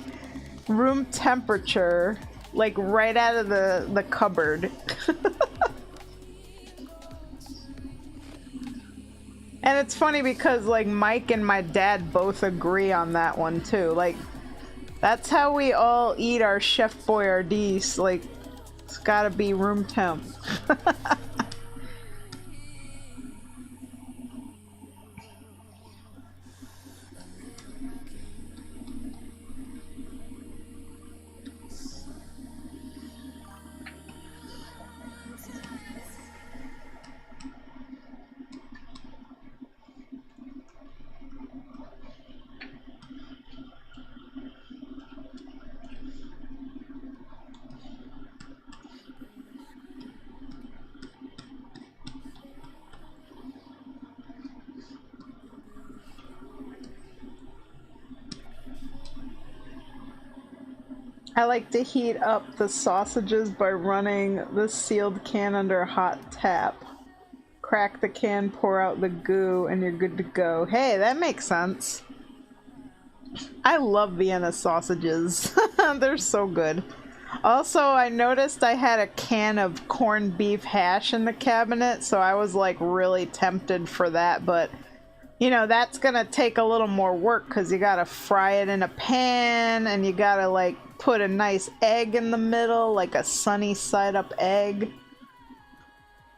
[SPEAKER 1] room temperature, like right out of the cupboard. And it's funny because, like, Mike and my dad both agree on that one too. Like, that's how we all eat our Chef Boyardees. Like, it's gotta be room temp. I like to heat up the sausages by running the sealed can under a hot tap. Crack the can, pour out the goo, and you're good to go. Hey, that makes sense. I love Vienna sausages. They're so good. Also, I noticed I had a can of corned beef hash in the cabinet, so I was like really tempted for that, but you know, that's gonna take a little more work because you gotta fry it in a pan and you gotta like put a nice egg in the middle, like a sunny side up egg.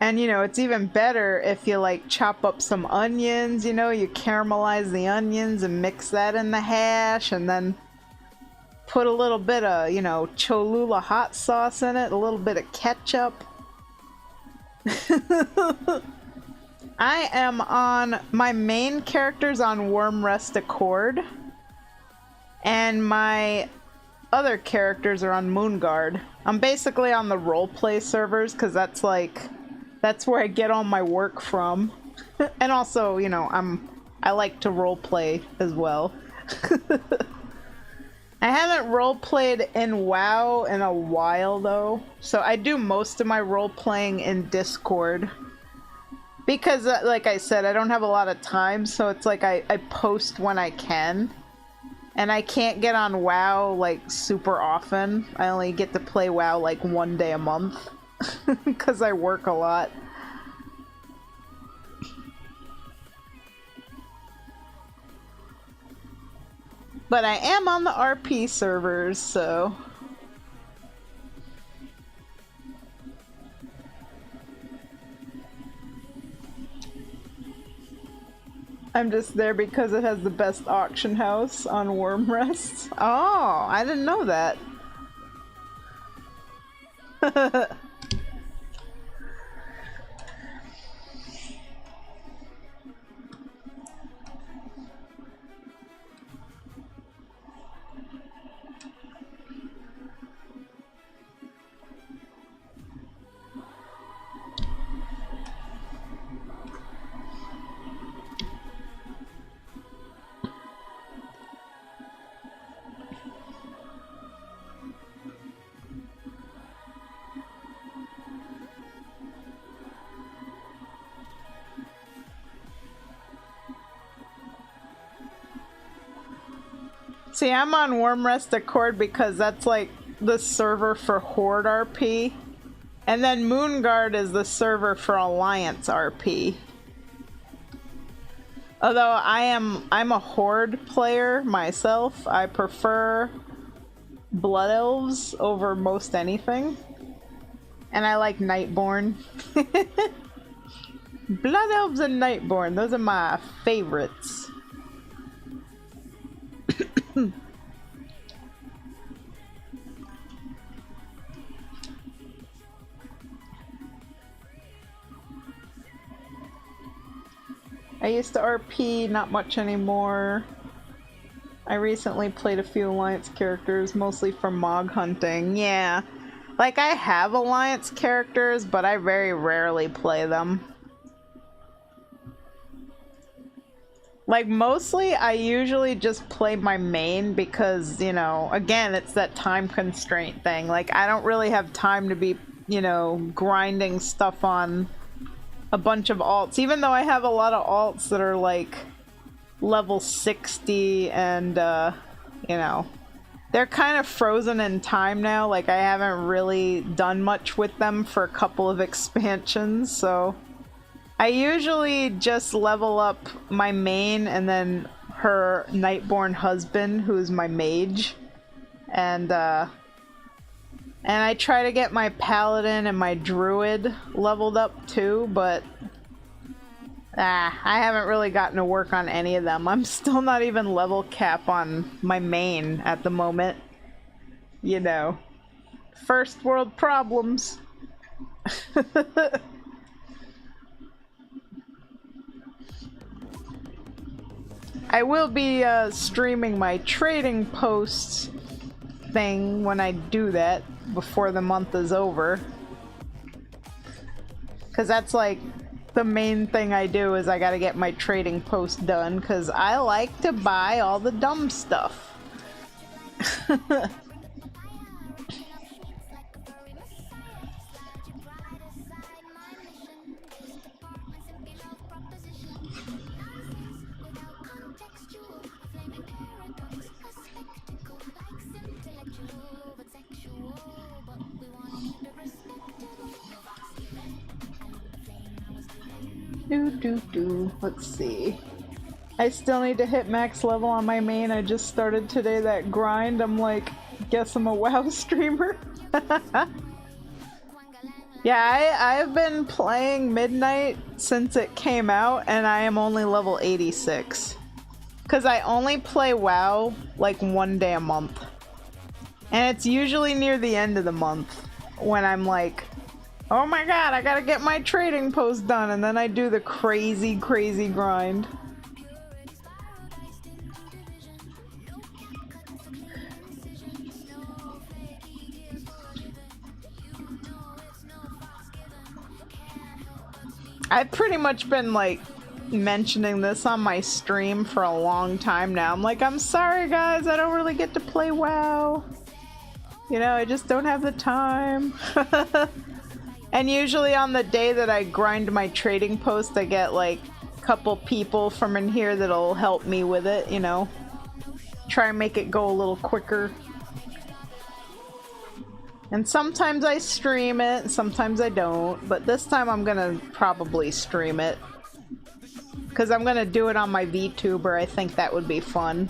[SPEAKER 1] And you know, it's even better if you like chop up some onions, you know, you caramelize the onions and mix that in the hash and then put a little bit of, you know, Cholula hot sauce in it, a little bit of ketchup. I am on, my main character's on Worm Rest Accord, and my other characters are on Moonguard. I'm basically on the roleplay servers, because that's like, that's where I get all my work from. And also, you know, I like to roleplay as well. I haven't roleplayed in WoW in a while though, so I do most of my roleplaying in Discord. Because, like I said, I don't have a lot of time, so it's like I post when I can. And I can't get on WoW, like, super often. I only get to play WoW, like, one day a month. Because I work a lot. But I am on the RP servers, so... I'm just there because it has the best auction house on Wormrest. Oh, I didn't know that. See, I'm on Wormrest Accord because that's like the server for Horde RP. And then Moonguard is the server for Alliance RP. Although I'm a horde player myself. I prefer blood elves over most anything. And I like Nightborn. Blood elves and Nightborn, those are my favorites. I used to RP, not much anymore. I recently played a few Alliance characters, mostly for Mog hunting. Yeah. Like, I have Alliance characters, but I very rarely play them. Like, mostly, I usually just play my main because, you know, again, it's that time constraint thing. Like, I don't really have time to be, you know, grinding stuff on a bunch of alts. Even though I have a lot of alts that are, like, level 60 and, you know, they're kind of frozen in time now. Like, I haven't really done much with them for a couple of expansions, so I usually just level up my main and then her Nightborn husband, who's my mage, and I try to get my paladin and my druid leveled up too, but I haven't really gotten to work on any of them. I'm still not even level cap on my main at the moment. You know, first world problems. I will be streaming my trading posts thing when I do that before the month is over. Because that's like the main thing I do is I gotta get my trading post done because I like to buy all the dumb stuff. Let's see. I still need to hit max level on my main. I just started today that grind. I'm like, guess I'm a WoW streamer. Yeah, I've been playing Midnight since it came out, and I am only level 86. Because I only play WoW like one day a month. And it's usually near the end of the month when I'm like, oh my god, I gotta get my trading post done, and then I do the crazy grind. I've pretty much been like mentioning this on my stream for a long time now. I'm like, I'm sorry guys, I don't really get to play WoW. You know, I just don't have the time. And usually on the day that I grind my trading post, I get like a couple people from in here that'll help me with it, you know. Try and make it go a little quicker. And sometimes I stream it, sometimes I don't, but this time I'm gonna probably stream it. Because I'm gonna do it on my VTuber, I think that would be fun.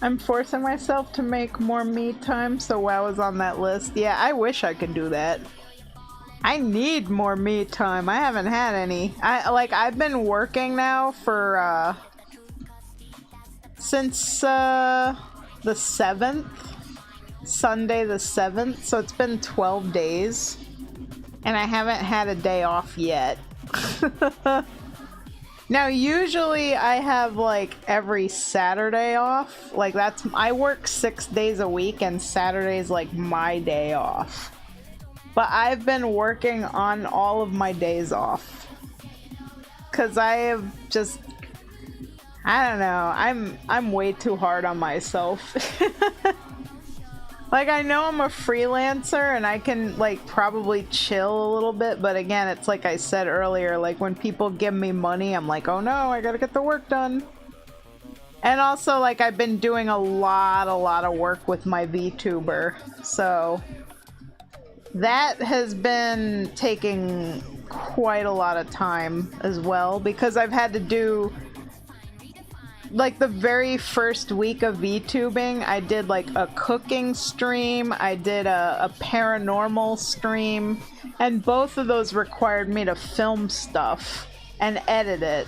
[SPEAKER 1] I'm forcing myself to make more me time, so WoW is on that list. Yeah, I wish I could do that. I need more me time. I haven't had any. I've been working now for since the 7th, Sunday the 7th, so it's been 12 days, and I haven't had a day off yet. Now, usually I have like every Saturday off. Like I work 6 days a week and Saturday's like my day off. But I've been working on all of my days off. because I have just, I don't know, I'm way too hard on myself. Like, I know I'm a freelancer and I can, like, probably chill a little bit, but again, it's like I said earlier, like, when people give me money, I'm like, oh no, I gotta get the work done. And also, like, I've been doing a lot of work with my VTuber, so that has been taking quite a lot of time as well, because I've had to do, like, the very first week of VTubing, I did like a cooking stream, I did a paranormal stream, and both of those required me to film stuff and edit it.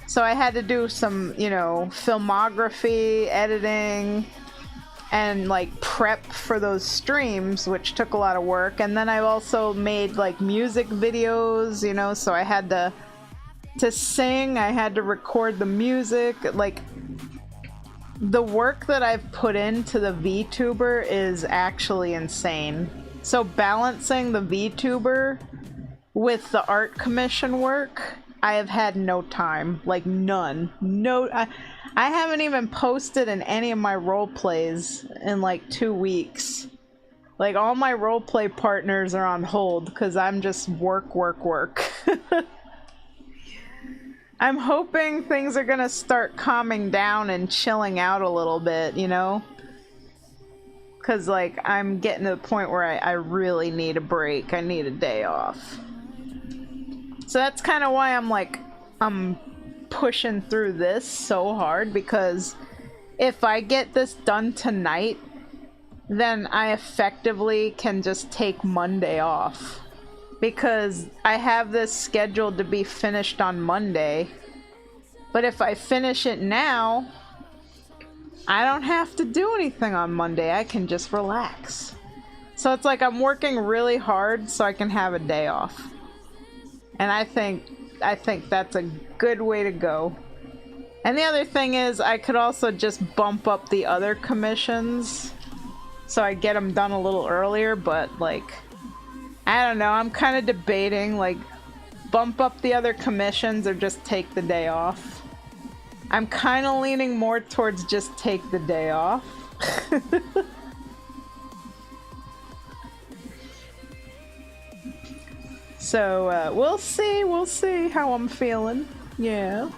[SPEAKER 1] So I had to do some, you know, filmography, editing, and like prep for those streams, which took a lot of work. And then I also made like music videos, you know, so I had to sing, I had to record the music. Like, the work that I've put into the VTuber is actually insane. So balancing the VTuber with the art commission work, I have had no time, like none. No, I haven't even posted in any of my role plays in like 2 weeks. Like, all my roleplay partners are on hold because I'm just work. I'm hoping things are gonna start calming down and chilling out a little bit, you know? Because, like, I'm getting to the point where I really need a break. I need a day off. So that's kind of why I'm pushing through this so hard, because if I get this done tonight, then I effectively can just take Monday off. Because I have this scheduled to be finished on Monday. But if I finish it now, I don't have to do anything on Monday. I can just relax. So it's like I'm working really hard so I can have a day off. And I think that's a good way to go. And the other thing is, I could also just bump up the other commissions so I get them done a little earlier, but like, I don't know, I'm kind of debating, like, bump up the other commissions or just take the day off. I'm kind of leaning more towards just take the day off. So, we'll see how I'm feeling. Yeah.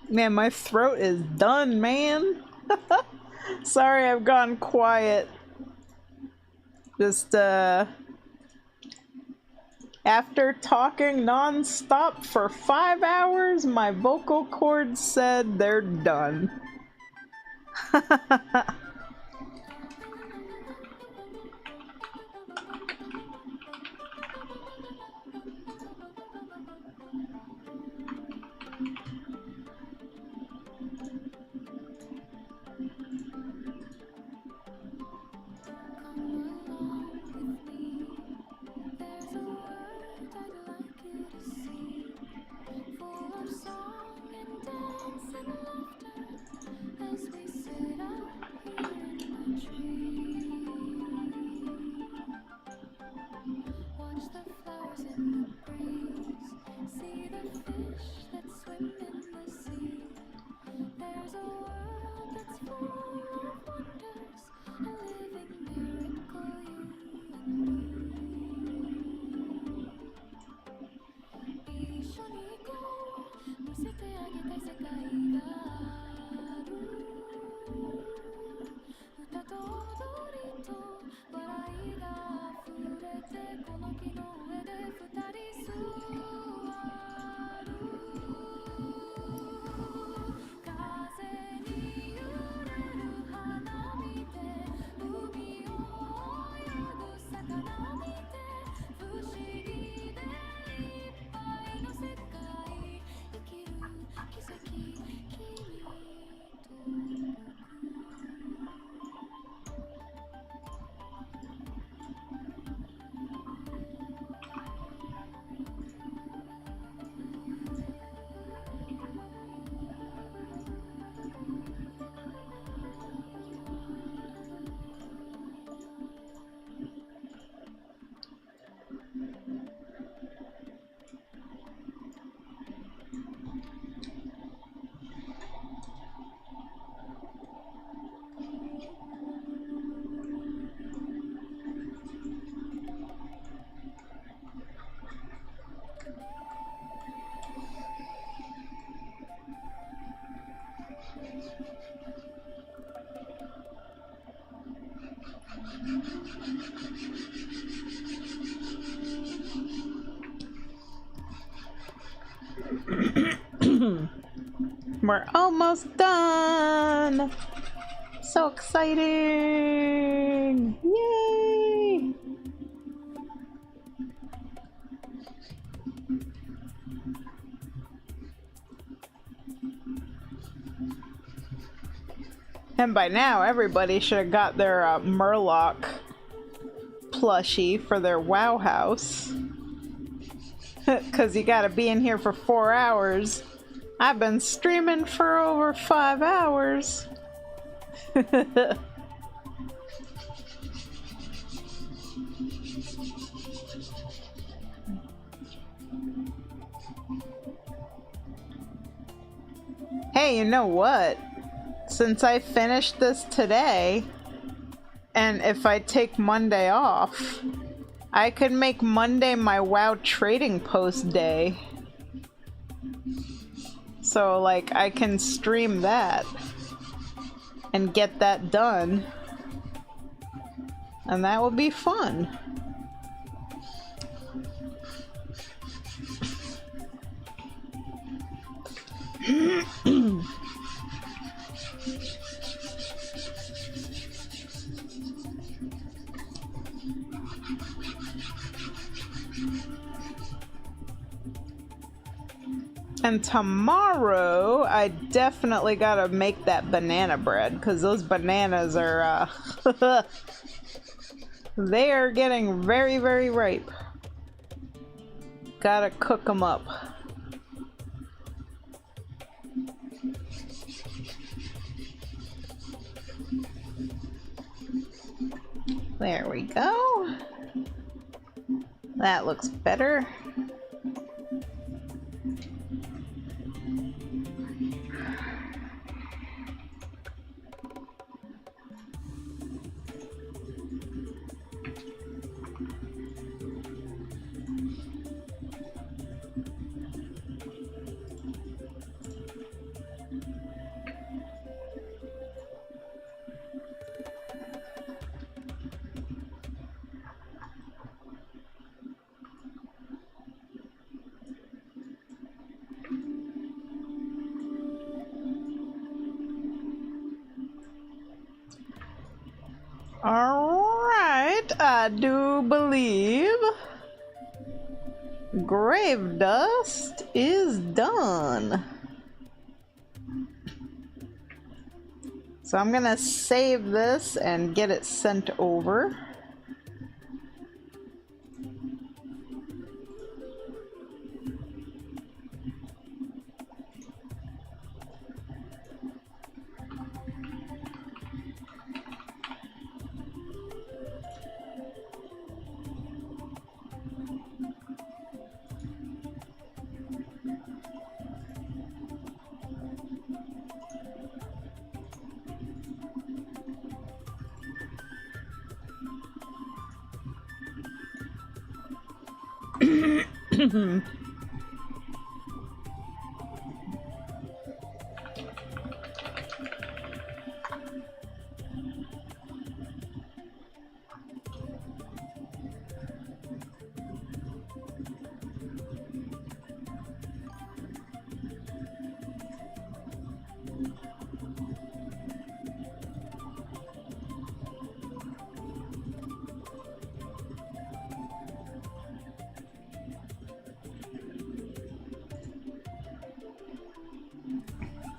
[SPEAKER 1] Man, my throat is done, man. Sorry I've gone quiet. Just, after talking non-stop for 5 hours, my vocal cords said they're done. We're almost done! So exciting! Yay! And by now, everybody should have got their Murloc plushie for their WoW house. Because you gotta be in here for 4 hours. I've been streaming for over 5 hours. Hey, you know what? Since I finished this today, and if I take Monday off, I could make Monday my WoW trading post day. So, like, I can stream that and get that done. And that would be fun. And tomorrow, I definitely gotta make that banana bread, because those bananas are, they are getting very, very ripe. Gotta cook them up. There we go. That looks better. I do believe Gravedust is done. So I'm gonna save this and get it sent over.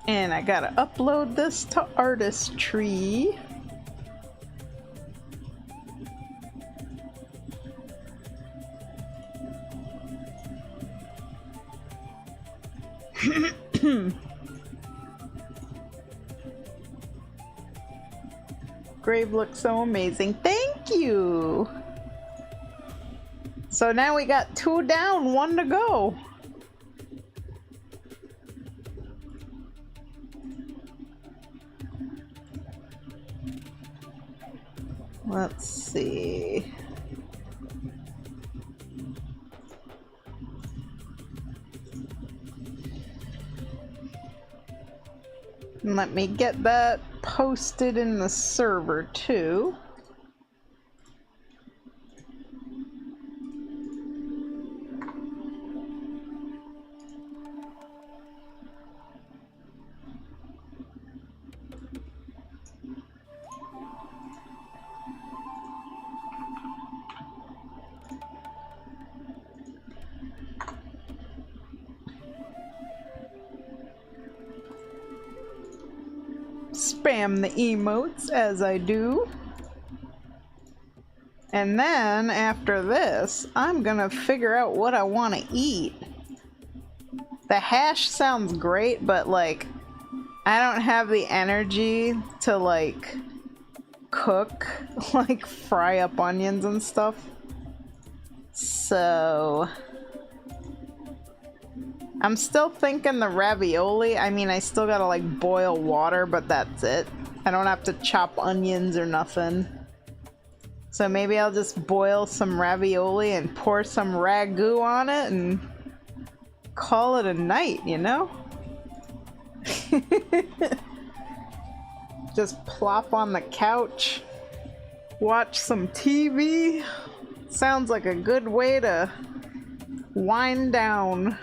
[SPEAKER 1] And I gotta upload this to Artistry. Grave looks so amazing. Thank you! So now we got 2 down, 1 to go. Let's see. Let me get that posted in the server too. Spam the emotes as I do. And then after this, I'm gonna figure out what I want to eat. The hash sounds great, but like I don't have the energy to like cook, like fry up onions and stuff. So I'm still thinking the ravioli. I mean, I still gotta like boil water, but that's it. I don't have to chop onions or nothing. So maybe I'll just boil some ravioli and pour some ragu on it and call it a night, you know? Just plop on the couch, watch some TV. Sounds like a good way to wind down.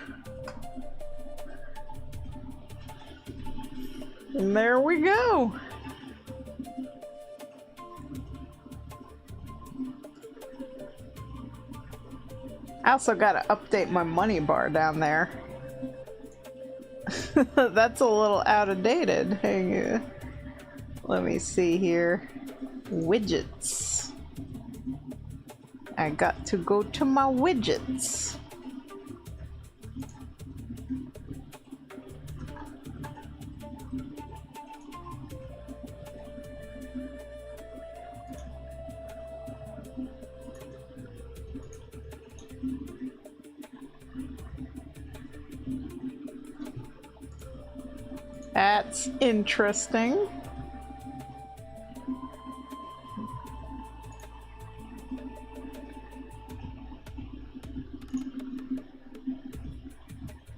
[SPEAKER 1] And there we go. I also gotta update my money bar down there. That's a little out of dated. Hang on. Let me see here. Widgets. I got to go to my widgets. That's interesting.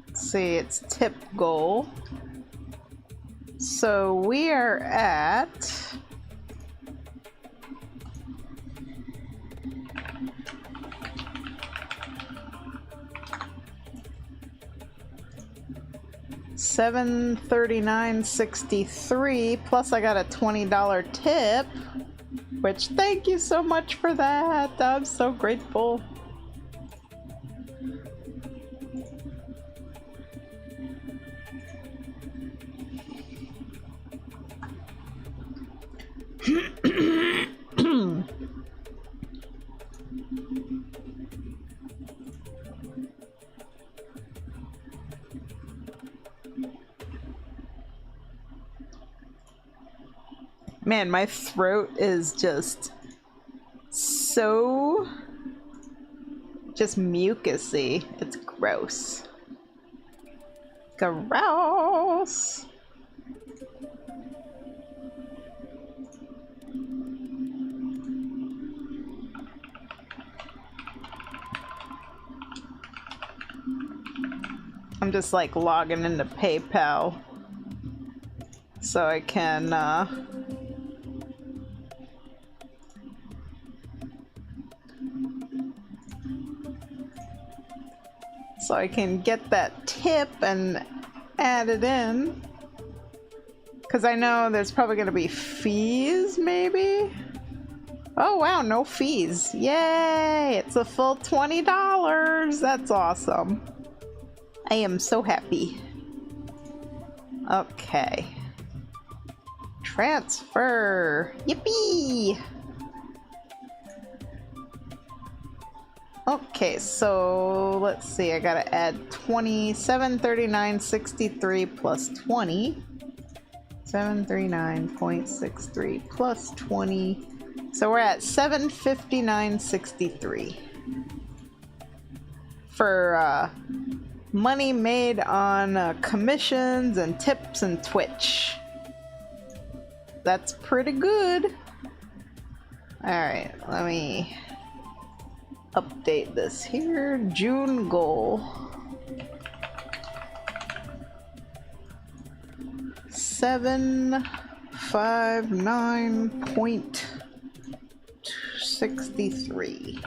[SPEAKER 1] Let's see, it's tip goal. So we are at $739.63, plus I got a $20 tip, Which, thank you so much for that. I'm so grateful. Man, my throat is just so just mucusy. It's gross. Gross. I'm just like logging into PayPal so I can get that tip and add it in. Because I know there's probably going to be fees, maybe? Oh wow, no fees. Yay! It's a full $20! That's awesome. I am so happy. Okay. Transfer! Yippee! Okay, so let's see, I gotta add 27, 39, 63 plus 20. 739.63 plus 20. So we're at 759.63 for money made on commissions and tips and Twitch. That's pretty good. Alright, let me update this here. June goal. 759.63.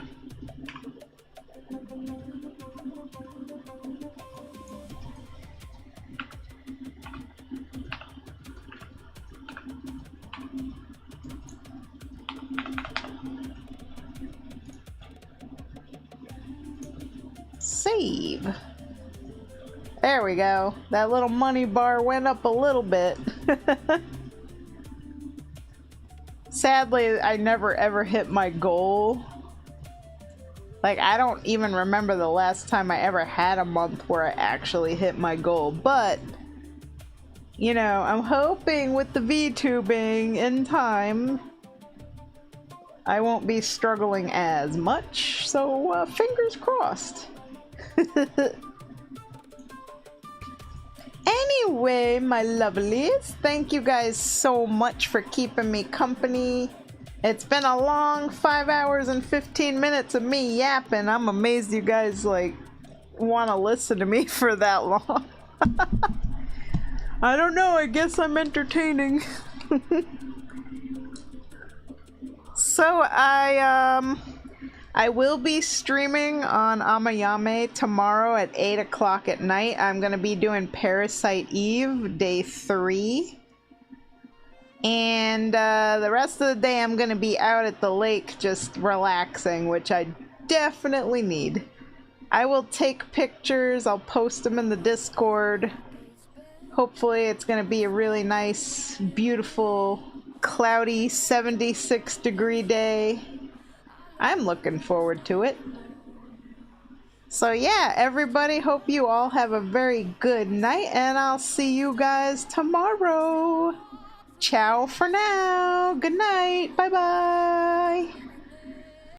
[SPEAKER 1] Save. There we go. That little money bar went up a little bit. Sadly, I never ever hit my goal. Like, I don't even remember the last time I ever had a month where I actually hit my goal. But, you know, I'm hoping with the VTubing in time, I won't be struggling as much. So, fingers crossed. Anyway, my lovelies, thank you guys so much for keeping me company. It's been a long 5 hours and 15 minutes of me yapping. I'm amazed you guys like want to listen to me for that long. I don't know, I guess I'm entertaining. So I will be streaming on Amayame tomorrow at 8 o'clock at night. I'm going to be doing Parasite Eve, day 3. And the rest of the day I'm going to be out at the lake just relaxing, which I definitely need. I will take pictures, I'll post them in the Discord. Hopefully it's going to be a really nice, beautiful, cloudy 76-degree day. I'm looking forward to it. So yeah, everybody, hope you all have a very good night, and I'll see you guys tomorrow. Ciao for now. Good night. Bye-bye.